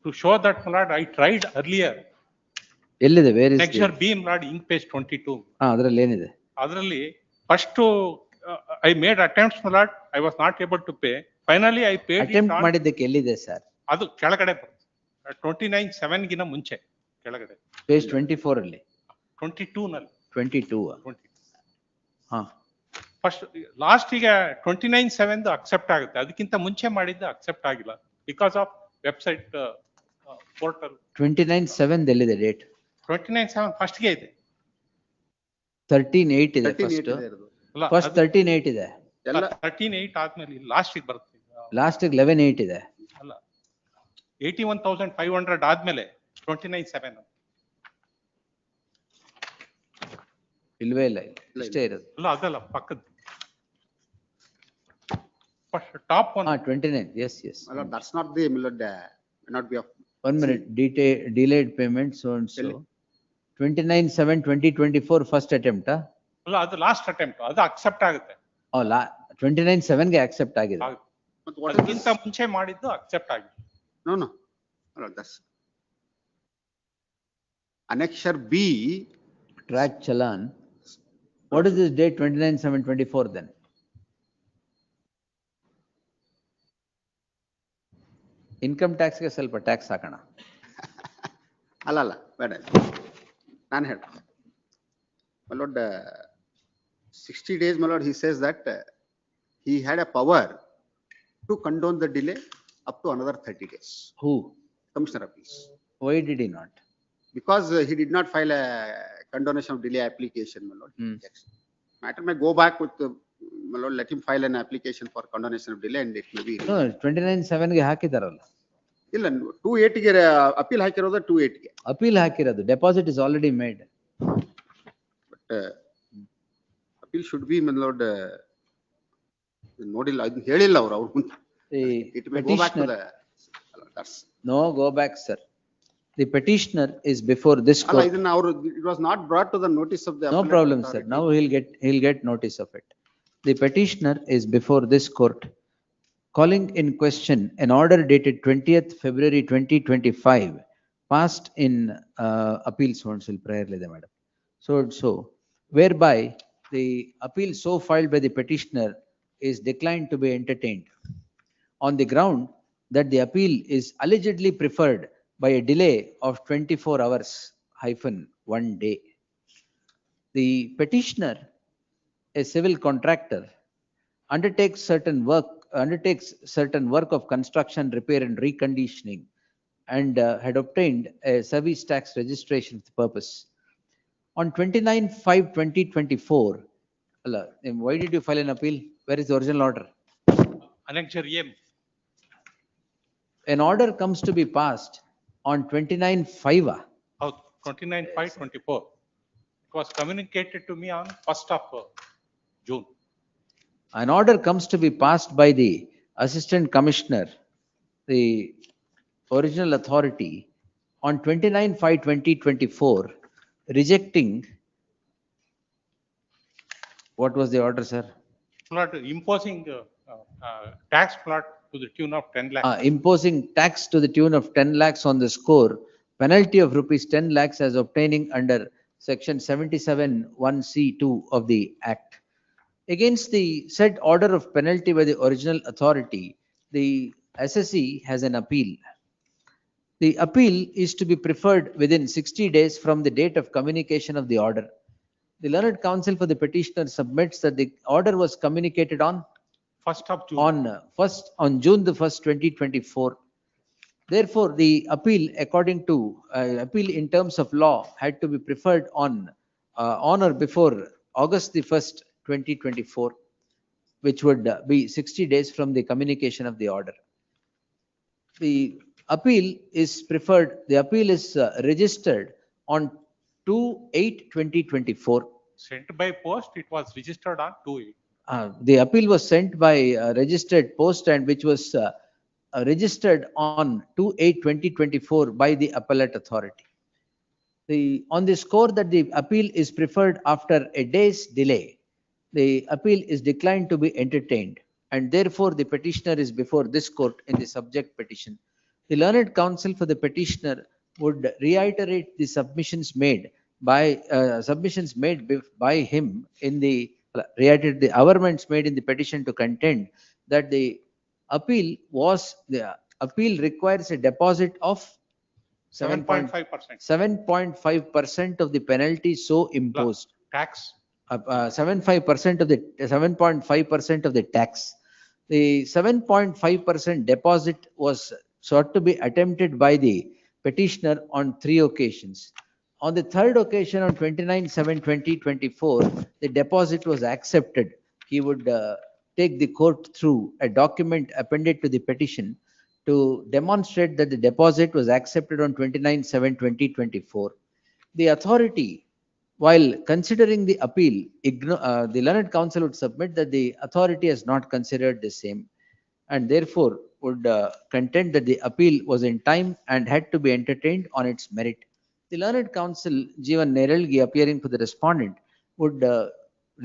To show that, Lord, I tried earlier. ಎಲ್ಲಿದೆ? Where is Annexure it? B, Lord, ink page 22. ಅದರಲ್ಲಿ ಏನಿದೆ? ಅದರಲ್ಲಿ first I made attempts, Lord. I was not able to pay. Finally, I paid it attempt on. ಮಾಡಿದ್ದಕ್ಕೆ ಎಲ್ಲಿದೆ sir? ಅದು ಕೆಳಗಡೆ 29/7 ಗಿನ ಮುಂಚೆ ಕೆಳಗಡೆ ಪೇಜ್ 24 ಅಲ್ಲಿ. 22 ನಲ್ಲಿ 22. ಹಾ. ಫಸ್ಟ್ ಲಾಸ್ಟ್ ಈಗ 29/7 ಅಕ್ಸೆಪ್ಟ್ ಆಗುತ್ತೆ, ಅದಕ್ಕಿಂತ ಮುಂಚೆ ಮಾಡಿದ್ದು ಅಕ್ಸೆಪ್ಟ್ ಆಗಿಲ್ಲ ಬಿಕಾಸ್ ಆಫ್ ವೆಬ್ಸೈಟ್ ಪೋರ್ಟಲ್. 29/7 ಎಲ್ಲಿದೆ ಡೇಟ್? 29/7 ಫಸ್ಟ್ ಗೆ ಇದೆ. 13/8 ಇದೆ ಫಸ್ಟ್. ಫಸ್ಟ್ 13/8 ಇದೆ. 13/8 ಆದ್ಮೇಲೆ ಲಾಸ್ಟ್ ಗೆ ಬರುತ್ತೆ. ಲಾಸ್ಟ್ 11/8 ಇದೆ. ಅಲ್ಲ 81,500 ಆದ್ಮೇಲೆ 29/7. ಇಲ್ವೇ ಇಲ್ಲ, ಇಷ್ಟೇ ಇರೋದು. ಅಲ್ಲ ಅದಲ್ಲ ಪಕ್ಕದ first top one. 29. Yes. That's not the may not be of. 1 minute. Delayed payment so and so. 29/7/2024 first attempt. ಅಲ್ಲ ಅದು ಲಾಸ್ಟ್ ಅಟೆಂಪ್ಟ್, ಅದು ಅಕ್ಸೆಪ್ಟ್ ಆಗುತ್ತೆ. 29/7 ಗೆ ಅಕ್ಸೆಪ್ಟ್ ಆಗಿದೆ. ಅದಕ್ಕಿಂತ ಮುಂಚೆ ಮಾಡಿದ್ದು ಅಕ್ಸೆಪ್ಟ್ ಆಗಿದೆ. No. That's annexure B. Track challan. What is this date 29/7/24 then? Income ಟ್ಯಾಕ್ಸ್ಗೆ ಸ್ವಲ್ಪ ಟ್ಯಾಕ್ಸ್ ಹಾಕೋಣ. ಅಲ್ಲ ಬೇಡ, ನಾನು ಹೇಳ್ತೀನಿ. My lord, 60 days, my lord, he says that he had a power to condone the delay up to another 30 days. Who? Commissioner of Police. Why did he not? Because he did not file a condonation of delay application, my lord. Matter may go back with, my lord, let him file an application for condonation of delay and it may be. No, 29(7) ಗೆ ಹಾಕಿದಾರಲ್ಲ. ಇಲ್ಲ 280 ಗೆ appeal ಹಾಕಿರೋದು 280 ಗೆ. Appeal ಹಾಕಿರೋದು. Deposit is already made. But appeal should be, my lord, ನೋಡಿಲ್ಲ ಅದನ್ನ ಹೇಳಿಲ್ಲ ಅವರು. It may go back to the. No, go back, sir. The petitioner is before this court. It was not brought to the notice of the. No problem, sir. Now he'll get notice of it. The petitioner is before this court, calling in question an order dated 20th February 2025, passed in appeal council priorly, madam. So whereby the appeal so filed by the petitioner is declined to be entertained on the ground that the appeal is allegedly preferred by a delay of 24 hours - 1 day. The petitioner, a civil contractor, undertakes certain work of construction, repair and reconditioning, and had obtained a service tax registration for the purpose. On 29/5/2024, why did you file an appeal? Where is the original order? Annexure M. An order comes to be passed on 29/5. 29/5/24. It was communicated to me on 1st of June. An order comes to be passed by the Assistant Commissioner, the original authority, on 29/5/2024, rejecting. What was the order, sir? Plot imposing tax plot to the tune of 10 lakhs. Imposing tax to the tune of 10 lakhs on the score, penalty of rupees 10 lakhs as obtaining under section 77(1)(c)(2) of the Act. Against the said order of penalty by the original authority, the assessee has an appeal. The appeal is to be preferred within 60 days from the date of communication of the order. The learned counsel for the petitioner submits that the order was communicated on 1st of June. On June 1st, 2024. Therefore, the appeal, according to appeal in terms of law, had to be preferred on or before August 1st, 2024, which would be 60 days from the communication of the order. The appeal is preferred. The appeal is registered on 2/8/2024. Sent by post, it was registered on 2/8. The appeal was sent by registered post and which was registered on 2/8/2024 by the appellate authority. On the score that the appeal is preferred after a day's delay, the appeal is declined to be entertained, and therefore the petitioner is before this court in the subject petition. The learned counsel for the petitioner would reiterate the submissions made by him in the reiterate the averments made in the petition to contend that the appeal requires a deposit of 7.5% of the penalty so imposed. Tax. 7.5% of the tax. The 7.5% deposit was sought to be attempted by the petitioner on 3 occasions. On the third occasion, on 29/7/2024, the deposit was accepted. He would take the court through a document appended to the petition to demonstrate that the deposit was accepted on 29/7/2024. The authority, while considering the appeal, the learned counsel would submit that the authority has not considered the same, and therefore would contend that the appeal was in time and had to be entertained on its merit. The learned counsel, Jeevan Neralgi, appearing for the respondent, would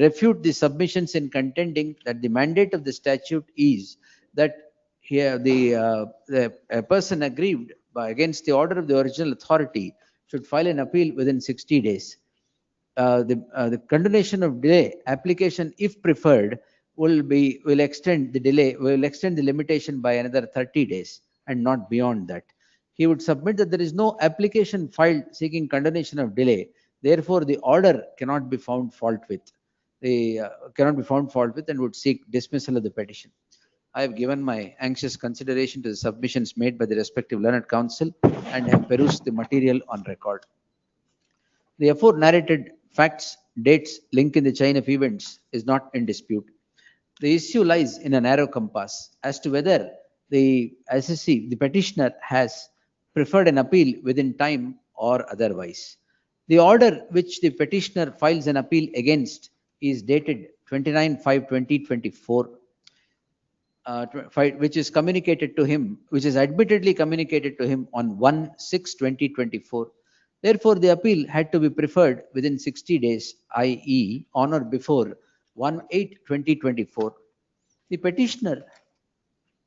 refute the submissions in contending that the mandate of the statute is that here the person aggrieved against the order of the original authority should file an appeal within 60 days. The condonation of delay application, if preferred, will extend the limitation by another 30 days and not beyond that. He would submit that there is no application filed seeking condonation of delay. Therefore, the order cannot be found fault with. And would seek dismissal of the petition. I have given my anxious consideration to the submissions made by the respective learned counsel and have perused the material on record. The afore narrated facts, dates, link in the chain of events is not in dispute. The issue lies in a narrow compass as to whether the SSC, the petitioner, has preferred an appeal within time or otherwise. The order which the petitioner files an appeal against is dated 29/5/2024, which is communicated to him, which is admittedly communicated to him on 1/6/2024. Therefore, the appeal had to be preferred within 60 days, i.e. on or before 1/8/2024. The petitioner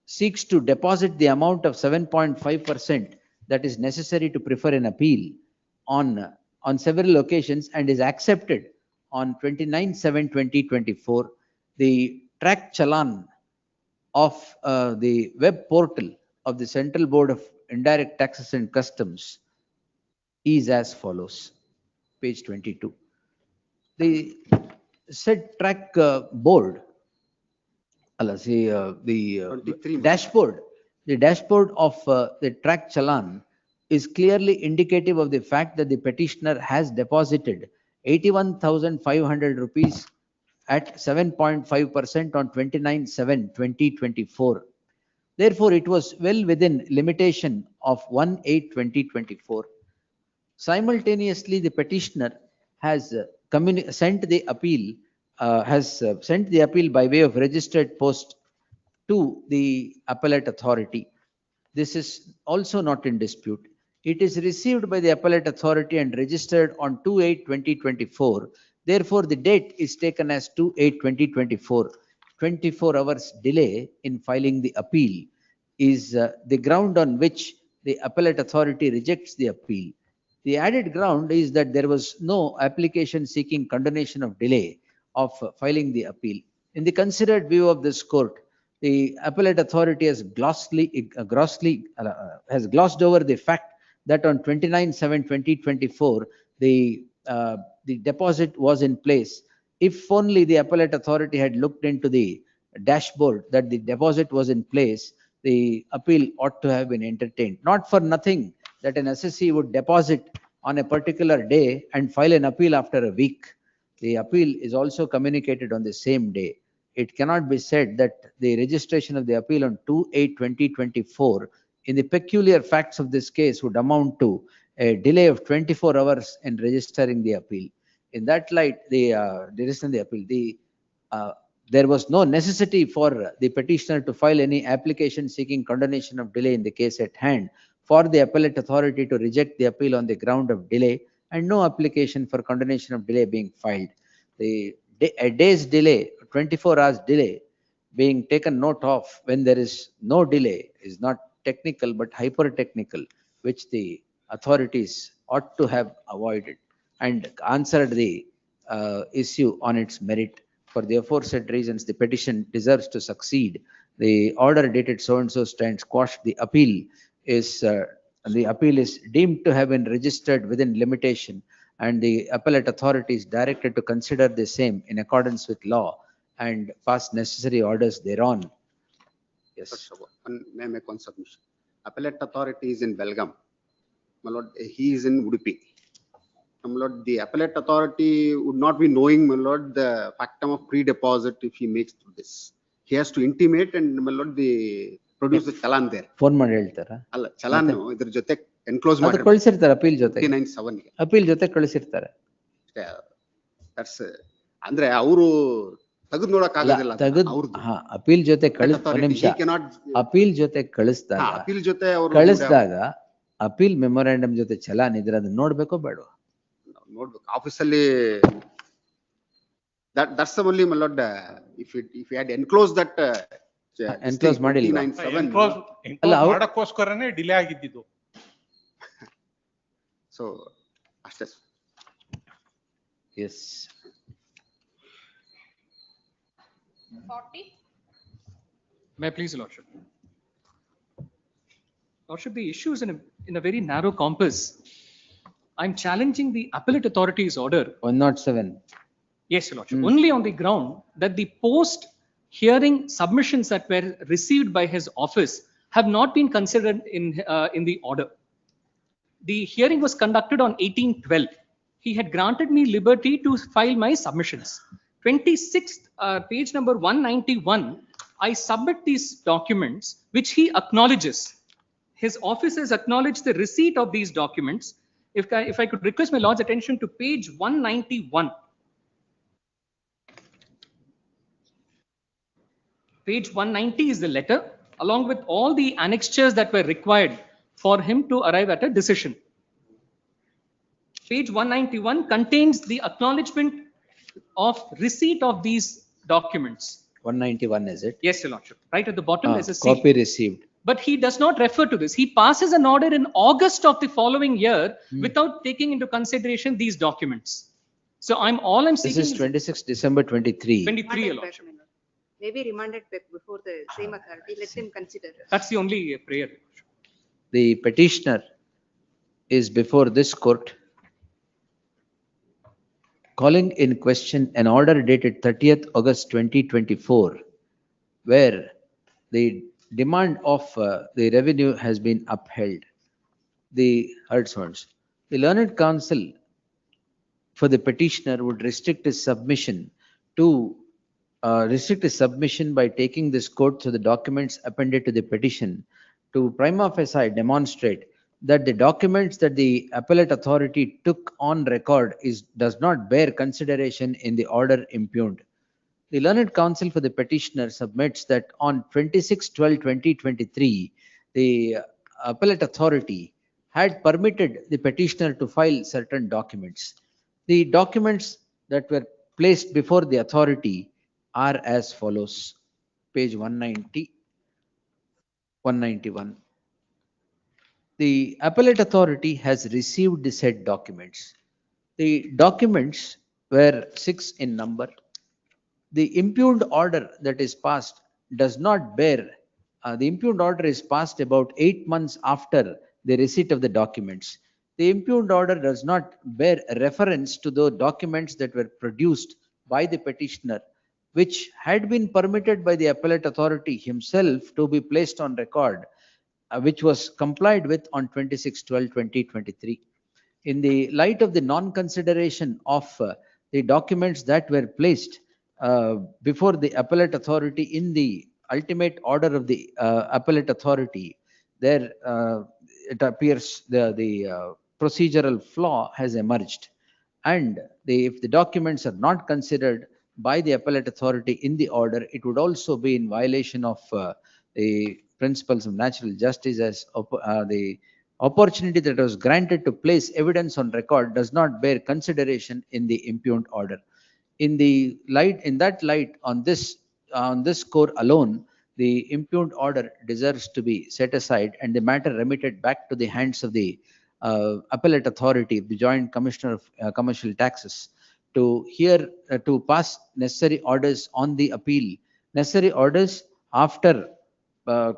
seeks to deposit the amount of 7.5% that is necessary to prefer an appeal on several occasions and is accepted on 29/7/2024. The track challan of the web portal of the Central Board of Indirect Taxes and Customs is as follows. Page 22. The said track board, the dashboard of the track challan is clearly indicative of the fact that the petitioner has deposited 81,500 rupees at 7.5% on 29/7/2024. Therefore, it was well within limitation of 1/8/2024. Simultaneously, the petitioner has sent the appeal by way of registered post to the appellate authority. This is also not in dispute. It is received by the appellate authority and registered on 2/8/2024. Therefore, the date is taken as 2/8/2024. 24 hours delay in filing the appeal is the ground on which the appellate authority rejects the appeal. The added ground is that there was no application seeking condonation of delay of filing the appeal. In the considered view of this court, the appellate authority has glossed over the fact that on 29/7/2024, the deposit was in place. If only the appellate authority had looked into the dashboard that the deposit was in place, the appeal ought to have been entertained. Not for nothing that an SSC would deposit on a particular day and file an appeal after a week. The appeal is also communicated on the same day. It cannot be said that the registration of the appeal on 2/8/2024 in the peculiar facts of this case would amount to a delay of 24 hours in registering the appeal. In that light, there was no necessity for the petitioner to file any application seeking condonation of delay in the case at hand for the appellate authority to reject the appeal on the ground of delay, and no application for condonation of delay being filed. A day's delay, 24 hours delay being taken note of when there is no delay is not technical but hyper-technical, which the authorities ought to have avoided and answered the issue on its merit. For the aforesaid reasons, the petition deserves to succeed. The order dated so-and-so stands quashed. The appeal is deemed to have been registered within limitation, and the appellate authority is directed to consider the same in accordance with law and pass necessary orders thereon. Yes. May I make one submission? Appellate authority is in Belgaum. My lord, he is in Udupi. My lord, the appellate authority would not be knowing, my lord, the factum of pre-deposit if he makes through this. He has to intimate and, my lord, the produce the challan there. Phone ಮಾಡಿ ಹೇಳ್ತಾರಾ? ಅಲ್ಲ, challan ಇದ್ರ ಜೊತೆ enclose ಅದು ಕಳಿಸಿರ್ತಾರೆ appeal ಜೊತೆ. 29/7 ಗೆ appeal ಜೊತೆ ಕಳಿಸಿರ್ತಾರೆ. That's ಅಂದ್ರೆ ಅವರು ತೆಗೆದು ನೋಡಕ್ ಆಗೋದಿಲ್ಲ. ಅಪೀಲ್ ಜೊತೆ ಅಪೀಲ್ ಜೊತೆ ಕಳಿಸಿದಾಗ ಅಪೀಲ್ ಮೆಮೊರಾಂಡಮ್ ಜೊತೆ ಚಲಾನ್ ಇದ್ರೆ ಅದನ್ನ ನೋಡ್ಬೇಕೋ ಬೇಡ? ನೋಡ್ಬೇಕು ಆಫೀಸಲ್ಲಿ. That's the only, my lord, if you had enclosed that enclose ಮಾಡಿಲ್ಲ. ಮಾಡಕ್ಕೋಸ್ಕರನೇ ಡಿಲೇ ಆಗಿದ್ದು. ಸೊ ಅಷ್ಟೇ. S. 40. May I please, Lordship? Lordship, the issue is in a very narrow compass. I'm challenging the appellate authority's order. 107. Yes, Lordship. Only on the ground that the post hearing submissions that were received by his office have not been considered in the order. The hearing was conducted on 18/12. He had granted me liberty to file my submissions. 26th, page number 191, I submit these documents, which he acknowledges. His office has acknowledged the receipt of these documents. If I could request my Lord's attention to page 191. Page 190 is the letter, along with all the annexures that were required for him to arrive at a decision. Page 191 contains the acknowledgement of receipt of these documents. 191 is it? Yes, Your Lordship. Right at the bottom there's a C. Copy received. But he does not refer to this. He passes an order in August of the following year without taking into consideration these documents. So I'm seeking. This is 26 December 23. 23, Your Lordship. Maybe remanded back before the same authority, let them consider. That's the only prayer. The petitioner is before this court calling in question an order dated 30th August 2024, where the demand of the revenue has been upheld. The learned counsel for the petitioner would restrict his submission by taking this court to the documents appended to the petition to prima facie demonstrate that the documents that the appellate authority took on record does not bear consideration in the order impugned. The learned counsel for the petitioner submits that on 26/12/2023, the appellate authority had permitted the petitioner to file certain documents. The documents that were placed before the authority are as follows. Page 190, 191. The appellate authority has received the said documents. The documents were 6 in number. The impugned order that is passed does not bear, the impugned order is passed about 8 months after the receipt of the documents. The impugned order does not bear reference to the documents that were produced by the petitioner, which had been permitted by the appellate authority himself to be placed on record, which was complied with on 26/12/2023. In the light of the non-consideration of the documents that were placed before the appellate authority in the ultimate order of the appellate authority, there it appears the procedural flaw has emerged, and if the documents are not considered by the appellate authority in the order, it would also be in violation of the principles of natural justice, as the opportunity that was granted to place evidence on record does not bear consideration in the impugned order. In that light, on this score alone, the impugned order deserves to be set aside and the matter remitted back to the hands of the appellate authority, the Joint Commissioner of Commercial Taxes, to pass necessary orders on the appeal. Necessary orders after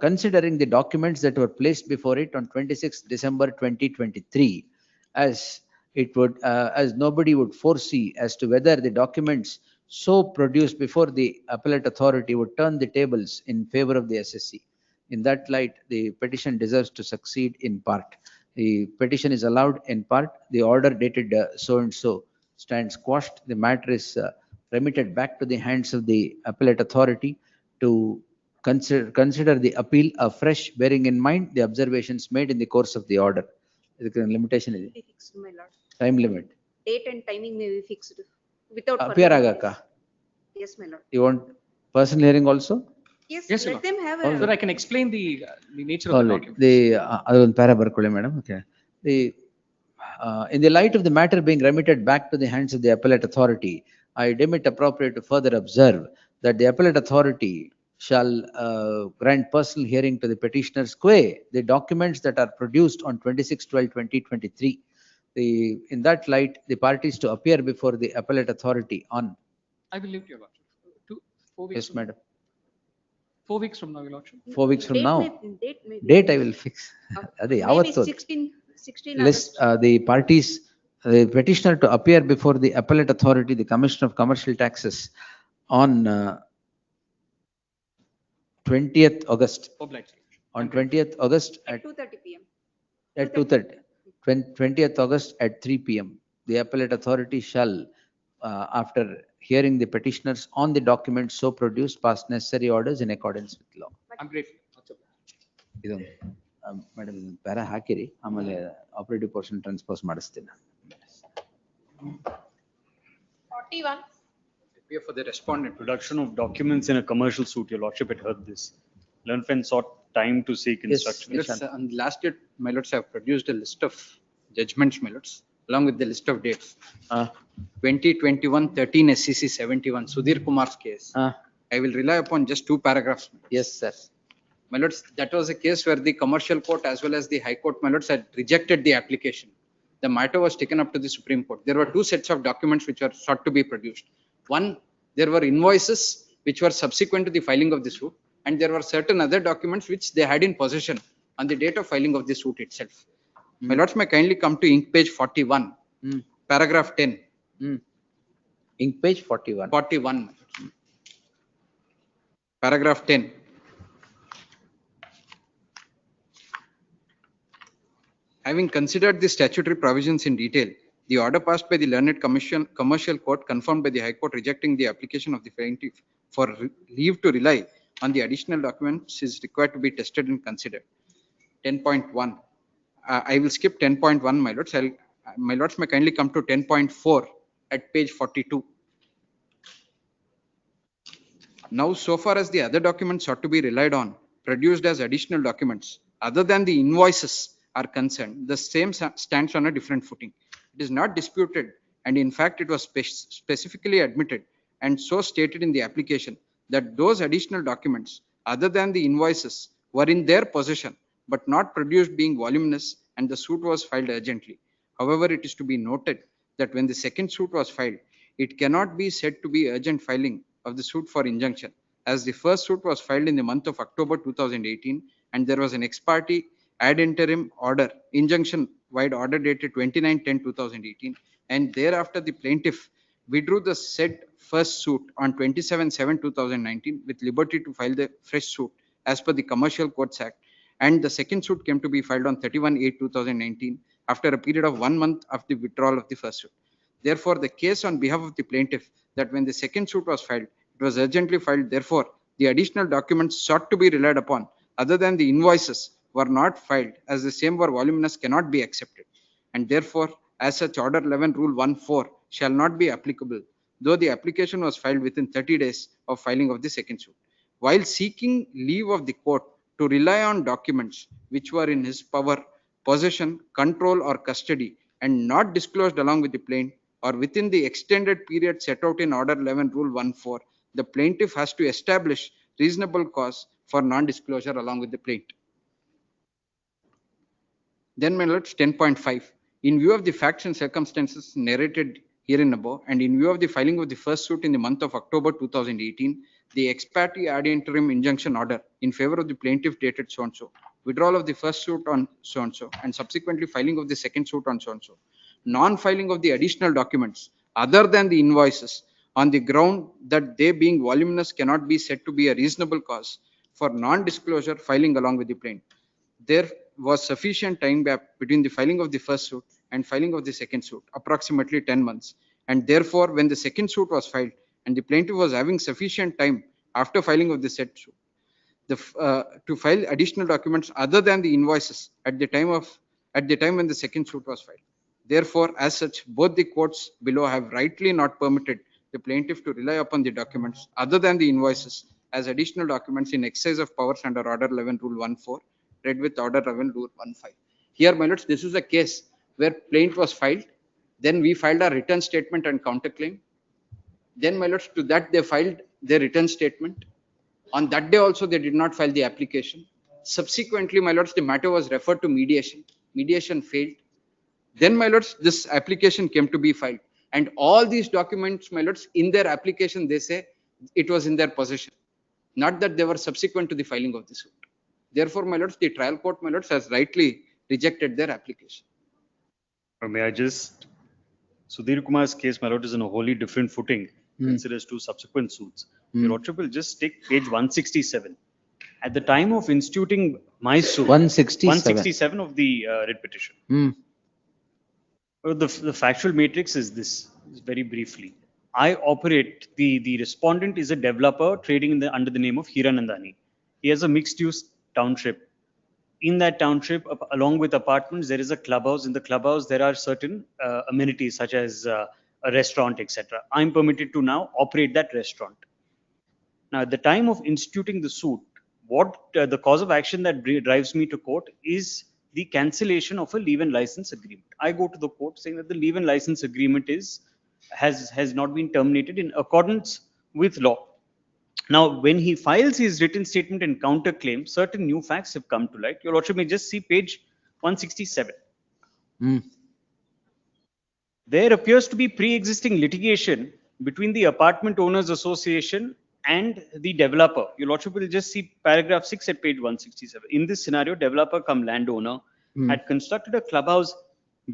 considering the documents that were placed before it on 26 December 2023, as nobody would foresee as to whether the documents so produced before the appellate authority would turn the tables in favor of the SSC. In that light, the petition deserves to succeed in part. The petition is allowed in part. The order dated so and so stands quashed. The matter is remitted back to the hands of the appellate authority to consider the appeal afresh, bearing in mind the observations made in the course of the order. The limitation is Fixed, my lord. time limit. Date and timing may be fixed without. Appear agaka. Yes, my lord. You want personal hearing also? Yes, Yes, let them have so a. I can explain the nature All of the right. document. Madam. Okay. In the light of the matter being remitted back to the hands of the appellate authority, I deem it appropriate to further observe that the appellate authority shall grant personal hearing to the petitioner's quay the documents that are produced on 26/12/2023. In that light, the parties to appear before the appellate authority on. I will leave to your lordship. 4 weeks. Yes, madam. 4 weeks from now, your lordship. 4 weeks from now. Date Date I will fix. maybe Yavattu. 16 List the parties, the petitioner to appear before the appellate authority, the Commissioner of Commercial Taxes, on 20th August. Obliged. On 20th August At 2:30 PM. at 2:30. 20th August at 3 p.m. The appellate authority shall, after hearing the petitioners on the document so produced, pass necessary orders in accordance with law. I'm grateful. ಇದೊಂದು madam para ಹಾಕಿರಿ, ಆಮೇಲೆ operative portion transpose ಮಾಡಿಸ್ತೀನಿ. 41. For the respondent, production of documents in a commercial suit, your lordship had heard this. Learned sought time to seek instruction. On the last date, my lords have produced a list of judgments, my lords, along with the list of dates. 2021-13 SCC 71, Sudhir Kumar's case. I will rely upon just 2 paragraphs. Yes, sir. My lords, that was a case where the commercial court as well as the high court, my lords, had rejected the application. The matter was taken up to the Supreme Court. There were 2 sets of documents which were sought to be produced. One, there were invoices which were subsequent to the filing of the suit, and there were certain other documents which they had in possession on the date of filing of the suit itself. My lords may kindly come to ink page 41, paragraph 10. Ink page 41. 41. Paragraph 10. Having considered the statutory provisions in detail, the order passed by the learned commercial court confirmed by the High Court rejecting the application of the plaintiff for leave to rely on the additional documents is required to be tested and considered. 10.1. I will skip 10.1, my lords. My lords may kindly come to 10.4 at page 42. Now, so far as the other documents ought to be relied on, produced as additional documents, other than the invoices are concerned, the same stands on a different footing. It is not disputed, and in fact, it was specifically admitted and so stated in the application that those additional documents, other than the invoices, were in their possession, but not produced being voluminous, and the suit was filed urgently. However, it is to be noted that when the second suit was filed, it cannot be said to be urgent filing of the suit for injunction, as the first suit was filed in the month of October 2018, and there was an ex parte ad interim order, injunction wide order dated 29/10/2018, and thereafter the plaintiff withdrew the said first suit on 27/7/2019 with liberty to file the fresh suit as per the Commercial Courts Act, and the second suit came to be filed on 31/8/2019 after a period of 1 month of the withdrawal of the first suit. Therefore, the case on behalf of the plaintiff that when the second suit was filed, it was urgently filed. Therefore, the additional documents sought to be relied upon, other than the invoices, were not filed, as the same were voluminous, cannot be accepted, and therefore, as such, Order 11 Rule 1(4) shall not be applicable, though the application was filed within 30 days of filing of the second suit. While seeking leave of the court to rely on documents which were in his power, possession, control, or custody, and not disclosed along with the plaint, or within the extended period set out in Order 11 Rule 1(4), the plaintiff has to establish reasonable cause for non-disclosure along with the plaint. Then, my lords, 10.5. In view of the facts and circumstances narrated herein above, and in view of the filing of the first suit in the month of October 2018, the ex parte ad interim injunction order in favor of the plaintiff dated so-and-so, withdrawal of the first suit on so-and-so, and subsequently filing of the second suit on so-and-so, non-filing of the additional documents other than the invoices on the ground that they being voluminous cannot be said to be a reasonable cause for non-disclosure filing along with the plaint. There was sufficient time gap between the filing of the first suit and filing of the second suit, approximately 10 months. And therefore, when the second suit was filed and the plaintiff was having sufficient time after filing of the said suit to file additional documents other than the invoices at the time when the second suit was filed. Therefore, as such, both the courts below have rightly not permitted the plaintiff to rely upon the documents other than the invoices as additional documents in exercise of powers under Order 11 Rule 1(4), read with Order 11 Rule 1(5). Here, my lords, this is a case where plaint was filed. Then we filed our return statement and counterclaim. Then, my lords, to that they filed their return statement. On that day also, they did not file the application. Subsequently, my lords, the matter was referred to mediation. Mediation failed. Then, my lords, this application came to be filed. And all these documents, my lords, in their application, they say it was in their possession. Not that they were subsequent to the filing of the suit. Therefore, my lords, the trial court, my lords, has rightly rejected their application. May I just, Sudhir Kumar's case, my lord, is on a wholly different footing, considers 2 subsequent suits. Your lordship will just take page 167. At the time of instituting my suit. 167. 167 of the writ petition. The factual matrix is this, very briefly. I operate, the respondent is a developer trading under the name of Hiranandani. He has a mixed use township. In that township, along with apartments, there is a clubhouse. In the clubhouse, there are certain amenities such as a restaurant, etc. I'm permitted to now operate that restaurant. Now, at the time of instituting the suit, what the cause of action that drives me to court is the cancellation of a leave and license agreement. I go to the court saying that the leave and license agreement has not been terminated in accordance with law. Now, when he files his written statement and counterclaim, certain new facts have come to light. Your Lordship may just see page 167. There appears to be pre-existing litigation between the Apartment Owners Association and the developer. Your Lordship will just see paragraph 6 at page 167. In this scenario, developer cum landowner had constructed a clubhouse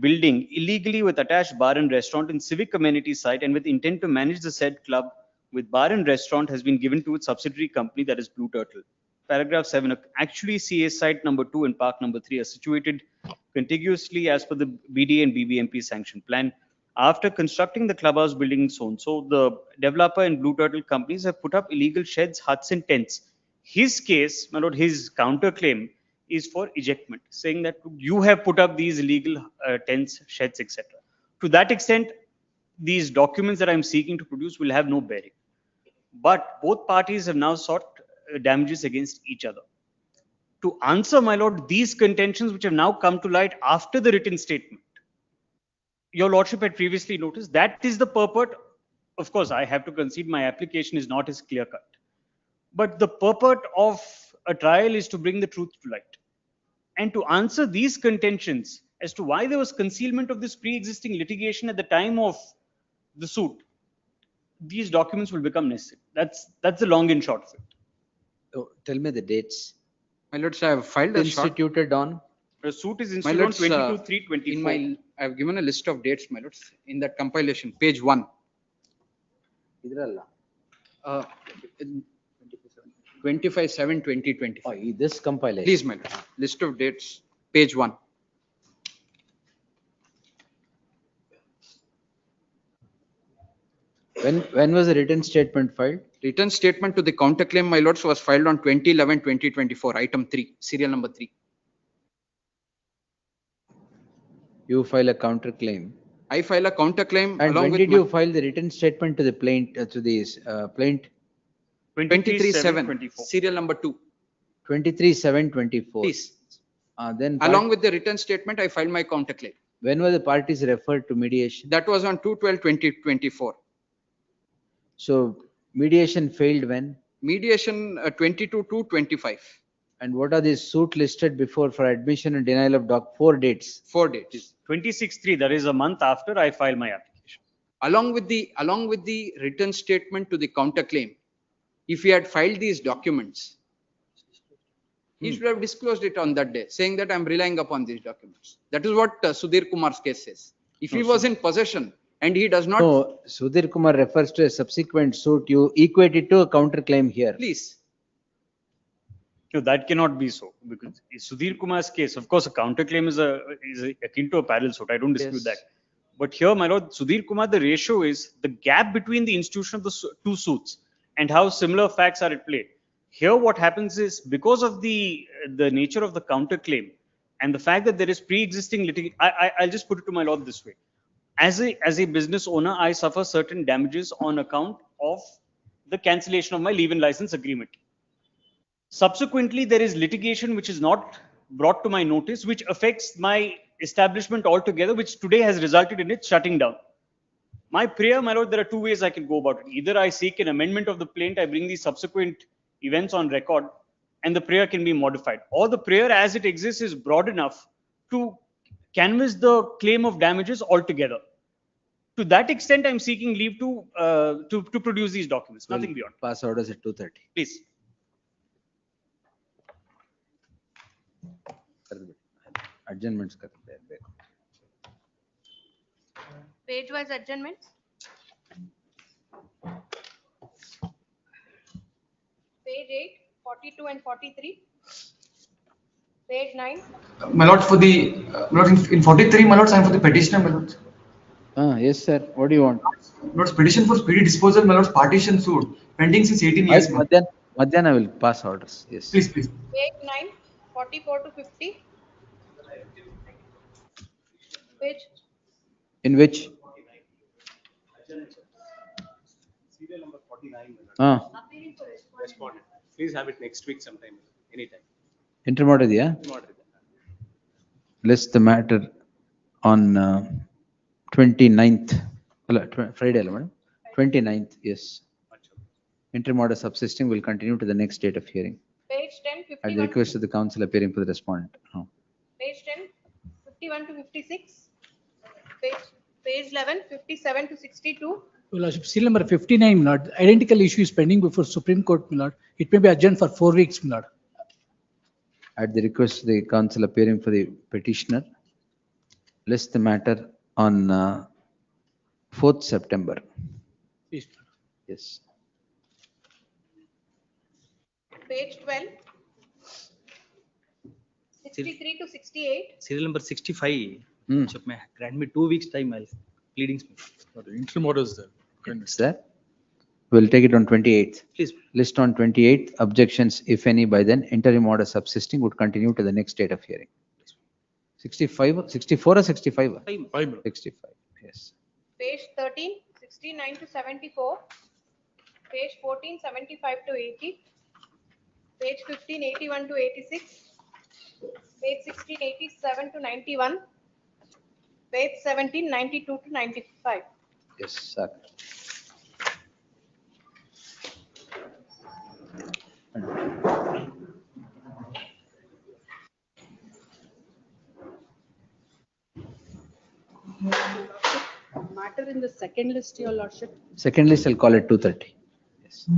building illegally with attached bar and restaurant in civic amenity site, and with intent to manage the said club with bar and restaurant has been given to its subsidiary company, that is Blue Turtle. Paragraph 7, actually CA site number 2 and park number 3 are situated contiguously as per the BDA and BBMP sanction plan. After constructing the clubhouse building so the developer and Blue Turtle companies have put up illegal sheds, huts and tents. His case, my lord, his counterclaim is for ejectment, saying that you have put up these illegal tents, sheds, etc. To that extent, these documents that I'm seeking to produce will have no bearing. But both parties have now sought damages against each other. To answer, my lord, these contentions which have now come to light after the written statement, your Lordship had previously noticed, that is the purport. Of course, I have to concede my application is not as clear cut. But the purport of a trial is to bring the truth to light. And to answer these contentions as to why there was concealment of this pre-existing litigation at the time of the suit, these documents will become necessary. That's the long and short of it. Oh, tell me the dates. My lords, I have filed a short. Instituted on? The suit is My instituted on lords, 22/3/24. in my, I have given a list of dates, my lords, in that compilation, page 1. 25/7/2024. Oh, this compilation. Please, my lord, list of dates, page 1. When was the written statement filed? Written statement to the counterclaim, my lords, was filed on 20/11/2024, item 3, serial number 3. You file a counterclaim. I file a counterclaim And along when with did you file the written statement to the plaint, plaint? 23/7/24, serial number 2. 23/7/24. Please. Then Along with the written statement, I filed my counterclaim. when were the parties referred to mediation? That was on 2/12/2024. So mediation failed when? Mediation 22/2/25. And what are these suit listed before for admission and denial of 4 dates? 4 dates. 26/3, that is a month after I filed my application. Along with the written statement to the counterclaim, if he had filed these documents, he should have disclosed it on that day, saying that I'm relying upon these documents. That is what Sudhir Kumar's case says. If he was in possession and he does not. No, Sudhir Kumar refers to a subsequent suit. You equate it to a counterclaim here. Please. No, that cannot be so, because Sudhir Kumar's case, of course, a counterclaim is akin to a parallel suit. I don't dispute that. But here, my lord, Sudhir Kumar, the ratio is the gap between the institution of the two suits and how similar facts are at play. Here, what happens is, because of the nature of the counterclaim and the fact that there is pre-existing litigation, I'll just put it to my lord this way. As a business owner, I suffer certain damages on account of the cancellation of my leave and license agreement. Subsequently, there is litigation which is not brought to my notice, which affects my establishment altogether, which today has resulted in it shutting down. My prayer, my lord, there are two ways I can go about it. Either I seek an amendment of the plaint, I bring the subsequent events on record, and the prayer can be modified. Or the prayer as it exists is broad enough to canvass the claim of damages altogether. To that extent, I'm seeking leave to produce these documents, nothing beyond. Pass orders at 2:30. Please. Adjournments. Page-wise adjournments. Page 8. 42 and 43. Page 9. My lord, for the, my lord, in 43, my lords, I am for the petitioner, my lords. Yes, sir. What do you want? Lord's petition for speedy disposal, my lord's partition suit, pending since 18 years. Madhyana will pass orders. Yes. Please, please. Page 9, 44 to 50. Page. In which? Serial number 49. Ah. Respondent. Please have it next week sometime, anytime. Intermodal, yeah? List the matter on 29th. Friday, madam. 29th, yes. Intermodal subsisting will continue to the next date of hearing. Page 10, 51. At the request of the council appearing for the respondent. No. Page 10, 51 to 56. Page 11, 57 to 62. Your Lordship, serial number 59, my lord. Identical issue is pending before Supreme Court, my lord. It may be adjourned for 4 weeks, my lord. At the request of the council appearing for the petitioner, list the matter on 4th September. Please. Yes. Page 12, 63 to 68. Serial number 65. Hmm. May grant me 2 weeks time. I'll pleadings. The interim order is there. Is that? We'll take it on 28th. Please. List on 28th. Objections, if any, by then. Interim order subsisting would continue to the next date of hearing. 65, 64 or 65? 65, yes. Page 13, 69 to 74. Page 14, 75 to 80. Page 15, 81 to 86. Page 16, 87 to 91. Page 17, 92 to 95. Yes, sir. Matter in the second list, your lordship. Second list, I'll call it 2:30. Yes.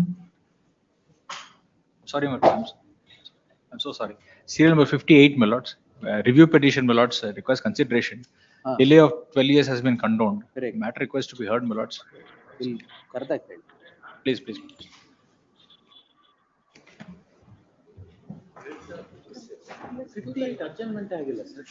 Sorry, my lords. I'm so sorry. Serial number 58, my lords. Review petition, my lords, request consideration. Delay of 12 years has been condoned. Matter request to be heard, my lords. Please, please. 58 adjournment ಆಗಿಲ್ಲ sir.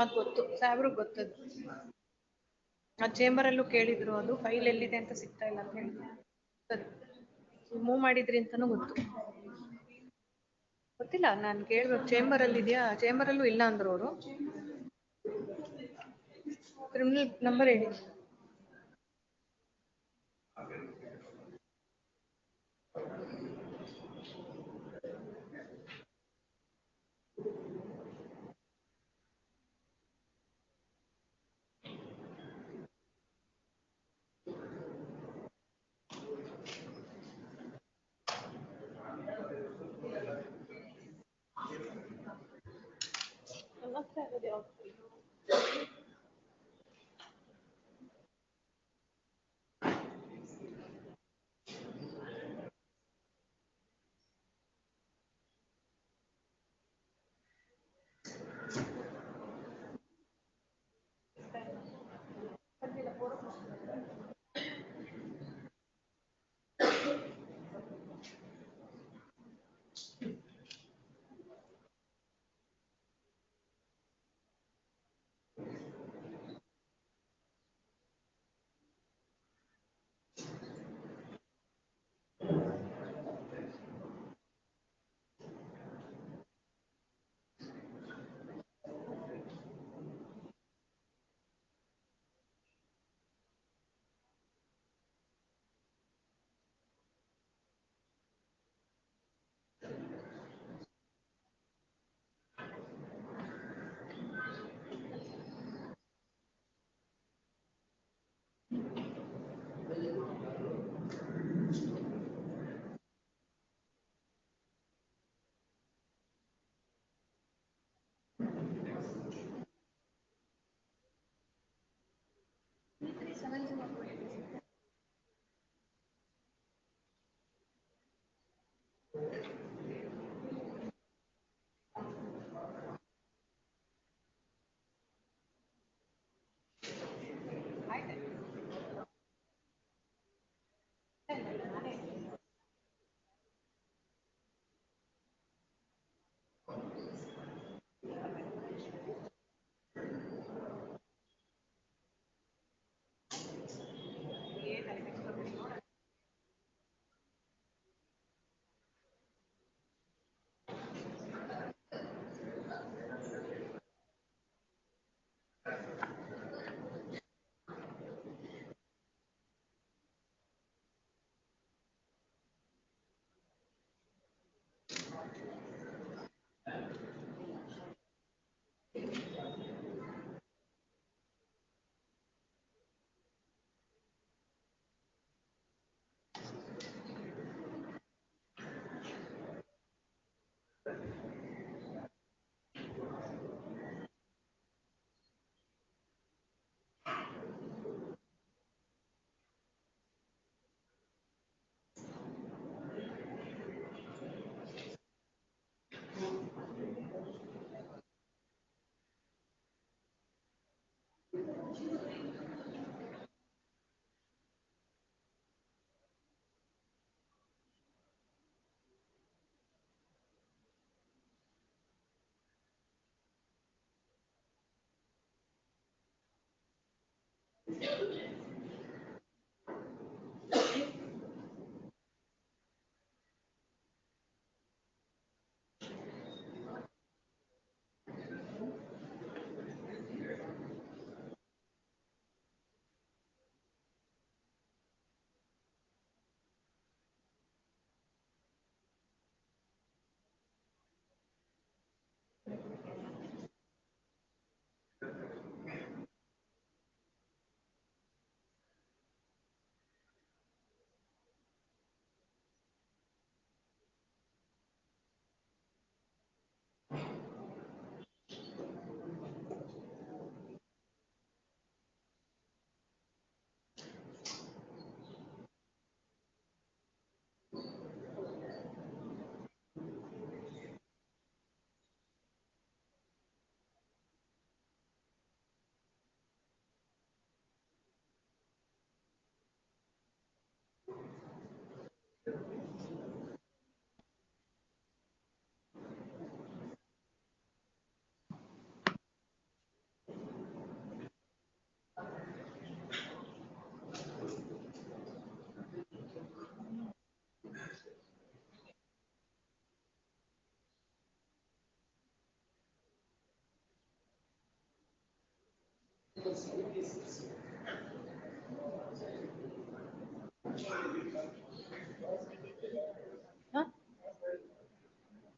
ಅದು ಗೊತ್ತು, ಸಾಹೇಬ್ರಿಗೆ ಗೊತ್ತದು. ಆ chamber ಅಲ್ಲೂ ಕೇಳಿದ್ರು, ಅದು file ಎಲ್ಲಿದೆ ಅಂತ ಸಿಗ್ತಾ ಇಲ್ಲ ಅಂತ ಹೇಳಿದ್ರು. ಮೂವ್ ಮಾಡಿದ್ರಿ ಅಂತಾನೂ ಗೊತ್ತು. ಗೊತ್ತಿಲ್ಲ, ನಾನು ಕೇಳ್ಬೇಕು ಚೇಂಬರ್ ಅಲ್ಲಿ ಇದೆಯಾ, ಚೇಂಬರ್ ಅಲ್ಲೂ ಇಲ್ಲ ಅಂದ್ರು ಅವರು. ಕ್ರಿಮಿನಲ್ ನಂಬರ್ ಹೇಳಿ.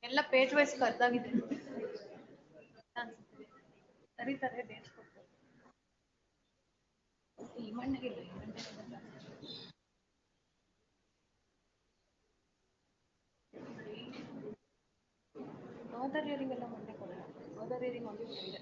ಎಲ್ಲ ಪೇಜ್ ವೈಸ್ ಕರ್ದಾಗಿದೆ. ಕರೀತಾರೆ ಡೇಟ್ಸ್ ಕೊಡ್ತಾರೆ. ಈ ಮಣ್ಣಿಗೆ ಅದರ್ ಹಿಯರಿಂಗ್ ಎಲ್ಲ ಮೊನ್ನೆ ಕೊಡಲ್ಲ. ಅದರ್ ಹಿಯರಿಂಗ್ ಒಂದು ಇದೆ.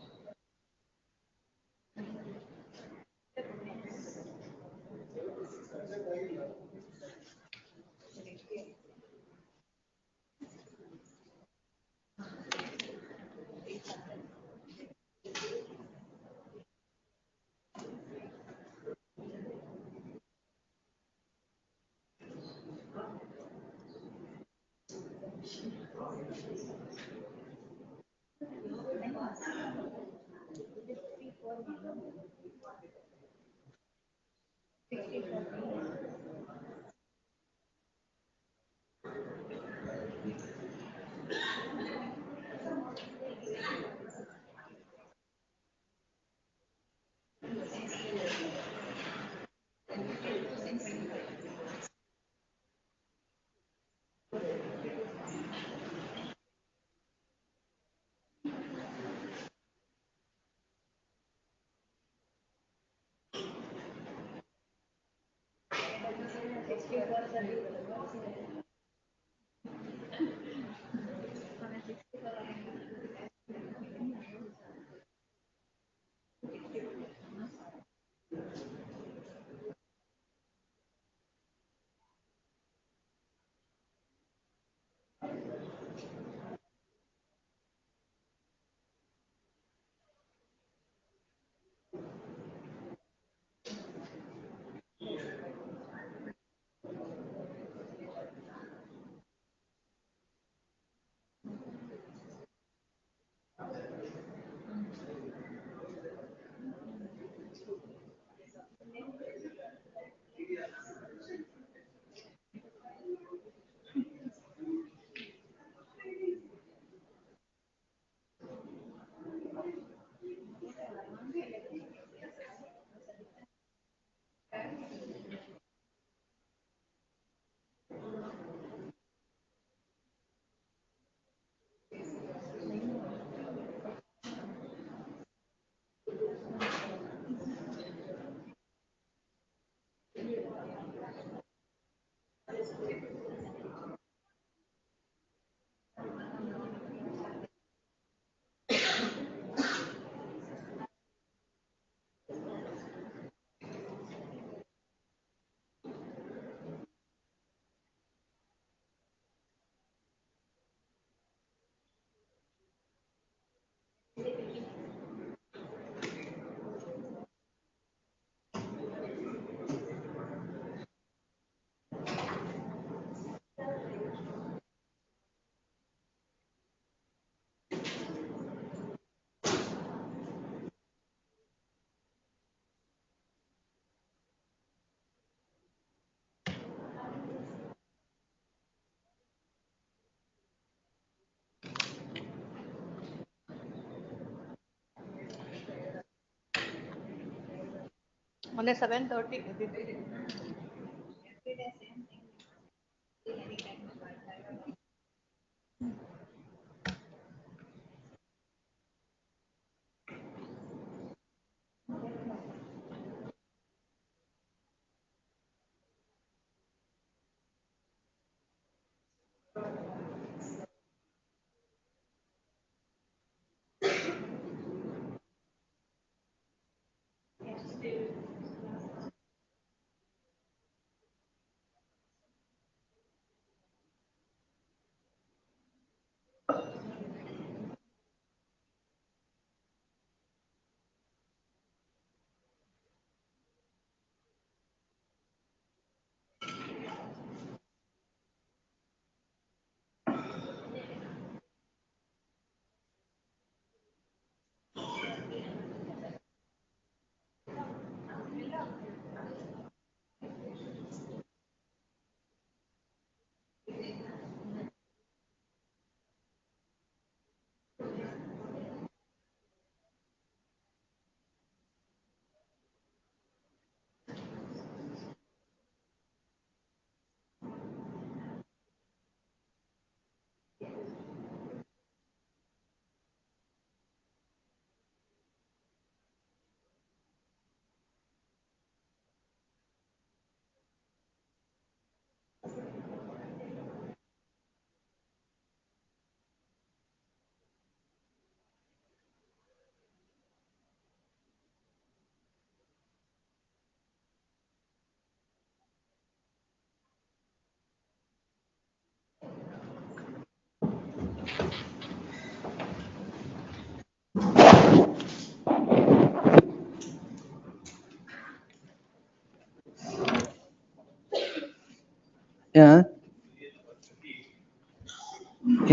ಮೊನ್ನೆ 7:30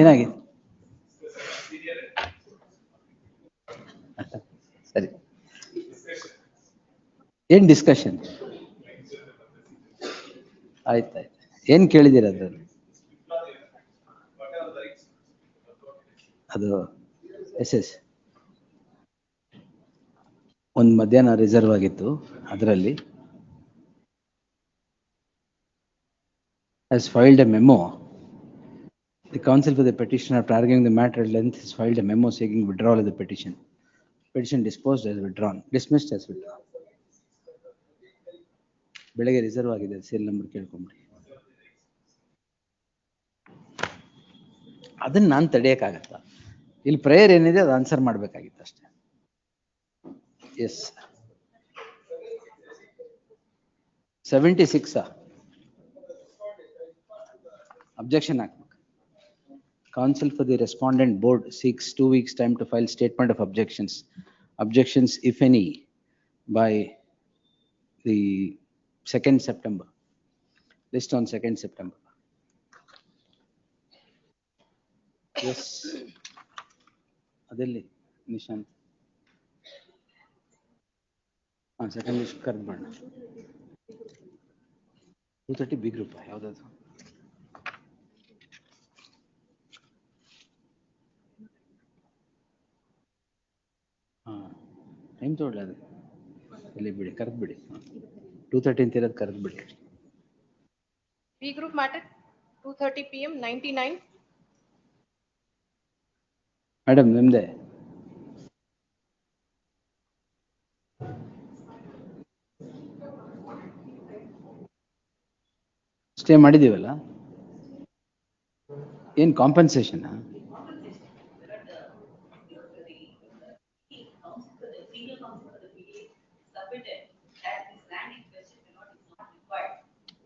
ಏನಾಗಿದೆ? ಸರಿ. ಏನ್ ಡಿಸ್ಕಷನ್? ಆಯ್ತಾಯ್ತು. ಏನ್ ಕೇಳಿದ್ದೀರ ಅದ್ರಲ್ಲಿ? ಅದು ಎಸ್ ಒಂದು ಮಧ್ಯಾಹ್ನ ರಿಸರ್ವ್ ಆಗಿತ್ತು, ಅದರಲ್ಲಿ has filed a memo. The counsel for the petitioner, after arguing the matter at length, has filed a memo seeking withdrawal of the petition. Petition disposed as withdrawn, dismissed as withdrawn. ಬೆಳಗ್ಗೆ reserve ಆಗಿದೆ, sale number ಕೇಳ್ಕೊಂಬಿಡಿ. ಅದನ್ನ ನಾನು ತಡೆಯಕ್ಕಾಗತ್ತಾ? ಇಲ್ಲಿ prayer ಏನಿದೆ ಅದು answer ಮಾಡ್ಬೇಕಾಗಿತ್ತು ಅಷ್ಟೇ. S 76 objection ಹಾಕ್ಬೇಕು. Counsel for the respondent board seeks 2 weeks time to file statement of objections. Objections, if any, by the 2nd September. List on 2nd September. Yes. ಅದೆಲ್ಲಿ Nishant? Second list ಕರೆದು ಮಾಡೋಣ. 230 B group ಯಾವ್ದಾದ್ರು? Time ತೊಗೊಳ್ಳಿ, ಅದು ಇಲ್ಲಿ ಬಿಡಿ, ಕರೆದು ಬಿಡಿ. 2:30 ಅಂತಿರೋದು ಕರೆದು ಬಿಡಿ. B group matter 2:30 PM 99. Madam ನಿಮ್ದೆ? ಸ್ಟೇ ಮಾಡಿದೀವಲ್ಲ, ಏನ್ ಕಾಂಪನ್ಸೇಷನ್?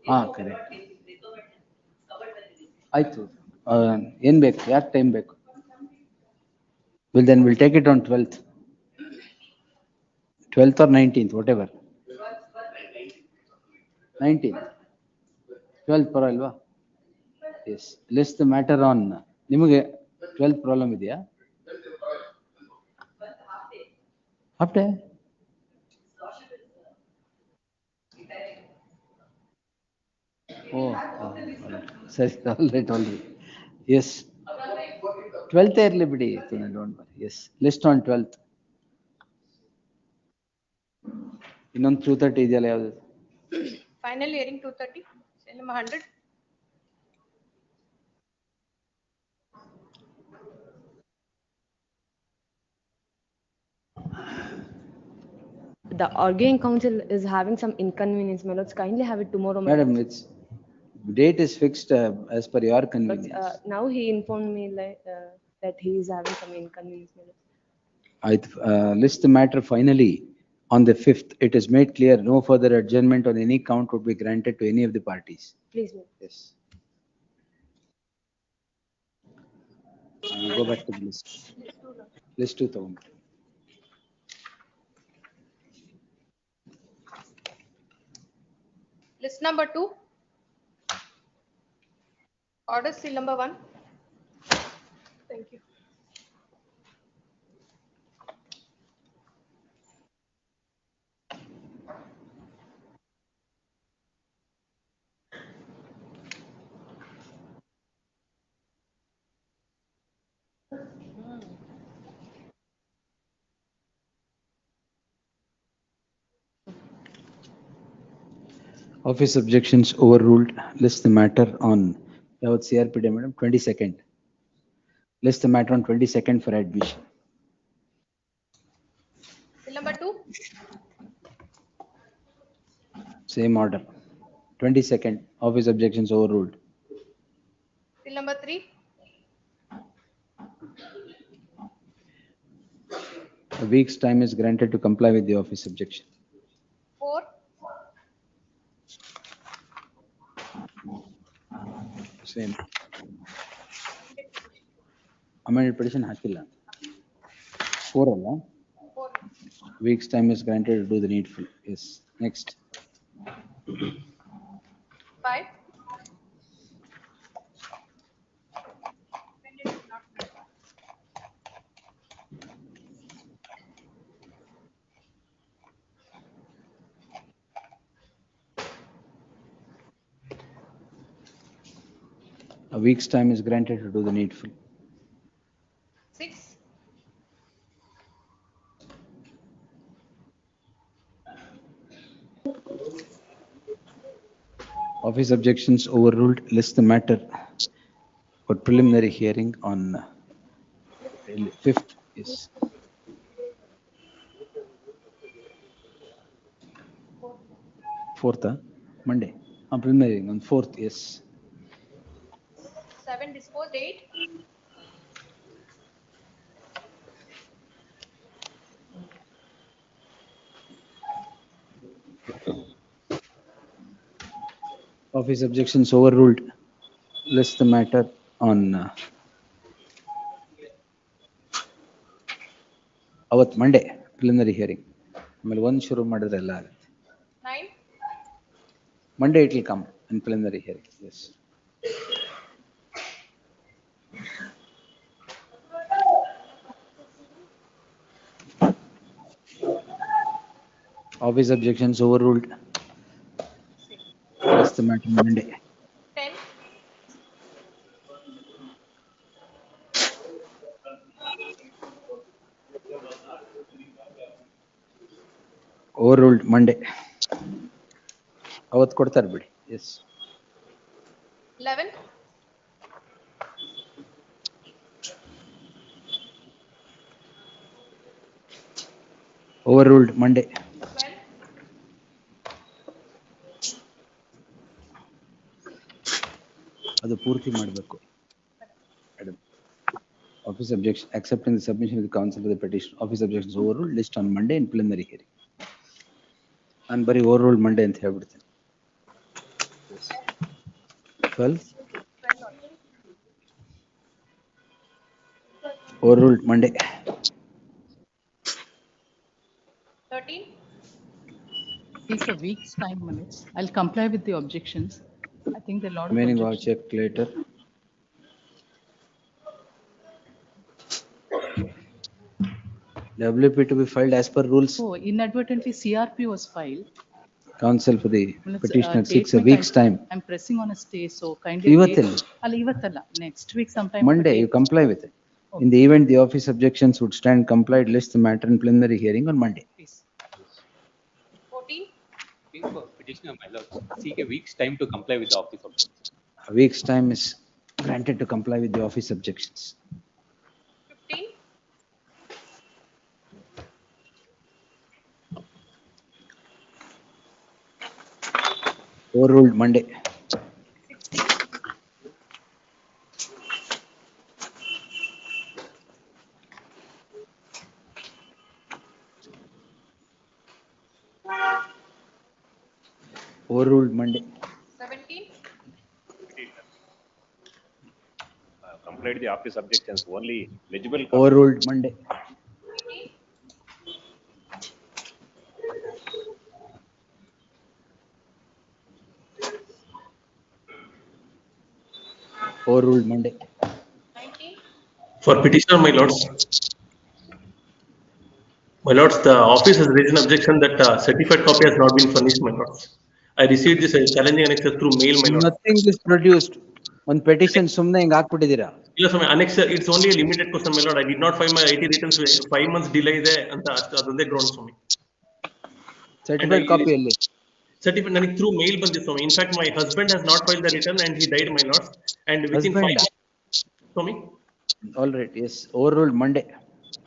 ಹಾ ಕರೆಕ್ಟ್. ಆಯ್ತು. ಏನ್ ಬೇಕು? ಯಾಕೆ ಟೈಮ್ ಬೇಕು? Then we'll take it on 12th. 12th or 19th, whatever. 19th. 12th ಪರವಾಗಿಲ್ವಾ? Yes. List the matter on. ನಿಮಗೆ 12th ಪ್ರಾಬ್ಲಮ್ ಇದೆಯಾ? Half day? ಓ ಸರಿ, ಆಲ್ರೈಟ್. ಎಸ್ 12th ಇರಲಿ ಬಿಡಿ, don't worry. Yes, list on 12th. ಇನ್ನೊಂದು 2:30 ಇದೆಯಲ್ಲ, ಯಾವ್ದು? Final hearing 2:30, cell number 100. The arguing counsel is having some inconvenience, my lords. Kindly have it tomorrow, my Madam, lords. its date is fixed as per your convenience. But now he informed me that he is having some inconvenience, my lords. I list the matter finally on the 5th. It is made clear no further adjournment on any count would be granted to any of the parties. Please, my lord. Yes. Go back to the list. List 2,000. List number 2. Order seal number 1. Thank you. Office objections overruled. List the matter on CRPD, madam, 22nd. List the matter on 22nd for admission. Seal number 2. Same order. 22nd. Office objections overruled. Seal number 3. A week's time is granted to comply with the office objection. 4. Same. Amended petition ಹಾಕಿಲ್ಲ. 4 ಅಲ್ಲ? 4. Week's time is granted to do the needful. Yes. Next. 5. A week's time is granted to do the needful. 6. Office objections overruled. List the matter for preliminary hearing on 5th is 4th, Monday. On preliminary hearing on 4th, yes. 7 disposed. 8. Office objections overruled. List the matter on ಅವತ್ತು Monday preliminary hearing. ಆಮೇಲೆ ಒಂದು ಶುರು ಮಾಡಿದ್ರೆ ಎಲ್ಲ ಆಗುತ್ತೆ. 9. Monday it will come in preliminary hearing. Yes. Office objections overruled. List the matter on Monday. 10. Overruled Monday. ಅವತ್ತು ಕೊಡ್ತಾರೆ ಬಿಡಿ. Yes. 11. Overruled Monday. 12. ಅದು ಪೂರ್ತಿ ಮಾಡಬೇಕು. Office objection accepting the submission of the counsel for the petition. Office objections overruled. List on Monday in preliminary hearing. ನಾನು ಬರೀ overruled Monday ಅಂತ ಹೇಳ್ಬಿಡ್ತೀನಿ. 12. Overruled Monday. 13. It's a week's time minutes. I'll comply with the objections. I think there are a lot of Remaining are objections. checked later. WP to be filed as per rules. So inadvertently CRP was filed. Counsel for the Well, it's, petitioner date seeks a me week's time. I'm pressing on a stay, so kindly. Ivattilla. Ivattalla. Next week sometime. Monday, you comply with it. In the event the office objections would stand complied, list the matter in preliminary hearing on Monday. 14. Petitioner, my lord, seek a week's time to comply with the office objections. A week's time is granted to comply with the office objections. 15. Overruled Monday. 16. Overruled Monday. 17. Complied the office objections, only legible. Overruled Monday. 18. Overruled Monday. 19. For petitioner, my lords. My lords, the office has raised an objection that certified copy has not been furnished, my lords. I received this challenging annexure through mail, my lords. Nothing is produced. On petition, ಸುಮ್ನೆ ಹಿಂಗ್ ಹಾಕ್ಬಿಟ್ಟಿದ್ದೀರಾ. Yes, my annexure, it's only a limited question, my lord. I did not file my IT returns 5 months delay ಇದೆ ಅಂತ ಅದೊಂದೇ ground ಸ್ವಾಮಿ. Certified copy ಅಲ್ಲಿ. Certificate ನನಗೆ through mail ಬಂದಿದೆ ಸ್ವಾಮಿ. In fact, my husband has not filed the return and he died, my lords. And within 5 months, Swami. All right, yes. Overruled Monday.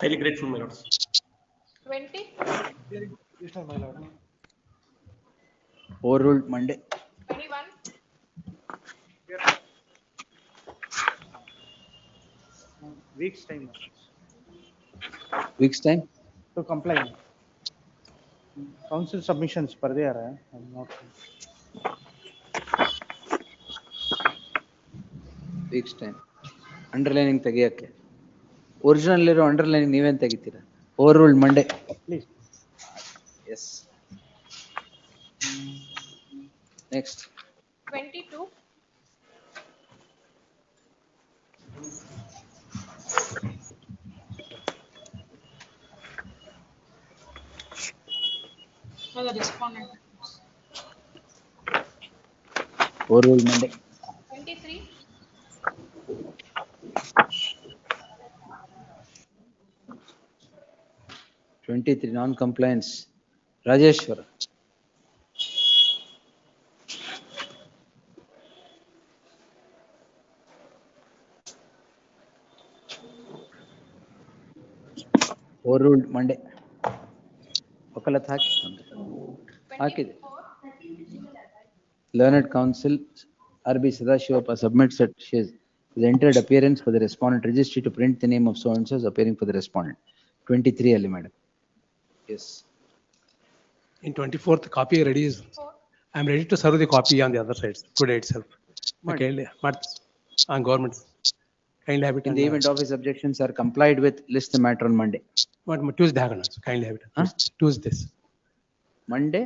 Highly grateful, my lords. 20. Overruled Monday. 21. Week's time. Week's time? To comply. Council submissions per there. I'm not. Week's time. Underlining ತೆಗಿಯಕ್ಕೆ. Original ಇರೋ underlining ನೀವೇನ್ ತೆಗಿತೀರಾ? Overruled Monday. Please. Yes. Next. 22. For the respondent. Overruled Monday. 23. 23 non-compliance. Rajeshwar. Overruled Monday. Wakalat hakide. Learned counsel R.B. Sadashivappa submits that she has entered appearance for the respondent registry to print the name of so and so as appearing for the respondent. 23 early, madam. Yes. In 24th copy ready is, I am ready to serve the copy on the other side today itself. Okay, but on government. Kindly have it. In the event office objections are complied with, list the matter on Monday. But Tuesday kindly have it. Tuesdays. Monday?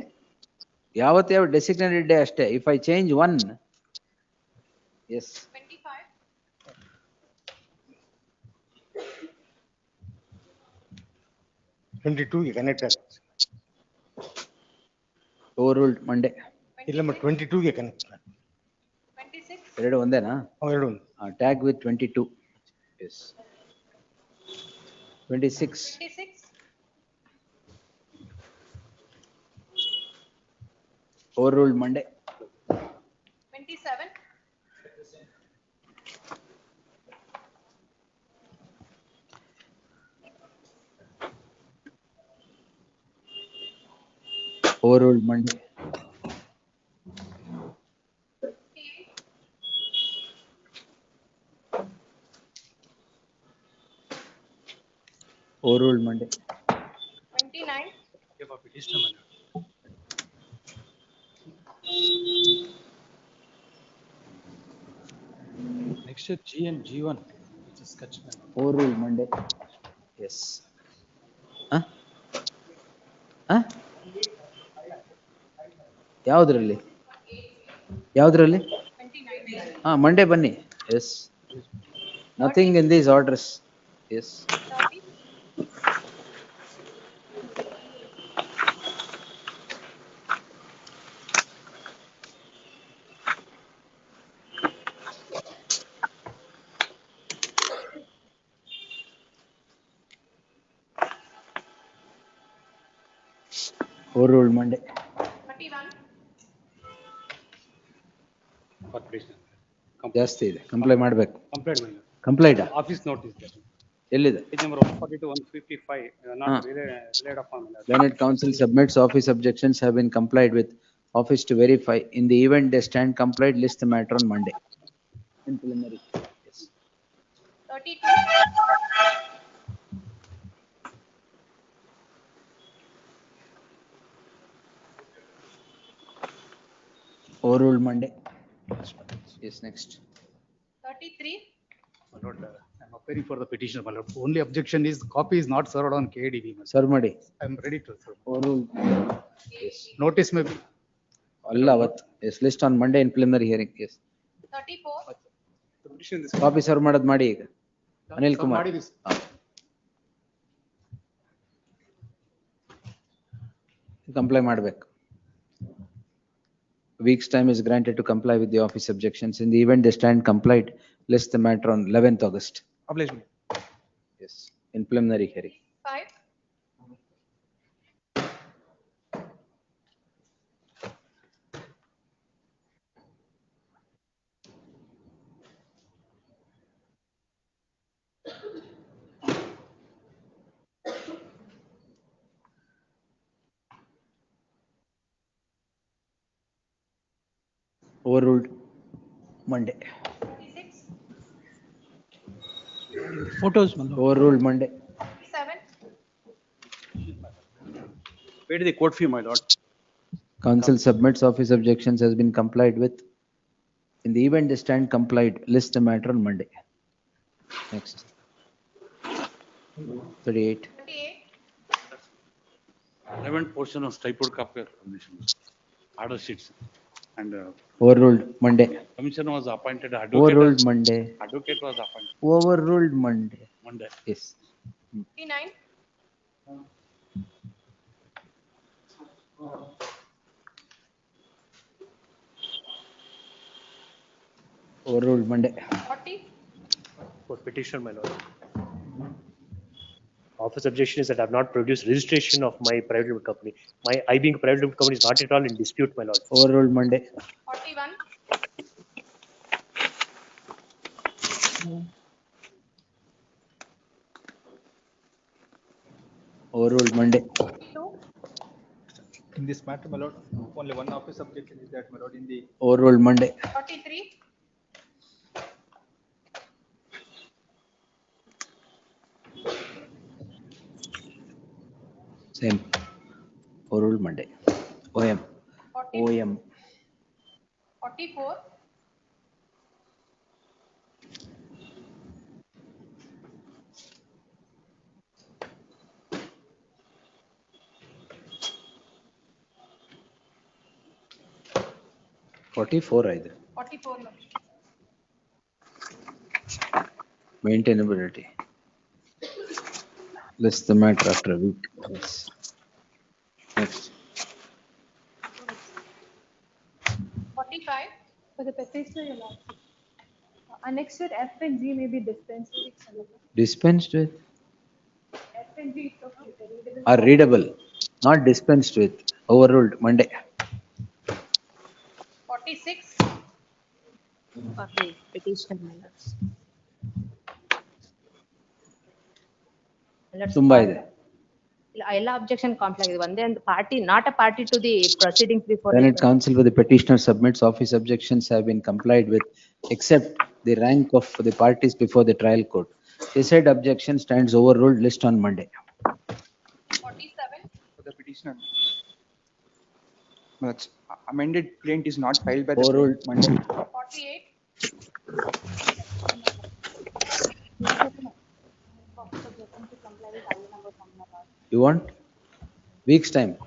Yavat you have designated day ashte. If I change one, yes. 22 you connect. Overruled Monday. ಇಲ್ಲ 22 ಗೆ connect. 26. ಎರಡು ಒಂದೇನಾ? ಎರಡು ಒಂದು. Tag with 22. Yes. 26. 26. Overruled Monday. 27. Overruled Monday. 28. Overruled Monday. 29. Next is G and G1, which is Kachman. Overruled Monday. Yes. Huh? Huh? ಯಾವುದ್ರಲ್ಲಿ? ಯಾವುದ್ರಲ್ಲಿ? 29. Monday ಬನ್ನಿ. Yes. Nothing in these orders. Yes. 30. Overruled Monday. 31. ಜಾಸ್ತಿ ಇದೆ. Comply ಮಾಡ್ಬೇಕು. Complaint. Complaint Office notice there. ಎಲ್ಲಿದೆ? Page number 142, 155, not relied upon. Learned counsel submits office objections have been complied with. Office to verify. In the event they stand complied, list the matter on Monday. In preliminary. Yes. 32. Overruled Monday. Yes, next. 33. My lord, I am appearing for the petition. My lord. Only objection is copy is not served on KDB. Sir ಮಾಡಿ. I am ready to serve. Overruled. Yes. Notice may be. ಅಲ್ಲ ಅವತ್ತು. Yes, list on Monday in preliminary hearing. Yes. 34. The petition is. Copy serve ಮಾಡೋದು ಮಾಡಿ ಈಗ. Anil Kumar. Comply ಮಾಡ್ಬೇಕು. Week's time is granted to comply with the office objections. In the event they stand complied, list the matter on 11th August. Obligation. Yes, in preliminary hearing. 5. Overruled Monday. 36. Photos. Overruled Monday. 7. Paid the court fee, my lord. Counsel submits office objections has been complied with. In the event they stand complied, list the matter on Monday. Next. 38. 38. Relevant portion of typed copy of order sheets. And Overruled Monday. commissioner was appointed. Overruled Monday. Advocate was appointed. Overruled Monday. Monday. Yes. 59. Overruled Monday. 40. For petition, my lord. office objection is that I have not produced registration of my private limited company. I being a private limited company is not at all in dispute, my lord. Overruled Monday. 41. Overruled Monday. 42. In this matter, my lord, only one office objection is that, my lord, in the. Overruled Monday. 43. Same. Overruled Monday. OM. 40. OM. 44. Either. 44. Maintainability. List the matter after a week. Yes. Next. 45. For the petitioner, your lordship. Annexed F and G may be dispensed with. Dispensed with F and G is okay. Readable. or readable, not dispensed with. Overruled Monday. 46. For the petitioner, my lords. ತುಂಬಾ ಇದೆ. ಎಲ್ಲ objection complex ಒಂದೇ ಒಂದು party, not a party to the proceedings before. Senate Council for the petitioner submits office objections have been complied with, except the rank of the parties before the trial court. The said objection stands overruled. List on Monday. 47. For the petitioner. But amended plaint is not filed by the. Overruled Monday. 48. You want? Week's time.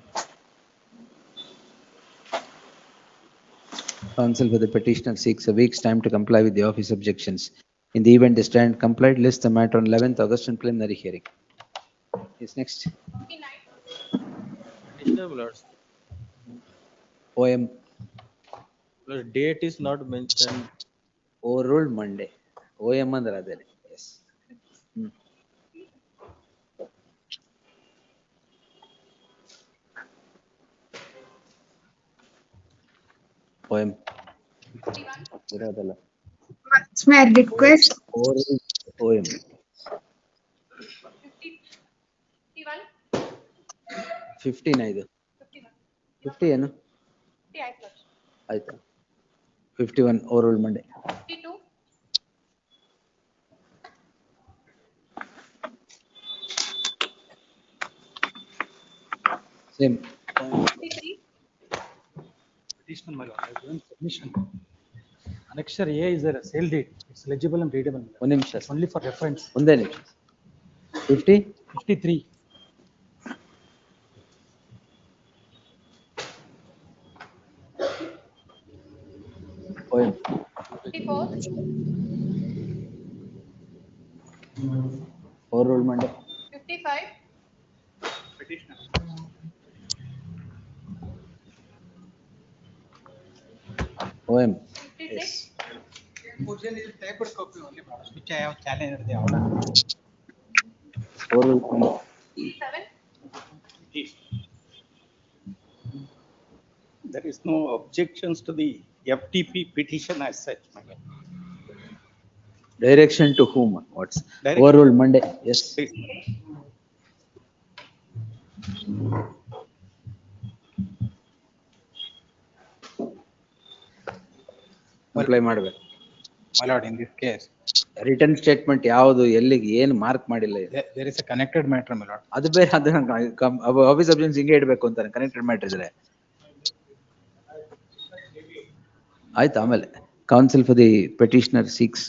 Counsel for the petitioner seeks a week's time to comply with the office objections. In the event they stand complied, list the matter on 11th August in preliminary hearing. Yes, next. 59. OM. Date is not mentioned. Overruled Monday. OM and rather. Yes. OM. 51. May I request? Overruled OM. 51. 15 50 ಏನು 50 ಆಯ್ತು. ಆಯ್ತಾ 51 overruled Monday. 52. Same. 53. Petitioner, my lord, I have given submission. Annexure A is a sale deed. It's legible and readable. ಒಂದು ನಿಮಿಷ. Only for reference. ಒಂದೇ ನಿಮಿಷ. 50 53. OM. 54. Overruled Monday. 55. Petitioner. OM. 56. Original is typed copy only, which I have challenged the order. Overruled Monday. 57. There is no objections to the FTP petition as such. Direction to whom? What's Direction. overruled Monday? Yes. Apply ಮಾಡಬೇಕು. My lord, in this case, return statement ಯಾವುದು ಎಲ್ಲಿಗೆ ಏನು mark ಮಾಡಿಲ್ಲ ಇದು. there is a connected matter, my lord. ಅದು ಬೇರೆ ಅದನ್ನ office objections ಹಿಂಗೆ ಇಡಬೇಕು ಅಂತಾನೆ ಕನೆಕ್ಟೆಡ್ ಮ್ಯಾಟರ್ ಇದ್ರೆ ಆಯ್ತು. ಆಮೇಲೆ counsel for the petitioner seeks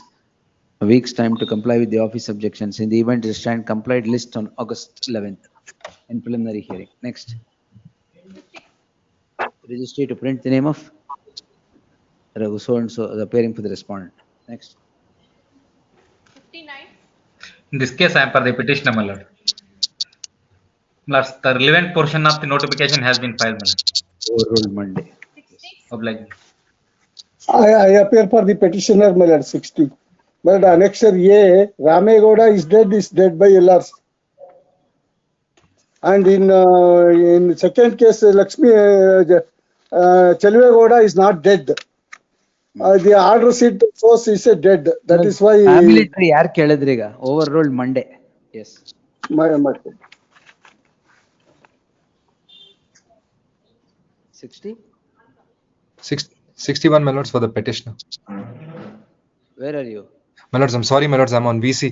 a week's time to comply with the office objections. In the event they stand complied, list on August 11th in preliminary hearing. Next. Registry to print the name of Raghu so and so appearing for the respondent. Next. 59. In this case, I am for the petitioner, my lord. Last, the relevant portion of the notification has been filed, my lord. Overruled Monday. 60. Obliged. I appear for the petitioner, my lord, 60. But annexure A, Ramegowda is dead by LRC. And in second case, Lakshmi Chelvegoda is not dead. The order sheet shows he said dead. That is why. Family tree ಯಾರು ಕೇಳಿದ್ರಿ ಈಗ? Overruled Monday. Yes. My 60? 61, my lords, for the petitioner. Where are you? My lords, I'm sorry, my lords, I'm on VC.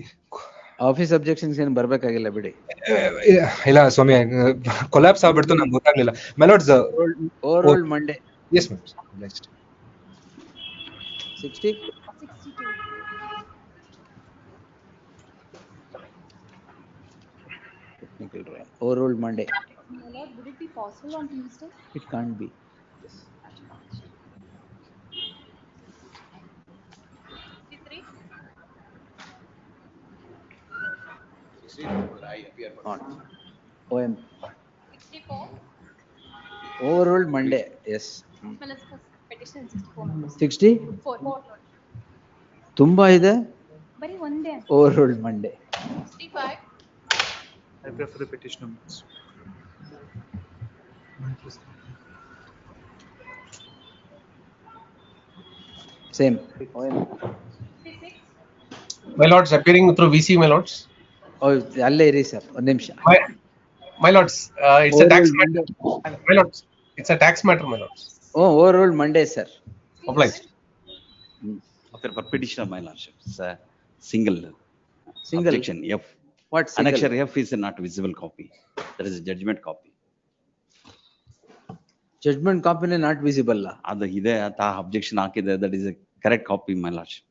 Office objections ಏನು ಬರ್ಬೇಕಾಗಿಲ್ಲ ಬಿಡಿ. ಇಲ್ಲ ಸ್ವಾಮಿ, collapse ಆಗ್ಬಿಡ್ತು, ನಂಗೆ ಗೊತ್ತಾಗ್ಲಿಲ್ಲ. My lords, Overruled Monday. Yes, my lords. Next. 60? 62. Technical drawing. Overruled Monday. My lord, would it be possible on Tuesday? It can't be. Yes. 63. On. OM. 64. Overruled Monday. Yes. Petition 64 members. 60? 4. ತುಂಬಾ ಇದೆ. ಬರೀ ಒಂದೇ. Overruled Monday. 65. I prefer the petitioner. Same. OM. 66. My lords, appearing through VC, my lords. Oh, ಅಲ್ಲೇ ಇರಿ sir, ಒಂದ್ ನಿಮಿಷ. My lords, it's a tax matter. My lords, it's a tax matter, my lords. Oh, overruled Monday, sir. Obliged. For petitioner, my lordship, it's a single objection, F. What single? Annexure F is a not visible copy. That is a judgment copy. Judgment copy not visible. ಅದು ಇದೆ, objection ಹಾಕಿದೆ, that is a correct copy, my lordship.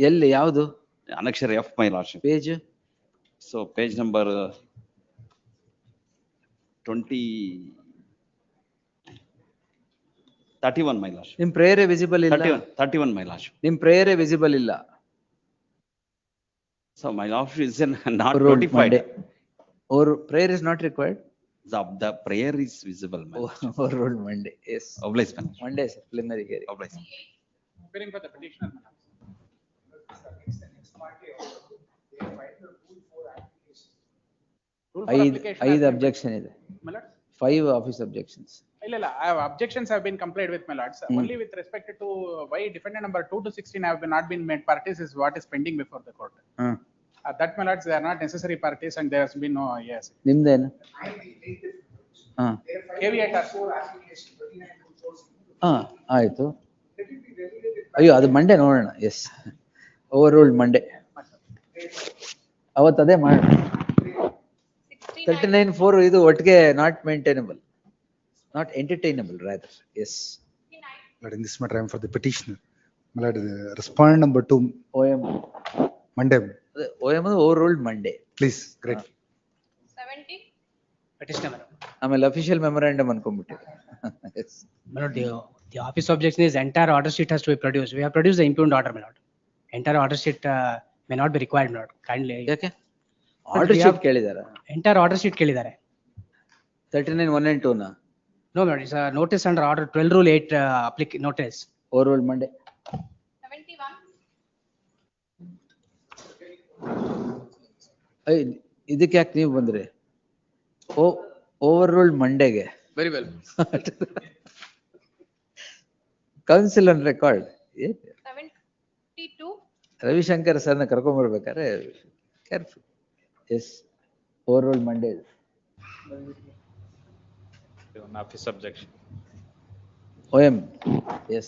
ಎಲ್ಲಿ ಯಾವುದು? Annexure F, my lordship. Page? So page number 31, my lordship. ನಿಮ್ ಪ್ರೇಯರೇ visible ಇಲ್ಲ. 31, my lordship. ನಿಮ್ ಪ್ರೇಯರೇ visible ಇಲ್ಲ. So my lordship is not notified. Or prayer is not required. The prayer is visible, my lordship. Overruled Monday. Yes. Obliged, my lordship. Monday, sir. Preliminary hearing. Obliged. Appearing for the petitioner. ಐದು objection ಇದೆ. 5 office objections. ಇಲ್ಲ, I have objections have been complied with, my lords. Only with respect to why defendant number 2 to 16 have not been made parties is what is pending before the court. That, my lords, they are not necessary parties and there has been no yes. ನಿಮ್ದೇನು? Caveat. ಆಯ್ತು. ಅಯ್ಯೋ, ಅದು Monday ನೋಡೋಣ. Yes, overruled Monday. ಅವತ್ತು ಅದೇ ಮಾಡೋಣ. 39(4) ಇದು ಒಟ್ಟಿಗೆ not maintainable, not entertainable rather. Yes. But in this matter, I am for the petitioner. My lord, respondent number 2. OM. Monday. OM overruled Monday. Please, great. 70. Petitioner. ಆಮೇಲೆ official memorandum ಅನ್ಕೊಂಡ್ಬಿಟ್ಟಿದೆ. Yes. My lord, the office objection is entire order sheet has to be produced. We have produced the impugned order, my lord. Entire order sheet may not be required, my lord. Kindly. ಯಾಕೆ? Order sheet ಕೇಳಿದಾರ? Entire order sheet ಕೇಳಿದ್ದಾರೆ. 39(1 and 2 ನ? No, my lord, it's a notice under order 12 rule 8 notice. Overruled Monday. 71. ಇದಕ್ಕೆ ಯಾಕೆ ನೀವು ಬಂದ್ರಿ? Overruled ಮಂಡೇಗೆ. Very well. Counsel on record. 72. Ravishankar ಸರ್ನ ಕರ್ಕೊಂಡ್ಬರ್ಬೇಕಾದ್ರೆ careful. Yes, overruled Monday. Office objection. OM. Yes.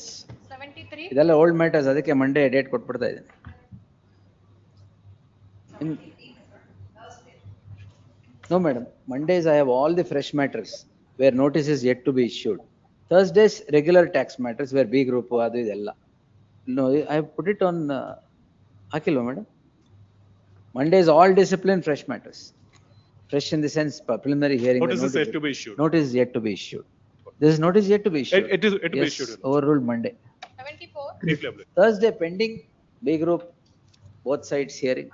73. ಇದೆಲ್ಲ ಓಲ್ಡ್ ಮ್ಯಾಟರ್ಸ್, ಅದಕ್ಕೆ ಮಂಡೇ ಡೇಟ್ ಕೊಟ್ಬಿಡ್ತಾ ಇದ್ದೀನಿ. No, madam. Mondays I have all the fresh matters where notice is yet to be issued. Thursdays regular tax matters where B group adu idella. No, I have put it on hakilva madam. Mondays all discipline fresh matters. Fresh in the sense preliminary hearing. Notice is yet to be issued. Notice is yet to be issued. This is notice yet to be issued. It is yet to be issued. Overruled Monday. 74. Thursday pending B group both sides hearing.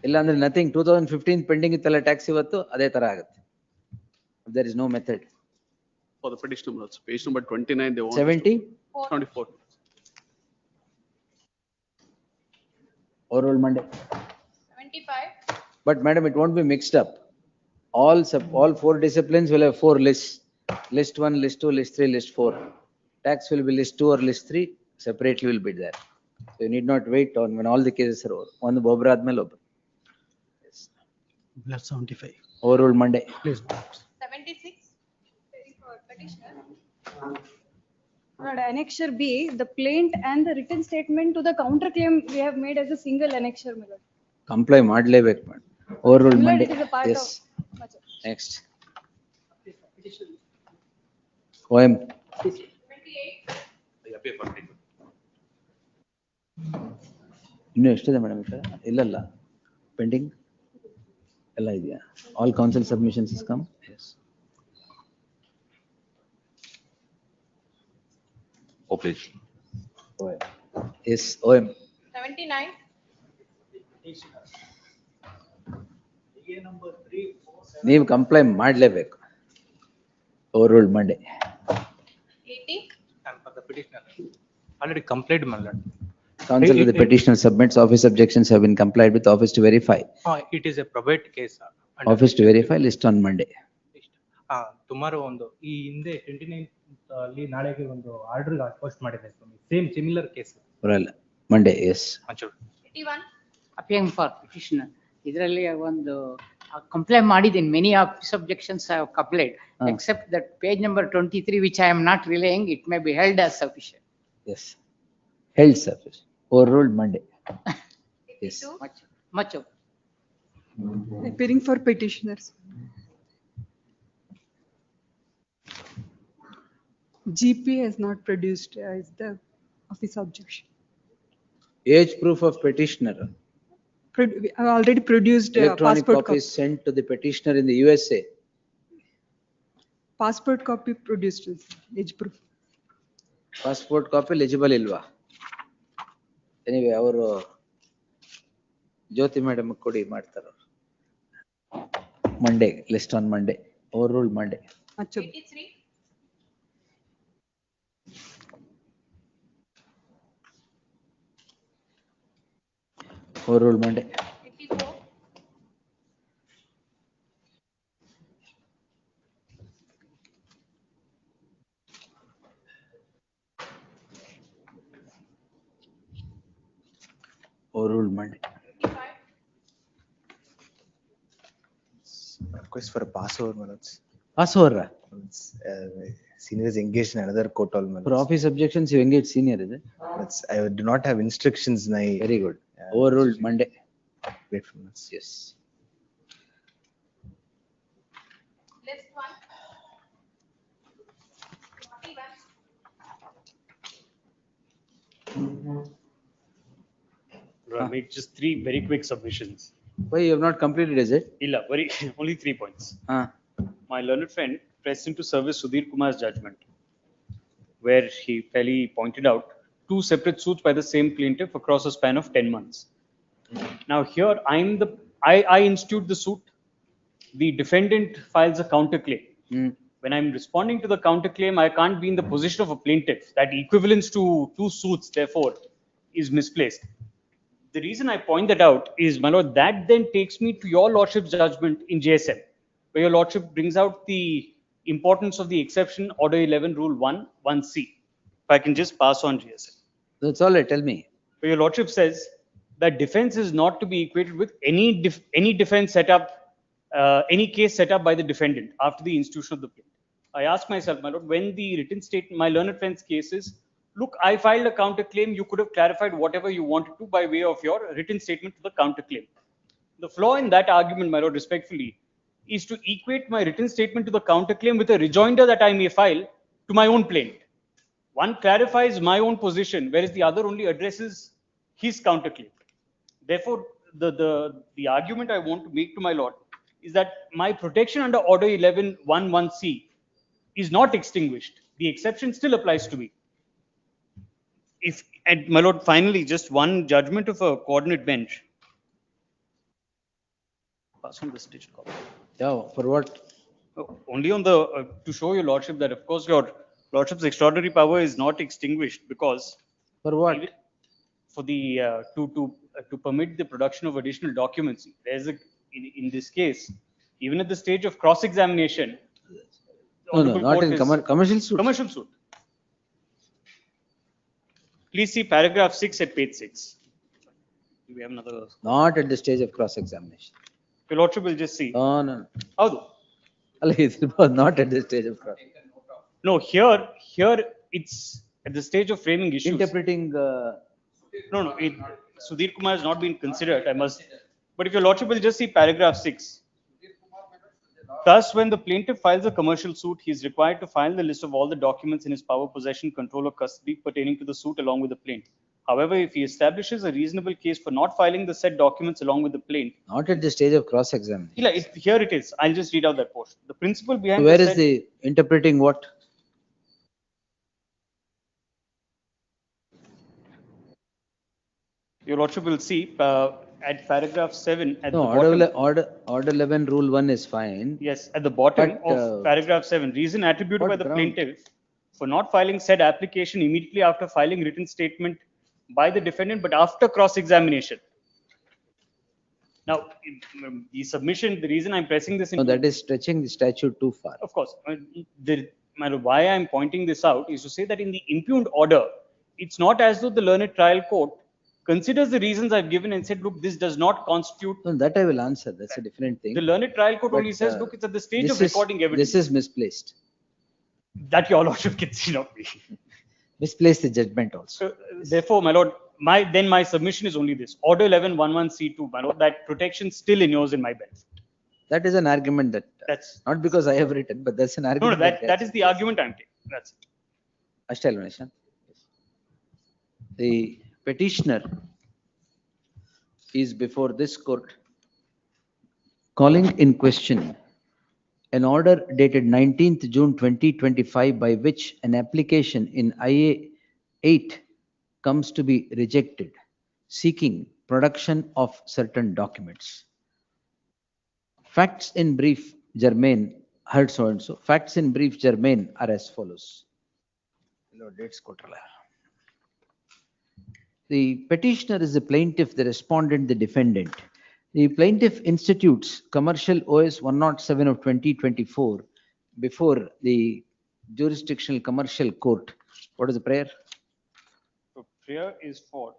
ಇಲ್ಲ ಅಂದ್ರೆ nothing. 2015 pending ಇತ್ತಲ್ಲ tax, ಇವತ್ತು ಅದೇ ತರ ಆಗುತ್ತೆ. There is no method. For the petitioner also, page number 29, they want 70. 74. Overruled Monday. 75. But madam, it won't be mixed up. All 4 disciplines will have 4 lists. List 1, list 2, list 3, list 4. Tax will be list 2 or list 3, separately will be there. So you need not wait on when all the cases are over. One Bobra admel over. Yes. Blood 75. Overruled Monday. Please. 76, for petitioner. Lord, Annexure B, the plaint and the written statement to the counterclaim we have made as a single annexure, my lord. Comply ಮಾಡಲೇಬೇಕು madam. Overruled My lord, Monday. it is a part Yes. of. My lord. Next. OM. 28, ಇನ್ನು ಎಷ್ಟಿದೆ madam ಈಗ? ಇಲ್ಲಲ್ಲ pending ಎಲ್ಲ ಇದೆಯಾ? All council submissions is come. Yes OM. 79, ನೀವು comply ಮಾಡಲೇಬೇಕು. Overruled Monday. 80, And for the petitioner, already complied, my lord. Counsel with the petitioner submits, office objections have been complied with, office to verify. It is a probate case. Office to verify, list on Monday. Tomorrow ಒಂದು ಈ ಹಿಂದೆ 29th ಅಲ್ಲಿ ನಾಳೆಗೆ ಒಂದು order post ಮಾಡಿದೆ same similar case. ಬರಲ್ಲ Monday, yes. 81, appearing for petitioner. ಇದರಲ್ಲಿ ಒಂದು ಕಂಪ್ಲೈ ಮಾಡಿದ್ದೀನಿ. Many office objections I have complied, except that page number 23, which I am not relaying, it may be held as sufficient. Yes. Held sufficient. Overruled Monday. Yes. Much of. Appearing for petitioners. GP has not produced as the office objection. Age proof of petitioner. I already produced Electronic passport copy copy. sent to the petitioner in the USA. Passport copy produced as age proof. Passport copy legible ilva. Anyway, ಅವರು ಜ್ಯೋತಿ madam ಕೊಡಿ ಮಾಡ್ತಾರೆ. Monday, list on Monday. Overruled Monday. 83, Overruled Monday. 84, Overruled Monday. 55, Request for a passover, my lords. Passover. Senior is engaged in another court, all my For lords. office objections, you engage senior, is it? I do not have instructions. Very good. Overruled Monday. Gratefulness. Yes. list 1, 41, I made just 3 very quick submissions. Why you have not completed, is it? Illa, only 3 points. My learned friend pressed into service Sudhir Kumar's judgment, where he fairly pointed out 2 separate suits by the same plaintiff across a span of 10 months. Now here I institute the suit. The defendant files a counterclaim. When I'm responding to the counterclaim, I can't be in the position of a plaintiff. That equivalence to 2 suits, therefore, is misplaced. The reason I point that out is, my lord, that then takes me to your lordship's judgment in JSM, where your lordship brings out the importance of the exception order 11 rule 1(1)(c). If I can just pass on JSM. That's all right, tell me. Where your lordship says that defense is not to be equated with any defense set up, any case set up by the defendant after the institution of the plaint. I ask myself, my lord, when the written statement, my learned friend's case is, look, I filed a counterclaim, you could have clarified whatever you wanted to by way of your written statement to the counterclaim. The flaw in that argument, my lord, respectfully, is to equate my written statement to the counterclaim with a rejoinder that I may file to my own plaint. One clarifies my own position, whereas the other only addresses his counterclaim. Therefore, the argument I want to make to my lord is that my protection under order 11(1)(1)(c) is not extinguished. The exception still applies to me. And my lord, finally, just one judgment of a coordinate bench. Pass on the stitched copy. Yeah, for what? Only on the, to show your lordship that, of course, your lordship's extraordinary power is not extinguished because. For what? For the, to permit the production of additional documents. There's a in this case, even at the stage of cross-examination. No, not in commercial suit. Commercial suit. Please see paragraph 6 at page 6. Do we have another? Not at the stage of cross-examination. Your Lordship will just see. No. How? It was not at the stage of cross. No, here it's at the stage of framing issues. Interpreting. No. Sudhir Kumar has not been considered. I must. But if your Lordship will just see paragraph 6. Thus, when the plaintiff files a commercial suit, he is required to file the list of all the documents in his power, possession, control, or custody pertaining to the suit along with the plaint. However, if he establishes a reasonable case for not filing the said documents along with the plaint. Not at the stage of cross-examination. Here it is. I'll just read out that portion. The principle behind. Where is the interpreting what? Your Lordship will see at paragraph 7 at the bottom. Order 11 rule 1 is fine. Yes, at the bottom of paragraph 7, reason attributed by the plaintiff for not filing said application immediately after filing written statement by the defendant, but after cross-examination. Now, the submission, the reason I'm pressing this. No, that is stretching the statute too far. Of course, why I'm pointing this out is to say that in the impugned order, it's not as though the learned trial court considers the reasons I've given and said, look, this does not constitute. No, that I will answer. That's a different thing. The learned trial court only says, look, it's at the stage of recording evidence. This is misplaced. That your Lordship can see, not me. Misplaced the judgment also. Therefore, my Lord, my submission is only this. Order 1111C2, my Lord, that protection still inures in my benefit. That is an argument that's not because I have written, but that's an argument. No, that is the argument I'm taking. That's it. Ashtal, the petitioner is before this court calling in question an order dated 19th June 2025 by which an application in IA 8 comes to be rejected, seeking production of certain documents. Facts in brief germane, heard so and so. Facts in brief germane are as follows. The petitioner is the plaintiff, the respondent, the defendant. The plaintiff institutes commercial OS 107 of 2024 before the jurisdictional commercial court. What is the prayer? So prayer is for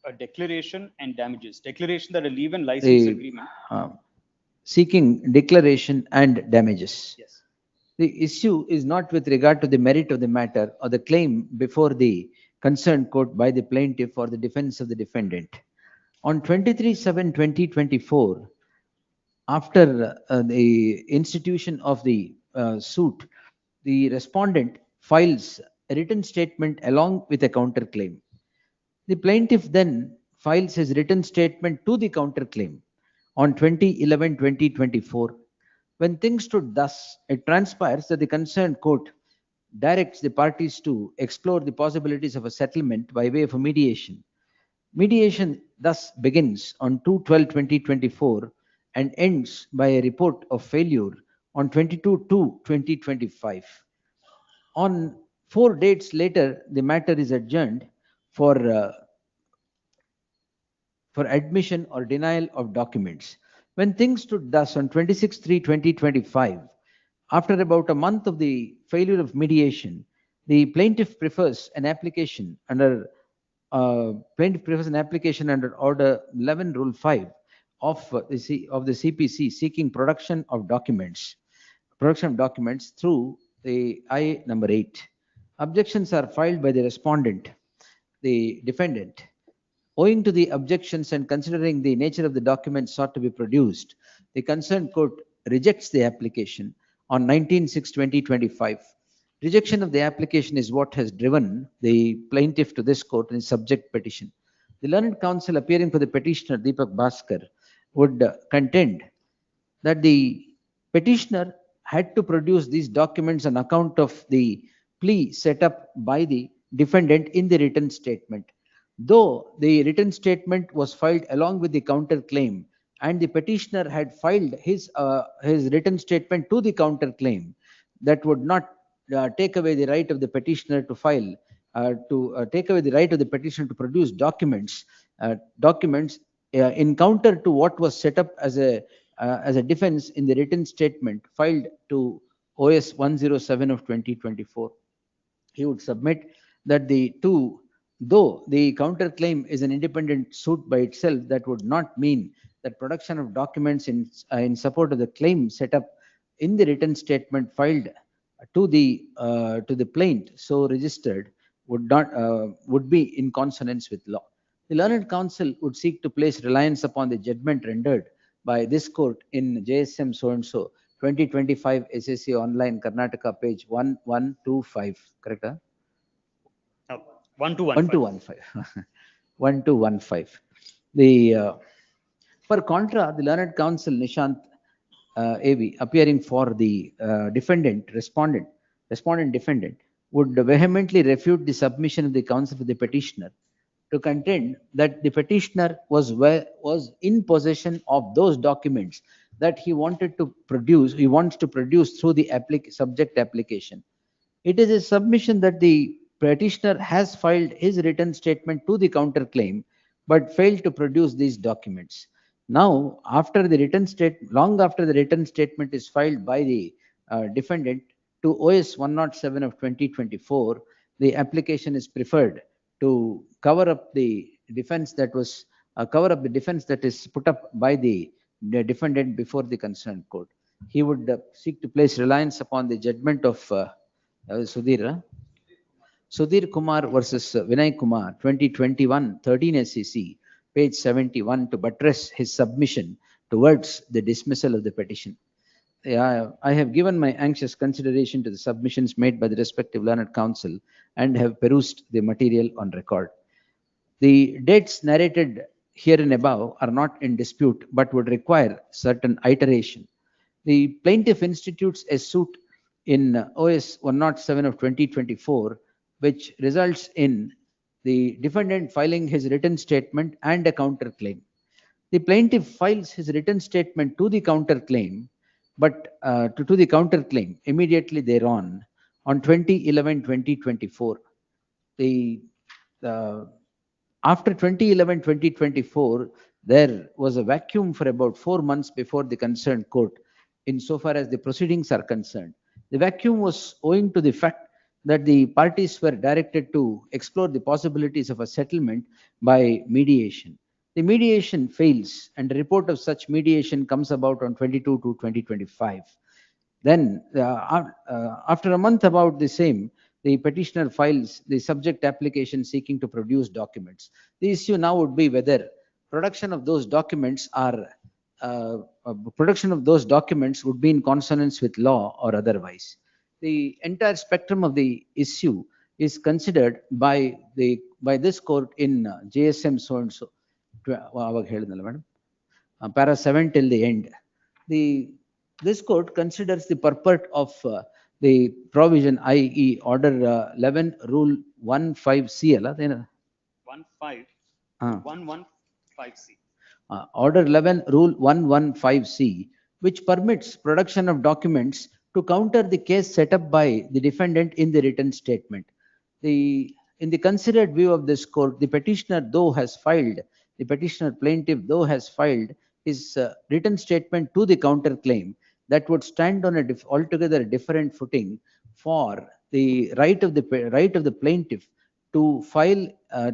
a declaration and damages. Declaration that a leave and license agreement. Seeking declaration and damages. Yes. The issue is not with regard to the merit of the matter or the claim before the concerned court by the plaintiff or the defense of the defendant. On 23/7/2024, after the institution of the suit, the respondent files a written statement along with a counterclaim. The plaintiff then files his written statement to the counterclaim on 20/11/2024. When things stood thus, it transpires that the concerned court directs the parties to explore the possibilities of a settlement by way of a mediation. Mediation thus begins on 2/12/2024 and ends by a report of failure on 22/2/2025. On 4 dates later, the matter is adjourned for admission or denial of documents. When things stood thus on 26/3/2025, after about a month of the failure of mediation, the plaintiff prefers an application under Order 11 Rule 5 of the CPC seeking production of documents through the I number 8. Objections are filed by the respondent, the defendant. Owing to the objections and considering the nature of the documents sought to be produced, the concerned court rejects the application on 19/6/2025. Rejection of the application is what has driven the plaintiff to this court in his subject petition. The learned counsel appearing for the petitioner, Deepak Bhaskar, would contend that the petitioner had to produce these documents on account of the plea set up by the defendant in the written statement. Though the written statement was filed along with the counterclaim, and the petitioner had filed his written statement to the counterclaim, that would not take away the right of the petitioner to take away the right of the petitioner to produce documents in counter to what was set up as a defense in the written statement filed to OS 107 of 2024. He would submit that though the counterclaim is an independent suit by itself, that would not mean that production of documents in support of the claim set up in the written statement filed to the plaintiff so registered would be in consonance with law. The learned counsel would seek to place reliance upon the judgment rendered by this court in JSM so and so 2025 SSC online Karnataka page 1125, correct? 1215. 1215. Per contra, the learned counsel Nishant AV, appearing for the respondent defendant, would vehemently refute the submission of the counsel for the petitioner to contend that the petitioner was in possession of those documents that he wants to produce through the subject application. It is a submission that the petitioner has filed his written statement to the counterclaim but failed to produce these documents. Now, long after the written statement is filed by the defendant to OS 107 of 2024, the application is preferred to cover up the defense that is put up by the defendant before the concerned court. He would seek to place reliance upon the judgment of Sudhir Kumar versus Vinay Kumar, 2021, 13 SEC, page 71, to buttress his submission towards the dismissal of the petition. I have given my anxious consideration to the submissions made by the respective learned counsel and have perused the material on record. The dates narrated herein above are not in dispute but would require certain iteration. The plaintiff institutes a suit in OS 107 of 2024, which results in the defendant filing his written statement and a counterclaim. The plaintiff files his written statement to the counterclaim, but to the counterclaim immediately thereon on 2011-2024. After 2011-2024, there was a vacuum for about 4 months before the concerned court, insofar as the proceedings are concerned. The vacuum was owing to the fact that the parties were directed to explore the possibilities of a settlement by mediation. The mediation fails, and a report of such mediation comes about on 22/2/2025. Then, after a month about the same, the petitioner files the subject application seeking to produce documents. The issue now would be whether production of those documents would be in consonance with law or otherwise. The entire spectrum of the issue is considered by this court in JSM so and so. Para 7 till the end. This court considers the purport of the provision, i.e. Order 11 Rule 15C. 115C. Order 11 Rule 115C, which permits production of documents to counter the case set up by the defendant in the written statement. In the considered view of this court, the plaintiff though has filed his written statement to the counterclaim, that would stand on altogether different footing for the right of the plaintiff to file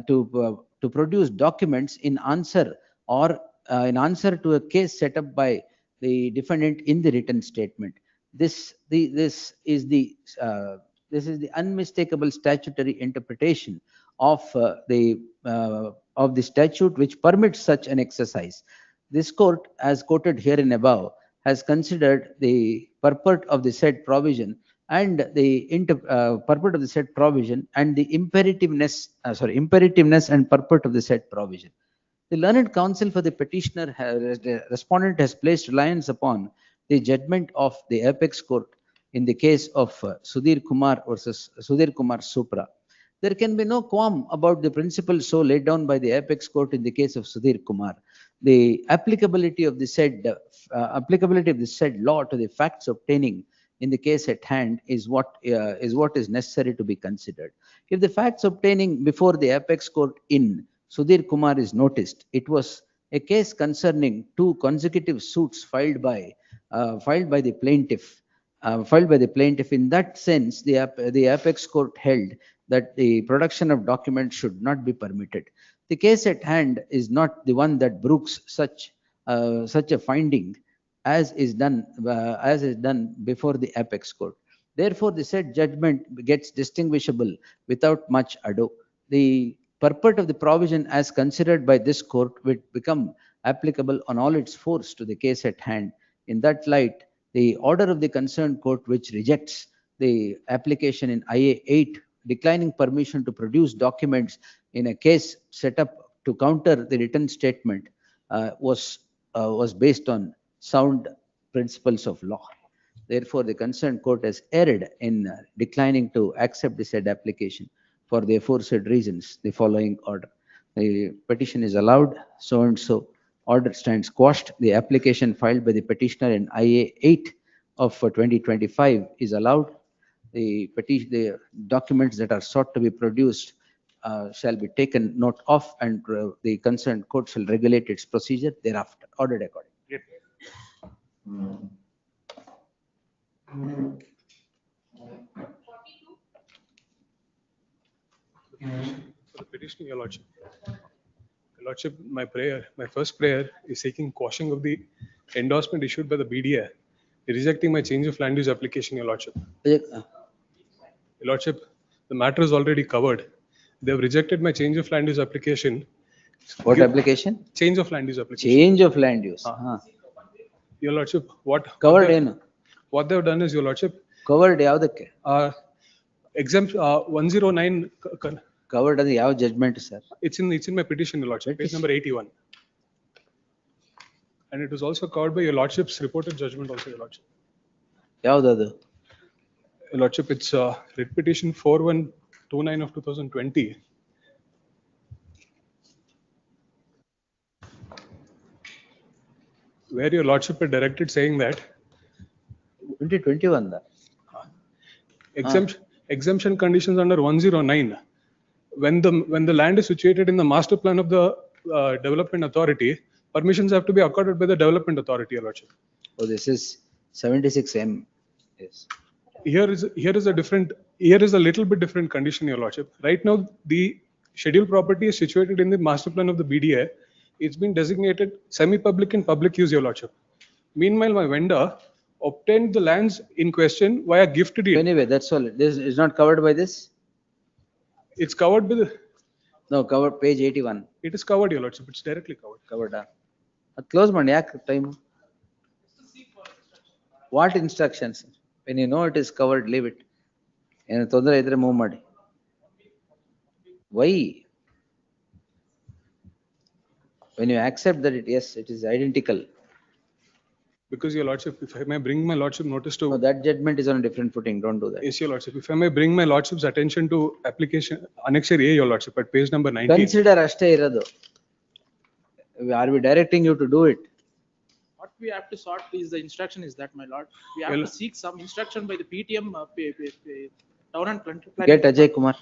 to produce documents in answer to a case set up by the defendant in the written statement. This is the unmistakable statutory interpretation of the statute which permits such an exercise. This court, as quoted herein above, has considered the purport of the said provision and the imperativeness and purport of the said provision. The learned counsel for the petitioner, respondent, has placed reliance upon the judgment of the apex court in the case of Sudhir Kumar versus Sudhir Kumar Supra. There can be no qualm about the principle so laid down by the apex court in the case of Sudhir Kumar. The applicability of the said law to the facts obtaining in the case at hand is what is necessary to be considered. If the facts obtaining before the apex court in Sudhir Kumar is noticed, it was a case concerning two consecutive suits filed by the plaintiff. In that sense, the apex court held that the production of documents should not be permitted. The case at hand is not the one that brooks such a finding as is done before the apex court. Therefore, the said judgment gets distinguishable without much ado. The purport of the provision as considered by this court will become applicable on all its force to the case at hand. In that light, the order of the concerned court, which rejects the application in IA 8 declining permission to produce documents in a case set up to counter the written statement, was based on sound principles of law. Therefore, the concerned court has erred in declining to accept the said application. For the aforesaid reasons, the following order. The petition is allowed, so and so. Order stands quashed. The application filed by the petitioner in IA 8 of 2025 is allowed. The documents that are sought to be produced shall be taken note of, and the concerned court shall regulate its procedure thereafter. Ordered accordingly. For the petition, Your Lordship. Your Lordship, my first prayer is seeking quashing of the endorsement issued by the BDA, rejecting my change of land use application, Your Lordship. Your Lordship, the matter is already covered. They have rejected my change of land use application. What application? Change of land use application. Change of land use. Your Lordship, covered in? What they have done is, Your Lordship. Covered yavudakke? Exempt 109. Covered as yav judgment, sir? It's in my petition, Your Lordship, page number 81. And it was also covered by Your Lordship's reported judgment also, Your Lordship. Yavudadu? Your Lordship, it's writ petition 4129 of 2020. Where Your Lordship had directed saying that 2021 exemption conditions under 109, when the land is situated in the master plan of the development authority, permissions have to be accorded by the development authority, Your Lordship. Oh, this is 76M. Yes. Here is a little bit different condition, Your Lordship. Right now, the scheduled property is situated in the master plan of the BDA. It's been designated semi-public and public use, Your Lordship. Meanwhile, my vendor obtained the lands in question via gift deed. Anyway, that's all. This is not covered by this? It's covered by the... No, covered page 81. It is covered, Your Lordship. It's directly covered. Covered. Close man, yak time. What instructions? When you know it is covered, leave it. Why? When you accept that yes, it is identical. Because, Your Lordship, if I may bring my Lordship notice to... No, that judgment is on a different footing. Don't do that. Yes, Your Lordship. If I may bring my Lordship's attention to application Annexure A, Your Lordship, at page number 19. Consider ashte iradu. Are we directing you to do it? What we have to sort is the instruction is that, my lord. We have to seek some instruction by the PTM town and plan. Get Ajay Kumar.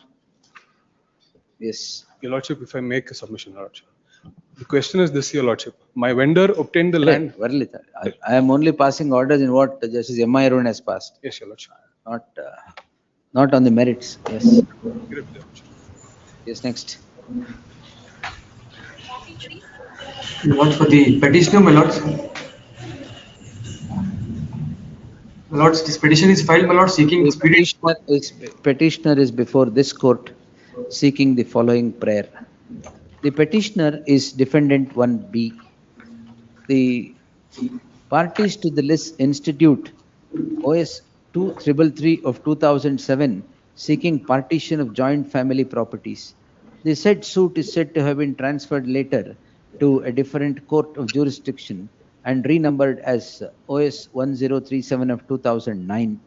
Yes. Your Lordship, if I make a submission, Your Lordship. The question is this, Your Lordship. My vendor obtained the land. I am only passing orders in what Justice M.I. Arun has passed. Yes, Your Lordship. Not on the merits. Yes. Yes, next. What for the petitioner, my lords? My lords, this petition is filed, my lord, seeking Petitioner is before this court seeking the following prayer. The petitioner is defendant 1B. The parties to the list institute OS 2333 of 2007 seeking partition of joint family properties. The said suit is said to have been transferred later to a different court of jurisdiction and renumbered as OS 1037 of 2009.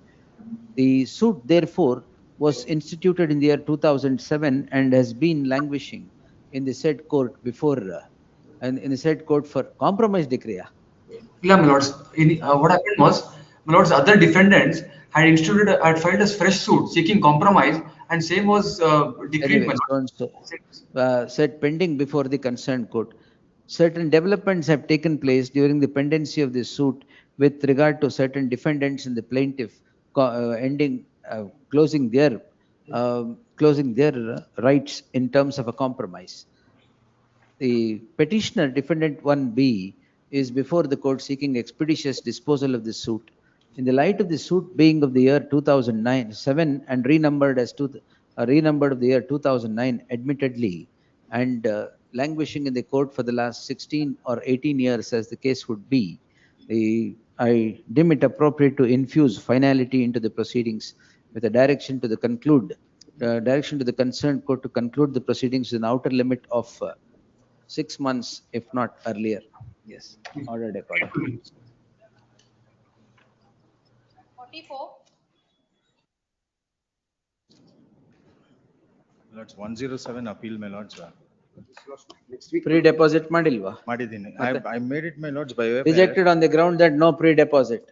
The suit therefore was instituted in the year 2007 and has been languishing in the said court before and in the said court for compromise decree. Yeah, my lords. What happened was, my lords, other defendants had filed a fresh suit seeking compromise, and same was decreed. Anyway, said pending before the concerned court. certain developments have taken place during the pendency of this suit with regard to certain defendants and the plaintiff closing their rights in terms of a compromise. The petitioner, defendant 1B, is before the court seeking expeditious disposal of the suit. In the light of the suit being of the year 2007 and renumbered of the year 2009, admittedly, and languishing in the court for the last 16 or 18 years as the case would be, I deem it appropriate to infuse finality into the proceedings with a direction to the concerned court to conclude the proceedings with an outer limit of 6 months, if not earlier. Yes, ordered accordingly. 44. Lords, 107 appeal, my lords. Pre-deposit madilva. Madidini. I made it, my lords, by way of Rejected on the ground that no pre-deposit.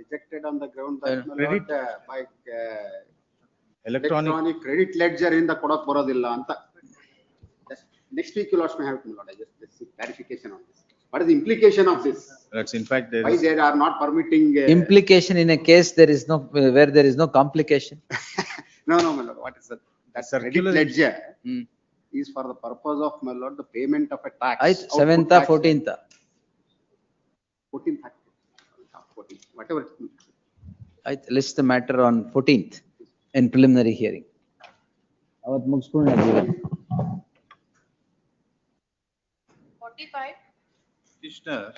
Rejected on the ground that credit by electronic credit ledger in the kodak borodilla anta. Next week you lords may have to lord. I just seek clarification on this. What is the implication of this? That's in fact there Why is they are not permitting? Implication in a case where there is no complication. No, my lord. What is that? That credit ledger is for the purpose of, my lord, the payment of a tax. 7th or 14th? 14th. Whatever. I list the matter on 14th in preliminary hearing. 45. petitioner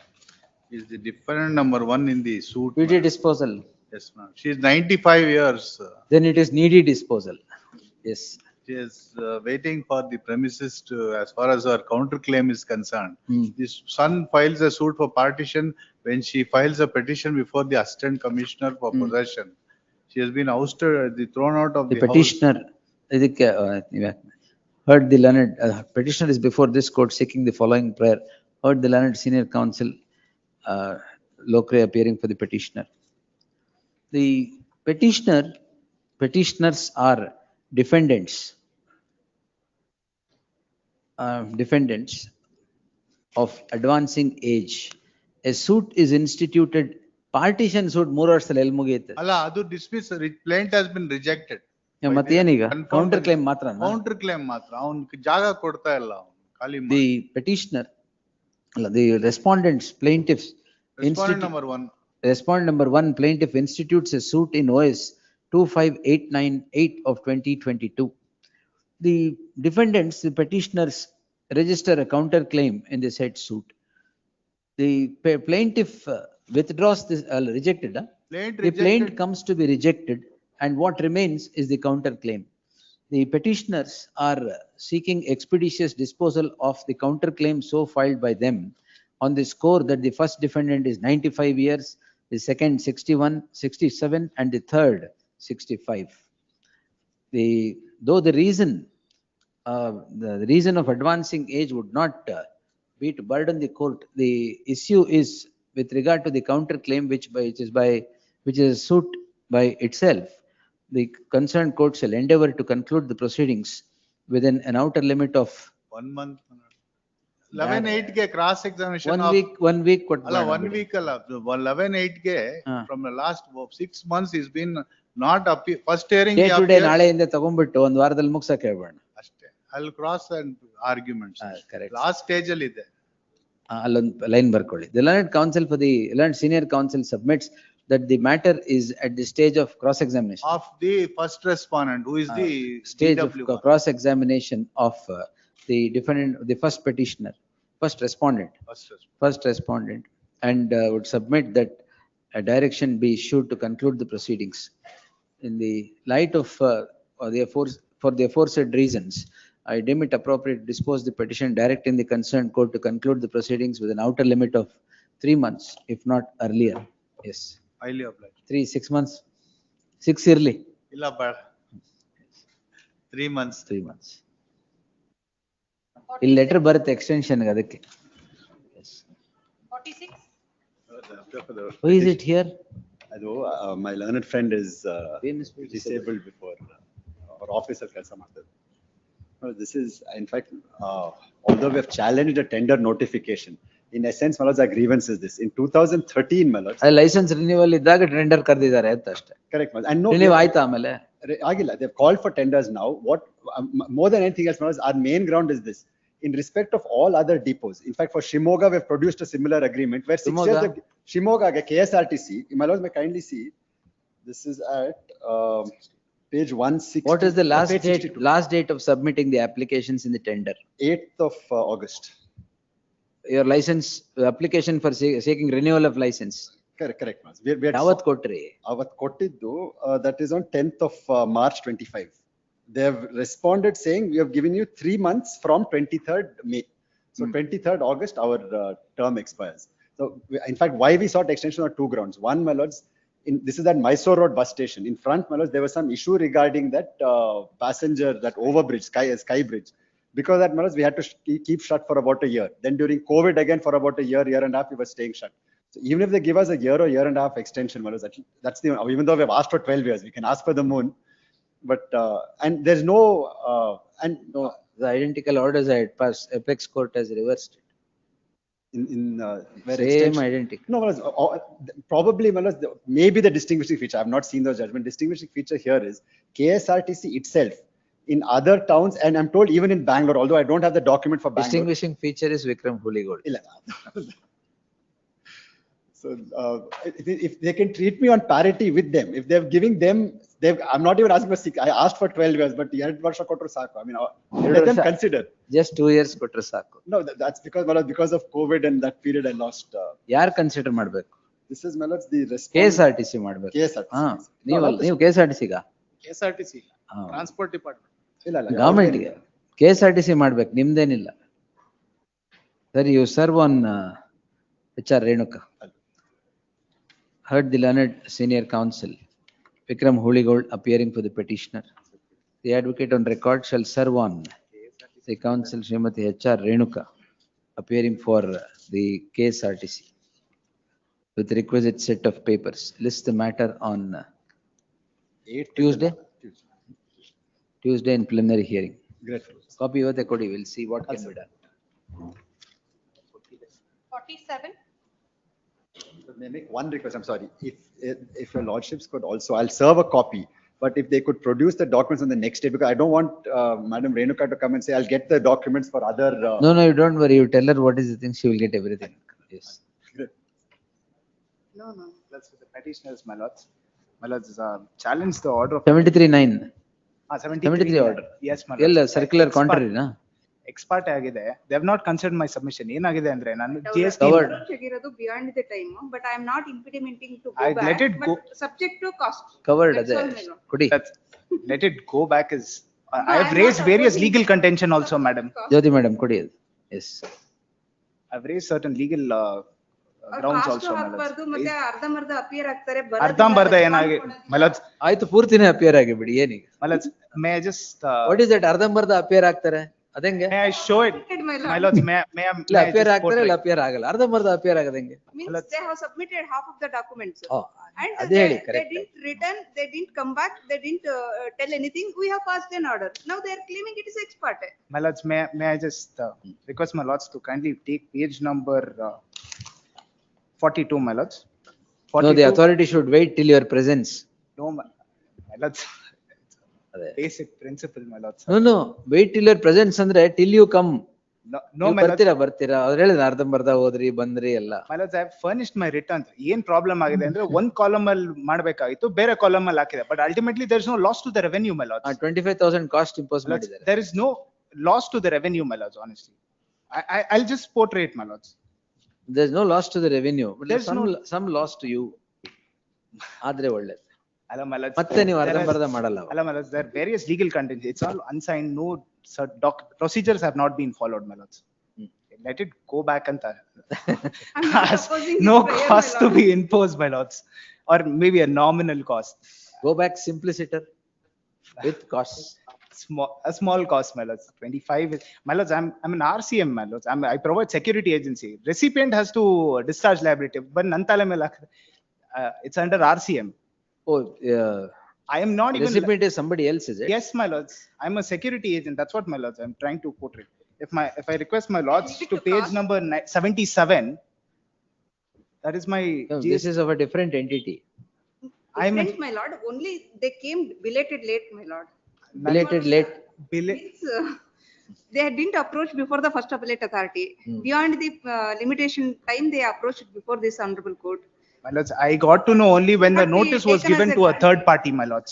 is the defendant number 1 in the suit. Speedy disposal. Yes, ma'am. She is 95 years. Then it is needy disposal. Yes. She is waiting for the premises to, as far as her counterclaim is concerned. This son files a suit for partition when she files a petition before the assistant commissioner for possession. She has been ousted, thrown out of the petitioner. Heard the learned petitioner is before this court seeking the following prayer. Heard the learned senior counsel Locre appearing for the petitioner. The petitioners are defendants of advancing age. A suit is instituted. Partition suit 3 ವರ್ಷದಲ್ಲಿ ಎಲ್ಲಿ ಮುಗಿಯುತ್ತೆ? ಅಲ್ಲ, ಅದು dismiss, plaint has been rejected. ಮತ್ತೇನೀಗ counter claim ಮಾತ್ರ. Counter claim ಮಾತ್ರ, ಅವನ್ ಜಾಗ ಕೊಡ್ತಾ ಇಲ್ಲ, ಖಾಲಿ. The petitioner, the respondents, plaintiffs, respondent number 1 plaintiff institutes a suit in OS 25898 of 2022. The defendants, the petitioners, register a counter claim in the said suit. The plaintiff withdraws this, rejected. The plaint comes to be rejected, and what remains is the counter claim. The petitioners are seeking expeditious disposal of the counter claim so filed by them on the score that the first defendant is 95 years, the second 61, 67, and the third 65. Though the reason of advancing age would not be to burden the court, the issue is with regard to the counter claim, which is a suit by itself. The concerned court shall endeavor to conclude the proceedings within an outer limit of 1 month. 11/8 ಗೆ cross examination. 1 week. 1 week ಅಲ್ಲ, 11/8 ಗೆ from the last 6 months is been not appeal. First hearing day to day ನಾಳೆಯಿಂದ ತಗೊಂಡ್ಬಿಟ್ಟು ಒಂದು ವಾರದಲ್ಲಿ ಮುಗಿಸಕ್ಕೆ ಹೇಳ್ಬೇಡ ಅಷ್ಟೇ. I'll cross and arguments. Correct. Last stage ಅಲ್ಲಿ ಇದೆ. ಅಲ್ಲೊಂದು ಲೈನ್ ಬರ್ಕೊಳ್ಳಿ. The learned counsel for the learned senior counsel submits that the matter is at the stage of cross examination Of the first respondent, who is the stage DW. of cross examination of the defendant, the first petitioner, first respondent, and would submit that a direction be issued to conclude the proceedings. In the light of for the aforesaid reasons, I deem it appropriate to dispose the petition directing the concerned court to conclude the proceedings with an outer limit of 3 months, if not earlier. Yes. Highly obliged. 6 months. 6 yearly. ಇಲ್ಲ ಬೇಡ. 3 months. 3 months. ಇಲ್ಲಿ letter ಬರುತ್ತೆ extension ಅದಕ್ಕೆ. 46. Who is it here? ಅದು my learned friend is disabled before our office ಅಲ್ಲಿ ಕೆಲಸ ಮಾಡ್ತಾರೆ. This is in fact although we have challenged the tender notification, in essence, my lords, our grievance is this. In 2013, my lords. Licence renewal ಇದ್ದಾಗ tender ಕರೆದಿದ್ದಾರೆ ಅಂತ ಅಷ್ಟೇ. Correct, my lords. And no, renew ಆಯ್ತಾ ಆಮೇಲೆ? Agila, they've called for tenders now. What, more than anything else, my lords, our main ground is this. In respect of all other depots, in fact, for Shimoga, we've produced a similar agreement where 6 years, Shimoga, KSRTC, my lords may kindly see, this is at page 160. What is the last date of submitting the applications in the tender? 8th of August. Your license, application for seeking renewal of license. Correct. Yavat kotri? Avat kottiddu, that is on 10th of March 25. They have responded saying we have given you 3 months from 23rd May. So 23rd August, our term expires. So in fact, why we sought extension on 2 grounds. One, my lords, this is at Mysore Road bus station. In front, my lords, there was some issue regarding that passenger, that overbridge, sky bridge. Because that, my lords, we had to keep shut for about a year. Then during COVID again for about a year and a half, we were staying shut. So even if they give us a year or year and a half extension, my lords, that's the, even though we have asked for 12 years, we can ask for the moon. But, and there's no, the identical orders at Apex Court has reversed it. Where Same identical. No, my lords, probably, my lords, maybe the distinguishing feature, I have not seen those judgment. Distinguishing feature here is KSRTC itself, in other towns, and I'm told even in Bangalore, although I don't have the document for Bangalore. Distinguishing feature is Vikram Huligold. So if they can treat me on parity with them, if they're giving them, I'm not even asking for 6, I asked for 12 years, but I mean, let them consider. Just 2 years kotra saku. No, that's because of COVID and that period I lost. Yaar consider madbeku? This is, my lords, the response. KSRTC madbeku. KSRTC. ನೀವು KSRTC ga? KSRTC, Transport Department. Government ಗೆ KSRTC ಮಾಡ್ಬೇಕು, ನಿಮ್ದೇನಿಲ್ಲ. Sir, you serve on HR Renuka. Heard the learned senior counsel Vikram Huligold appearing for the petitioner. The advocate on record shall serve on the counsel Srimati HR Renuka appearing for the KSRTC with requisite set of papers. List the matter on Tuesday in preliminary hearing. Great. Copy of the code, we'll see what can be done. 47. May I make one request? I'm sorry. If your lordships could also, I'll serve a copy, but if they could produce the documents on the next day, because I don't want Madam Renuka to come and say, I'll get the documents for other. No, you don't worry. You tell her what is the thing, she will get everything. Yes. Good. No. That's for the petitioners, my lords. My lords, challenge the order of 73-9. 73 order. Yes, my ಎಲ್ಲ lords. circular contrary na? Expert ಆಗಿದೆ. They have not considered my submission. ಏನಾಗಿದೆ ಅಂದ್ರೆ ನಾನು GST ಇರೋದು beyond the time, but I am not implementing to go I back. let it go. But subject to cost. Covered That's ಅದೇ all, my lord. ಕೊಡಿ. Let it go back is, I have raised various legal contention also, madam. Jyothi madam ಕೊಡಿ ಅದು. Yes. I've raised certain legal grounds also, my lords. ಹಾಕ್ಬಾರ್ದು, ಮತ್ತೆ ಅರ್ಧಂಬರ್ಧ appear ಆಗ್ತಾರೆ. ಅರ್ಧಂಬರ್ಧ ಏನಾಗಿ, my lords. ಆಯ್ತು ಪೂರ್ತಿನೇ ಅಪಿಯರ್ ಆಗಿ ಬಿಡಿ ಏನೀಗ. My lords, may I just What is that ಅರ್ಧಂಬರ್ಧ ಅಪಿಯರ್ ಆಗ್ತಾರೆ? ಅದಂಗೆ? May I show it? My lords, may ಇಲ್ಲ ಅಪಿಯರ್ ಆಗ್ತಾರೆ ಇಲ್ಲ ಅಪಿಯರ್ ಆಗಲ್ಲ. ಅರ್ಧಂಬರ್ಧ appear ಆಗದಂಗೆ. Means they have submitted half of the documents. And ಅದೇ ಹೇಳಿ they correct. didn't return, they didn't come back, they didn't tell anything. We have passed an order. Now they are claiming it is ex parte. My lords, may I just request my lords to kindly take page number 42, my lords. 42. No, the authority should wait till your presence. No, my lords. Basic principle, my lords. No, wait till your presence ಅಂದ್ರೆ till you come. No, my lords. ಬರ್ತೀರಾ ಅವ್ರು ಹೇಳಿದ ಅರ್ಧಂಬರ್ಧ ಹೋದ್ರಿ ಬಂದ್ರಿ ಎಲ್ಲ. My lords, I have furnished my return. ಏನ್ problem ಆಗಿದೆ ಅಂದ್ರೆ ಒಂದ್ ಕಾಲಮ್ ಅಲ್ಲಿ ಮಾಡ್ಬೇಕಾಗಿತ್ತು, ಬೇರೆ ಕಾಲಮ್ ಅಲ್ಲಿ ಹಾಕಿದೆ. But ultimately there is no loss to the revenue, my lords. 25,000 cost impose ಮಾಡಿದ್ದಾರೆ. There is no loss to the revenue, my lords, honestly. I'll just portray it, my lords. There is no loss to the revenue, but there's some loss to you. ಆದ್ರೆ ಒಳ್ಳೇದು. Hello, my lords. ಮತ್ತೆ ನೀವು ಅರ್ಧಂಬರ್ಧ ಮಾಡಲ್ಲ. Hello, my lords. There are various legal contents. It's all unsigned. No procedures have not been followed, my lords. Let it go back and no cost to be imposed, my lords, or maybe a nominal cost. Go back simpliciter with costs. A small cost, my lords. 25. My lords, I'm an RCM, my lords. I provide security agency. Recipient has to discharge liability, but nantale mela, it's under RCM. Oh, I am not even. Recipient is somebody else, is it? Yes, my lords. I'm a security agent. That's what, my lords, I'm trying to portray. if I request my lords to page number 77, that is my. No, this is of a different entity. Different, my lord, only they came belated late, my lord. Belated late. Means, they didn't approach before the first appellate authority. Beyond the limitation time, they approached before this honorable court. My lords, I got to know only when the Cannot be notice was taken as given a to a grant. third party, my lords.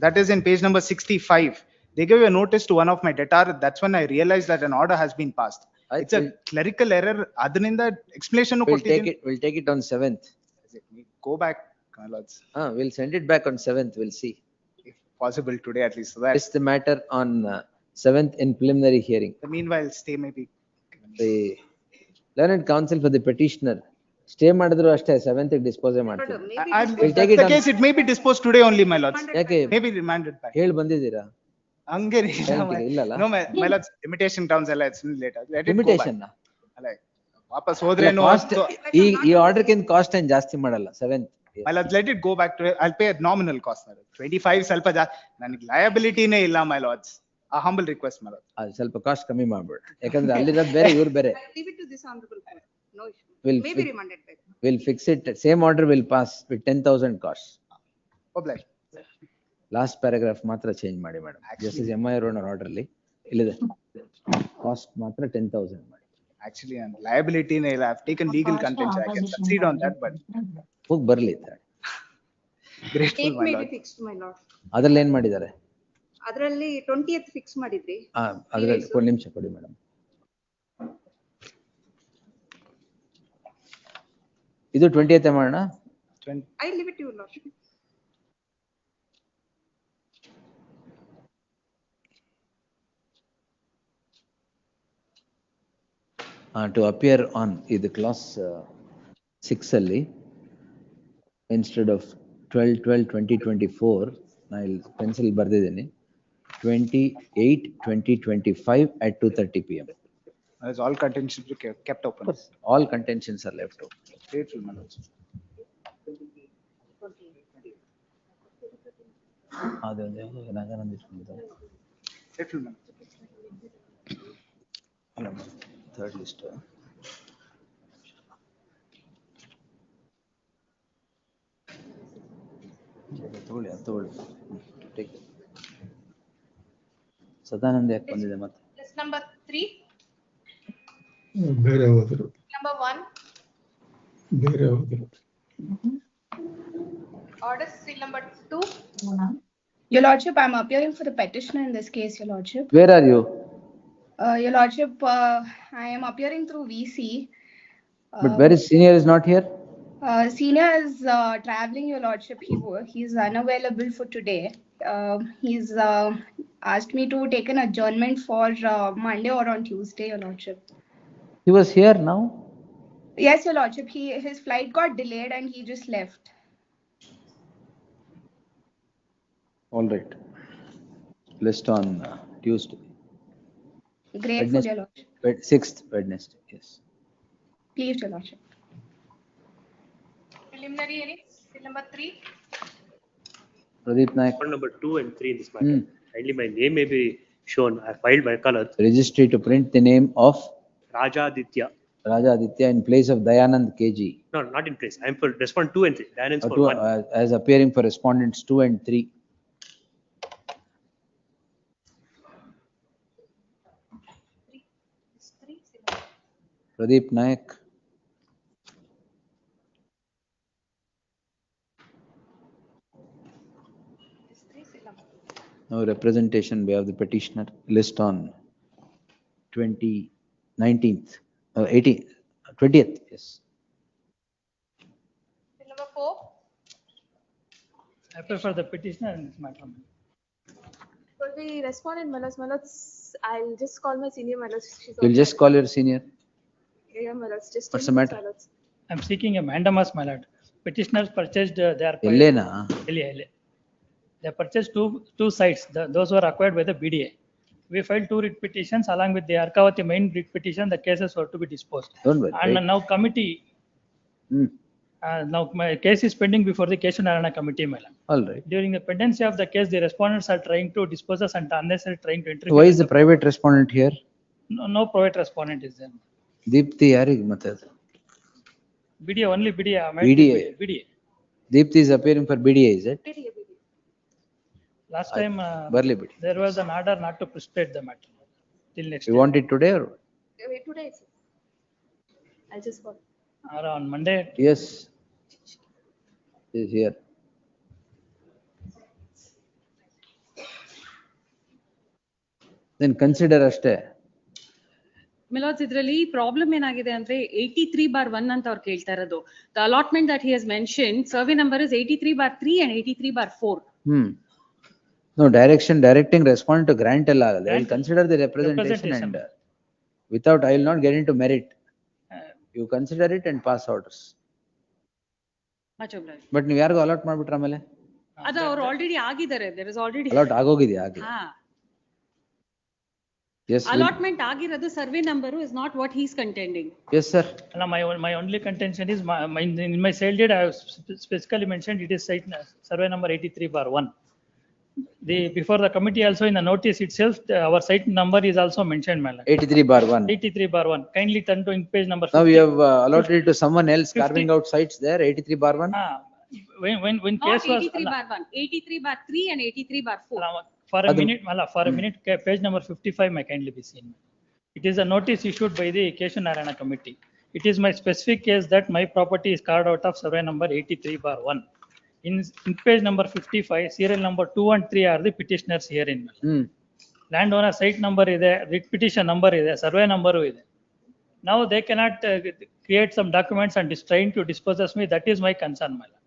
That is in page number 65. They gave a notice to one of my debtor. That's when I realized that an order has been passed. It's a clerical error. Other than that, explanation. We'll take it on 7th. Go back, my lords. We'll send it back on 7th. We'll see. If possible today at least. So that It's the matter on 7th in preliminary hearing. meanwhile, stay maybe. The learned counsel for the petitioner. Stay ಮಾಡಿದ್ರು ಅಷ್ಟೇ 7th dispose ಮಾಡ್ತೀವಿ. We'll If take that's it the on. case, it may be disposed today only, my lords. ಯಾಕೆ Maybe remanded back. ಹೇಳಿ ಬಂದಿದ್ದೀರಾ? ಹಂಗೇನಿಲ್ಲ, ಇಲ್ಲಲ್ಲ? No, my lords, imitation grounds ಎಲ್ಲ it's later. Let it go back. Limitation ನಾ? ಅಲ್ಲ, ವಾಪಸ್ ಹೋದ್ರೇನು Cost ಈ ಆರ್ಡರ್ಕಿಂತ ಕಾಸ್ಟ್ ಏನ್ ಜಾಸ್ತಿ ಮಾಡಲ್ಲ 7th. My lords, let it go back to, I'll pay a nominal cost. 25 ಸ್ವಲ್ಪ ಜಾಸ್ತಿ. ನನಗೆ ಲಯಬಿಲಿಟಿನೇ ಇಲ್ಲ, my lords. A humble request, my lords. ಅದು ಸ್ವಲ್ಪ ಕಾಸ್ಟ್ ಕಮ್ಮಿ ಮಾಡ್ಬೇಡ. ಯಾಕಂದ್ರೆ ಅಲ್ಲಿರೋದು ಬೇರೆ ಇವ್ರು ಬೇರೆ. Leave it to this honorable court. No issue. We'll Maybe remanded back. We'll fix it. Same order will pass with 10,000 costs. Oblige. Last paragraph ಮಾತ್ರ change ಮಾಡಿ ಮೇಡಮ್. Justice MIR order ಅಲ್ಲಿ ಇಲ್ಲಿದೆ. Cost ಮಾತ್ರ 10,000 ಮಾಡಿ. Actually, and liability ನೇ ಇಲ್ಲ. I've taken legal contention. I can succeed on that, but ಹೋಗಿ ಬರ್ಲಿ. grateful, Date my may be lord. fixed, my lord. ಅದ್ರಲ್ಲಿ ಏನ್ ಮಾಡಿದ್ದಾರೆ? ಅದರಲ್ಲಿ 20th ಫಿಕ್ಸ್ ಮಾಡಿದ್ರಿ. ಅದ್ರಲ್ಲಿ ಒಂದು ನಿಮಿಷ ಕೊಡಿ ಮೇಡಮ್. ಇದು 20th ಮಾಡೋಣ. I leave it to you, lordship. To appear on ಇದು clause 6 ಅಲ್ಲಿ instead of 12/12/2024 ನಾನು ಇಲ್ಲಿ pencil ಬರ್ದಿದ್ದೀನಿ 28/2025 at 2:30 PM. As all contentions kept open. All contentions are left open. Grateful, my lords. ಅದೊಂದು ನಾಗಾನಂದ ಇಟ್ಕೊಂಡಿದ್ದಾರೆ. Grateful, my lords. Third list. ತಗೊಳ್ಳಿ. ಸದಾನಂದ ಯಾಕೆ ಬಂದಿದೆ ಮತ್ತೆ? List number 3. ಬೇರೆ ಹೋದ್ರು. Number 1. ಬೇರೆ ಹೋದ್ರು. Order seal number 2. Your lordship, I'm appearing for the petitioner in this case, your lordship. Where are you? Your lordship, I am appearing through VC. But where is senior is not here? Senior is traveling, your lordship. He's unavailable for today. He's asked me to take an adjournment for Monday or on Tuesday, your lordship. He was here now? Yes, your lordship. His flight got delayed and he just left. All right. List on Tuesday. Grateful, your lordship. 6th Wednesday, yes. Please, your lordship. Preliminary hearing, seal number 3. Pradeep Naik. Number 2 and 3 in this matter. Kindly my name may be shown. I filed by color. Registry to print the name of Rajaditya. Rajaditya in place of Dayanand KG. No, not in place. I am for respond 2 and 3. Dayanand's for 1. As appearing for respondents 2 and 3. Pradeep Naik. Now representation we have the petitioner list on 19th, 20th, yes. Number 4. I prefer the petitioner in this matter. For the respondent, my lords, I'll just call my senior, my lords. You'll just call your senior. Yeah, my lords. Just What's the matter? I'm seeking a mandamus, my lord. Petitioners purchased their. Ellena. They purchased two sites. Those were acquired by the BDA. We filed 2 writ petitions along with the Arkavati main writ petition. The cases were to be disposed. Don't worry. And now committee. Now my case is pending before the Keshanarana committee, my lord. All right. During the pendency of the case, the respondents are trying to dispose us and unnecessarily trying to interfere. Why is the private respondent here? No private respondent is there. Deepthi yarig matad. BDA, only BDA. BDA. BDA. Deepthi is appearing for BDA, is it? Last time, Barley BDA. there was an order not to proceed the matter till next You day. want it today or? Wait, today. I'll just call. Or on Monday. Yes. Is here. Then consider ಅಷ್ಟೇ. ಮಿಲಾಡ್ಸ್ ಇದರಲ್ಲಿ problem ಏನಾಗಿದೆ ಅಂದ್ರೆ 83/1 ಅಂತ ಅವ್ರು ಕೇಳ್ತಾ ಇರೋದು. The allotment that he has mention survey number is 83/3 and 83/4. No, directing respondent to grant all. They will consider the representation and without, I will not get into merit. You consider it and pass orders. Much oblige. But ನೀವು ಯಾರಿಗೂ allot ಮಾಡ್ಬಿಟ್ರ ಆಮೇಲೆ? ಅದು ಅವ್ರು already ಆಗಿದ್ದಾರೆ. There is already allot ಆಗೋಗಿದೆಯಾ ಆಗಿ? Yes. Allotment ಆಗಿರೋದು survey number is not what he is contending. Yes, sir. My only contention is in my sale deed I have specifically mentioned it is site survey number 83/1. Before the committee also in the notice itself our site number is also mentioned, my lord. 83/1. 83/1. Kindly turn to in page number 50. Now you have allotted it to someone else carving out sites there, 83/1. When case was 83/1, 83/3 and 83/4. For a minute, page number 55 may kindly be seen. It is a notice issued by the Keshu Narayana committee. It is my specific case that my property is carved out of survey number 83/1. In page number 55, serial number 2 and 3 are the petitioners herein. Landowner site number is there, writ petition number is there, survey number is there. Now they cannot create some documents and trying to dispossess me. That is my concern, my lord.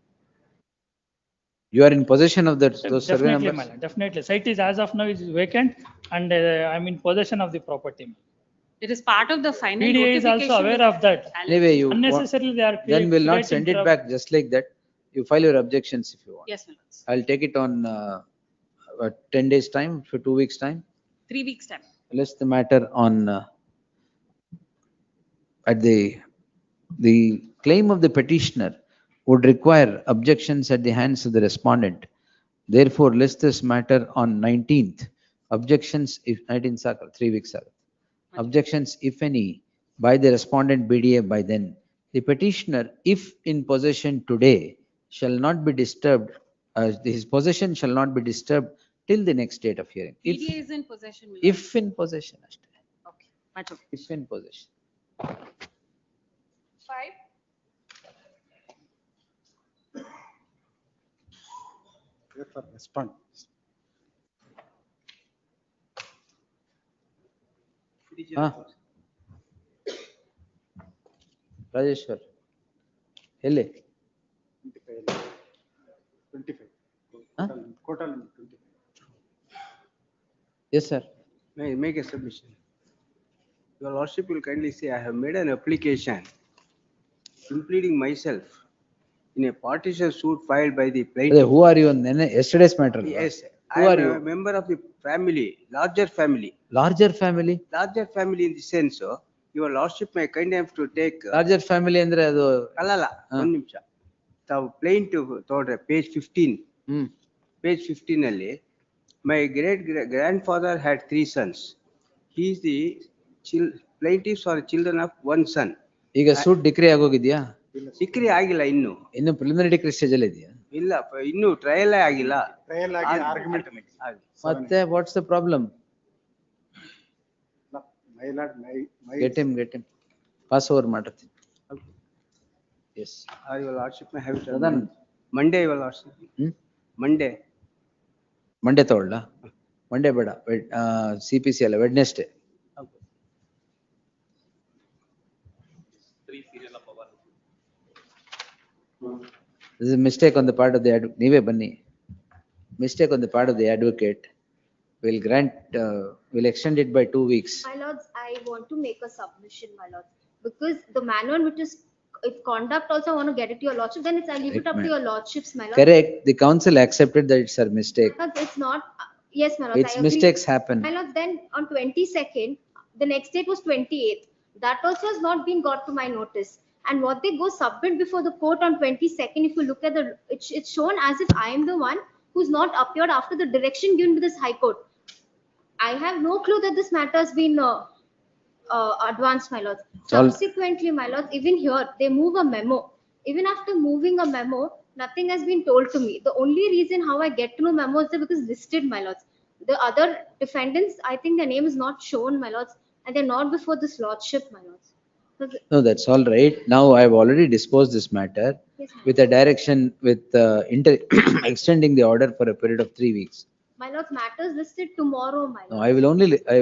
You are in possession of those survey Definitely, numbers? my lord. Definitely. Site is as of now is vacant and I'm in possession of the property. It is part of the final PDA is notification. also aware of that. Anyway, you Unnecessarily they are then we'll not creating send it trouble. back just like that. You file your objections if you want. Yes, my lords. I'll take it on 10 days time, for 2 weeks time. 3 weeks time. List the matter on at the claim of the petitioner would require objections at the hands of the respondent. Therefore, list this matter on 19th. Objections if 19th, 3 weeks ago. Objections, if any, by the respondent BDA by then. The petitioner, if in possession today, shall not be disturbed, his possession shall not be disturbed till the next date of hearing. PDA is in possession. If in possession. Okay, much okay. If in possession. 5. For respond. Rajeshwar. Hele. 25. Huh? Quota number 25. Yes, sir. May I make a submission? Your lordship will kindly say, I have made an application impleading myself in a partition suit filed by the plaintiff. Who are you on yesterday's matter? Yes, Who I are am you? a member of the family, larger family. Larger family? Larger family in the sense, your lordship may kindly have to take. Larger family ಅಂದ್ರೆ ಅದು ಅಲ್ಲಲ್ಲ, ಒಂದ್ ನಿಮಿಷ. ತಾವು plaintiff ತೋಡ್ರೆ page 15. Page 15 ಅಲ್ಲಿ, my great grandfather had 3 sons. He is the plaintiffs or children of 1 son. ಈಗ suit decree ಆಗೋಗಿದ್ಯಾ? Decree ಆಗಿಲ್ಲ ಇನ್ನು. ಇನ್ನು ಪ್ರಿಲಿಮಿನರಿ ಡಿಕ್ರಿ ಸ್ಟೇಜ್ ಅಲ್ಲಿ ಇದೆಯಾ? ಇಲ್ಲ, ಇನ್ನು ಟ್ರಯಲ್ ಆಗಿಲ್ಲ. ಟ್ರಯಲ್ ಆಗಿ ಆರ್ಗ್ಯುಮೆಂಟ್. ಮತ್ತೆ what's the problem? My lord, Get him. Pass over ಮಾಡ್ತೀನಿ. Yes. Your lordship may have it on Pradhan. Monday, your lordship. Monday. Monday ತಗೊಳ್ಳ? ಮಂಡೇ ಬೇಡ, CPC ಅಲ್ಲ, Wednesday. This is a mistake on the part of the ನೀವೇ ಬನ್ನಿ. Mistake on the part of the advocate. We'll grant, we'll extend it by 2 weeks. My lords, I want to make a submission, my lords, because the manner in which is, if conduct also I want to get it to your lordship, then I leave it up to your lordships, my lord. Correct. The council accepted that it's a mistake. But it's not, yes, my lord. It's mistakes happen. My lord, then on 22nd, the next date was 28th. That also has not been got to my notice. And what they go submit before the court on 22nd, if you look at it's shown as if I am the one who's not appeared after the direction given to this high court. I have no clue that this matter has been advance, my lords. all- Subsequently, my lords, even here, they move a memo. Even after moving a memo, nothing has been told to me. The only reason how I get to know memo is because listed, my lords. The other defendants, I think their name is not shown, my lords, and they're not before this lordship, my lords. So No, that's all right. Now I've already disposed this matter Yes, ma'am. with a direction with extending the order for a period of 3 weeks. my lords, matters listed tomorrow, my lords. No, I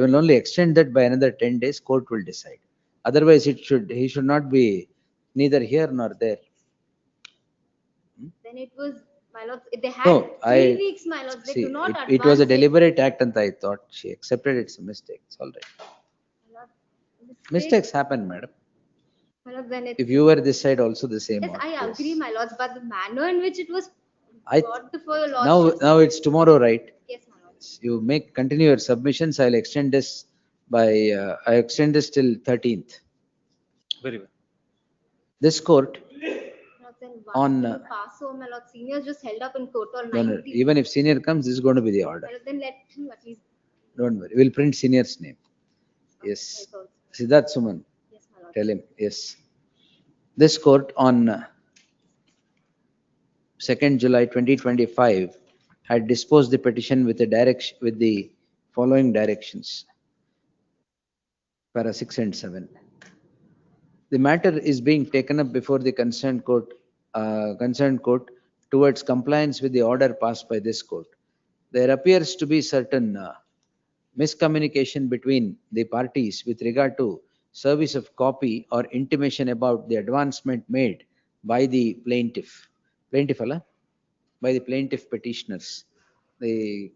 will only extend that by another 10 days. Court will decide. Otherwise, he should not be neither here nor there. Then it was, my lords, they had No, 3 weeks, my lords. They See, do not it was a advance it. deliberate act and I thought she accepted it's a mistake. It's all right. My lords, Mistakes happen, madam. My lords, then If you were this side also the same. yes, order, I yes. agree, my lords, but the manner in which it was I- brought before your Now, lordship. now it's tomorrow, right? Yes, my lords. You continue your submissions. I'll extend this I extend this till 13th. Very well. This court, Lords, then on, once you pass over, my lords, seniors just held up in court on no, no, 19th. even if senior comes, this is going to be the order. My lords, then let him at least. Don't worry. We'll print senior's name. Yes. Yes, also. Siddharth Suman. Yes, my lords. Tell him, yes. This court on 2nd July 2025 had disposed the petition with the following directions. Para 6 and 7. The matter is being taken up before the concerned court towards compliance with the order passed by this court. There appears to be certain miscommunication between the parties with regard to service of copy or intimation about the advancement made by the plaintiff. By the plaintiff petitioners. The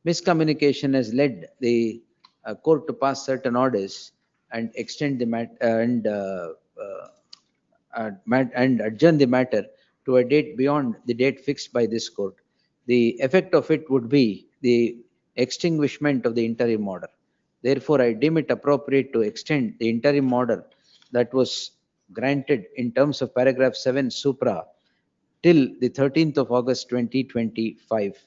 miscommunication has led the court to pass certain orders and extend the matter and adjourn the matter to a date beyond the date fixed by this court. The effect of it would be the extinguishment of the interim order. Therefore, I deem it appropriate to extend the interim order that was granted in terms of paragraph 7 supra till the 13th of August 2025.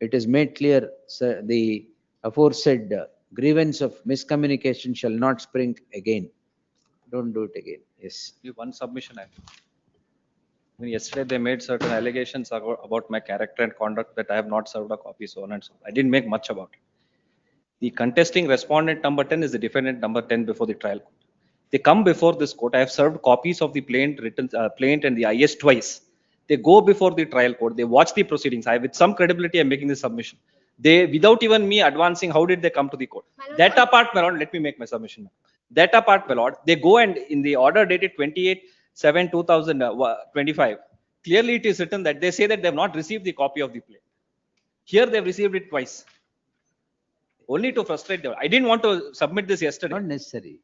It is made clear, sir, the aforesaid grievance of miscommunication shall not spring again. Don't do it again. Yes. One submission. I mean, yesterday they made certain allegations about my character and conduct that I have not served a copy, so on and so on. I didn't make much about it. The contesting respondent number 10 is the defendant number 10 before the trial court. They come before this court. I have served copies of the plaint and the IS twice. They go before the trial court. They watch the proceedings. With some credibility, I'm making this submission. They, without even me advancing, how did they come to the court? That apart, my lord, let me make my submission. That apart, my lord, they go and in the order dated 28/7/2025, clearly it is written that they say that they have not received the copy of the plaint. Here they have received it twice. Only to frustrate them. I didn't want to submit this yesterday. Not necessary.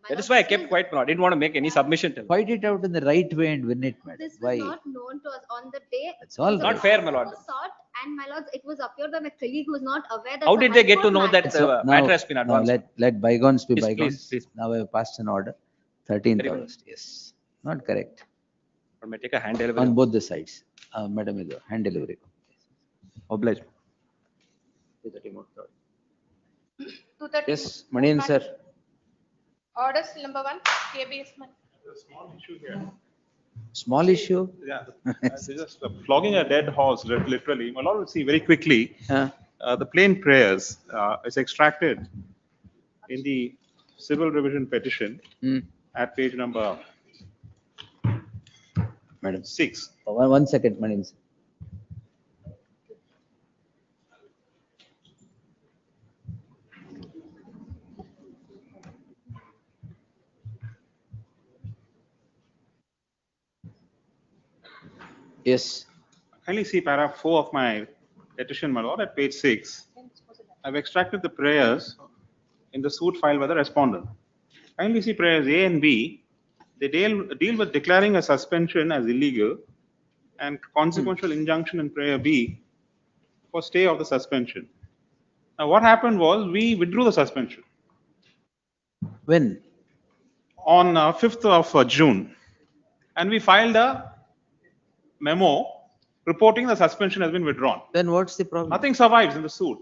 That is why I kept quiet. I didn't want to make any submission till now. Fight it out in the right way and win it, madam. This was Why? not known to us on the day. That's all the right. Not fair, my lord. was sought, and my lords, it was appeared by my colleague who was not aware that. How the did they High get to Court know that matter- the matter has been advanced? Let bygones be Please, bygones. please. Now I have passed an order, 13th Very well. August. Yes. Not correct. Or may take a hand delivery. On both the sides. Madam, Ido, hand delivery. Oblige. 230. Yes, Manian sir. Orders number 1, KBS man. Small issue? Yeah, it's just flogging a dead horse, literally. My lord will see very quickly, the plain prayers is extracted in the civil revision petition at page number Madam. 6. One second, Manian sir. Yes. Kindly see paragraph 4 of my petition, my lord, at page 6. I've extracted the prayers in the suit filed by the respondent. Kindly see prayers A and B. They deal with declaring a suspension as illegal and consequential injunction in prayer B for stay of the suspension. Now, what happened was we withdrew the suspension. When? On 5th of June. And we filed a memo reporting the suspension has been withdrawn. Then what's the problem? Nothing survives in the suit.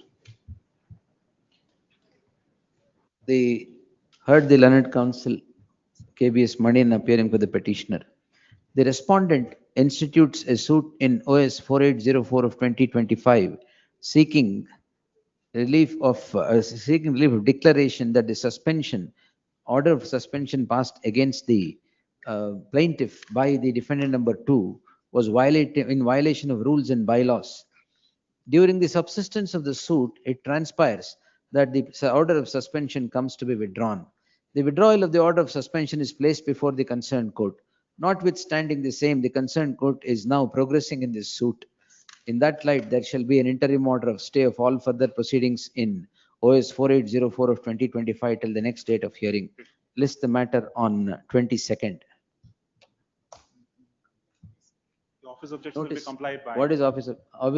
Heard the learned counsel KBS Manian appearing for the petitioner. The respondent institutes a suit in OS 4804 of 2025 seeking relief of declaration that the suspension, order of suspension passed against the plaintiff by the defendant number 2 was in violation of rules and bylaws. During the subsistence of the suit, it transpires that the order of suspension comes to be withdrawn. The withdrawal of the order of suspension is placed before the concerned court. Notwithstanding the same, the concerned court is now progressing in this suit. In that light, there shall be an interim order of stay of all further proceedings in OS 4804 of 2025 till the next date of hearing. List the matter on 22nd. The office objections will be complied by. What is office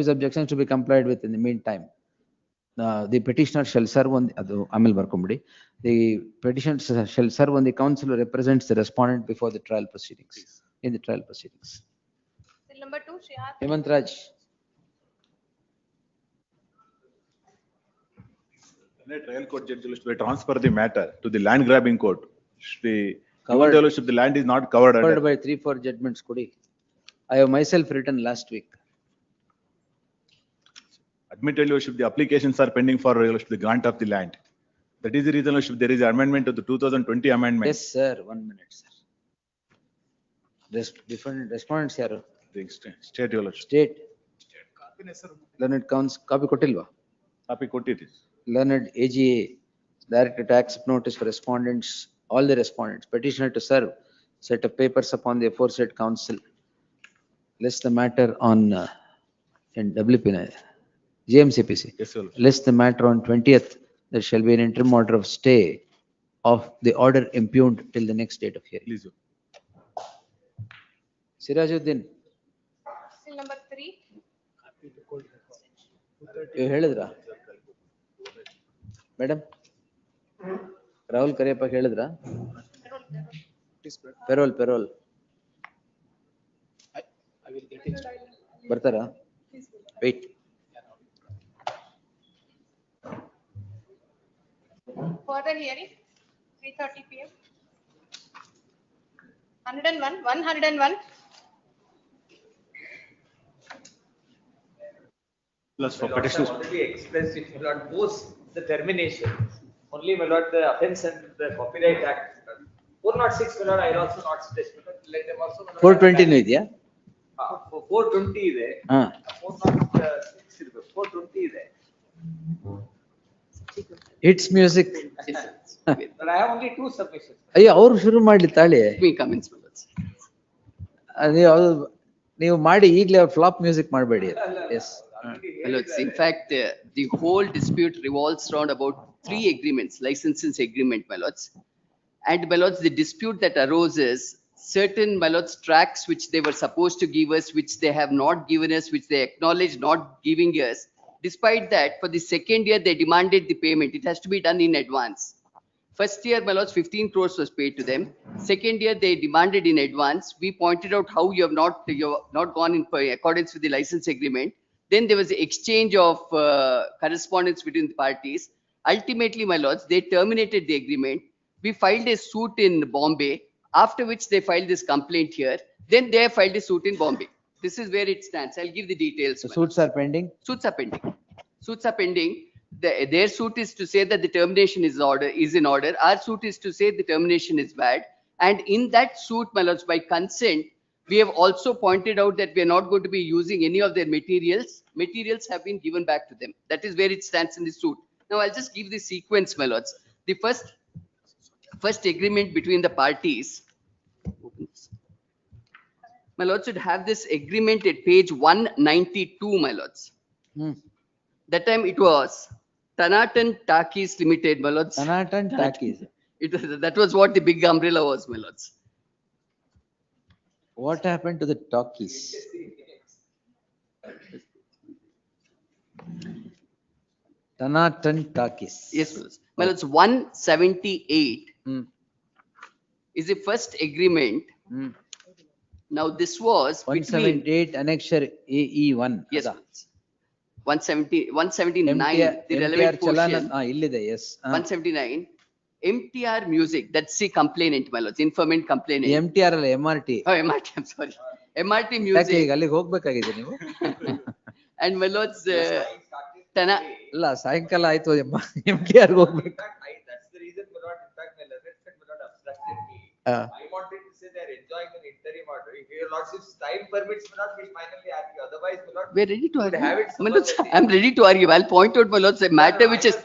objections to be complied with in the meantime? The petitioner shall serve on the petitioner shall serve on the counsel who represents the respondent before the trial proceedings. In the trial proceedings. Till number 2, Shriyat. Hemant Raj. The trial court judge will transfer the matter to the land grabbing court. The land is not covered by 3-4 judgments. I have myself written last week. Admitted, Your Worship, the applications are pending for the grant of the land. That is the reason, Your Worship, there is amendment to the 2020 amendment. Yes, sir. 1 minute, sir. Different respondents here. State, Your Worship. State. Learned counsel, copy kotilva. Copy kotitis. Learned AGA, directed to accept notice for respondents, all the respondents, petitioner to serve, set of papers upon the aforesaid counsel. List the matter on in WP, GMCPC. Yes, sir. List the matter on 20th. There shall be an interim order of stay of the order impugned till the next date of hearing. Please. Sirajuddin, Till number 3. you ಹೇಳಿದ್ರಾ madam Rahul Kariyappa ಹೇಳಿದ್ರಾ parole ಬರ್ತಾರಾ wait Further hearing, 3:30 PM. 101. Plus for petitioners. Already expressed it, my lord, post the termination. Only, my lord, the offence and the Copyright Act. 406, my lord, I also not stress. Let them also. 420 ಇದೆಯಾ? 420 ಇದೆ. 406 ಇದೆ. 420 ಇದೆ. It's music. But I have only 2 submissions. ಅಯ್ಯೋ ಅವ್ರು ಶುರು ಮಾಡ್ಲಿ ತಾಳಿ. ನೀವು ಮಾಡಿ ಈಗಲೇ ಫ್ಲಾಪ್ ಮ್ಯೂಸಿಕ್ ಮಾಡಬೇಡಿ. S. In fact, the whole dispute revolves around about 3 agreements, licenses agreement, my lords. And my lords, the dispute that arose is certain, my lords, tracks which they were supposed to give us, which they have not given us, which they acknowledge not giving us. Despite that, for the second year, they demanded the payment. It has to be done in advance. First year, my lords, 15 crores was paid to them. Second year, they demanded in advance. We pointed out how you have not gone in accordance with the license agreement. Then there was an exchange of correspondence between the parties. Ultimately, my lords, they terminated the agreement. We filed a suit in Bombay, after which they filed this complaint here. Then they filed a suit in Bombay. This is where it stands. I'll give the details. The suits are pending? Suits are pending. Suits are pending. Their suit is to say that the termination is in order. Our suit is to say the termination is bad. And in that suit, my lords, by consent, we have also pointed out that we are not going to be using any of their materials. Materials have been given back to them. That is where it stands in the suit. Now, I'll just give the sequence, my lords. The first agreement between the parties, my lords, should have this agreement at page 192, my lords. That time it was Tanatan Takis Limited, my lords. Tanatan Takis. That was what the big umbrella was, my lords. What happened to the talkies? Tanatan Takis. Yes, my lords. My lords, 178 is the first agreement. Now, this was 178 annexure AE1. Yes, 179, the relevant portion. Illide, yes. 179, MTR music, that's the complainant, my lords, informant complainant. MTR ಅಲ್ಲ MRT. Oh, MRT, I'm sorry. MRT ಯಾಕೆ music. ಈಗ ಅಲ್ಲಿಗೆ ಹೋಗ್ಬೇಕಾಗಿದೆ ನೀವು? And my lords, Tana. ಇಲ್ಲ ಸಾಯಂಕಾಲ ಆಯ್ತು MTR ಹೋಗ್ಬೇಕು. That's the reason, my lord, in fact, my learned friend, my lord, obstructed me. I wanted to say they're enjoying an interim order. If your lordship's time permits, my lord, we'll finally argue. Otherwise, my lord, We're ready to would argue. have it My lords, I'm ready to argue. I'll point out, my lords, a matter which is.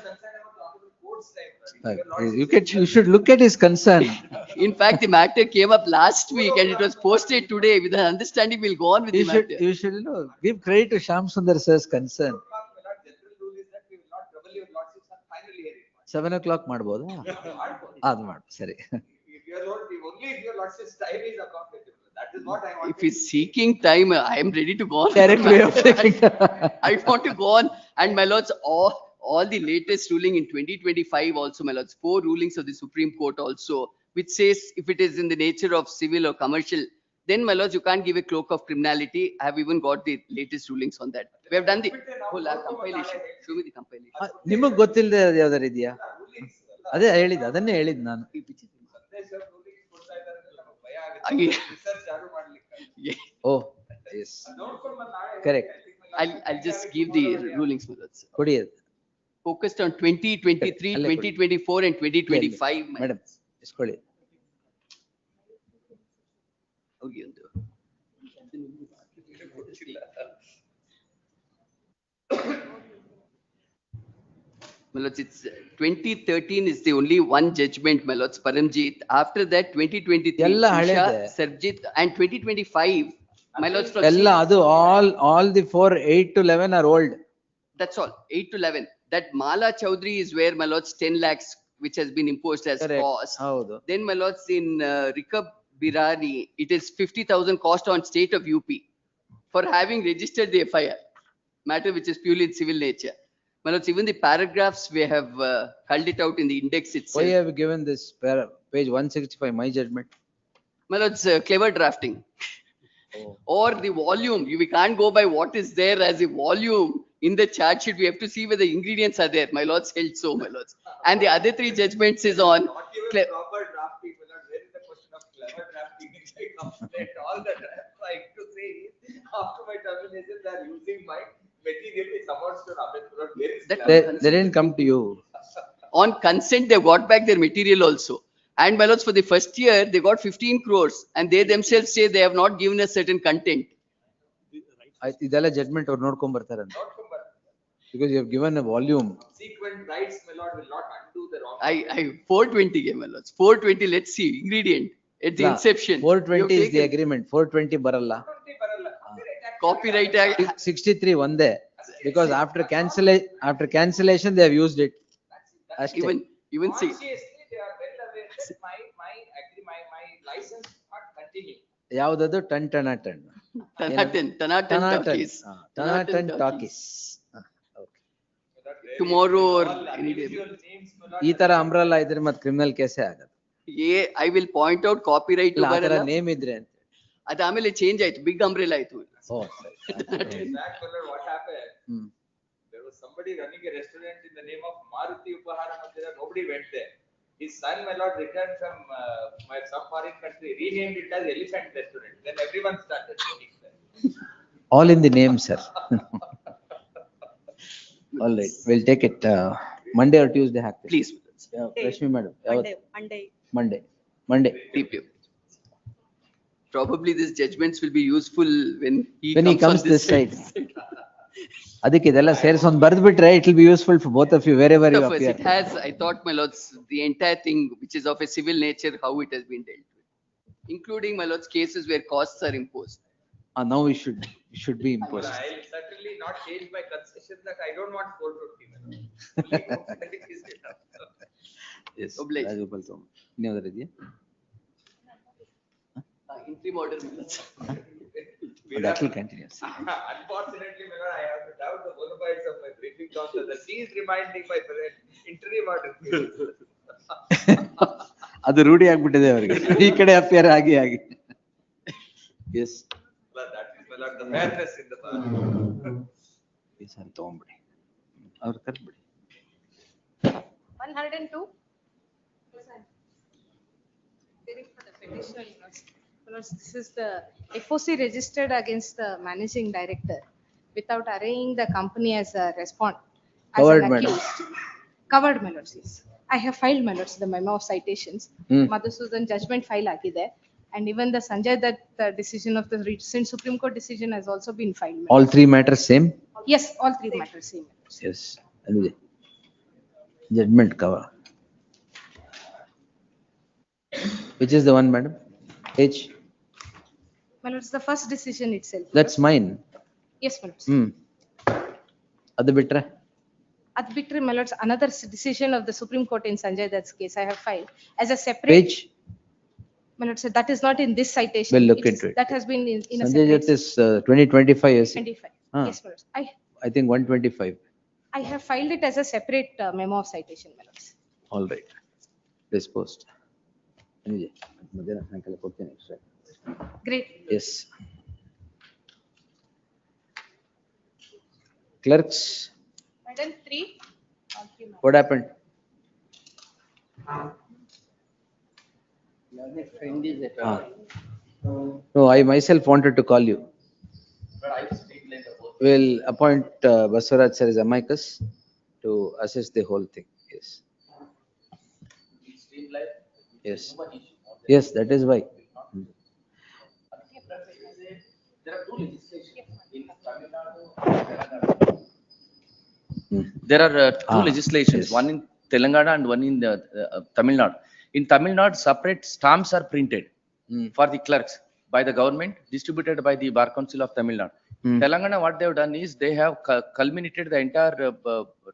You should look at his concern. In fact, the matter came up last week and it was posted today with an understanding we'll go on with the matter. You should give credit to Shyam Sundar sir's concern. 7 o'clock ಮಾಡ್ಬೋದಾ? ಅದು ಮಾಡು ಸರಿ. if your lord, only if your lordship's time is accommodated. That is what I want. If he's seeking time, I am ready to go on. Direct way of taking. I want to go on. And my lords, all the latest ruling in 2025 also, my lords, 4 rulings of the Supreme Court also, which says if it is in the nature of civil or commercial, then my lords, you can't give a cloak of criminality. I have even got the latest rulings on that. We have done the whole compilation. Show me the compilation. ನಿಮಗ್ ಗೊತ್ತಿಲ್ಲದೆ ಯಾವ್ದಾರು ಇದೆಯಾ? ಅದೇ ಹೇಳಿದ್ದು, ಅದನ್ನೇ ಹೇಳಿದ್ದು ನಾನು. Oh, yes. Correct. I'll just give the rulings, my lords. ಕೊಡಿ ಅದು. Focused on 2023, 2024 and 2025. Madam, ಇಸ್ಕೊಳ್ಳಿ. ಹೋಗಿ ಒಂದು. My lords, it's 2013 is the only one judgment, my lords, Paramjit. After that, 2023, ಎಲ್ಲ ಹಳೇದೆ. Sarjit, and 2025, my lords, from ಎಲ್ಲ ಅದು all the 4, 8 to 11 are old. That's all, 8 to 11. That Mala Chowdhury is where, my lords, 10 lakhs, which has been imposed as Correct. cost. ಹೌದು. Then, my lords, in Rikab Birani, it is 50,000 cost on state of UP for having registered the FIR, matter which is purely in civil nature. My lords, even the paragraphs, we have culled it out in the index itself. Why have you given this page 165, my judgment? My lords, clever drafting. Or the volume, we can't go by what is there as a volume. In the chart sheet, we have to see whether the ingredients are there. My lords held so, my lords. And the other 3 judgments is on. Not even proper drafting, my lord. Where is the question of clever drafting? I complained all the time. Trying to say after my termination, they are using my material which amounts to rubbish. Where is They didn't come to you. On consent, they got back their material also. And my lords, for the first year, they got 15 crores and they themselves say they have not given us certain content. ಇದೆಲ್ಲ judgment ಅವ್ರು ನೋಡ್ಕೊಂಡ್ ಬರ್ತಾರಂತ. Because you have given a volume. Sequent rights, my lord, will not undo the wrong. 420 my lords. 420, let's see, ingredient at the inception. 420 is the agreement. 420 ಬರಲ್ಲ. Copyright act. 63 ಒಂದೇ. Because after cancellation, they have used it. Even see. Consciously, they are well aware that my license not continue. ಯಾವ್ದದು? ಟನ್. Tanaten talkies. Tanaten talkies. Tomorrow or any day. ಈ ತರ umbrella ಇದ್ರೆ ಮತ್ತೆ criminal ಕೇಸೇ ಆಗದು. I will point out copyright to ಬರಲ್ಲ. Name ಇದ್ರೆ ಅಂತ. ಅದು ಆಮೇಲೆ ಚೇಂಜ್ ಆಯ್ತು, ಬಿಗ್ ಅಂಬ್ರೆಲಾ ಆಯ್ತು. In fact, what happened? There was somebody running a restaurant in the name of Maruti Upahara Mandira. Nobody went there. His son, my lord, returned from some foreign country, renamed it as Elephant Restaurant. Then everyone started going there. All in the name, sir. All right, we'll take it Monday or Tuesday. Please. Rashmi madam. Monday. Probably these judgments will be useful when he comes this side. ಅದಕ್ಕೆ ಇದೆಲ್ಲ ಸೇರಿಸಿ ಒಂದು ಬರೆದು ಬಿಟ್ರೆ it will be useful for both of you wherever you appear. It has, I thought, my lords, the entire thing which is of a civil nature, how it has been dealt with, including, my lords, cases where costs are imposed. Now it should be imposed. I will certainly not change my concession that I don't want 450. Yes. Rajgopal Tom. ಇನ್ಯಾವುದಾರು ಇದೆಯಾ? Interim order, my lords. That will continue. Unfortunately, I have to doubt the bona fides of my briefing counsel. The C is reminding my interim order. ಅದು ರೂಢಿ ಆಗ್ಬಿಟ್ಟಿದೆ ಅವರಿಗೆ, ಈ ಕಡೆ appear ಆಗಿ. Yes. But that is the fairness in the Yes, ಅಂತ ತಗೊಂಡ್ಬಿಡಿ, ಅವ್ರು ಕರ್ಬಿಡಿ. 102. This is the FOC registered against the managing director without arraying the company as a respond. As Covered, an madam. accused. Covered, my lords, yes. I have filed, my lords, the memo of citations. Madhusudan judgment file agide. And even the Sanjay Dutt decision of the recent Supreme Court decision has also been filed. my All lords. three matters same? Yes, all three matters same. Yes. Anyway. Judgment cover. Which is the one, madam? H? My lords, the first decision itself. That's mine. Yes, my lords. Adu bitre? Arbitration, my lords, another decision of the Supreme Court in Sanjay Dutt's case I have filed as a separate. Page? My lords, that is not in this citation. We'll look It is- into it. That has been in a Sanjay separate. Dutt is 2025 years. 25. Ah. Yes, my lords. I think 125. I have filed it as a separate memo of citation, my lords. All right. Disposed. Anyway, madhyana sankala ಕೊಡ್ತೀನಿ extra. Great. Yes. Clerks, Madam 3. what happened? Ah. No, I myself wanted to call you. We'll appoint Basavaraj sir as amicus to assess the whole thing. Yes. Yes. Yes, that is why. There are two Ah, legislations, yes. one in Telangana and one in Tamil Nadu. In Tamil Nadu, separate stamps are printed for the clerks by the government, distributed by the Bar Council of Tamil Nadu. Telangana, what they have done is they have culminated the entire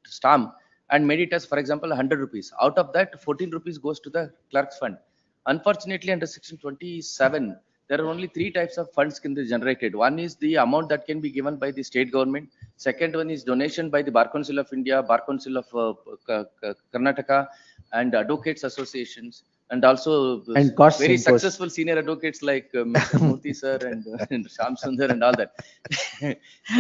stamp and made it as, for example, 100 rupees. Out of that, 14 rupees goes to the clerks fund. Unfortunately, under section 27, there are only three types of funds can be generated. One is the amount that can be given by the state government. Second one is donation by the Bar Council of India, Bar Council of Karnataka, and advocates associations, and also And costs very imposed. successful senior advocates like Mr. Murthy sir and Sham Sundar and all that.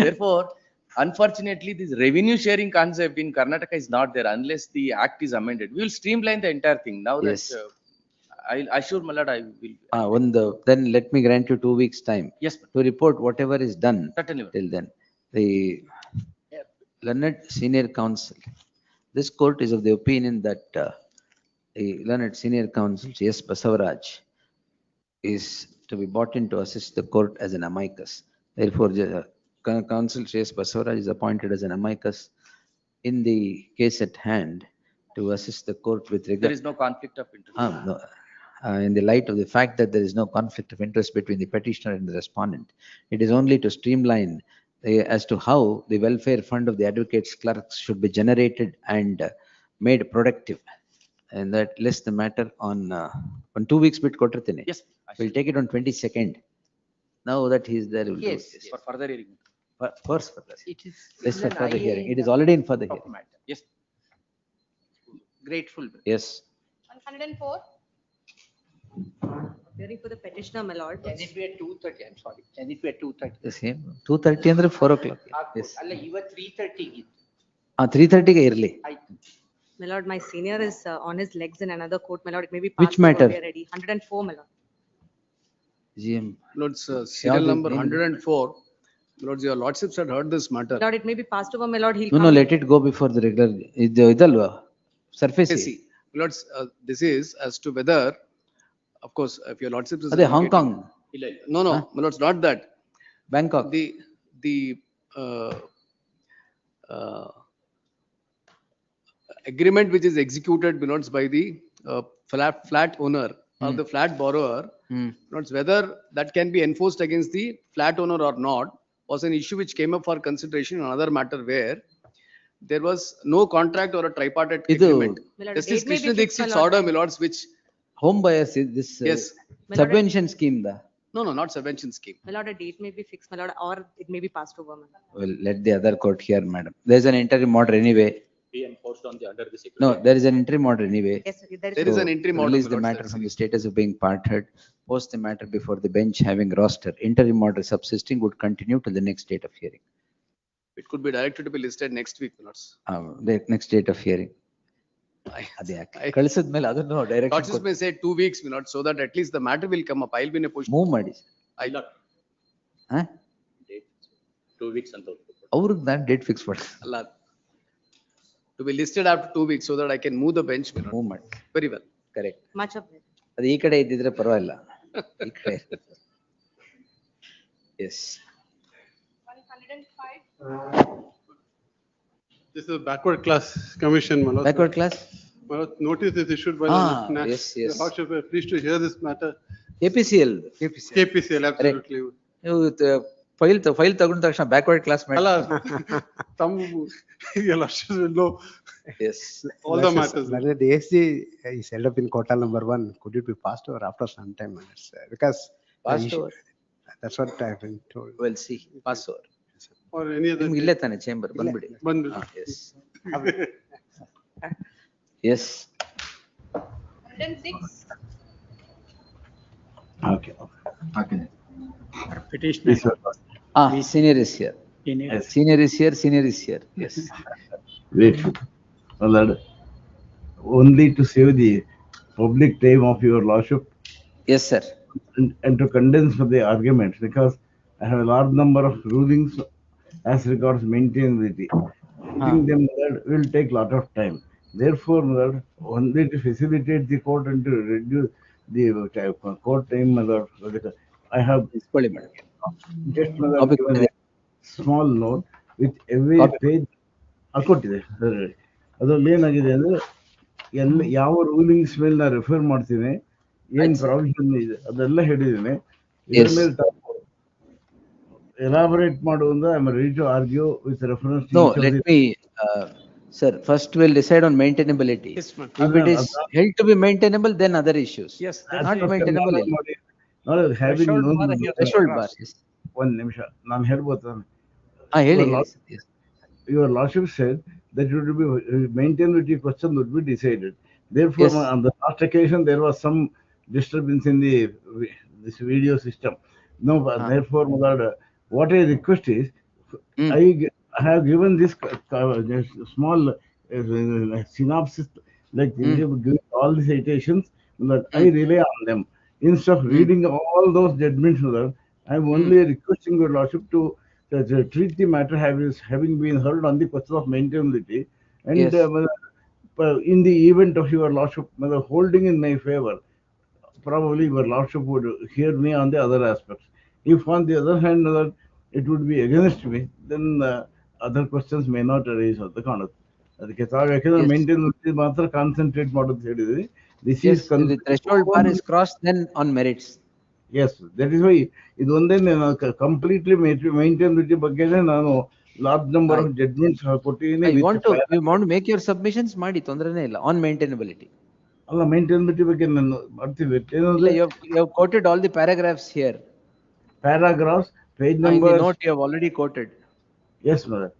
Therefore, unfortunately, this revenue sharing concept in Karnataka is not there unless the act is amended. We will streamline the entire thing. Now Yes. that I assure Malad, I will. Then let me grant you 2 weeks' time. Yes, to report whatever is done Certainly. till then. The learned senior counsel, this court is of the opinion that the learned senior counsel, yes, Basavaraj, is to be brought in to assist the court as an amicus. Therefore, counsel yes, Basavaraj is appointed as an amicus in the case at hand to assist the court with regard. There is no conflict of interest. No. In the light of the fact that there is no conflict of interest between the petitioner and the respondent, it is only to streamline as to how the welfare fund of the advocates clerks should be generated and made productive. And that lists the matter on 2 weeks bit kotrithine. Yes. We'll take it on 22nd. Now that he is there, we'll do Yes, it. for further hearing. First further. It is. This for an further IA hearing. in It is the already in further hearing. document. Yes. Grateful. Yes. 104. Hearing for the petitioner, my lord. Can it be at 2:30? I'm sorry. Can it be at 2:30? The same. 2:30 ಅಂದ್ರೆ 4 o'clock. Yes. ಅಲ್ಲ ಇವತ್ತು 3:30 3:30 ಗೆ ಇರ್ಲಿ. My lord, my senior is on his legs in another court, my lord. It may be Which passed over, matter? we are ready. 104, my lord. GM. Lords, serial Yeah, number the- 104. Lords, your lordships had heard this matter. Lord, it may be passed over, my lord. He'll No, come. let it go before the regular. ಇದಲ್ವಾ surface. Yes, see, Lords, this is as to whether, of course, if your lordships is. ಅದೇ Hong Kong. No, my lords, not that. Bangkok. The agreement which is executed, my lords, by the flat owner or the flat borrower, lords, whether that can be enforced against the flat owner or not, was an issue which came up for consideration in another matter where there was no contract or a tripartite agreement. My lord, Justice date may be Krishna fixed, my Dixit's lord. order, my lords, which, Home buyers is this yes, My lord, subvention scheme da. no, not subvention scheme. My lord, a date may be fixed, my lord, or it may be passed over, my lord. Well, let the other court hear, madam. There's an interim order anyway. Be enforced on the under the No, there is an interim order anyway. Yes, sir, there There is an interim order, Release my the lords, matter that's from it. the status of being part heard, post the matter before the bench having roster. Interim order subsisting would continue till the next date of hearing. It could be directed to be listed next week, my lords. The next date of hearing. ಅದೇ ಯಾಕೆ ಕಳಿಸಿದ್ಮೇಲೆ ಅದನ್ನು direction Lordships may say 2 weeks, my lord, so that at least the matter will come up. I'll be in a position. Move ಮಾಡಿ. ಹಾ 2 weeks ಅಂತ. ಅವ್ರಿಗೆ ನಾನು date fix ಮಾಡಿ. ಅಲ್ಲ. To be listed after 2 weeks so that I can move the bench. Move ಮಾಡಿ. Very well. Correct. Much of it. ಅದು ಈ ಕಡೆ ಇದ್ದಿದ್ರೆ ಪರವಾಗಿಲ್ಲ. ಈ ಕಡೆ. Yes. 105. This is backward class commission, my lord. Backward class? My lord, notice is issued by the yes, yes. The Lordship are pleased to hear this matter. KPCL. KPCL, absolutely. ನೀವು file ತಗೊಂಡ ತಕ್ಷಣ backward class ಮಾಡಿ. ಅಲ್ಲ, your Lordship will know. Yes. All the matters. The ASC is held up in quota number 1. Could it be passed over after some time? Because Passed over. that's what I've been told. We'll see. Pass over. Or any other. ನಿಮ್ಗೆ ಇಲ್ಲೇ ತಾನೆ chamber ಬಂದ್ಬಿಡಿ. Yes. Yes. 106. Okay. Petitioner. Senior is here. Senior is here. Senior is here. Yes. Wait, my lord. Only to save the public time of your lordship. Yes, sir. And to condense for the arguments, because I have a large number of rulings as regards maintainability. Putting them there will take lot of time. Therefore, my lord, only to facilitate the court and to reduce the court time, my lord, I have just my lord, given a small note with every page. ಕೊಟ್ಟಿದೆ ಅದ್ರಲ್ಲಿ ಏನಾಗಿದೆ ಅಂದ್ರೆ ಎಲ್ಲ ಯಾವ ರೂಲಿಂಗ್ಸ್ ಮೇಲೆ ನಾ refer ಮಾಡ್ತೀನಿ, ಏನ್ ಪ್ರಾವಿಷನ್ ಇದೆ ಅದೆಲ್ಲ ಹೇಳಿದ್ದೀನಿ. ಇದ್ರ ಮೇಲೆ elaborate ಮಾಡುವಂದ್ರೆ I am ready to argue with reference to. No, let me, sir, first we'll decide on maintainability. Yes, ma'am. If it is held to be maintainable, then other issues. Yes, Not maintainable. Having Threshold bar. ಒಂದ್ ನಿಮಿಷ ನಾನು ಹೇಳ್ಬೋದು. ಹೇಳಿ. Your lordship said that it would be maintainability question would be decided. Therefore, Yes. on the last occasion there was some disturbance in this video system. No, therefore, my lord, what I request is, I have given this small synopsis, like giving all the citations, that I rely on them. Instead of reading all those judgments, I am only requesting your lordship to treat the matter having been heard on the question of maintainability, and Yes. In the event of your lordship holding in my favor, probably your lordship would hear me on the other aspects. If on the other hand it would be against me, then other questions may not arise of the conduct. ಅದಕ್ಕೆ ತಾವು ಯಾಕಂದ್ರೆ maintainability ಮಾತ್ರ concentrate ಮಾಡೋದು ಹೇಳಿದ್ರಿ. This is the threshold bar is crossed, then on merits. Yes, that is why ಇದು ಒಂದೇ completely maintainability ಬಗ್ಗೆನೇ ನಾನು large number of judgments ಕೊಟ್ಟಿದ್ದೀನಿ. You want to make your submissions ಮಾಡಿ, ತೊಂದರೆನೇ ಇಲ್ಲ, on maintainability. ಅಲ್ಲ, maintainability ಬಗ್ಗೆ ನಾನು ಮಾಡ್ತೀವಿ. You have quoted all the paragraphs here. Paragraphs, page In number. the note you have already quoted. Yes, madam.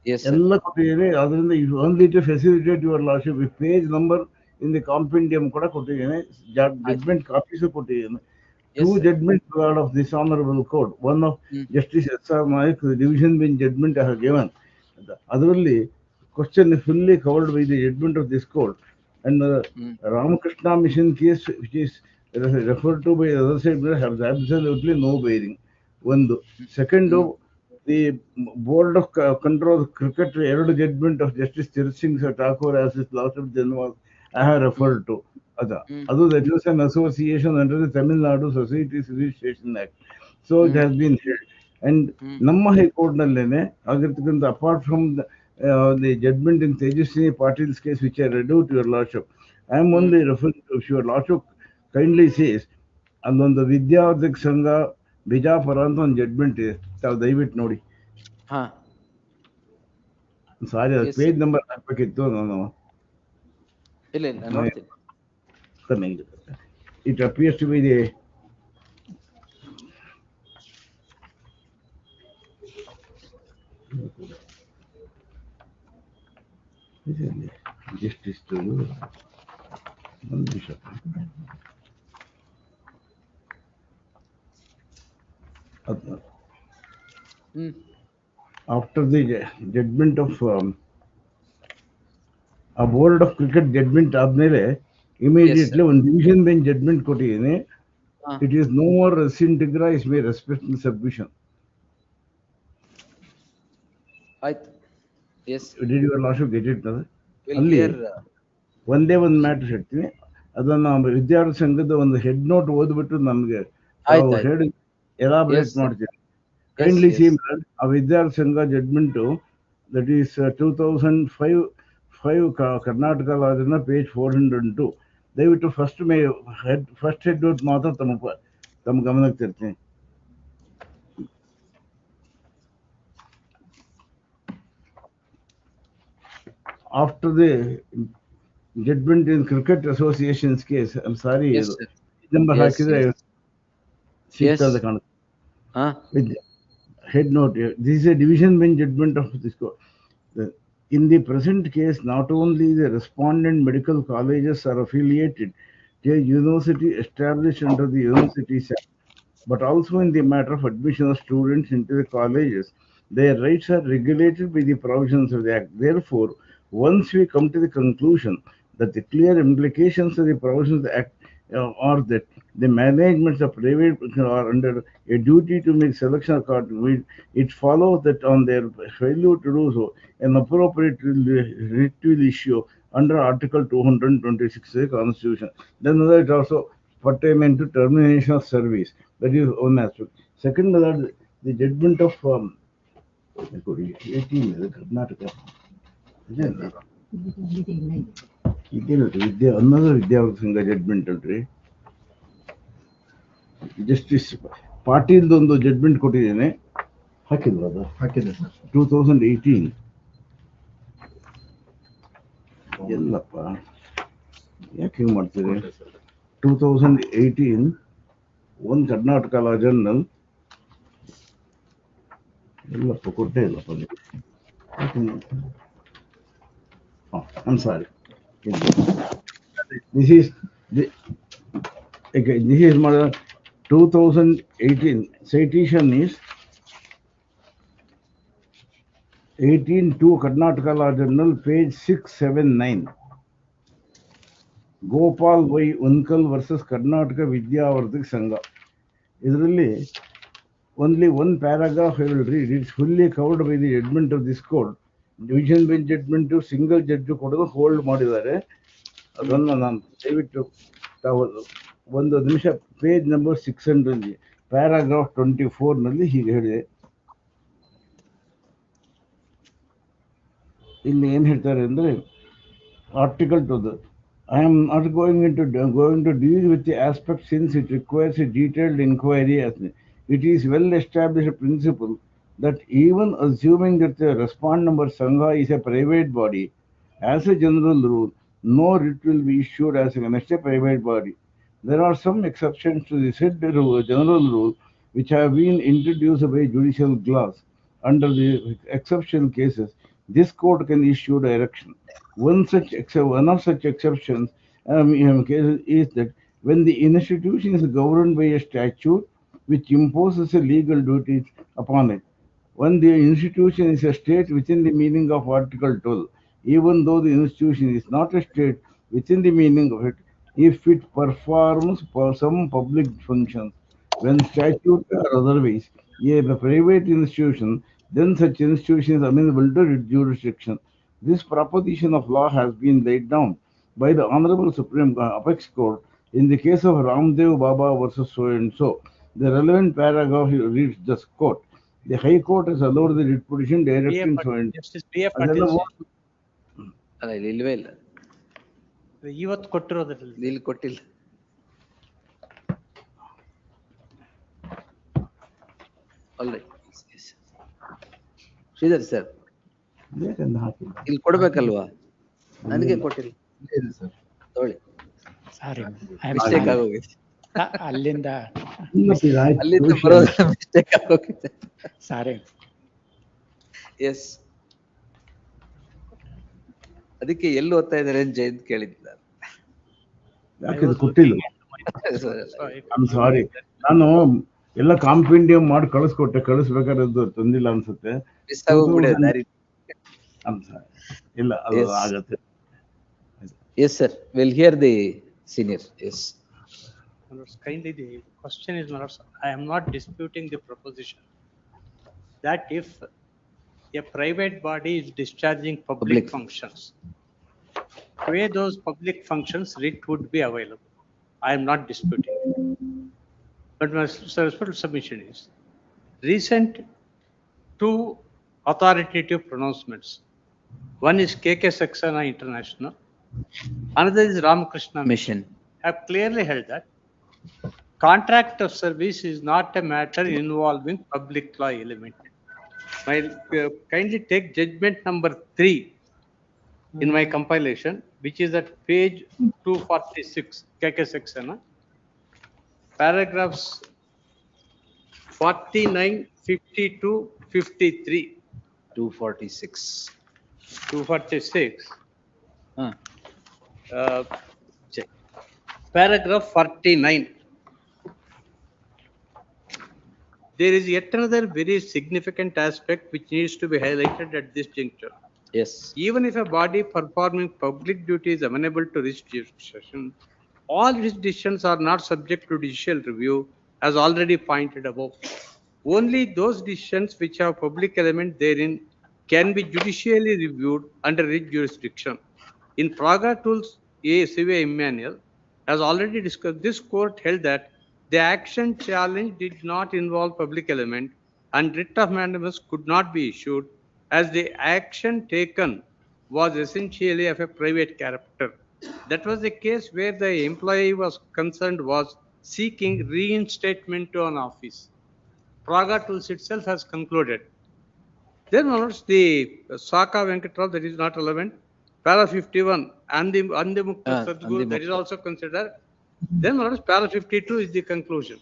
Yes, sir. ಎಲ್ಲ ಕೊಟ್ಟಿದ್ದೀನಿ. ಅದರಿಂದ only to facilitate your lordship, page number in the compendium ಕೂಡ ಕೊಟ್ಟಿದ್ದೀನಿ, judgment copies ಕೊಟ್ಟಿದ್ದೀನಿ. Two judgments of this honorable court. One of Justice S.R. Naik, the division bench judgment I have given. ಅದರಲ್ಲಿ question is fully covered by the judgment of this court. And Ramakrishna mission case, which is referred to by the other side, has absolutely no bearing. One. Second, the board of control cricket judgment of Justice Tirasingh Thakur as his lordship then was I have referred to. That was an association under the Tamil Nadu Societies Registration Act. So it has been held. And Namma High Court nallene apart from the judgment in Tejaswini Patil's case, which I read out to your lordship, I am only referring to, if your lordship kindly says, and on the Vidyardhik Sangha Bijapura ಅಂತ ಒಂದು judgement ಇದೆ, ತಾವು ದಯವಿಟ್ಟು ನೋಡಿ. ಸಾರಿ, ಅದು page number ಹಾಕ್ಬೇಕಿತ್ತು ನಾನು. ಇಲ್ಲ ನೋಡ್ತೀನಿ. It appears to be the justice to you. After the judgment of ಆ ಬೋರ್ಡ್ ಆಫ್ ಕ್ರಿಕೆಟ್ ಜಡ್ಮೆಂಟ್ ಆದ್ಮೇಲೆ ಇಮಿಡಿಯೇಟ್ಲಿ ಒಂದು ಡಿವಿಷನ್ ಬೆಂಚ್ ಜಡ್ಮೆಂಟ್ ಕೊಟ್ಟಿದ್ದೀನಿ. It is no more res integra is my respectful submission. ಆಯ್ತು. Yes. Did your lordship get it? ಅಲ್ಲಿ ಒಂದೇ ಒಂದು matter ಹೇಳ್ತೀನಿ, ಅದನ್ನ ವಿದ್ಯಾರ್ಥಿ ಸಂಘದ ಒಂದು ಹೆಡ್ ನೋಟ್ ಓದ್ಬಿಟ್ಟು ನಮ್ಗೆ ಹೇಳಿ ಎಲಾಬ್ರೇಟ್ ಮಾಡ್ತೀನಿ. ಕೈಂಡ್ಲಿ ಸಿ ಆ ವಿದ್ಯಾರ್ಥಿ ಸಂಘ ಜಡ್ಮೆಂಟು ದಟ್ ಈಸ್ 2005 ಕರ್ನಾಟಕ ಲಾಜಿನ ಪೇಜ್ 402. ದಯವಿಟ್ಟು ಫಸ್ಟ್ ಹೆಡ್ ನೋಟ್ ಮಾತ್ರ ತಮ್ಮ ಗಮನಕ್ಕೆ ತರ್ತೀನಿ. After the judgment in Cricket Association's case, I'm sorry, number hakidre sitta the kind with head note here. This is a division bench judgment of this court. In the present case, not only the respondent medical colleges are affiliated to a university established under the Universities Act, but also in the matter of admission of students into the colleges, their rights are regulated by the provisions of the Act. Therefore, once we come to the conclusion that the clear implications of the provisions of the Act are that the managements of private are under a duty to make selection accordingly, it follows that on their failure to do so, an appropriate writ will issue under Article 226 of the Constitution. Then it also pertains to termination of service. That is one aspect. Second, the judgment of 18 Karnataka. Another ವಿದ್ಯಾರ್ಥಿ ಸಂಘ judgement ಅಲ್ರಿ, justice Patil ಒಂದು judgement ಕೊಟ್ಟಿದ್ದೇನೆ, ಹಾಕಿದ್ರು ಅದು ಹಾಕಿದೆ 2018. ಎಲ್ಲಪ್ಪ ಯಾಕೆ ಹಿಂಗೆ ಮಾಡ್ತೀರಿ? 2018 ಒಂದು ಕರ್ನಾಟಕ ಲಾ ಜರ್ನಲ್ ಎಲ್ಲಪ್ಪ ಕೊಟ್ಟೇ ಇಲ್ಲಪ್ಪ. I'm sorry. This is my 2018 citation is 18-2 Karnataka Law Journal, page 679. Gopal Y. Unkal versus Karnataka Vidyavardhak Sangha. Idರಲ್ಲಿ only one paragraph I will read. It's fully covered by the judgment of this court. Division bench judgement single judge ಕೊಡೋದು hold ಮಾಡಿದ್ದಾರೆ. ಅದನ್ನು ನಾನು ದಯವಿಟ್ಟು ತಾವು ಒಂದು ನಿಮಿಷ page number 600 paragraph 24 ಹೀಗೆ ಹೇಳಿದೆ. ಇಲ್ಲಿ ಏನ್ ಹೇಳ್ತಾರೆ ಅಂದ್ರೆ, article 2, I am not going to deal with the aspect since it requires a detailed inquiry. It is well established principle that even assuming that the respond number Sangha is a private body, as a general rule, no writ will be issued as against a private body. There are some exceptions to the said general rule which have been introduced by judicial class. Under the exceptional cases, this court can issue direction. One of such exceptions cases is that when the institution is governed by a statute which imposes a legal duty upon it. When the institution is a state within the meaning of Article 12, even though the institution is not a state within the meaning of it, if it performs for some public functions, when statute or otherwise, a private institution, then such institution is amenable to jurisdiction. This proposition of law has been laid down by the Honorable Supreme Apex Court in the case of Ramdev Baba versus so and so. The relevant paragraph reads thus, quote, the High Court has allowed the writ petition directing so and ಅಲ್ಲ ಇಲ್ಲಿ ಇಲ್ವೇ ಇಲ್ಲ, ಇವತ್ತು ಕೊಟ್ಟಿರೋದ್ರಲ್ಲಿ ಇಲ್ಲಿ ಕೊಟ್ಟಿಲ್ಲ. Sridhar sir ಇಲ್ಲಿ ಕೊಡ್ಬೇಕಲ್ವಾ? ನನಗೆ ಕೊಟ್ಟಿಲ್ಲ ನೋಡಿ, ಸಾರಿ ಮಿಸ್ಟೇಕ್ ಆಗೋಗಿದೆ. ಅಲ್ಲಿಂದ ಬರೋದು ಮಿಸ್ಟೇಕ್ ಆಗೋಗಿದೆ. ಸಾರಿ. ಎಸ್, ಅದಕ್ಕೆ ಎಲ್ಲಿ ಓದ್ತಾ ಇದ್ದಾರೆ ಅಂತ ಜಯಂತ್ ಕೇಳಿದ್ದಾರೆ. ಯಾಕೆ ಕೊಟ್ಟಿಲ್ಲ? ಸಾರಿ, ನಾನು ಎಲ್ಲ ಕಾಂಪಿಂಡಿಯಂ ಮಾಡಿ ಕಳಿಸ್ಕೊಟ್ಟೆ, ಕಳಿಸ್ಬೇಕಾದ್ರೆ ತಂದಿಲ್ಲ ಅನ್ಸುತ್ತೆ. ಇಲ್ಲ, ಅದು ಆಗತ್ತೆ. Yes, sir. We'll hear the senior. Yes. My lords, kindly, the question is, my lords, I am not disputing the proposition that if a private body is discharging public functions, to where those public functions, writ would be available. I am not disputing it. But my respectful submission is, recent two authoritative pronouncements. One is KK Saxena International, another is Ramakrishna Mission. Have clearly held that contract of service is not a matter involving public law element. Kindly take judgment number 3 in my compilation, which is at page 246, KK Saxena, paragraphs 49, 52, 53. 246. 246. Huh. Check. Paragraph 49. There is yet another very significant aspect which needs to be highlighted at this juncture. Yes. Even if a body performing public duty is amenable to this jurisdiction, all its decisions are not subject to judicial review, as already pointed above. Only those decisions which have public element therein can be judicially reviewed under its jurisdiction. In Praga Tools A. C.V. Emmanuel, as already discussed, this court held that the action challenge did not involve public element and writ of mandamus could not be issued as the action taken was essentially of a private character. That was the case where the employee was concerned was seeking reinstatement to an office. Praga Tools itself has concluded. Then, onwards, the Saka Venkatrao, that is not relevant. Para 51, Andimukta Sadhguru, that is also considered. Then, onwards, para 52 is the conclusion.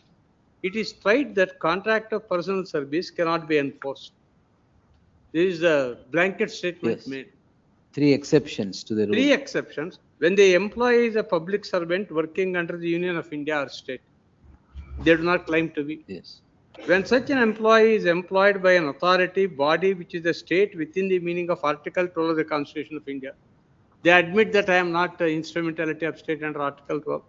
It is tried that contract of personal service cannot be enforced. This is a blanket statement Yes. made. 3 exceptions to the rule. 3 exceptions. When the employee is a public servant working under the Union of India or state, they do not claim to be. Yes. When such an employee is employed by an authority, body which is a state within the meaning of Article 12 of the Constitution of India, they admit that I am not instrumentality of state under Article 12.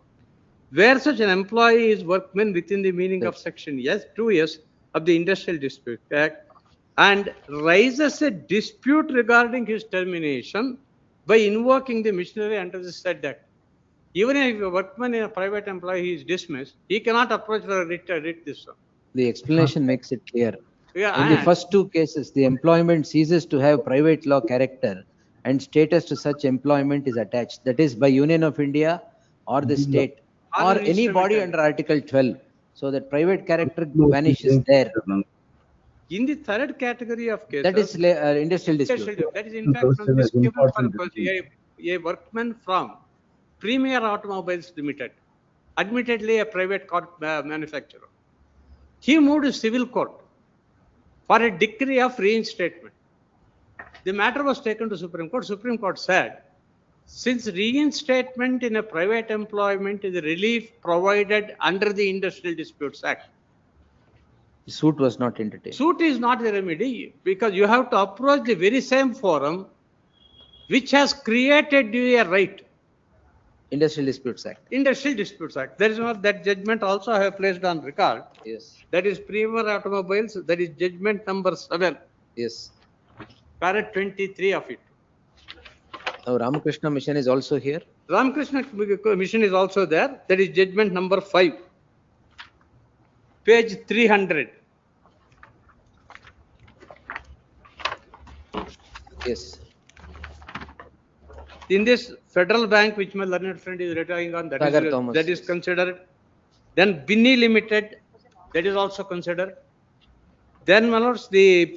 Where such an employee is workman within the meaning of Section 2S of the Industrial Dispute Act and raises a dispute regarding his termination by invoking the machinery under the said act. Even if a workman in a private employee is dismissed, he cannot approach for a writ this one. The explanation makes it clear. Yeah, In the and- first 2 cases, the employment ceases to have private law character and status to such employment is attached. That is by Union of India or the state Or or an any body instrumental. under Article 12. So that private character vanishes there. In the third category of cases, That is industrial dispute. That is in fact from this given for a workman from Premier Automobiles Limited, admittedly a private car manufacturer. He moved to civil court for a decree of reinstatement. The matter was taken to Supreme Court. Supreme Court said, since reinstatement in a private employment is a relief provided under the Industrial Disputes Act, The suit was not entertained. suit is not the remedy because you have to approach the very same forum which has created you a right. Industrial Disputes Act. Industrial Disputes Act. There is not that judgment also I have placed on record. Yes. That is Premier Automobiles. That is judgment number 7. Yes. Para 23 of it. Now Ramakrishna Mission is also here. Ramakrishna Mission is also there. That is judgment number 5. Page 300. Yes. In this Federal Bank, which my learned friend is relying on, Sagar Thomas, that is considered. Then Binny Limited, that is also considered. Then, my lords, the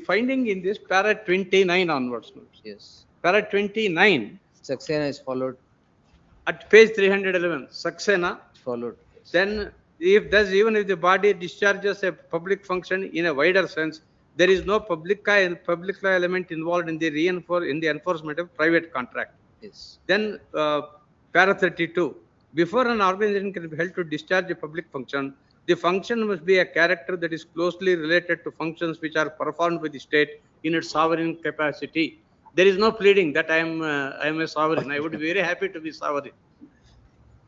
finding in this para 29 onwards. Yes. Para 29 Saxena is followed. at page 311. Saxena. Followed. Then, if thus even if the body discharges a public function in a wider sense, there is no public law element involved in the enforcement of private contract. Yes. Then para 32, before an organization can be held to discharge a public function, the function must be a character that is closely related to functions which are performed by the state in its sovereign capacity. There is no pleading that I am a sovereign. I would be very happy to be sovereign.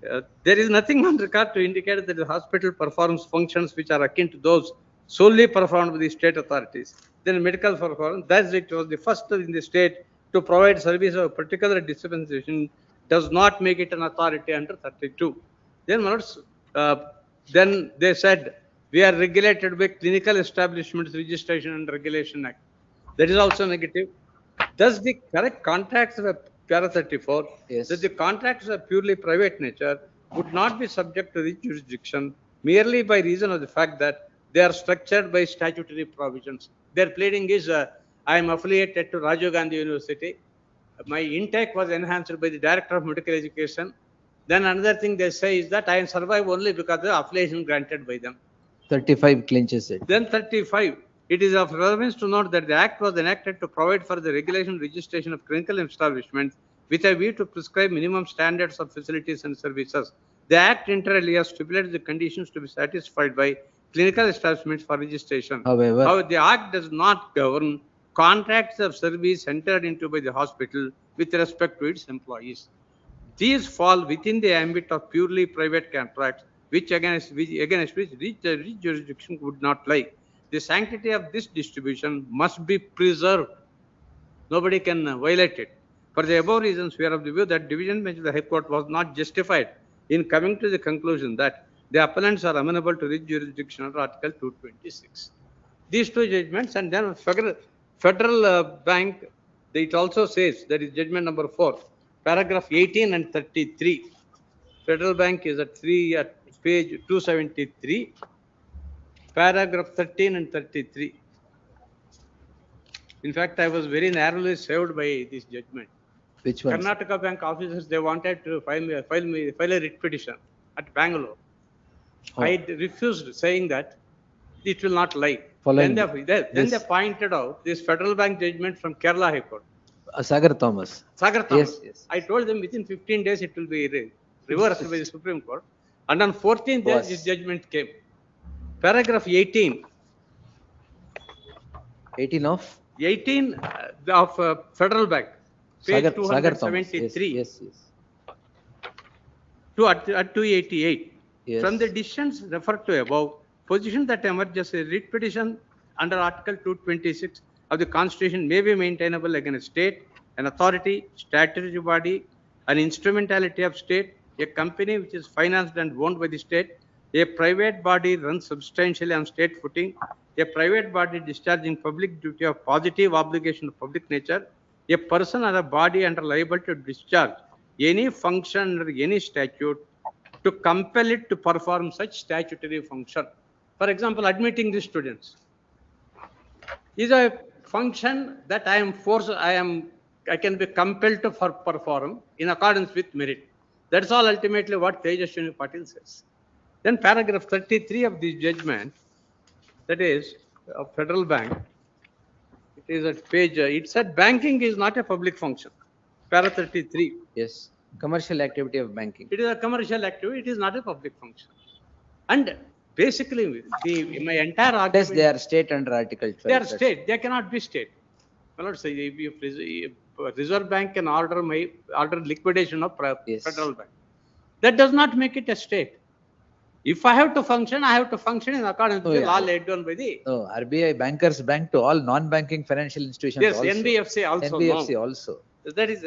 There is nothing on record to indicate that the hospital performs functions which are akin to those solely performed by the state authorities. Then medical performance, thus it was the first in the state to provide service of a particular dispensation, does not make it an authority under 32. Then, then they said, we are regulated by Clinical Establishments Registration and Regulation Act. That is also negative. Thus, the correct contracts of para 34, that the contracts of purely private nature would not be subject to this jurisdiction merely by reason of the fact that they are structured by statutory provisions. Their pleading is, I am affiliated to Rajiv Gandhi University. My intake was enhanced by the Director of Medical Education. Then another thing they say is that I am survive only because of the affiliation granted by them. 35 clinches it. Then 35. It is of relevance to note that the Act was enacted to provide for the regulation and registration of clinical establishments with a view to prescribe minimum standards of facilities and services. The Act inter-alia stipulates the conditions to be satisfied by clinical establishments for registration. However, the Act does not govern contracts of service entered into by the hospital with respect to its employees. These fall within the ambit of purely private contracts, which against which jurisdiction would not lie. The sanctity of this distribution must be preserved. Nobody can violate it. For the above reasons, we are of the view that division bench of the High Court was not justified in coming to the conclusion that the appellants are amenable to this jurisdiction under Article 226. These two judgments, and then Federal Bank, it also says, that is judgment number 4, paragraph 18 and 33. Federal Bank is at page 273. Paragraph 13 and 33. In fact, I was very narrowly saved by this judgment. Which one? Karnataka Bank officers, they wanted to file a writ petition at Bangalore. Oh. I refused, saying that it will not lie. Following Then they pointed out this Federal Bank judgment from Kerala High Court. Sagar Thomas. Sagar Thomas. Yes. I told them within 15 days it will be reversed by the Supreme Court. And on 14th day, this judgment came. Paragraph 18. 18 of? 18 of Federal Bank. Page Sagar 273. Yes. At 288. Yes. From the decisions referred to above, position that emerges a writ petition under Article 226 of the Constitution may be maintainable against a state, an authority, statutory body, an instrumentality of state, a company which is financed and owned by the state, a private body run substantially on state footing, a private body discharging public duty of positive obligation of public nature, a person or a body under liable to discharge any function under any statute to compel it to perform such statutory function. For example, admitting the students is a function that I can be compelled to perform in accordance with merit. That's all ultimately what Tejaswini Patil says. Then paragraph 33 of this judgment, that is of Federal Bank, it is at page, it said banking is not a public function. Para 33. Yes. Commercial activity of banking. It is a commercial activity, it is not a public function. And basically, my entire argument. Yes, they are state under Article 12. They are state, they cannot be state. Well, let's say if Reserve Bank can order liquidation of Federal Bank. That does not make it a state. If I have to function, I have to function in accordance with the law laid down by the. No, RBI bankers bank to all non-banking financial institutions. Yes, also. NBFC also. NBFC also. That is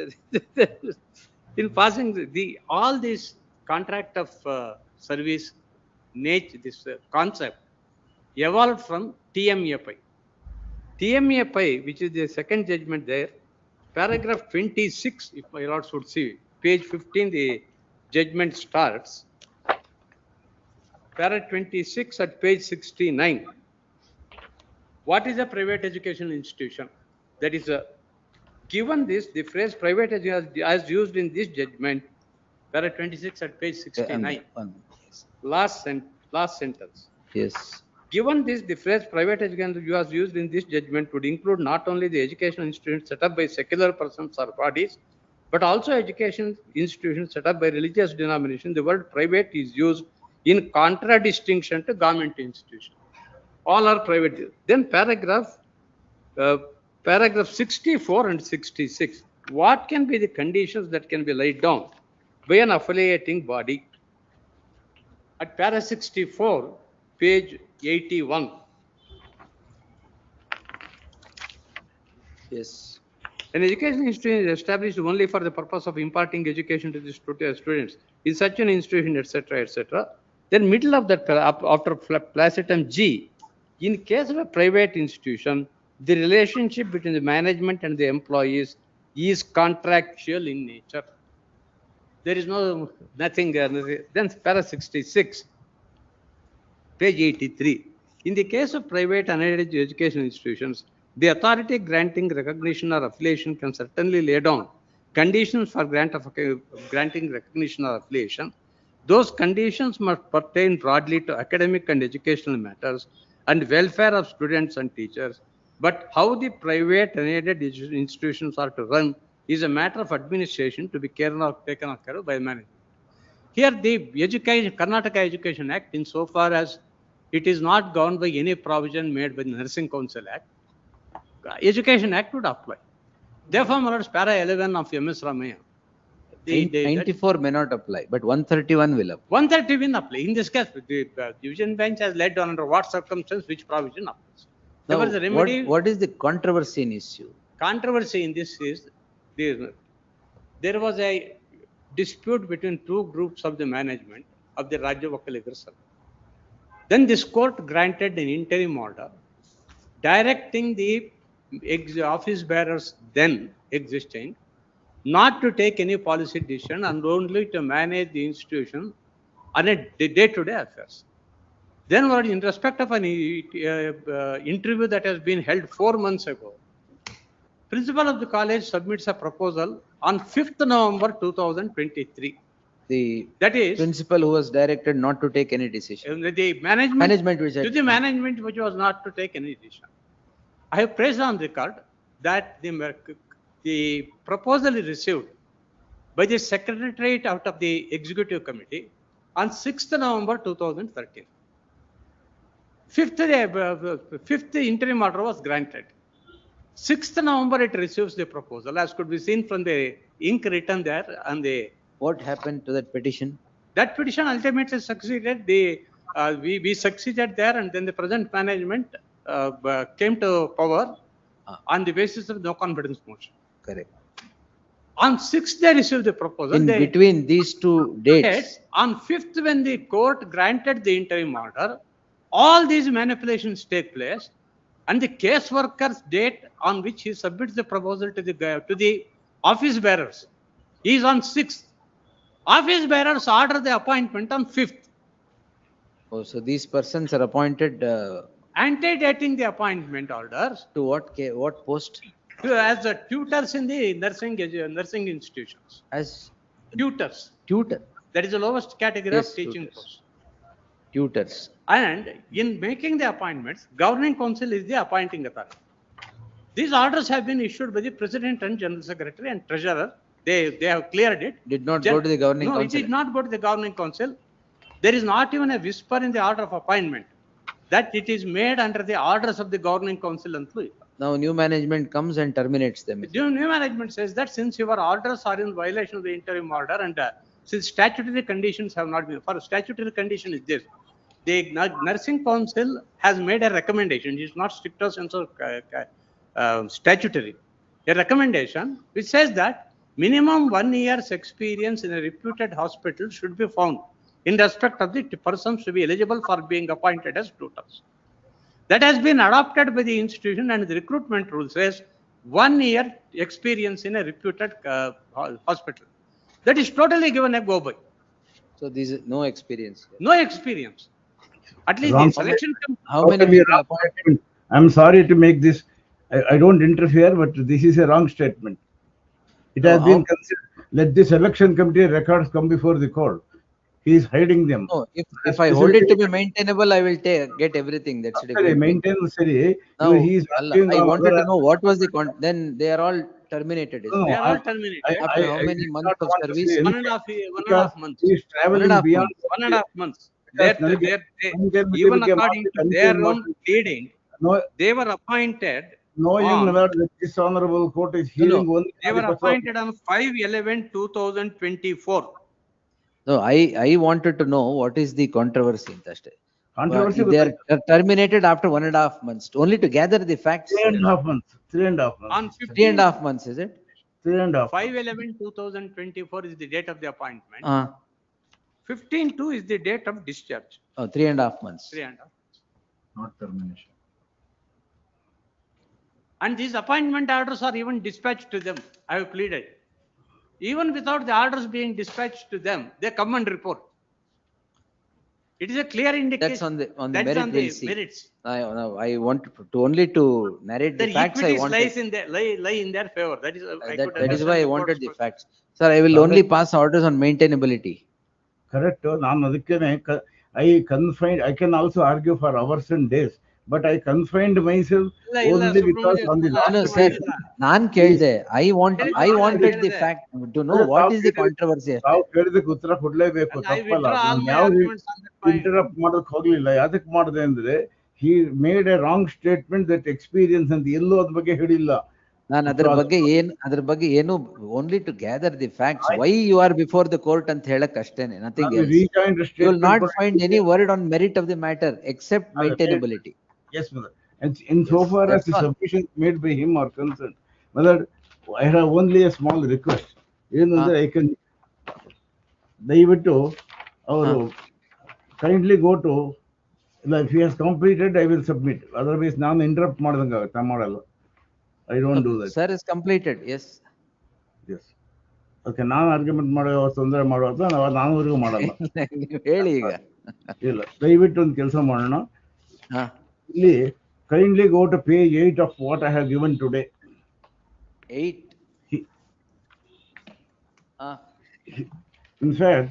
in passing all these contract of service nature, this concept evolved from TMAPI. TMAPI, which is the second judgment there, paragraph 26, if my lords would see, page 15, the judgment starts. Paragraph 26 at page 69. What is a private educational institution? That is given this, the phrase private education as used in this judgment, paragraph 26 at page 69. Last sentence. Yes. Given this, the phrase private education as used in this judgment would include not only the educational institutions set up by secular persons or bodies, but also education institutions set up by religious denominations. The word private is used in contradistinction to government institutions. All are private. Then paragraph paragraph 64 and 66. What can be the conditions that can be laid down by an affiliating body? At para 64, page 81. Yes. An education institution is established only for the purpose of imparting education to the students. In such an institution, etc., etc. Then middle of that, after placetum G, in case of a private institution, the relationship between the management and the employees is contractual in nature. There is nothing. Then para 66, page 83. In the case of private unaided education institutions, the authority granting recognition or affiliation can certainly lay down conditions for granting recognition or affiliation. Those conditions must pertain broadly to academic and educational matters and welfare of students and teachers. But how the private unaided institutions are to run is a matter of administration to be taken care of by management. Here, the Karnataka Education Act, insofar as it is not governed by any provision made by the Nursing Council Act, Education Act would apply. Therefore, my lords, para 11 of MS Ramaya. 94 may not apply, but 131 will apply. 130 will apply. In this case, the division bench has laid down under what circumstance which provision applies. Now, There was a remedy. what is the controversy in issue? Controversy in this is there was a dispute between two groups of the management of the Rajya Vakil Agrisal. Then this court granted an interim order directing the office bearers then existing not to take any policy decision and only to manage the institution on a day-to-day affairs. Then, in respect of an interview that has been held 4 months ago, principal of the college submits a proposal on 5th November 2023. That is, principal who was directed not to take any decision. The management which to the management which was not to take any decision. I have praised on record that the proposal is received by the secretariat out of the executive committee on 6th November 2013. 5th interim order was granted. 6th November it receives the proposal, as could be seen from the ink written there and the. What happened to that petition? That petition ultimately succeeded. We succeeded there, and then the present management came to power on the basis of no confidence motion. Correct. On 6th, they received the proposal. In between these two dates. On 5th, when the court granted the interim order, all these manipulations take place, and the case worker's date on which he submits the proposal to the office bearers is on 6th. Office bearers order the appointment on 5th. Oh, so these persons are appointed. Antedating the appointment orders. To what post? As tutors in the nursing institutions. As tutors. Tutor. That is the lowest category of teaching post. Tutors. And in making the appointments, governing council is the appointing authority. These orders have been issued by the president and general secretary and treasurer. They have cleared it. Did not go to the governing council. No, it did not go to the governing council. There is not even a whisper in the order of appointment that it is made under the orders of the governing council and through. Now new management comes and terminates them. The new management says that since your orders are in violation of the interim order and since statutory conditions have not been, for statutory condition is this, the nursing council has made a recommendation. It is not stricto sensu statutory. A recommendation which says that minimum 1 year's experience in a reputed hospital should be found in respect of the persons to be eligible for being appointed as tutors. That has been adopted by the institution, and the recruitment rule says 1 year experience in a reputed hospital. That is totally given a go by. So this is no experience. No experience. At least the selection. How many people appointed? I'm sorry to make this. I don't interfere, but this is a wrong statement. It has been considered. Let the selection committee records come before the court. He is hiding them. No, if I hold it to be maintainable, I will get everything. That's it. Maintenance. Now, I wanted to know what was the then they are all terminated. No, they are all terminated. After how many months of service? 1.5 months. He is traveling beyond 1.5 months. Even according to their own pleading, they were appointed knowing that this honorable court is hearing only. They were appointed on 5/11/2024. No, I wanted to know what is the controversy. Controversy They are terminated after 1.5 months, only to gather the facts. 3.5 months. 3.5 months. On 3.5 months, is it? 3.5. 5/11/2024 is the date of the appointment. 15/2 is the date of discharge. Oh, 3.5 months. 3.5. Not termination. And these appointment orders are even dispatched to them. I have pleaded. Even without the orders being dispatched to them, they come and report. It is a clear indication. That's on the That's merit. on the We'll see. merits. I want to only to narrate the Their facts. I equities wanted. lie in their favor. That is That is why I wanted the facts. Sir, I will only pass orders on maintainability. Correct. I can also argue for hours and days, but I confined myself only because on the last No, sir. Nan kelde. I wanted the fact to know what is the controversy. ತಾವು ಕೇಳಿದಕ್ಕೆ ಉತ್ತರ ಕೊಡ್ಲೇಬೇಕು, ತಪ್ಪಲ್ಲ. Interrupt ಮಾಡೋಕ್ ಹೋಗ್ಲಿಲ್ಲ. ಯಾವ್ದಕ್ ಮಾಡಿದೆ ಅಂದ್ರೆ he made a wrong statement that experience ಅಂತ ಎಲ್ಲೂ ಅದ್ರ ಬಗ್ಗೆ ಹೇಳಿಲ್ಲ. ನಾನು ಅದ್ರ ಬಗ್ಗೆ ಏನು only to gather the facts. Why you are before the court ಅಂತ ಹೇಳಕ್ ಅಷ್ಟೇನೆ, nothing else. You will not find any word on merit of the matter except maintainability. Yes, mother. And in so far as the submissions made by him are concerned, mother, I have only a small request. ಏನಂದ್ರೆ I can ದಯವಿಟ್ಟು ಅವರು kindly go to, if he has completed, I will submit. Otherwise, ನಾನು interrupt ಮಾಡ್ದಂಗಾಗುತ್ತೆ, ಮಾಡಲ್ಲ. I don't do that. Sir is completed, yes. Yes. Okay, ನಾನು argument ಮಾಡೋ ತೊಂದರೆ ಮಾಡುವಾಗ ನಾನೂರಿಗೂ ಮಾಡಲ್ಲ. ಹೇಳಿ ಈಗ. ಇಲ್ಲ, ದಯವಿಟ್ಟು ಒಂದು ಕೆಲಸ ಮಾಡೋಣ. ಇಲ್ಲಿ kindly go to page 8 of what I have given today. 8. In fact,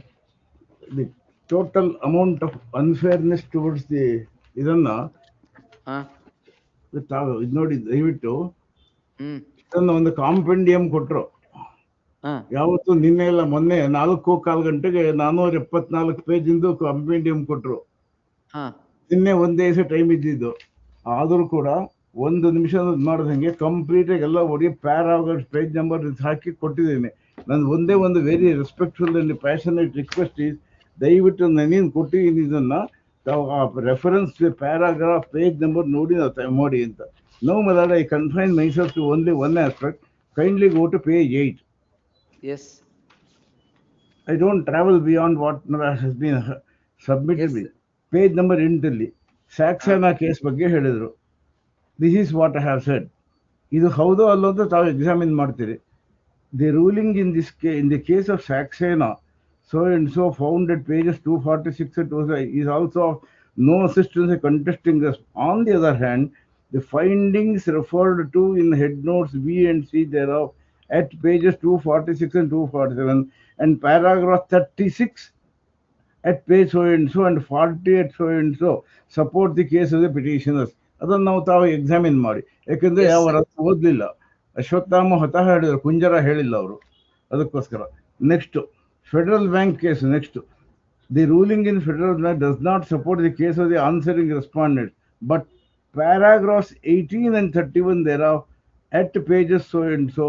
the total amount of unfairness towards the ಇದನ್ನ ಇದು ನೋಡಿ, ದಯವಿಟ್ಟು ಇದನ್ನ ಒಂದು ಕಾಂಪೆಂಡಿಯಂ ಕೊಟ್ರು. ಯಾವತ್ತು ನಿನ್ನೆ ಎಲ್ಲ ಮೊನ್ನೆ 4:15 ಗಂಟೆಗೆ 474 ಪೇಜ್ ಇಂದು ಕಾಂಪೆಂಡಿಯಂ ಕೊಟ್ರು. ನಿನ್ನೆ ಒಂದೇ ಟೈಮ್ ಇದ್ದಿದ್ದು, ಆದ್ರೂ ಕೂಡ ಒಂದು ನಿಮಿಷ ಮಾಡ್ದಂಗೆ ಕಂಪ್ಲೀಟ್ ಆಗಿ ಎಲ್ಲ ಹೊಡಿ ಪ್ಯಾರಾಗ್ರಾಫ್ ಪೇಜ್ ನಂಬರ್ ಹಾಕಿ ಕೊಟ್ಟಿದ್ದೀನಿ. ನಾನು ಒಂದೇ ಒಂದು very respectful and passionate request is, ದಯವಿಟ್ಟು ನಾನೇನು ಕೊಟ್ಟಿದ್ದೀನಿ ಇದನ್ನ ರೆಫರೆನ್ಸ್ ಪ್ಯಾರಾಗ್ರಾಫ್ ಪೇಜ್ ನಂಬರ್ ನೋಡಿ ಮಾಡಿ ಅಂತ. No, mother, I confine myself to only one aspect. Kindly go to page 8. Yes. I don't travel beyond what has been submitted. Yes. Page number 8 Saxena case ಬಗ್ಗೆ ಹೇಳಿದ್ರು. This is what I have said. ಇದು ಹೌದೋ ಅಲ್ಲೋ ಅಂತ ತಾವು examine ಮಾಡ್ತೀರಿ. The ruling in this case, in the case of Saxena, so and so found at pages 246 and 247 is also of no assistance in contesting this. On the other hand, the findings referred to in head notes B and C thereof at pages 246 and 247 and paragraph 36 at page so and 40 at so and so support the case of the petitioners. ಅದನ್ನು ನಾವು ತಾವು examine ಮಾಡಿ, ಯಾಕಂದ್ರೆ ಅವರ ಓದ್ಲಿಲ್ಲ. ಅಶ್ವತ್ಥಾಮ ಹತಃ ಹೇಳಿದ್ರು, ಕುಂಜರ ಹೇಳಿಲ್ಲ ಅವರು, ಅದಕ್ಕೋಸ್ಕರ. Next federal bank case. Next, the ruling in federal bank does not support the case of the answering respondent, but paragraphs 18 and 31 thereof at pages so and so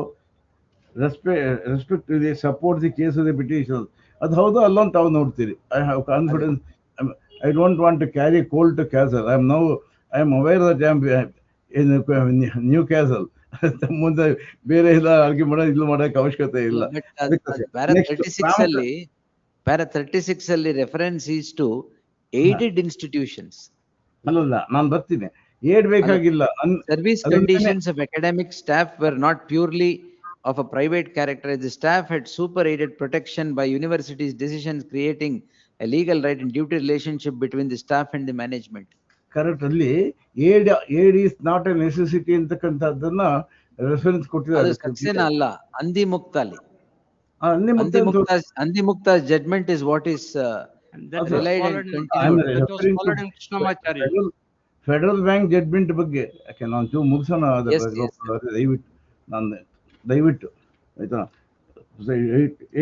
respectively support the case of the petitioners. ಅದು ಹೌದು ಅಲ್ಲ ಅಂತ ತಾವು ನೋಡ್ತೀರಿ. I have confidence. I don't want to carry coal to castle. I am aware that I am in new castle. ಮುಂದೆ ಬೇರೆ ಇಲ್ಲ argue ಮಾಡೋದು, ಇಲ್ಲ ಮಾಡೋಕೆ ಅವಶ್ಯಕತೆ ಇಲ್ಲ. Para 36 ಅಲ್ಲಿ reference is to aided institutions. ಅಲ್ಲಲ್ಲ, ನಾನು ಬರ್ತೀನಿ. ಏಡ್ ಬೇಕಾಗಿಲ್ಲ. Service conditions of academic staff were not purely of a private character. The staff had super-aided protection by universities' decisions, creating a legal right and duty relationship between the staff and the management. Correct. ಅಲ್ಲಿ aid is not a necessity ಅಂತಕ್ಕಂಥದ್ದನ್ನ reference ಕೊಟ್ಟಿದ್ದಾರೆ. ಅದು ಸಕ್ಸೇನಾ ಅಲ್ಲ, ಅಂದಿ ಮುಕ್ತಾಲಿ. ಅಂದಿ ಮುಕ್ತ judgment is what is relied and continued. Federal Bank judgment ಬಗ್ಗೆ ಯಾಕೆ ನಾನು ಮುಗಿಸೋಣ. ದಯವಿಟ್ಟು ಆಯ್ತಾ,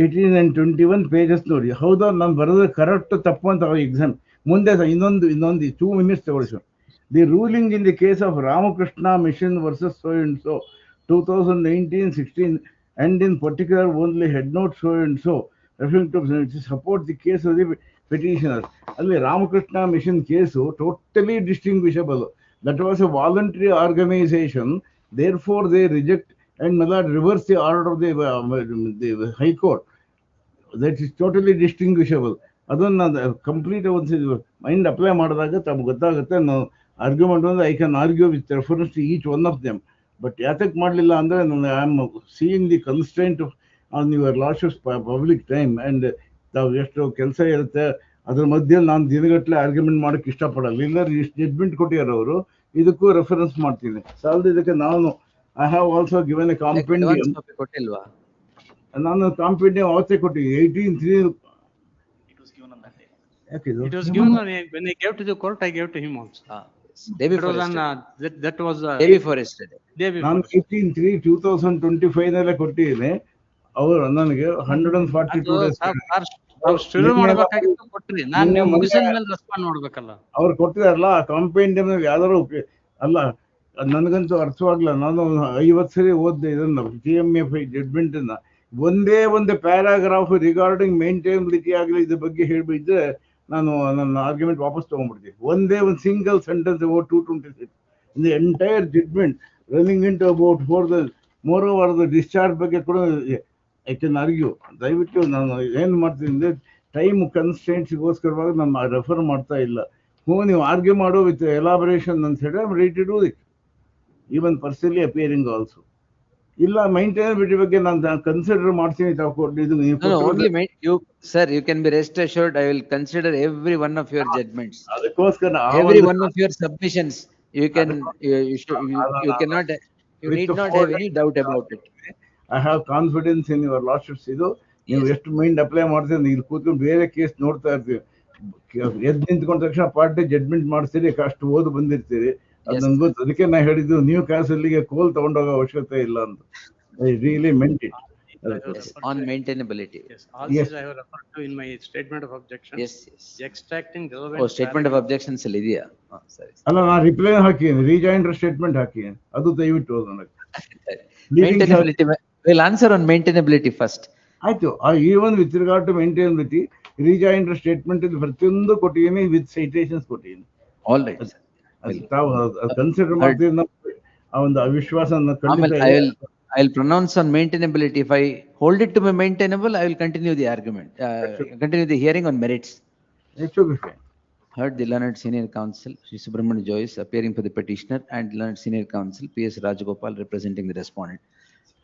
18 and 21 ಪೇಜಸ್ ನೋಡಿ. ಹೌದಾ, ನಾನು ಬರೋದು ಕರೆಕ್ಟ್ ತಪ್ಪು ಅಂತ ಎಕ್ಸಾಮ್ ಮುಂದೆ ಇನ್ನೊಂದು 2 minutes ತಗೊಳ್ಳಿ. The ruling in the case of Ramakrishna Mission versus so and so, 2019-16, and in particular only head note so and so, referring to support the case of the petitioners. Ali Ramakrishna Mission case totally distinguishable. That was a voluntary organization. Therefore, they reject and reverse the order of the High Court. That is totally distinguishable. ಅದನ್ನ complete ಒಂದು mind apply ಮಾಡಿದಾಗ ತಮ್ಗೆ ಗೊತ್ತಾಗುತ್ತೆ. ನಾವು argument ಅಂದ್ರೆ I can argue with reference to each one of them. But ಯಾತಕ್ಕೆ ಮಾಡಲಿಲ್ಲ ಅಂದ್ರೆ I am seeing the constant on your lordships public time and ತಾವು ಎಷ್ಟು ಕೆಲಸ ಇರುತ್ತೆ ಅದ್ರ ಮಧ್ಯೆ ನಾನು ದಿನಗಟ್ಟಲೆ ಆರ್ಗ್ಯುಮೆಂಟ್ ಮಾಡಕ್ಕೆ ಇಷ್ಟಪಡಲ್ಲ. ಇಲ್ಲ ಇಷ್ಟು ಜಡ್ಮೆಂಟ್ ಕೊಟ್ಟಿದ್ದಾರೆ ಅವರು, ಇದಕ್ಕೂ ರೆಫರೆನ್ಸ್ ಮಾಡ್ತೀನಿ. ಸಾಲದ ಇದಕ್ಕೆ ನಾನು I have also given a compendium. ಕೊಟ್ಟಿಲ್ವಾ? ನಾನು ಕಾಂಪೆಂಡಿಯಂ ಅವತ್ತೇ ಕೊಟ್ಟಿದ್ದೀನಿ 18/3. It was given when I gave to the court, I gave to him also. Day That before was on, yesterday. that was. Day before yesterday. Day before. ನಾನು 18/3/2025 ನಲ್ಲೇ ಕೊಟ್ಟಿದ್ದೀನಿ. ಅವರು ನನಗೆ 142 days ನಾವು ಶುರು ಮಾಡ್ಬೇಕಾಗಿತ್ತು ಕೊಟ್ರಿ. ನಾನು ನೀವು ಮುಗಿಸಿದ ಮೇಲೆ ರೆಸ್ಪಾಂಡ್ ಮಾಡ್ಬೇಕಲ್ಲ. ಅವ್ರು ಕೊಟ್ಟಿದಾರಲ್ಲ ಆ ಕಾಂಪೆಂಡಿಯಂ ಯಾವ್ದಾರು ಅಲ್ಲ, ನನಗಂತೂ ಅರ್ಥವಾಗ್ಲಿಲ್ಲ. ನಾನು 50 ಸರಿ ಓದಿದೆ ಇದನ್ನ TMF ಜಡ್ಮೆಂಟ್ ಅನ್ನ. ಒಂದೇ ಒಂದು ಪ್ಯಾರಾಗ್ರಾಫ್ ರಿಗಾರ್ಡಿಂಗ್ ಮೇಂಟೈನಬಿಲಿಟಿ ಆಗಲಿ ಇದ್ರ ಬಗ್ಗೆ ಹೇಳ್ಬಿದ್ರೆ ನಾನು ನನ್ನ ಆರ್ಗ್ಯುಮೆಂಟ್ ವಾಪಸ್ ತಗೊಂಡ್ಬಿಡ್ತೀನಿ. ಒಂದೇ ಒಂದು single sentence over 226 in the entire judgment running into about more over the discharge ಬಗ್ಗೆ ಕೂಡ ಐ ಕ್ಯಾನ್ ಆರ್ಗ್ಯೂ. ದಯವಿಟ್ಟು ನಾನು ಏನು ಮಾಡ್ತೀನಿ ಅಂದರೆ ಟೈಮ್ ಕನ್ಸ್ಟೆಂಟ್ಸ್ಗೋಸ್ಕರವಾಗಿ ನಾನು ರೆಫರ್ ಮಾಡ್ತಾ ಇಲ್ಲ. ನೀವು ಆರ್ಗ್ಯೂ ಮಾಡೋ ವಿತ್ ಎಲಾಬರೇಷನ್ ಅಂತ ಹೇಳಿ I am ready to do it, even personally appearing also. ಇಲ್ಲ ಮೈಂಟೈನಬಿಲಿಟಿ ಬಗ್ಗೆ ನಾನು ಕನ್ಸಿಡರ್ ಮಾಡ್ತೀನಿ. Sir, you can be rest assured I will consider every one of your judgments, ಅದಕ್ಕೋಸ್ಕರ every one of your submissions. You can you cannot, you need not have any doubt about it. I have confidence in your lordships. ಇದು ನೀವು ಎಷ್ಟು mind apply ಮಾಡ್ತೀರಿ. ಇಲ್ಲಿ ಕೂತ್ಕೊಂಡು ಬೇರೆ case ನೋಡ್ತಾ ಇರ್ತೀವಿ. ಎದ್ದು ನಿಂತ್ಕೊಂಡ ತಕ್ಷಣ ಪಾರ್ಟಿ ಜಡ್ಮೆಂಟ್ ಮಾಡಿಸ್ತೀರಿ, ಅಷ್ಟು ಓದು ಬಂದಿರ್ತೀರಿ. ಅದು ನಂಗೆ ಗೊತ್ತು. ಅದಕ್ಕೆ ನಾ ಹೇಳಿದ್ದು ನೀವು ಕಾಸಲ್ಲಿಗೆ ಕೋಲ್ ತಗೊಂಡೋಗೋ ಅವಶ್ಯಕತೆ ಇಲ್ಲ ಅಂತ. I really made it. On maintainability. Yes, all these I have referred to in my statement of objection. Yes. Extracting relevant. Oh, statement of objections ಅಲ್ಲಿ ಇದೆಯಾ? ಸರಿ. ಅಲ್ಲ, ನಾನು ರಿಪ್ಲೈ ಹಾಕಿದ್ದೀನಿ, ರೀಜಾಯಿಂಡರ್ ಸ್ಟೇಟ್ಮೆಂಟ್ ಹಾಕಿದ್ದೀನಿ. ಅದು ದಯವಿಟ್ಟು ನನಗೆ maintainability. We'll answer on maintainability first. ಆಯ್ತು. Even with regard to maintainability rejoinder statement ಪ್ರತಿಯೊಂದು ಕೊಟ್ಟಿದ್ದೀನಿ, ವಿತ್ ಸೈಟೇಷನ್ಸ್ ಕೊಟ್ಟಿದ್ದೀನಿ. All right. ತಾವು ಕನ್ಸಿಡರ್ ಮಾಡ್ತೀವಿ. ಆ ಒಂದು ಅವಿಶ್ವಾಸ I'll pronounce on maintainability. If I hold it to be maintainable, I will continue the argument, continue the hearing on merits. It should be fine. Heard the learned senior counsel, Sri Subramanian Joyce, appearing for the petitioner, and learned senior counsel, PS Rajagopal, representing the respondent,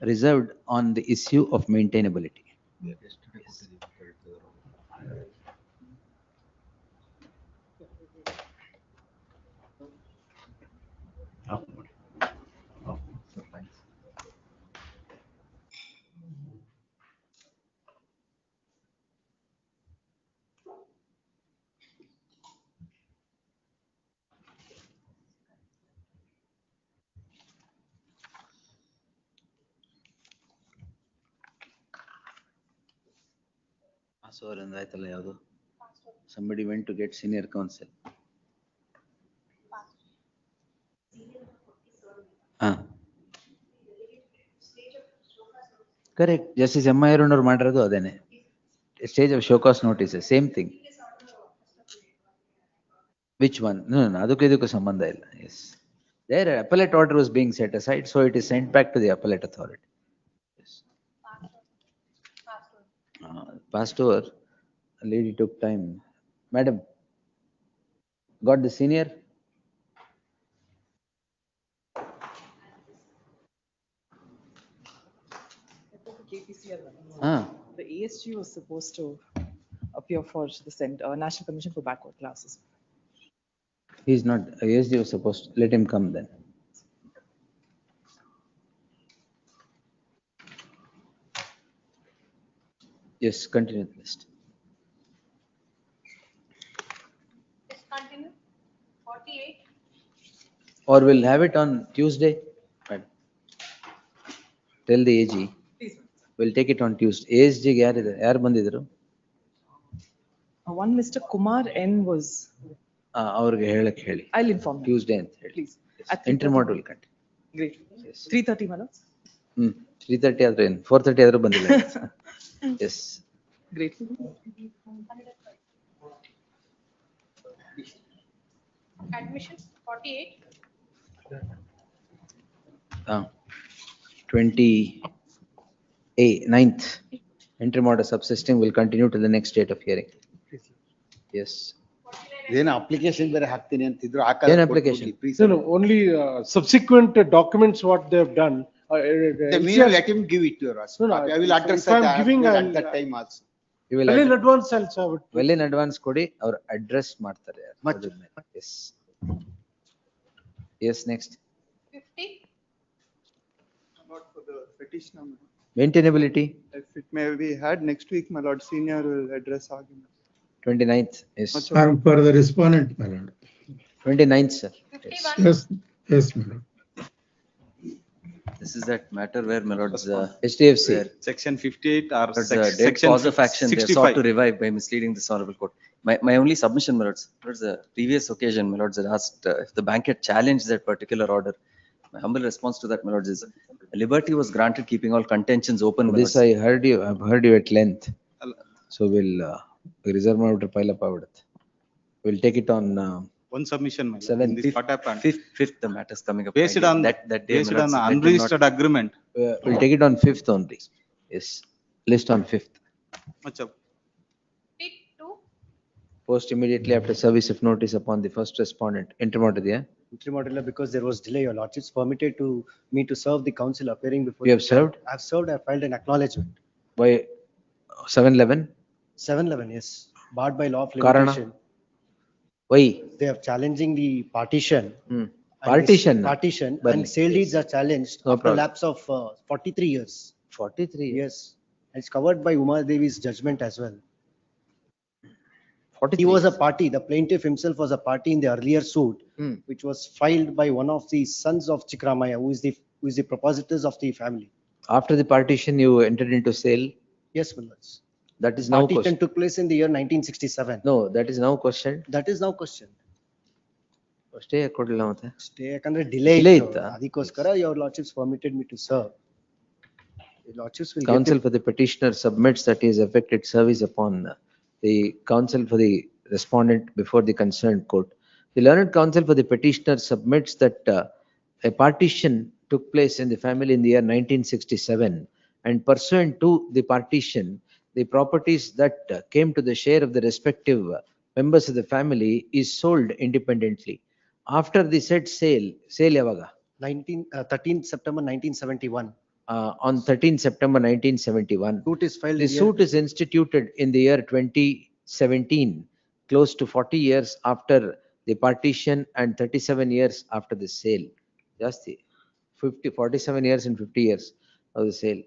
reserved on the issue of maintainability. Somebody went to get senior counsel. Correct. Justice Emmayer ಮಾಡಿರೋದು ಅದೇನೆ. Stage of show cause notice, same thing. Which one? No, ಅದಕ್ಕೂ ಇದಕ್ಕೂ ಸಂಬಂಧ ಇಲ್ಲ. Yes. Their appellate order was being set aside, so it is sent back to the appellate authority. Yes. Passed over. Lady took time. Madam, got the senior? KPCL. Ah. The ASG was supposed to appear for the National Commission for Backward Classes. He is not. ASG was supposed to let him come then. Yes, continue the list. Yes, continue. 48. Or we'll have it on Tuesday. Right. Tell the AG. Please. We'll take it on Tuesday. ASG ಯಾರು ಬಂದಿದ್ರು? One Mr. Kumar N was ಅವ್ರಿಗೆ ಹೇಳಕ್ ಹೇಳಿ. I'll inform you. Tuesday ಅಂತ ಹೇಳಿ. Please. At Intermodal will continue. Great. 3:30, my lords. 3:30 ಆದ್ರೆ ಏನು 4:30 ಆದ್ರೂ ಬಂದಿಲ್ಲ. S. Great. Admissions 48. 29th. Intermodal subsisting will continue to the next date of hearing. Yes. ಏನು ಅಪ್ಲಿಕೇಶನ್ ಬೇರೆ ಹಾಕ್ತೀನಿ ಅಂತಿದ್ರು ಏನ್ application? No, only subsequent documents what they have done. Let him give it to us. No, no, I will address if I'm that giving, at I'll- that time also. You will Well in advance I'll serve it. well in advance ಕೊಡಿ ಅವ್ರು address ಮಾಡ್ತಾರೆ. Yes. Yes, next. 50. Not for the petitioner. Maintainability, If it may be had next week, my lord, senior will address argument. 29th. Yes. For the respondent, my lord. 29th, sir. 51. Yes, yes, my lord. This is that matter where my lords, HDFC. where Section 58 or Lords, dead section cause of action, they sought 65. to revive by misleading this honorable court. My only submission, my lords, towards the previous occasion, my lords had asked if the bank had challenged that particular order. My humble response to that, my lords, is liberty was granted, keeping all contentions open. my This lords. I heard you, I've heard you at length. So we'll reserve ಮಾಡ್ಬಿಟ್ರೆ pile up ಆಗ್ಬಿಡುತ್ತೆ. We'll take it on One submission, my lord. In 7th. this what happened? Fifth, the matters coming up. Based on that day, based my on lords, the let them not- unregistered agreement. We'll take it on 5th only. Yes, list on 5th. Much of 52. Post immediately after service of notice upon the first respondent. Intermodal, yeah? Intermodal, because there was delay, your lordships permitted to me to serve the council appearing before. You have served? I have served, I filed an acknowledgement. By 7/11? 7/11, yes, barred by law of Karana? limitation. Why? They are challenging the partition. And this Partition. Partition But- and sale deeds are challenged No after problem. lapse of 43 years. 43? Yes, and it's covered by Uma Devi's judgment as well. 43? He was a party, the plaintiff himself was a party in the earlier suit, which was filed by one of the sons of Chikramaya, who is the propositors of the family. After the partition, you entered into sale? Yes, my lords. That is now Partition question. took place in the year 1967. No, that is now question. That is now question. Stay ಕೊಡ್ಲಿಲ್ಲ ಮತ್ತೆ? Stay ಯಾಕಂದ್ರೆ delay Delay ಇತ್ತು. ಇತ್ತಾ? ಅದಕ್ಕೋಸ್ಕರ your lordships permitted me to serve. The lordships will get Counsel it. for the petitioner submits that he has effected service upon the counsel for the respondent before the concerned court. The learned counsel for the petitioner submits that a partition took place in the family in the year 1967, and pursuant to the partition, the properties that came to the share of the respective members of the family is sold independently. After the said sale yavaga? 13th September 1971. On 13th September 1971. Suit is filed. The in the suit is instituted in the year 2017, close to 40 years after the partition and 37 years after the sale. Just 47 years and 50 years of the sale.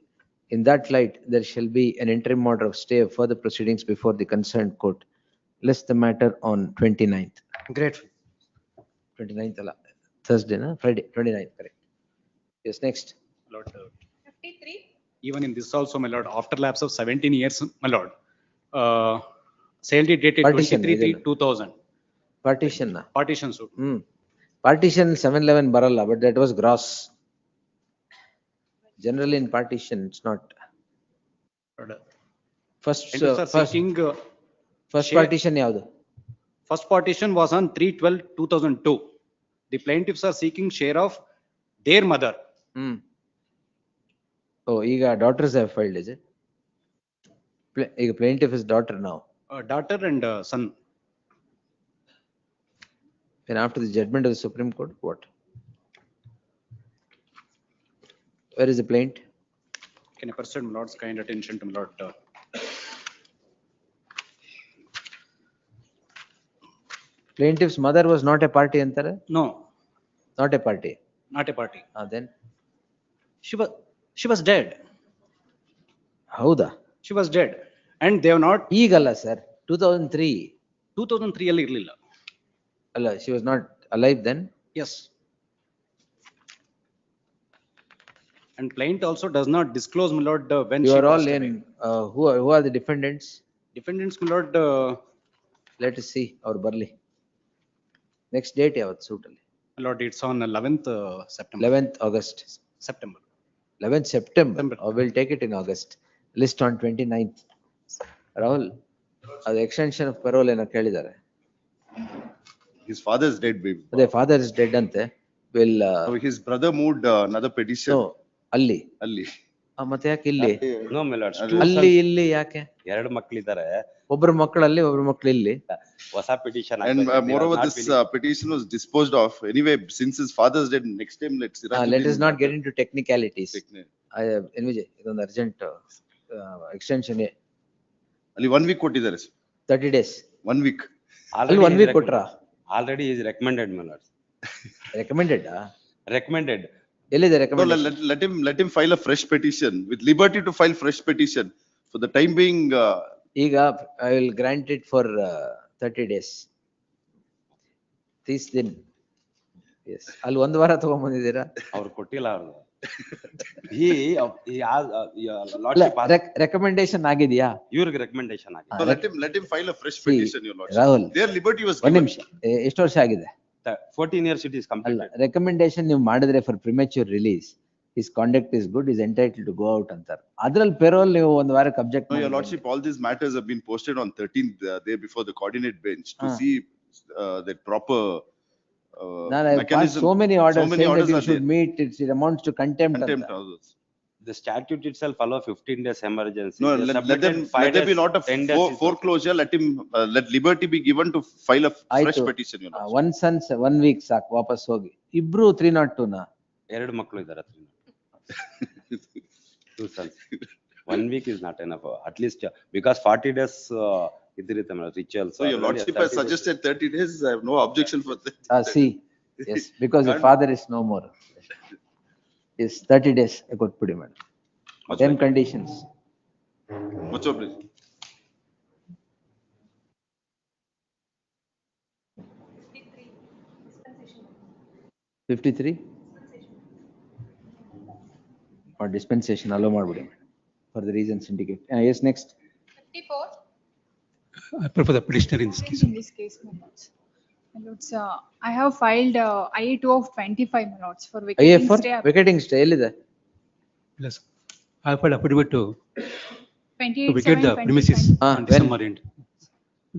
In that light, there shall be an interim order of stay of further proceedings before the concerned court. List the matter on 29th. Grateful. 29th, Thursday, na? Friday, 29th, correct. Yes, next. Lord, 53. even in this also, my lord, after lapse of 17 years, my lord, sale deed dated Partition, 23/3/2000. Partition. Na? Partition suit. Partition 7/11 baralla, but that was gross. Generally in partition, it's not. First, Plaintiffs are seeking, first share- partition ಯಾವುದು? First partition was on 3/12/2002. The plaintiffs are seeking share of their mother. Oh, ಈಗ daughters have filed, is it? ಈಗ plaintiff is daughter now. Daughter and son. And after the judgment of the Supreme Court, what? Where is the plaint? Can I person my lord's kind attention to my lord? Plaintiff's mother was not a party anತಾರೆ? No, Not a party. not a party. Then? She was dead. ಹೌದಾ? She was dead. And they have not. ಈಗಲ್ಲ sir, 2003. 2003 ಅಲ್ಲಿ ಇರ್ಲಿಲ್ಲ. ಅಲ್ಲ, she was not alive then? Yes. And plaint also does not disclose, my lord, when You she are all passed in, away. who are the defendants? Defendants, my lord, Let us see, ಅವ್ರು ಬರ್ಲಿ. Next date ಯಾವತ್ತು suit ಅಲ್ಲಿ? Lord, it's on 11th September. 11th August. September. 11th September. Oh, we'll take it in August. List on 29th. Rahul, ಅದು extension of parole ಏನೋ ಕೇಳಿದ್ದಾರೆ. His father is dead, baby. ಅದೇ father is dead ಅಂತೆ. Will So his brother moved another petition. no, ಅಲ್ಲಿ. ಅಲ್ಲಿ. ಮತ್ತೆ ಯಾಕೆ ಇಲ್ಲಿ? No, my lords. ಅಲ್ಲಿ ಇಲ್ಲಿ ಯಾಕೆ? ಎರಡು ಮಕ್ಕಳಿದ್ದಾರೆ. ಒಬ್ರು ಮಕ್ಕಳಲ್ಲಿ ಒಬ್ರು ಮಕ್ಕಳು ಇಲ್ಲಿ. ಹೊಸ petition. And moreover, this petition was disposed of anyway since his father's dead. Next time, let us not get into technicalities. Anyway, ಇದೊಂದು urgent extension. ಅಲ್ಲಿ 1 week ಕೊಟ್ಟಿದ್ದಾರೆ. 30 days. 1 week. ಅಲ್ಲಿ 1 week ಕೊಟ್ರಾ? Already is recommended, my lords. Recommended? Recommended. ಎಲ್ಲಿದೆ No, recommended? let him file a fresh petition with liberty to file fresh petition. For the time being, ಈಗ I will grant it for 30 days. 30 ದಿನ. Yes. ಅಲ್ಲಿ ಒಂದು ವಾರ ತಗೊಂಡ್ಬಂದಿದ್ದೀರಾ? ಅವ್ರು ಕೊಟ್ಟಿಲ್ಲ ಅವ್ರು. lordship recommendation ಆಗಿದೆಯಾ? ಇವ್ರಿಗೆ ರೆಕಮೆಂಡೇಶನ್ ಆಗಿದೆ. so let him file a fresh petition, your lordship. Rahul, Their liberty was ಒಂದು given. ನಿಮಿಷ. ಎಷ್ಟು ವರ್ಷ ಆಗಿದೆ? 14 years it is ಅಲ್ಲ, completed. ರೆಕಮೆಂಡೇಶನ್ ನೀವು ಮಾಡಿದ್ರೆ for premature release his conduct is good, is entitle to go out ಅಂತಾರೆ. ಅದ್ರಲ್ಲಿ ಪೆರೋಲ್ ನೀವು ಒಂದು ವಾರಕ್ಕೆ object No, your lordship, all these matters have been posted on 13th day before the coordinate bench to see that proper mechanism. so many orders saying that you are should there. meet, it amounts to contempt. Contempt orders. The statute itself allow 15 days emergency. No, They let submitted them, 5 let there be days, not a 10 days is foreclosure. Let him, let liberty be given to file a fresh ಆಯ್ತು. petition, your lordship. One sons 1 week ಸಾಕು, ವಾಪಸ್ ಹೋಗಿ. ಇಬ್ರು 302 ನ ಎರಡು ಮಕ್ಕಳು ಇದ್ದಾರೆ. 2 sons. 1 week is not enough. At least because 40 days ಇದಿರುತ್ತೆ rituals. So your lordship has suggested 30 days. I have no objection for that. see, yes, because the father is no more. Yes, 30 days ಕೊಟ್ಬಿಡಿ madam. Same conditions. What's your please? $53 or dispensation allow ಮಾಡ್ಬಿಡಿ for the reasons indicate. Yes, next. 54. I prefer the petitioner in this case. In this case, my lords. My lords, I have filed IA2 of 25, my lords, for IA vacating for stay. vacating stay ಎಲ್ಲಿದೆ? Plus, I filed affidavit to 28, vacate the 7, premises 25. on December end.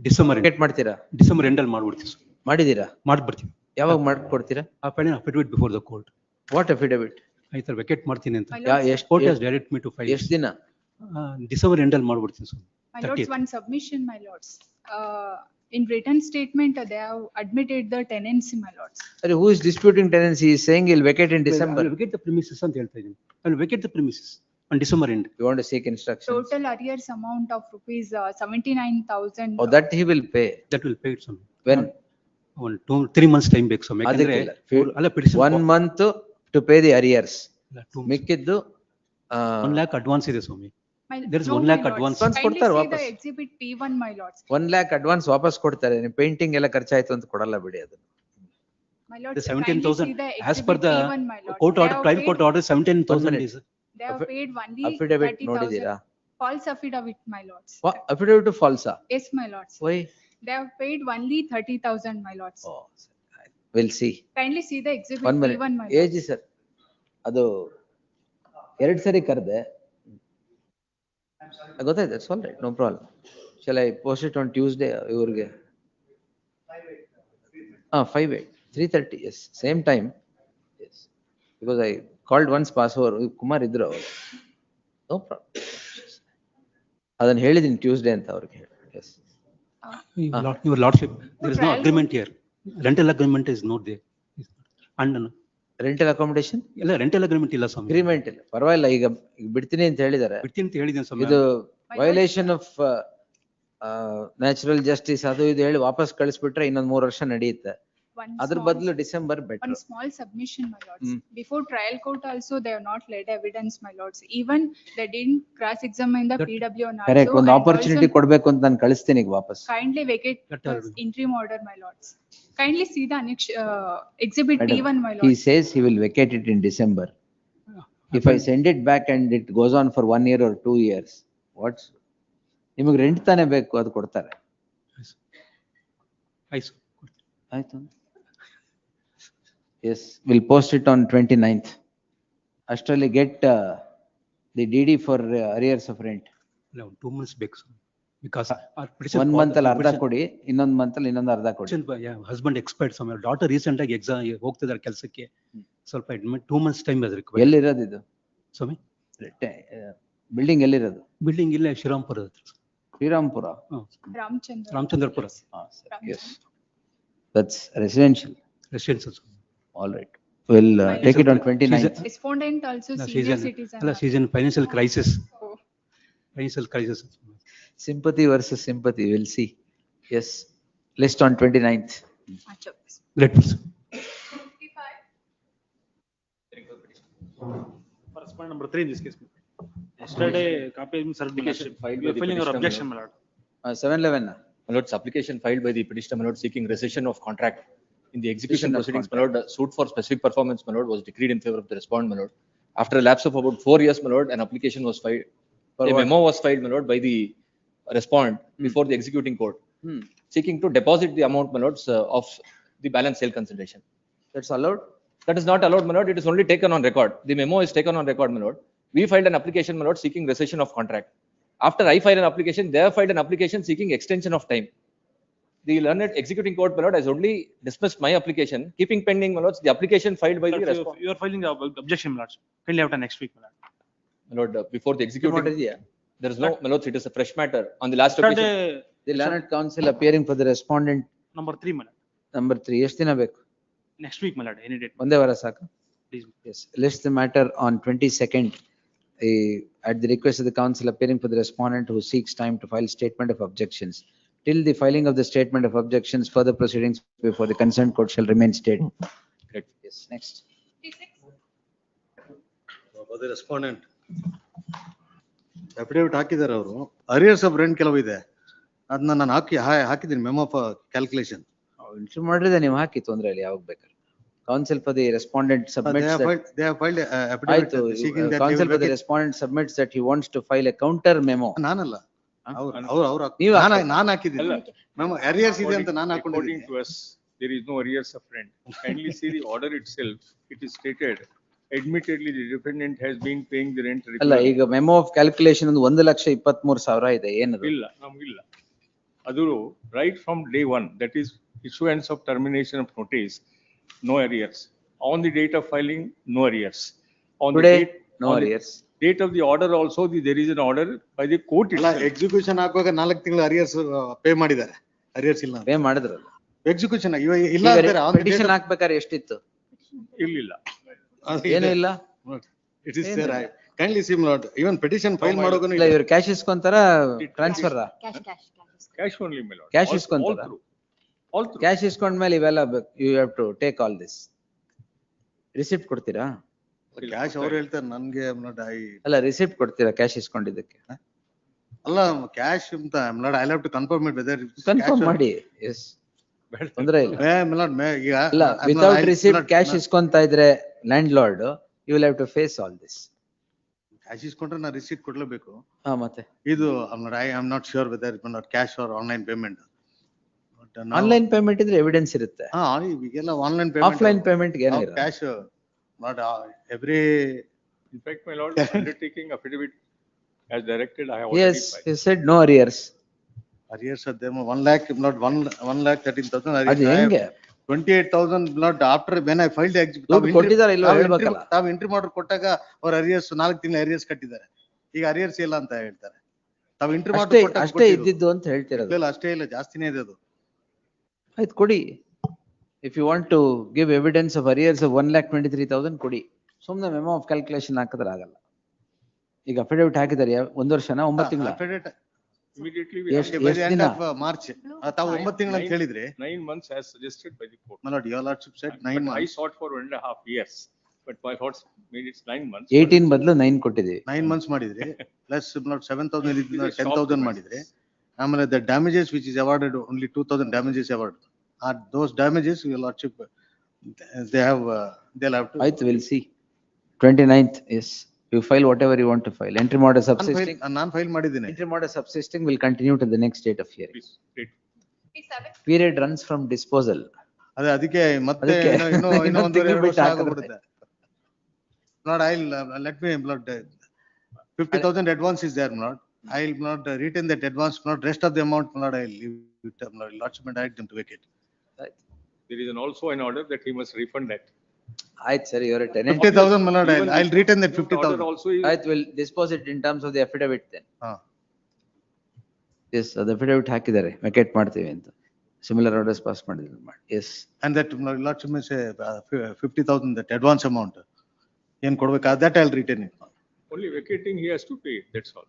December end. Vacate ಮಾಡ್ತೀರಾ? December end ಅಲ್ಲಿ ಮಾಡ್ಬಿಡ್ತೀವಿ sir. ಮಾಡಿದೀರಾ? ಮಾಡ್ಬಿಡ್ತೀವಿ. ಯಾವಾಗ ಮಾಡ್ಕೊಡ್ತೀರಾ? I filed an affidavit before the court. What affidavit? ಈ ತರ vacate ಮಾಡ್ತೀನಿ ಅಂತ. Court has directed me to file. ಎಷ್ಟು ದಿನ? December end ಅಲ್ಲಿ ಮಾಡ್ಬಿಡ್ತೀನಿ sir. My lords, one submission, my lords. In written statement, they have admitted the tenancy, my lords. Sorry, who is disputing tenancy? He is saying he'll vacate in December. I will vacate the premises ಅಂತ ಹೇಳ್ತಾ ಇದ್ದೀನಿ. I will vacate the premises on December end. You want to seek instructions? Total arrears amount of rupees 79,000. Oh, that he will pay. That will pay it some. When? 3 months time ಬೇಕು ಸ್ವಾಮಿ. ಯಾಕಂದ್ರೆ ಅಲ್ಲ petition 1 month to pay the arrears. ಮಿಕ್ಕಿದ್ದು 1 lakh advance ಇದೆ ಸ್ವಾಮಿ. There is No, 1 lakh my lords. advance. Kindly ಕೊಡ್ತಾರೆ see the ವಾಪಸ್. exhibit P1, my lords. 1 lakh advance ವಾಪಸ್ ಕೊಡ್ತಾರೆ. ನೀವು ಪೇಂಟಿಂಗ್ ಎಲ್ಲ ಖರ್ಚಾಯ್ತು ಅಂತ ಕೊಡಲ್ಲ ಬಿಡಿ ಅದು. My lords, The kindly see 17,000 the as per exhibit the P1, my lords. court They order, have trial paid- court order 17,000 is. They have paid only Affidavit 30,000. ನೋಡಿದೀರಾ? False affidavit, my lords. Affidavit to false. Yes, my lords. Why? They have paid only 30,000, my lords. Oh, we'll see. Kindly see the exhibit 1 minute. P1, my AG lords. sir, ಅದು 2 ಸರಿ ಕರೆದೆ. ಗೊತ್ತಾಯ್ತು, that's all right, no problem. Shall I post it on Tuesday ಇವ್ರಿಗೆ? 5/8, 3:30, yes, same time. Yes, because I called once passover, Kumar ಇದ್ರು ಅವರು. No problem. ಅದನ್ನ ಹೇಳಿದೀನಿ Tuesday ಅಂತ ಅವ್ರಿಗೆ. Yes. Your lordship, there is no trial agreement here. Rental agreement is not there. And rental accommodation ಎಲ್ಲ rental agreement ಇಲ್ಲ ಸ್ವಾಮಿ. Agreement ಇಲ್ಲ, ಪರವಾಗಿಲ್ಲ, ಈಗ ಬಿಡ್ತೀನಿ ಅಂತ ಹೇಳಿದ್ದಾರೆ. ಬಿಡ್ತೀನಿ ಅಂತ ಹೇಳಿದ್ದೀನಿ ಸ್ವಾಮಿ. ಇದು ವೈಲೇಷನ್ ಆಫ್ ನ್ಯಾಚುರಲ್ ಜಸ್ಟಿಸ್ ಅದು ಇದು ಹೇಳಿ ವಾಪಸ್ ಕಳಿಸ್ಬಿಟ್ರೆ ಇನ್ನೊಂದ್ 3 ವರ್ಷ ನಡೆಯುತ್ತೆ. ಅದ್ರ ಬದಲು December better. One small submission, my lords. Before trial court also, they have not led evidence, my lords. Even they didn't cross-examine the PW on also. Correct, ಒಂದು and ಆಪರ್ಚುನಿಟಿ also ಕೊಡ್ಬೇಕು ಅಂತ ನಾನು ಕಳಿಸ್ತೀನಿ ಈಗ ವಾಪಸ್. Kindly vacate the interim order, my lords. Kindly see the exhibit P1, my He lords. says he will vacate it in December. If I send it back and it goes on for 1 year or 2 years, what's ನಿಮಗೆ rent ತಾನೇ ಬೇಕು, ಅದು ಕೊಡ್ತಾರೆ. ಆಯ್ತು. ಆಯ್ತು. Yes, we'll post it on 29th. Actually get the DD for arrears of rent. No, 2 months ಬೇಕು sir. Because our One petition month ಅಲ್ಲಿ ಅರ್ಧ petition- ಕೊಡಿ, ಇನ್ನೊಂದು month ಅಲ್ಲಿ ಇನ್ನೊಂದು ಅರ್ಧ ಕೊಡಿ. yeah, husband expired somewhere. Daughter recent ಆಗಿ exam ಹೋಗ್ತಿದ್ದಾರೆ ಕೆಲಸಕ್ಕೆ. ಸ್ವಲ್ಪ 2 months time is required. ಎಲ್ಲಿರೋದು ಇದು? ಸ್ವಾಮಿ ಬಿಲ್ಡಿಂಗ್ ಎಲ್ಲಿರೋದು? ಬಿಲ್ಡಿಂಗ್ ಇಲ್ಲೇ ಶ್ರೀರಾಮ್ಪುರ ಹತ್ರ. Srirampura. Ramachandrapura. Yes. That's residential. Residential. All right. We'll take it on 29th. Respondent also No, senior she's citizen. in, she's in financial crisis. Financial crisis. Sympathy versus sympathy, we'll see. Yes, list on 29th. Great. Correspondent number 3 in this case. Yesterday, copy has been served. You are filing your objection, my lord. 711. My lord's application filed by the petitioner, my lord, seeking rescission of contract. In the execution Rescission of proceedings, my lord, suit for specific performance, my lord, was decreed in favor of the respondent, my lord. After a lapse of about 4 years, my lord, an application was filed. For A what? memo was filed, my lord, by the respondent before the executing court, seeking to deposit the amount, my lords, of the balance sale consideration. That's allowed? That is not allowed, my lord. It is only taken on record. The memo is taken on record, my lord. We filed an application, my lord, seeking rescission of contract. After I filed an application, they have filed an application seeking extension of time. The learned executing court, my lord, has only dismissed my application, keeping pending, my lords, the application filed by the respondent. You are filing the objection, my lord. Kindly have it next week, my lord. My lord, before the executing, there is no, my lords, it is a fresh matter. On the last Yesterday, occasion, The learned counsel appearing for the respondent. number 3, my lord. Number 3, ಎಷ್ಟು ದಿನ ಬೇಕು? Next week, my lord, any date. ಒಂದೇ ವಾರ ಸಾಕು? Please. Yes, list the matter on 22nd. At the request of the counsel appearing for the respondent who seeks time to file statement of objections. Till the filing of the statement of objections, further proceedings before the concerned court shall remain stayed. Correct. Yes, next. For the respondent. Affidavit ಹಾಕಿದ್ದಾರೆ ಅವರು. Arrears of rent ಕೆಲವು ಇದೆ. ಅದನ್ನ ನಾನು ಹಾಕಿದ್ದೀನಿ memo of calculation. Inter ಮಾಡಿದ್ರೆ ನೀವು ಹಾಕಿ ತೊಂದ್ರೆ ಇಲ್ಲ ಯಾವಾಗ ಬೇಕಾದ್ರೆ. Counsel for the respondent submits They have filed affidavit ಆಯ್ತು, seeking that. counsel for the respondent submits that he wants to file a counter memo. ನಾನಲ್ಲ. ನೀವು ನಾನು ಹಾಕಿದ್ದೀನಿ. ಮೆಮೋ ಅರಿಯರ್ಸ್ ಇದೆ ಅಂತ ನಾನು ಹಾಕೊಂಡಿದ್ದೀನಿ. According to us, there is no arrears of rent. Kindly see the order itself. It is stated, admittedly, the defendant has been paying the rent ಅಲ್ಲ regularly. ಈಗ ಮೆಮೋ ಆಫ್ ಕ್ಯಾಲ್ಕುಲೇಷನ್ ಒಂದು 1,23,000 ಇದೆ ಏನದು? ಇಲ್ಲ, ನಮಗಿಲ್ಲ. ಅದು right from day one, that is issuance of termination of notice, no arrears. On the date of filing, no arrears. On the Today, date, no on the arrears. Date of the order also, there is an order by the court itself. Execution ಹಾಕುವಾಗ 4 ತಿಂಗಳು arrears pay ಮಾಡಿದ್ದಾರೆ. Arrears ಇಲ್ಲ. Pay ಮಾಡಿದ್ರಲ್ಲ. Execution ಇಲ್ಲ ಅಂತಾರೆ. Petition ಹಾಕ್ಬೇಕಾದ್ರೆ ಎಷ್ಟಿತ್ತು? ಇರ್ಲಿಲ್ಲ. ಏನು ಇಲ್ಲ? It is there. Kindly see, my lord. Even petition file ಮಾಡೋಗನು ಇಲ್ಲ ಇವರು ಕ್ಯಾಶ್ ಇಸ್ಕೊಂತಾರ transfer? Cash only, my lord. Cash All ಇಸ್ಕೊಂತಾರ? through. All through. ಕ್ಯಾಶ್ ಇಸ್ಕೊಂಡ್ಮೇಲೆ ಇವೆಲ್ಲ you have to take all this. Receipt ಕೊಡ್ತೀರಾ? ಕ್ಯಾಶ್ ಅವ್ರು ಹೇಳ್ತಾರೆ ನನ್ಗೆ ಅಲ್ಲ ರಿಸಿಪ್ಟ್ ಕೊಡ್ತೀರಾ ಕ್ಯಾಶ್ ಇಸ್ಕೊಂಡಿದ್ದಕ್ಕೆ? ಅಲ್ಲ ಕ್ಯಾಶ್ ಅಂತ I have to confirm it whether confirm ಮಾಡಿ. ಎಸ್ ತೊಂದ್ರೆ ಇಲ್ಲ. ಈಗ ಅಲ್ಲ ವಿತೌಟ್ ರಿಸಿಪ್ಟ್ ಕ್ಯಾಶ್ ಇಸ್ಕೊಂತಾ ಇದ್ರೆ landlord you will have to face all this. Cash ಇಸ್ಕೊಂಡ್ರೆ ನಾ ರಿಸಿಪ್ಟ್ ಕೊಡ್ಲೇಬೇಕು. ಹಾ ಮತ್ತೆ ಇದು I am not sure whether cash or online payment. Online payment ಇದ್ರೆ ಎವಿಡೆನ್ಸ್ ಇರುತ್ತೆ. ಹಾ ಈಗೆಲ್ಲ ಆನ್ಲೈನ್ ಪೇಮೆಂಟ್. ಆಫ್ಲೈನ್ ಪೇಮೆಂಟ್ ಗೆ ಏನಿಲ್ಲ. Cash not every. In fact, my lord, undertaking affidavit as directed, I have already Yes, filed. he said no arrears. Arrears are them 1 lakh, if not 1,13,000 arrears. ಅದು ಹೆಂಗೆ? 28,000 not after when I filed the ದುಡ್ಡು ಕೊಟ್ಟಿದ್ದಾರೆ ಇಲ್ವಾ ಹೇಳ್ಬೇಕಲ್ಲ. ತಾವು entry ಮಾಡ್ರು ಕೊಟ್ಟಾಗ ಅವ್ರ ಅರಿಯರ್ಸ್ 4 ತಿಂಗಳ ಅರಿಯರ್ಸ್ ಕಟ್ಟಿದ್ದಾರೆ. ಈಗ ಅರಿಯರ್ಸ್ ಇಲ್ಲ ಅಂತ ಹೇಳ್ತಾರೆ. ತಾವು ಎಂಟ್ರಿ ಮಾಡ್ರು ಕೊಟ್ಟಾಗ ಅಷ್ಟೇ ಇದ್ದಿದ್ದು ಅಂತ ಹೇಳ್ತಿರೋದು. ಇಲ್ಲ ಅಷ್ಟೇ ಇಲ್ಲ ಜಾಸ್ತಿನೇ ಇದೆ ಅದು. ಆಯ್ತು ಕೊಡಿ. If you want to give evidence of arrears of 1,23,000 ಕೊಡಿ. ಸುಮ್ಮನೆ ಮೆಮೋ ಆಫ್ ಕ್ಯಾಲ್ಕುಲೇಷನ್ ಹಾಕಿದ್ರೆ ಆಗಲ್ಲ. ಈಗ ಅಫಿಡವಿಟ್ ಹಾಕಿದ್ದಾರೆ 1 ವರ್ಷನ 9 ತಿಂಗಳ. Immediately by the end of March. ತಾವು 9 ತಿಂಗಳು ಅಂತ ಹೇಳಿದ್ರೆ 9 months as suggested by the court. My lord, your lordship said 9 months. I sought for 1.5 years, but my courts made it 9 months. 18 ಬದಲು 9 ಕೊಟ್ಟಿದ್ದೀವಿ. 9 months ಮಾಡಿದ್ರೆ ಪ್ಲಸ್ 7,000 ಇದನ್ನ 10,000 ಮಾಡಿದ್ರೆ ಆಮೇಲೆ the damages which is awarded only 2,000 damages awarded. Are those damages your lordship they'll have to. ಆಯ್ತು we'll see. 29th is you file whatever you want to file. Entry order subsisting. ನಾನು file ಮಾಡಿದ್ದೀನಿ. Entry order subsisting will continue to the next date of hearing. Period runs from disposal. ಅದೇ ಅದಕ್ಕೆ ಮತ್ತೆ ಅದಕ್ಕೆ ಇನ್ನು ಇನ್ನೊಂದ್ ಒಂದೂವರೆ ತಿಂಗ್ಳು ವರ್ಷ ಬಿಟ್ಟು ಆಗೋಗ್ಬಿಡುತ್ತೆ. Not I'll, let me, not, 50,000 advance is there, not. I'll not retain that advance, not rest of the amount, not I'll leave it, lordship and direct them to vacate. There is also an order that he must refund that. ಆಯ್ತು ಸರಿ, ಇವರ tenant 50,000, my lord, Even I'll retain that order 50,000. also is. ಆಯ್ತು, will dispose it in terms of the affidavit then. Yes, ಅದು affidavit ಹಾಕಿದ್ದಾರೆ, vacate ಮಾಡ್ತೀವಿ ಅಂತ. Similar orders pass ಮಾಡಿದ್ರು ಮಾಡಿ. Yes. And that, my lordship may say, 50,000, that advance amount. ಏನ್ ಕೊಡ್ಬೇಕಾ, that I'll retain it. Only vacating he has to pay, that's all.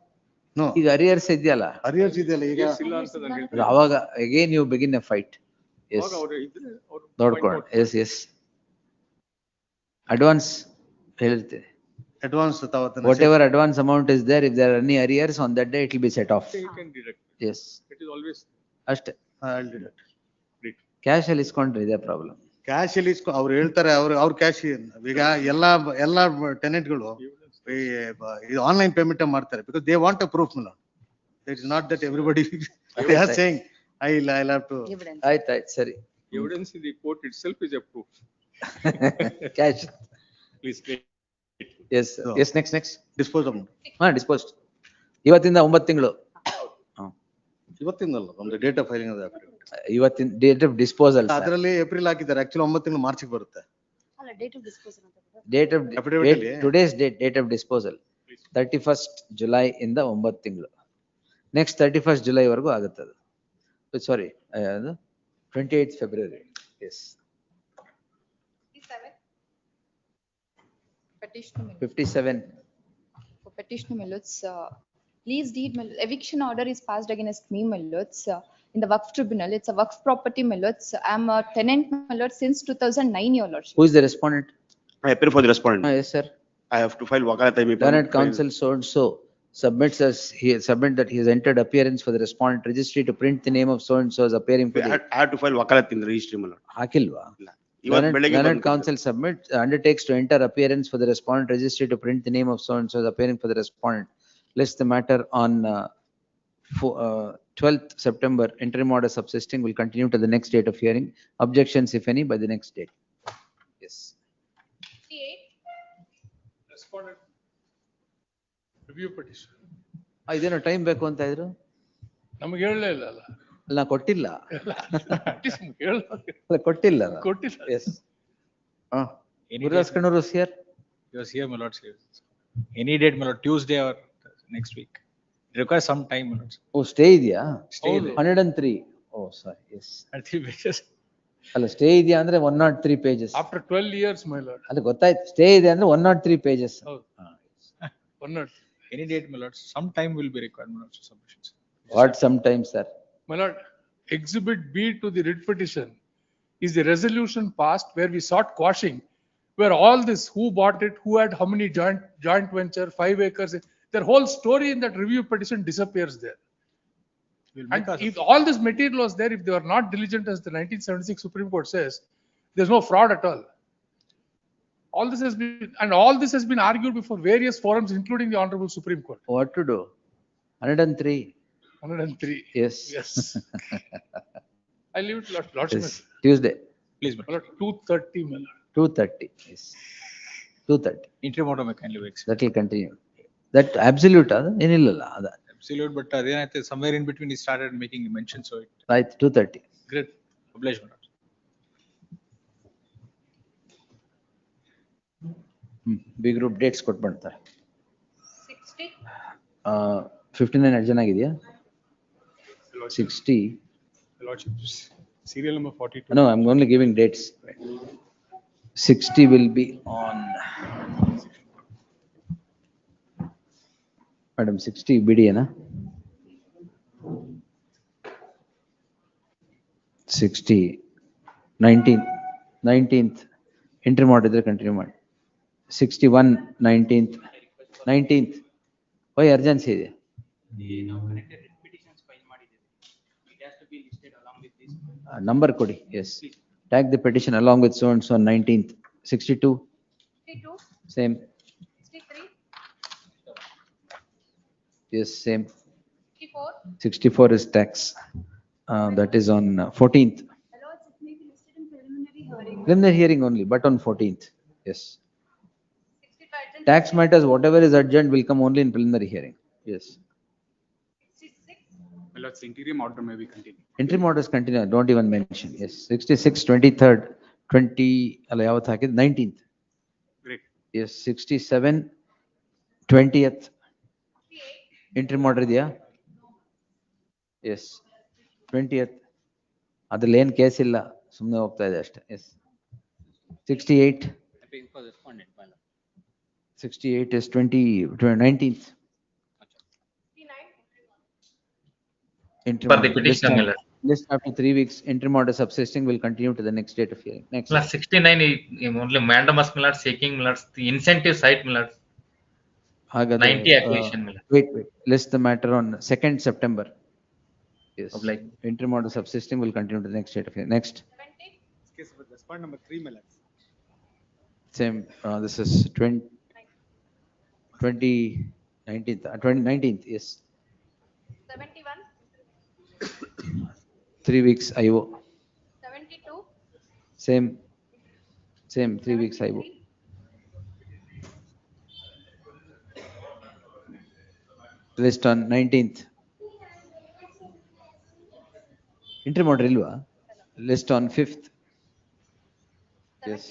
No, ಈಗ arrears ಇದೆಯಲ್ಲ, arrears ಇದೆಯಲ್ಲ ಈಗ. Yes, ಇಲ್ಲ ಅಂತ ನಾನು ಹೇಳ್ತೀನಿ. ಅವಾಗ again you begin a fight. Yes, ಅವಾಗ ಅವ್ರು ಇದ್ರೆ ಅವ್ರು ನೋಡ್ಕೊಂಡು. ಎಸ್ ಎಸ್, ಅಡ್ವಾನ್ಸ್ ಹೇಳಿರ್ತೀವಿ. Advance ತಾವತ್ತನ್ನ whatever advance amount is there, if there are any arrears on that day it will be set off. he can deduct. Yes, It is always ಅಷ್ಟೇ. I'll deduct. Cash ಅಲ್ಲಿ ಇಸ್ಕೊಂಡ್ರೆ ಇದೆ problem. Cash ಅಲ್ಲಿ ಅವ್ರು ಹೇಳ್ತಾರೆ, ಅವ್ರ cash ಈಗ ಎಲ್ಲಾ ಟೆನೆಂಟ್ಗಳು online payment ಮಾಡ್ತಾರೆ, because they want a proof. It is not that everybody they are saying I'll have to. ಆಯ್ತು ಸರಿ. evidence in the court itself is a proof. Cash. Please wait. Yes yes, next dispose of. Disposed. ಇವತ್ತಿಂದ 9 ತಿಂಗಳು. ಇವತ್ತಿಂದಲ್ಲ, ಒಂದು date of filing ಅದ. ಇವತ್ತಿನ date of disposal. ಅದರಲ್ಲಿ April ಹಾಕಿದ್ದಾರೆ, actually 9 ತಿಂಗಳು ಮಾರ್ಚ್ ಬರುತ್ತೆ. Date of today's date of disposal 31st July ಇಂದ 9 ತಿಂಗಳು. ನೆಕ್ಸ್ಟ್ 31st July ವರೆಗೂ ಆಗುತ್ತೆ ಅದು. Sorry, 28th February. Yes. 57. For petitioner, my lords, please deed, my lords, eviction order is passed against me, my lords, in the Waqf tribunal. It's a Waqf property, my lords. I'm a tenant, my lords, since 2009, your lordship. Who is the respondent? I appear for the respondent. Yes, sir. I have to file wakalat. Learned counsel so and so submits as he submit that he has entered appearance for the respondent registry to print the name of so and so as appearing for the. I have to file wakalat in the registry. ಹಾಕಿಲ್ವಾ? Learned counsel undertakes to enter appearance for the respondent registry to print the name of so and so as appearing for the respondent. Lists the matter on 12th September. Interim order subsisting will continue to the next date of hearing. Objections, if any, by the next date. Yes. Respondent. Review petition. ಇದೇನೋ time ಬೇಕು ಅಂತ ಇದ್ರು. ನಮಗೆ ಹೇಳಲೇ ಇಲ್ಲ ಅಲ್ಲ. ಅಲ್ಲ, ಕೊಟ್ಟಿಲ್ಲ. ಕೊಟ್ಟಿಲ್ಲ. Yes. Gururaskannur is here. He was here, my lord. Any date, my lord, Tuesday or next week. It requires some time, my lord. Oh, stay ಇದೆಯಾ? Stay ಇದೆ. 103. Oh, sorry. Yes. 103 pages. ಅಲ್ಲ, ಸ್ಟೇ ಇದೆಯಾ ಅಂದ್ರೆ 103 pages. After 12 years, my lord. ಅದು ಗೊತ್ತಾಯ್ತು. Stay ಇದೆ ಅಂದ್ರೆ 103 pages. ಹೌದು. 103. Any date, my lord. Some time will be required, my lord, for submissions. What sometimes, sir? My lord, exhibit B to the writ petition is the resolution passed where we sought quashing, where all this, who bought it, who had how many joint venture, 5 acres, their whole story in that review petition disappears there. And if all this material was there, if they were not diligent as the 1976 Supreme Court says, there's no fraud at all. All this has been argued before various forums, including the Honorable Supreme Court. What to do? 103. 103. Yes. Yes. I leave it to lordship. Yes. Tuesday. Please, my lord. 2:30, my lord. 2:30. Yes. 2:30. Interim order may kindly wait. That will continue. That absolute ಅದು ಏನಿಲ್ಲಲ್ಲ ಅದ. Absolute, but ಅದೇನಾಯ್ತು, somewhere in between he started making a mention, so it. Right, 2:30. Great. Oblige, my lord. B group dates ಕೊಟ್ಬಿಡ್ತಾರೆ. 60. 59 ಅರ್ಜನ್ ಆಗಿದೆಯಾ? 60. Lordship, serial number 42. No, I'm only giving dates. 60 will be on. Madam, 60 ಬಿಡಿಯೇನಾ? 60 19th entry ಮಾಡಿದ್ರೆ continue ಮಾಡಿ. 61 19th why urgency ಇದೆ. Number ಕೊಡಿ. Yes, tag the petition along with so and so 19th. 62 same. 63 yes, same. 64 is tax. That is on 14th. Preliminary hearing only, but on 14th. Yes. Tax matters, whatever is urgent will come only in preliminary hearing. Yes. My lords, interim order may be continued. Interim orders continue, don't even mention. Yes. 66, 23rd, 19th. Great. Yes, 67, 20th. Interim order idea? Yes. 20th. ಅದ್ರಲ್ಲಿ ಏನ್ case ಇಲ್ಲ, ಸುಮ್ಮನೆ ಹೋಗ್ತಾ ಇದೆ ಅಷ್ಟೇ. Yes 68 68 is 19th. For the petitioner, List after 3 weeks, interim order subsisting will continue to the next date of hearing. Next. plus 69 only mandamus millards, seeking millards, the incentive site millards, ಹಾಗಾದ್ರೆ, 90 acquisition millards. wait. List the matter on 2nd September. Yes. Of like Interim order subsisting will continue to the next date of hearing. Next. Case for respond number 3, my lords. Same, this is 19th, yes. 71, 3 weeks IO. 72, Same, 3 weeks IO. List on 19th. Interim order ilva? List on 5th. Yes.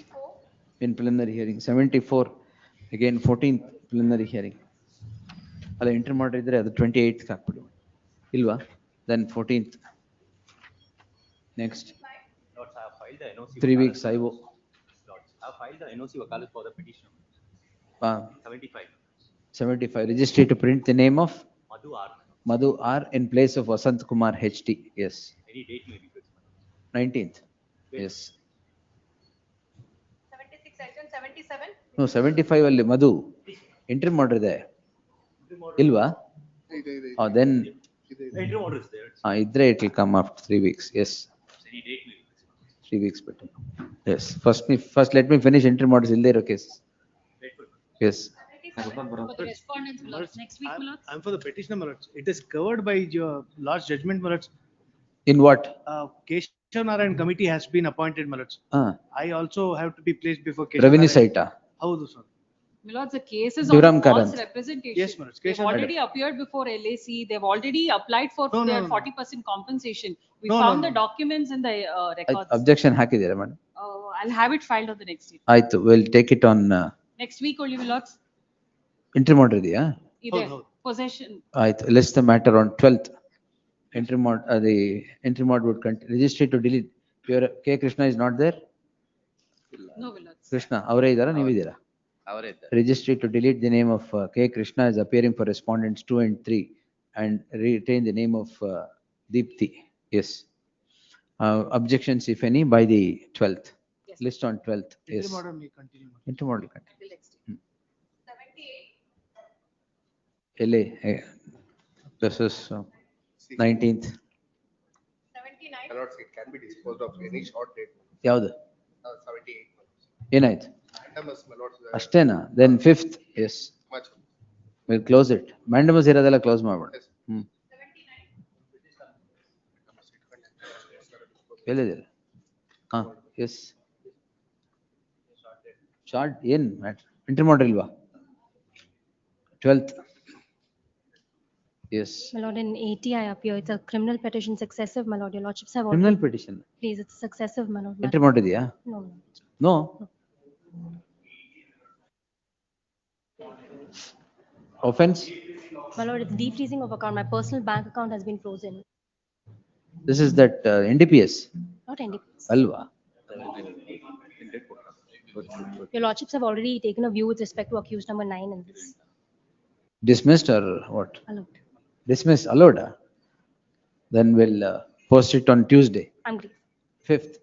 In preliminary hearing. 74, again 14th preliminary hearing. ಅಲ್ಲ interim order ಇದ್ರೆ ಅದು 28th ಹಾಕ್ಬಿಡು. ಇಲ್ವಾ? Then 14th. Next. 3 weeks IO. I filed the NOC wakalat for the petition. 75. Registry to print the name of Madhu R in place of Vasant Kumar HT. Yes. Any date may be fixed. 19th. Yes. 76, section 77, No, 75 ಅಲ್ಲಿ ಮಧು interim order ಇದೆ ಇಲ್ವಾ? Then Interim order is there. ಇದ್ರೆ it will come after 3 weeks. Yes. Any date may be fixed. 3 weeks better. Yes. First let me finish interim orders ಇಲ್ಲದೆ ಇರೋ cases. Yes. For the respondents, my lords, next week, my lords. I'm for the petitioner, my lords. It is covered by your last judgment, my lords. In what? Keshav Narayan committee has been appointed, my lords. I also have to be placed before Keshav Revenue Narayan. site. ಹೌದು sir. My lords, the cases Duram of false Karan. representation. Yes, my lords. They've Keshav already appeared before LAC. They've already applied for No, their no. 40% compensation. We No, found no, the documents in the records. Objection ಹಾಕಿದ್ದೀರಾ madam? I'll have it filed on the next day. ಆಯ್ತು, we'll take it on Next week only, my lords. interim order ಇದೆಯಾ? Either possession. ಆಯ್ತು, list the matter on 12th. Interim order, the interim order would continue. Registry to delete. Your K. Krishna is not there? No, my lords. Krishna, ಅವರೇ ಇದ್ದಾರಾ ನೀವಿದ್ದೀರಾ? ಅವರೇ ಇದ್ದಾರೆ. Registry to delete the name of K. Krishna is appearing for respondents 2 and 3 and retain the name of Deepthi. Yes. Objections if any by the 12th. Yes. List on 12th. Yes. Interim order may continue. Interim order will continue. Till next day. 78, LA. This is 19th. 79, My lords, it can be disposed of any short date. ಯಾವುದು? 78. ಏನಾಯ್ತು? Mandamus, my lords. ಅಷ್ಟೇನಾ? Then 5th. Yes. Much. We'll close it. Mandamus ಇರೋದೆಲ್ಲ close ಮಾಡ್ಬೇಡ. ಎಲ್ಲಿದ್ದೀರ? ಹಾ, S. Short ಏನ್ matter? Inter ಮಾಡಿಲ್ವಾ? 12th. Yes. My lord, in 80 I appear, it's a criminal petition successive, my lord, your lordships have Criminal already. petition. Please, it's successive, my lord. Enter ಮಾಡಿದ್ಯಾ? No. No. Offense? My lord, it's defreezing of account. My personal bank account has been frozen. This is that NDPS. Not NDPS. Alva. Your lordships have already taken a view with respect to accused number 9 in this. Dismissed or what? Allowed. Dismissed, allowed. Then we'll post it on Tuesday, I'm grieved. 5th.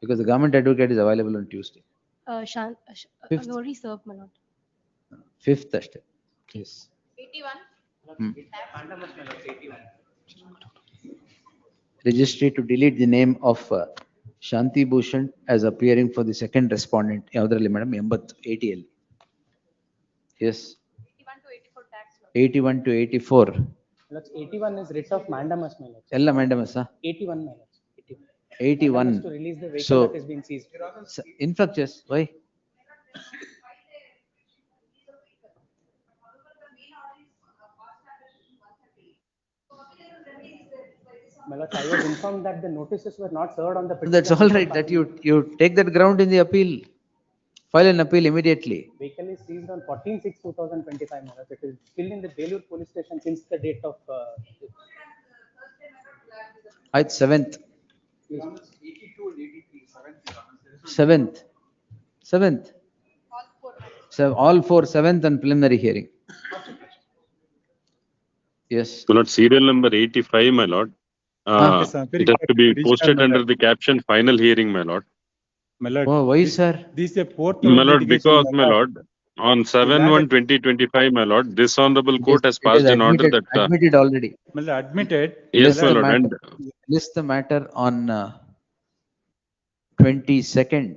Because the government advocate is available on Tuesday. I've already served, my lord. 5th ಅಷ್ಟೇ. Yes. 81, Registry to delete the name of Shanti Bhushan as appearing for the second respondent. ಯಾವ್ದ್ರಲ್ಲಿ madam? 80, 80 ಅಲ್ಲಿ. Yes. 81 to 84 tax law. 81 to 84. Lords, 81 is writ of mandamus, my lords. ಎಲ್ಲ mandamus. 81, my lords. 81. 81. To release the vehicle So, that is being seized. influxes, why? My lord, I was informed that the notices were not served on the. That's petitioner all right, that you take that ground in the appeal. File an appeal immediately. Vehicle is seized on 14/6/2025, my lord. It is still in the Belur police station since the date of. 7th. 7th. 7th. So all four 7th and preliminary hearing. Yes. My lord, serial number 85, my lord. Yes, It has to be posted under the caption final hearing, my lord. My lord. Oh, why, sir? This is a fourth My lord, litigation, because, my lord, on 7/1/2025, my lord, this honorable court has passed an order that. Admitted already. My lord, admitted. Yes, my lord, and List the matter on 22nd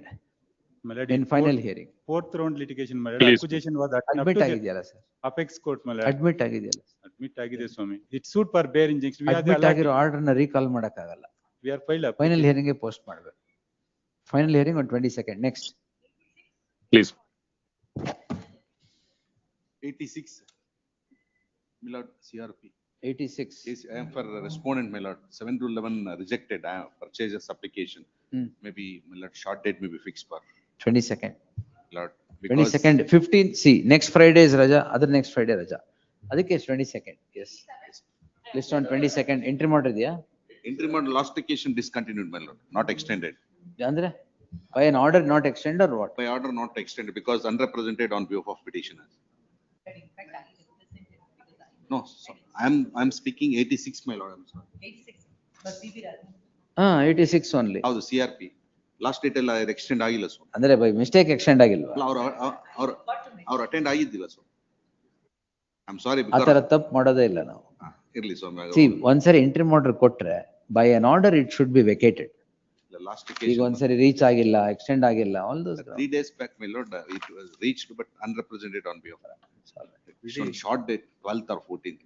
My lord, in final hearing. Fourth round litigation, my lord. Please. Accusation was Admit ಆಗಿದೆಯಲ್ಲ sir? apex court, my lord. Admit ಆಗಿದೆಯಲ್ಲ. Admit ಆಗಿದೆ ಸ್ವಾಮಿ. It suit for bare injunction. We have the Admit ಆಗಿರೋ order ನ recall ಮಾಡಕ್ಕಾಗಲ್ಲ. We are filed up. Final hearing ಗೆ post ಮಾಡಬೇಕು. Final hearing on 22nd. Next. Please. 86. My lord, CRP. 86. Yes, I am for respondent, my lord. 7 to 11 rejected. I have purchases application. Maybe, my lord, short date may be fixed for. 22nd. Lord, because 22nd, 15th. See, next Friday is Raja. Other next Friday Raja. ಅದಕ್ಕೆ 22nd. Yes. List on 22nd. Interim order ಇದೆಯಾ? Interim order last occasion discontinued, my lord, not extended. ಅಂದ್ರೆ by an order not extended or what? By order not extended because unrepresented on behalf of petitioners. No, so I'm speaking 86, my lord. I'm sorry. 86 only. How the CRP last date ಎಲ್ಲ extend ಆಗಿಲ್ಲ so. ಅಂದ್ರೆ by mistake extend ಆಗಿಲ್ವಾ? ಅವ್ರು attend ಆಗಿದ್ದಿಲ್ಲ so. I'm sorry ಆ ತರ ತಪ್ಪು ಮಾಡೋದೇ ಇಲ್ಲ ನಾವು. ಇರ್ಲಿ so. See, ಒಂದ್ಸರಿ interim order ಕೊಟ್ರೆ by an order it should be vacated. Last ಈಗ occasion. ಒಂದ್ಸರಿ ರೀಚ್ ಆಗಿಲ್ಲ, ಎಕ್ಸ್ಟೆಂಡ್ ಆಗಿಲ್ಲ, all those. 3 days back, my lord, it was reached but unrepresented on behalf of. On short date, 12th or 14th.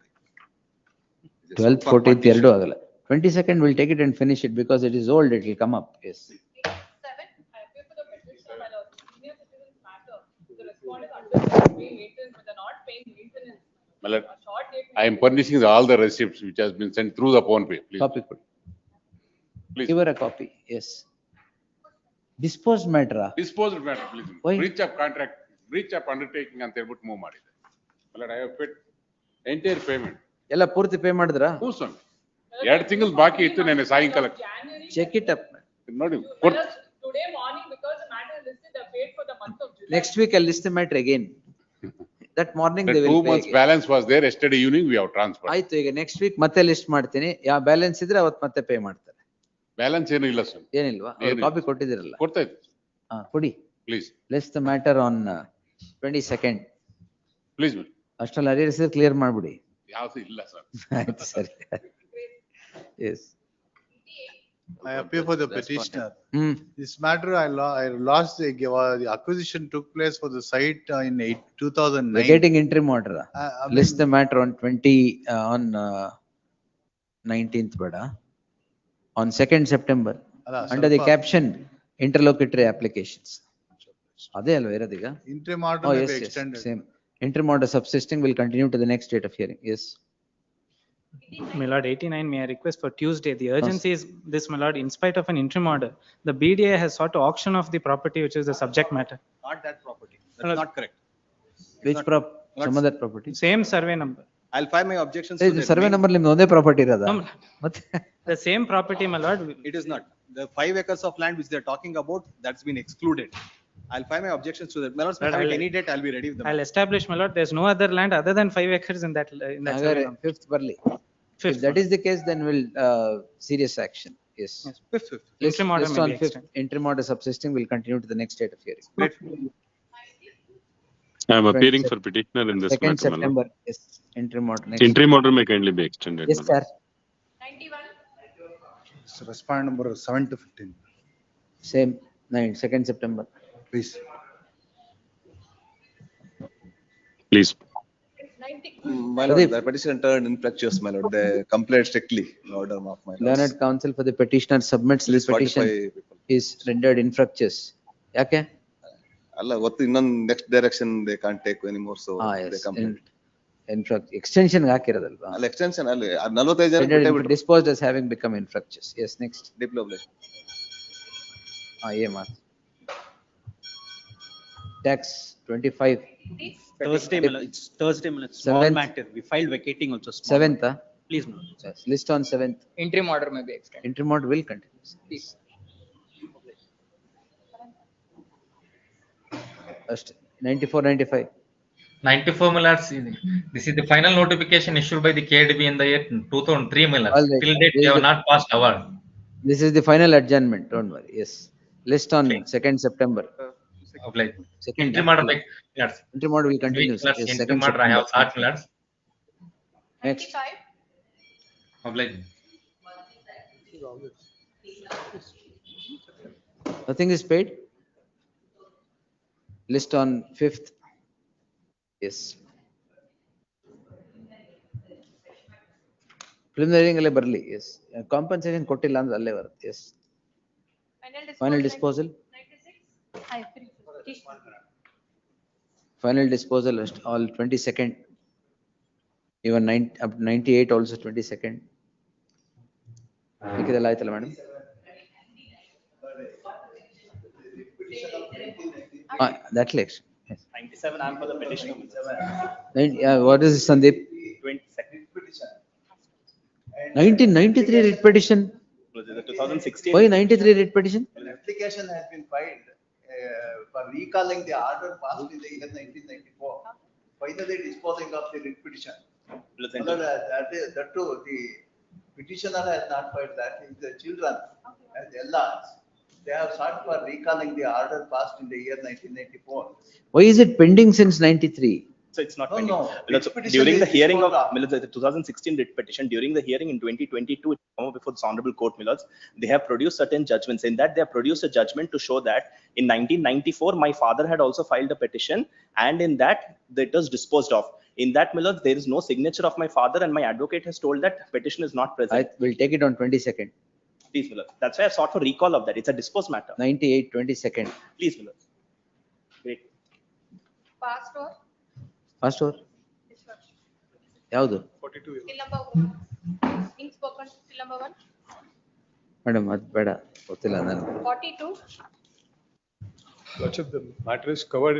12th, 14th ಎರಡು ಆಗಲ್ಲ. 22nd will take it and finish it because it is old, it will come up. Yes. My lord, I am furnishing all the receipts which has been sent through the phone pay. Please. Copy. Please. Give her a copy. Yes. Disposed matter. Disposed matter, please. Why? Breach of contract, breach of undertaking ಅಂತ ಹೇಳ್ಬಿಟ್ಟು move ಮಾಡಿದೆ. My lord, I have paid entire payment. ಎಲ್ಲ ಪೂರ್ತಿ pay ಮಾಡಿದ್ರಾ? ಹ್ಞೂ ಸ್ವಾಮಿ. 2 ತಿಂಗಳು ಬಾಕಿ ಇತ್ತು ನೆನ್ನೆ ಸಾಯಂಕಾಲ. Check it up. ನೋಡಿ. Today morning, because the matter is listed, they paid for the month of July. Next week I'll list the matter again. That morning The they will 2 pay months again. balance was there. Yesterday evening we have transferred. ಆಯ್ತು, ಈಗ next week ಮತ್ತೆ list ಮಾಡ್ತೀನಿ. ಯಾವ balance ಇದ್ರೆ ಅವತ್ತು ಮತ್ತೆ pay ಮಾಡ್ತಾರೆ. Balance ಏನು ಇಲ್ಲ ಸರ್. ಏನಿಲ್ವಾ? ಕಾಪಿ ಕೊಟ್ಟಿದ್ದೀರಲ್ಲ. ಕೊಡ್ತಾ ಇದ್ದೀನಿ. ಕೊಡಿ. Please. List the matter on 22nd. Please. ಅಷ್ಟರಲ್ಲಿ ಅರಿಯರ್ಸ್ ಕ್ಲಿಯರ್ ಮಾಡ್ಬಿಡಿ. ಯಾವುದು ಇಲ್ಲ ಸರ್. ಆಯ್ತು ಸರಿ. Yes. I appear for the petitioner. This matter I lost, the acquisition took place for the site in 2009. We're getting interim order. List the matter on 19th, bada. On 2nd September. Under the caption, interlocutory applications. Adhe alva iradhiga? Interim order may be extended. Same. Interim order subsisting will continue to the next date of hearing. Yes. My lord, 89, may I request for Tuesday? The urgency is this, my lord, in spite of an interim order, the BDA has sought to auction off the property which is the subject matter. Not that property. That's not correct. Which some other property? Same survey number. I'll file my objections Hey, to the the survey main- number ನಿಮ್ದು ಒಂದೇ property ಇರೋದಾ? The same property, my lord. It is not. The 5 acres of land which they're talking about, that's been excluded. I'll file my objections to that. My lord, But any date, I'll be ready with them. I'll establish, my lord, there's no other land other than 5 acres in that survey number. Fifth ಬರ್ಲಿ. If that is the case, then we'll serious action. Yes. Fifth. Interim order List may on be 5th. Interim order subsisting will continue to the next date of hearing. I am appearing for petitioner in this 2nd matter, my lord. September. Yes. Interim order. Next. Interim order may kindly be extended. Yes, my sir. lord. Respond number 7 to 15. Same. 2nd September. Please. Please. 90. My lord, the petition turned infructuous, my lord. They complied strictly in order of my lord. Learned counsel for the petitioner submits this petition is rendered infructuous. Yake? Allah, what in next direction they can't take anymore, so they Yes. complained. Extension ಹಾಕಿರೋದಲ್ವಾ? All extension, all 45 ಜನ ಬಿಟ್ಟೇ ಬಿಟ್ರು. Disposed as having become infructuous. Yes, next. Diploma. Tax 25. Thursday, it's Thursday, small 7th. matter. We filed vacating also. Small 7th. matter. Please, no. Yes. List on 7th. Interim order may be extended. Interim order will continue. Please. First, 94, 95. 94 millets. This is the final notification issued by the KDB in the year 2003 millets. All right. Till date, they have not passed award. This is the final adjournment. Don't worry. Yes. List on 2nd September. Second. Interim order by millets. Interim order will continue. Millets, Yes, interim 2nd order, I have September. short millets. Next. 95. Nothing is paid. List on 5th. Yes. Preliminary ಅಲ್ಲೇ ಬರಲಿ. Yes. Compensation ಕೊಟ್ಟಿಲ್ಲ ಅಂದ್ರೆ ಅಲ್ಲೇ ಬರುತ್ತೆ. Yes. Final disposal. 96. Final disposal all 22nd. Even 9 up to 98 also 22nd. ಮಿಕ್ಕಿದೆಲ್ಲ ಆಯ್ತಲ್ಲ madam? That election. Yes. 97, I'm for the petition. What is this, Sandeep? 22nd. 1993 writ petition. 2016. Why 93 writ petition? An application has been filed for recalling the order passed in the year 1994, finally disposing of the writ petition. That too, the petitioner has not filed that, is the children and the LRs. They have sought for recalling the order passed in the year 1994. Why is it pending since 93? So it's not No, pending. no. Millets, Writ petition during the is hearing of disposed of. Millets, the 2016 writ petition, during the hearing in 2022, it come up before this honorable court, Millets, they have produced certain judgments. In that, they have produced a judgment to show that in 1994, my father had also filed a petition, and in that, it was disposed of. In that, Millets, there is no signature of my father, and my advocate has told that petition is not present. I will take it on 22nd. Please, Millets. That's why I sought for recall of that. It's a disposed matter. 98, 22nd. Please, Millets. Great. Passed or First or? ಯಾವುದು? 42. Till number 1. Ink spoken till number 1. Madam ಅದು ಬೇಡ, ಗೊತ್ತಿಲ್ಲ ನನಗೆ. 42. Lordship, the matter is covered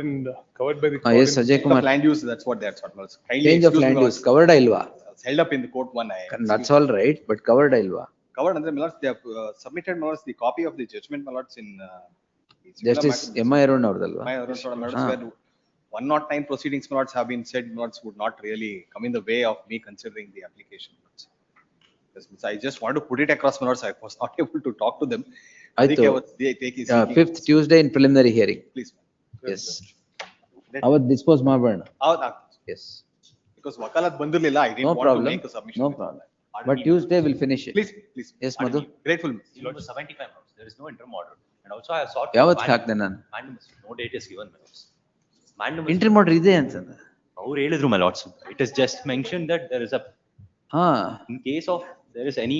by the. Yes, Ajay Kumar. Land use, that's what that's what was. Change of land use, covered ಇಲ್ವಾ? It's held up in the court one. That's all right, but covered ಇಲ್ವಾ? Covered under Millets, they have submitted Millets the copy of the judgment Millets in. Justice M.I. Arun ಅವ್ರದಲ್ವಾ? My Arun Millets where 109 proceedings Millets have been said Millets would not really come in the way of me considering the application. Yes, I just want to put it across Millets. I was not able to talk to them. I think I was taking. 5th Tuesday in preliminary hearing. Please. Yes. ಅವತ್ತು dispose ಮಾಡಬೇಡ. Yes. Because ವಕಾಲತ್ ಬಂದಿರಲಿಲ್ಲ, I didn't No want problem. to make a submission. No problem. But Tuesday we'll finish it. Please. Yes, Madhu. Grateful. Number 75 notes. There is no interim order. And also I have sought. ಯಾವತ್ತು ಹಾಕ್ದೆ ನಾನು? No date is given, my lords. Interim order ಇದೆ ಅಂತಂದ. ಅವ್ರು ಹೇಳಿದ್ರು, my lords. It is just mentioned that there is a. In case of there is any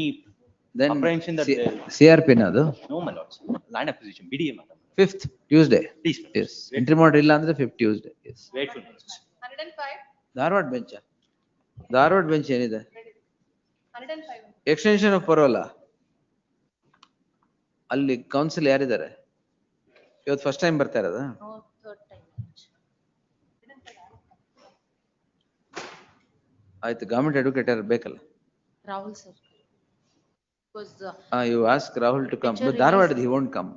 apprehension that CRP na ಅದು? No, my lords. Land acquisition, BDA matter. 5th Tuesday. Please. Yes. Interim order ಇಲ್ಲ ಅಂದ್ರೆ 5th Tuesday. Yes. Grateful. 105. Dharwad bench. Dharwad bench ಏನಿದೆ? 105. Extension of parole. ಅಲ್ಲಿ counsel ಯಾರಿದ್ದಾರೆ? ಇವತ್ತು first time ಬರ್ತಾ ಇರೋದಾ? No, third time. ಆಯ್ತು, ಗವರ್ಮೆಂಟ್ ಅಡ್ವೊಕೇಟ್ ಬೇಕಲ್ಲ? Rahul sir. Because You ask Rahul to come. But Dharwad, he won't come.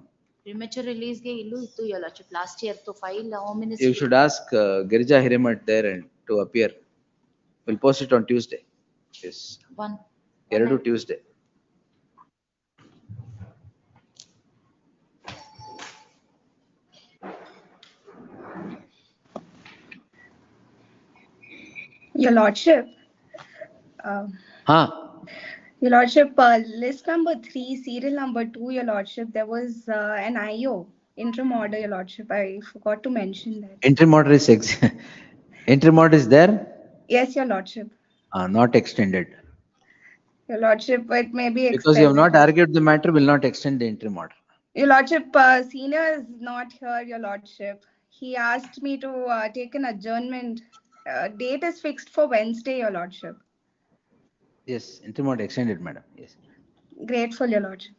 premature release ಗೆ ಇಲ್ಲೂ ಇತ್ತು your lordship. Last year to file home ministry. You should ask Girija Hirimat there and to appear. We'll post it on Tuesday. Yes. 1. Eradu Tuesday. Your lordship. Your lordship, list number 3, serial number 2, your lordship, there was an IO, interim order, your lordship. I forgot to mention that. Interim order is interim order is there? Yes, your lordship. Not extended. Your lordship, it may be extended. Because you have not argued the matter, will not extend the interim order. Your lordship, senior is not here, your lordship. He asked me to take an adjournment. Date is fixed for Wednesday, your lordship. Yes, interim order extended, madam. Yes. Grateful, your lordship.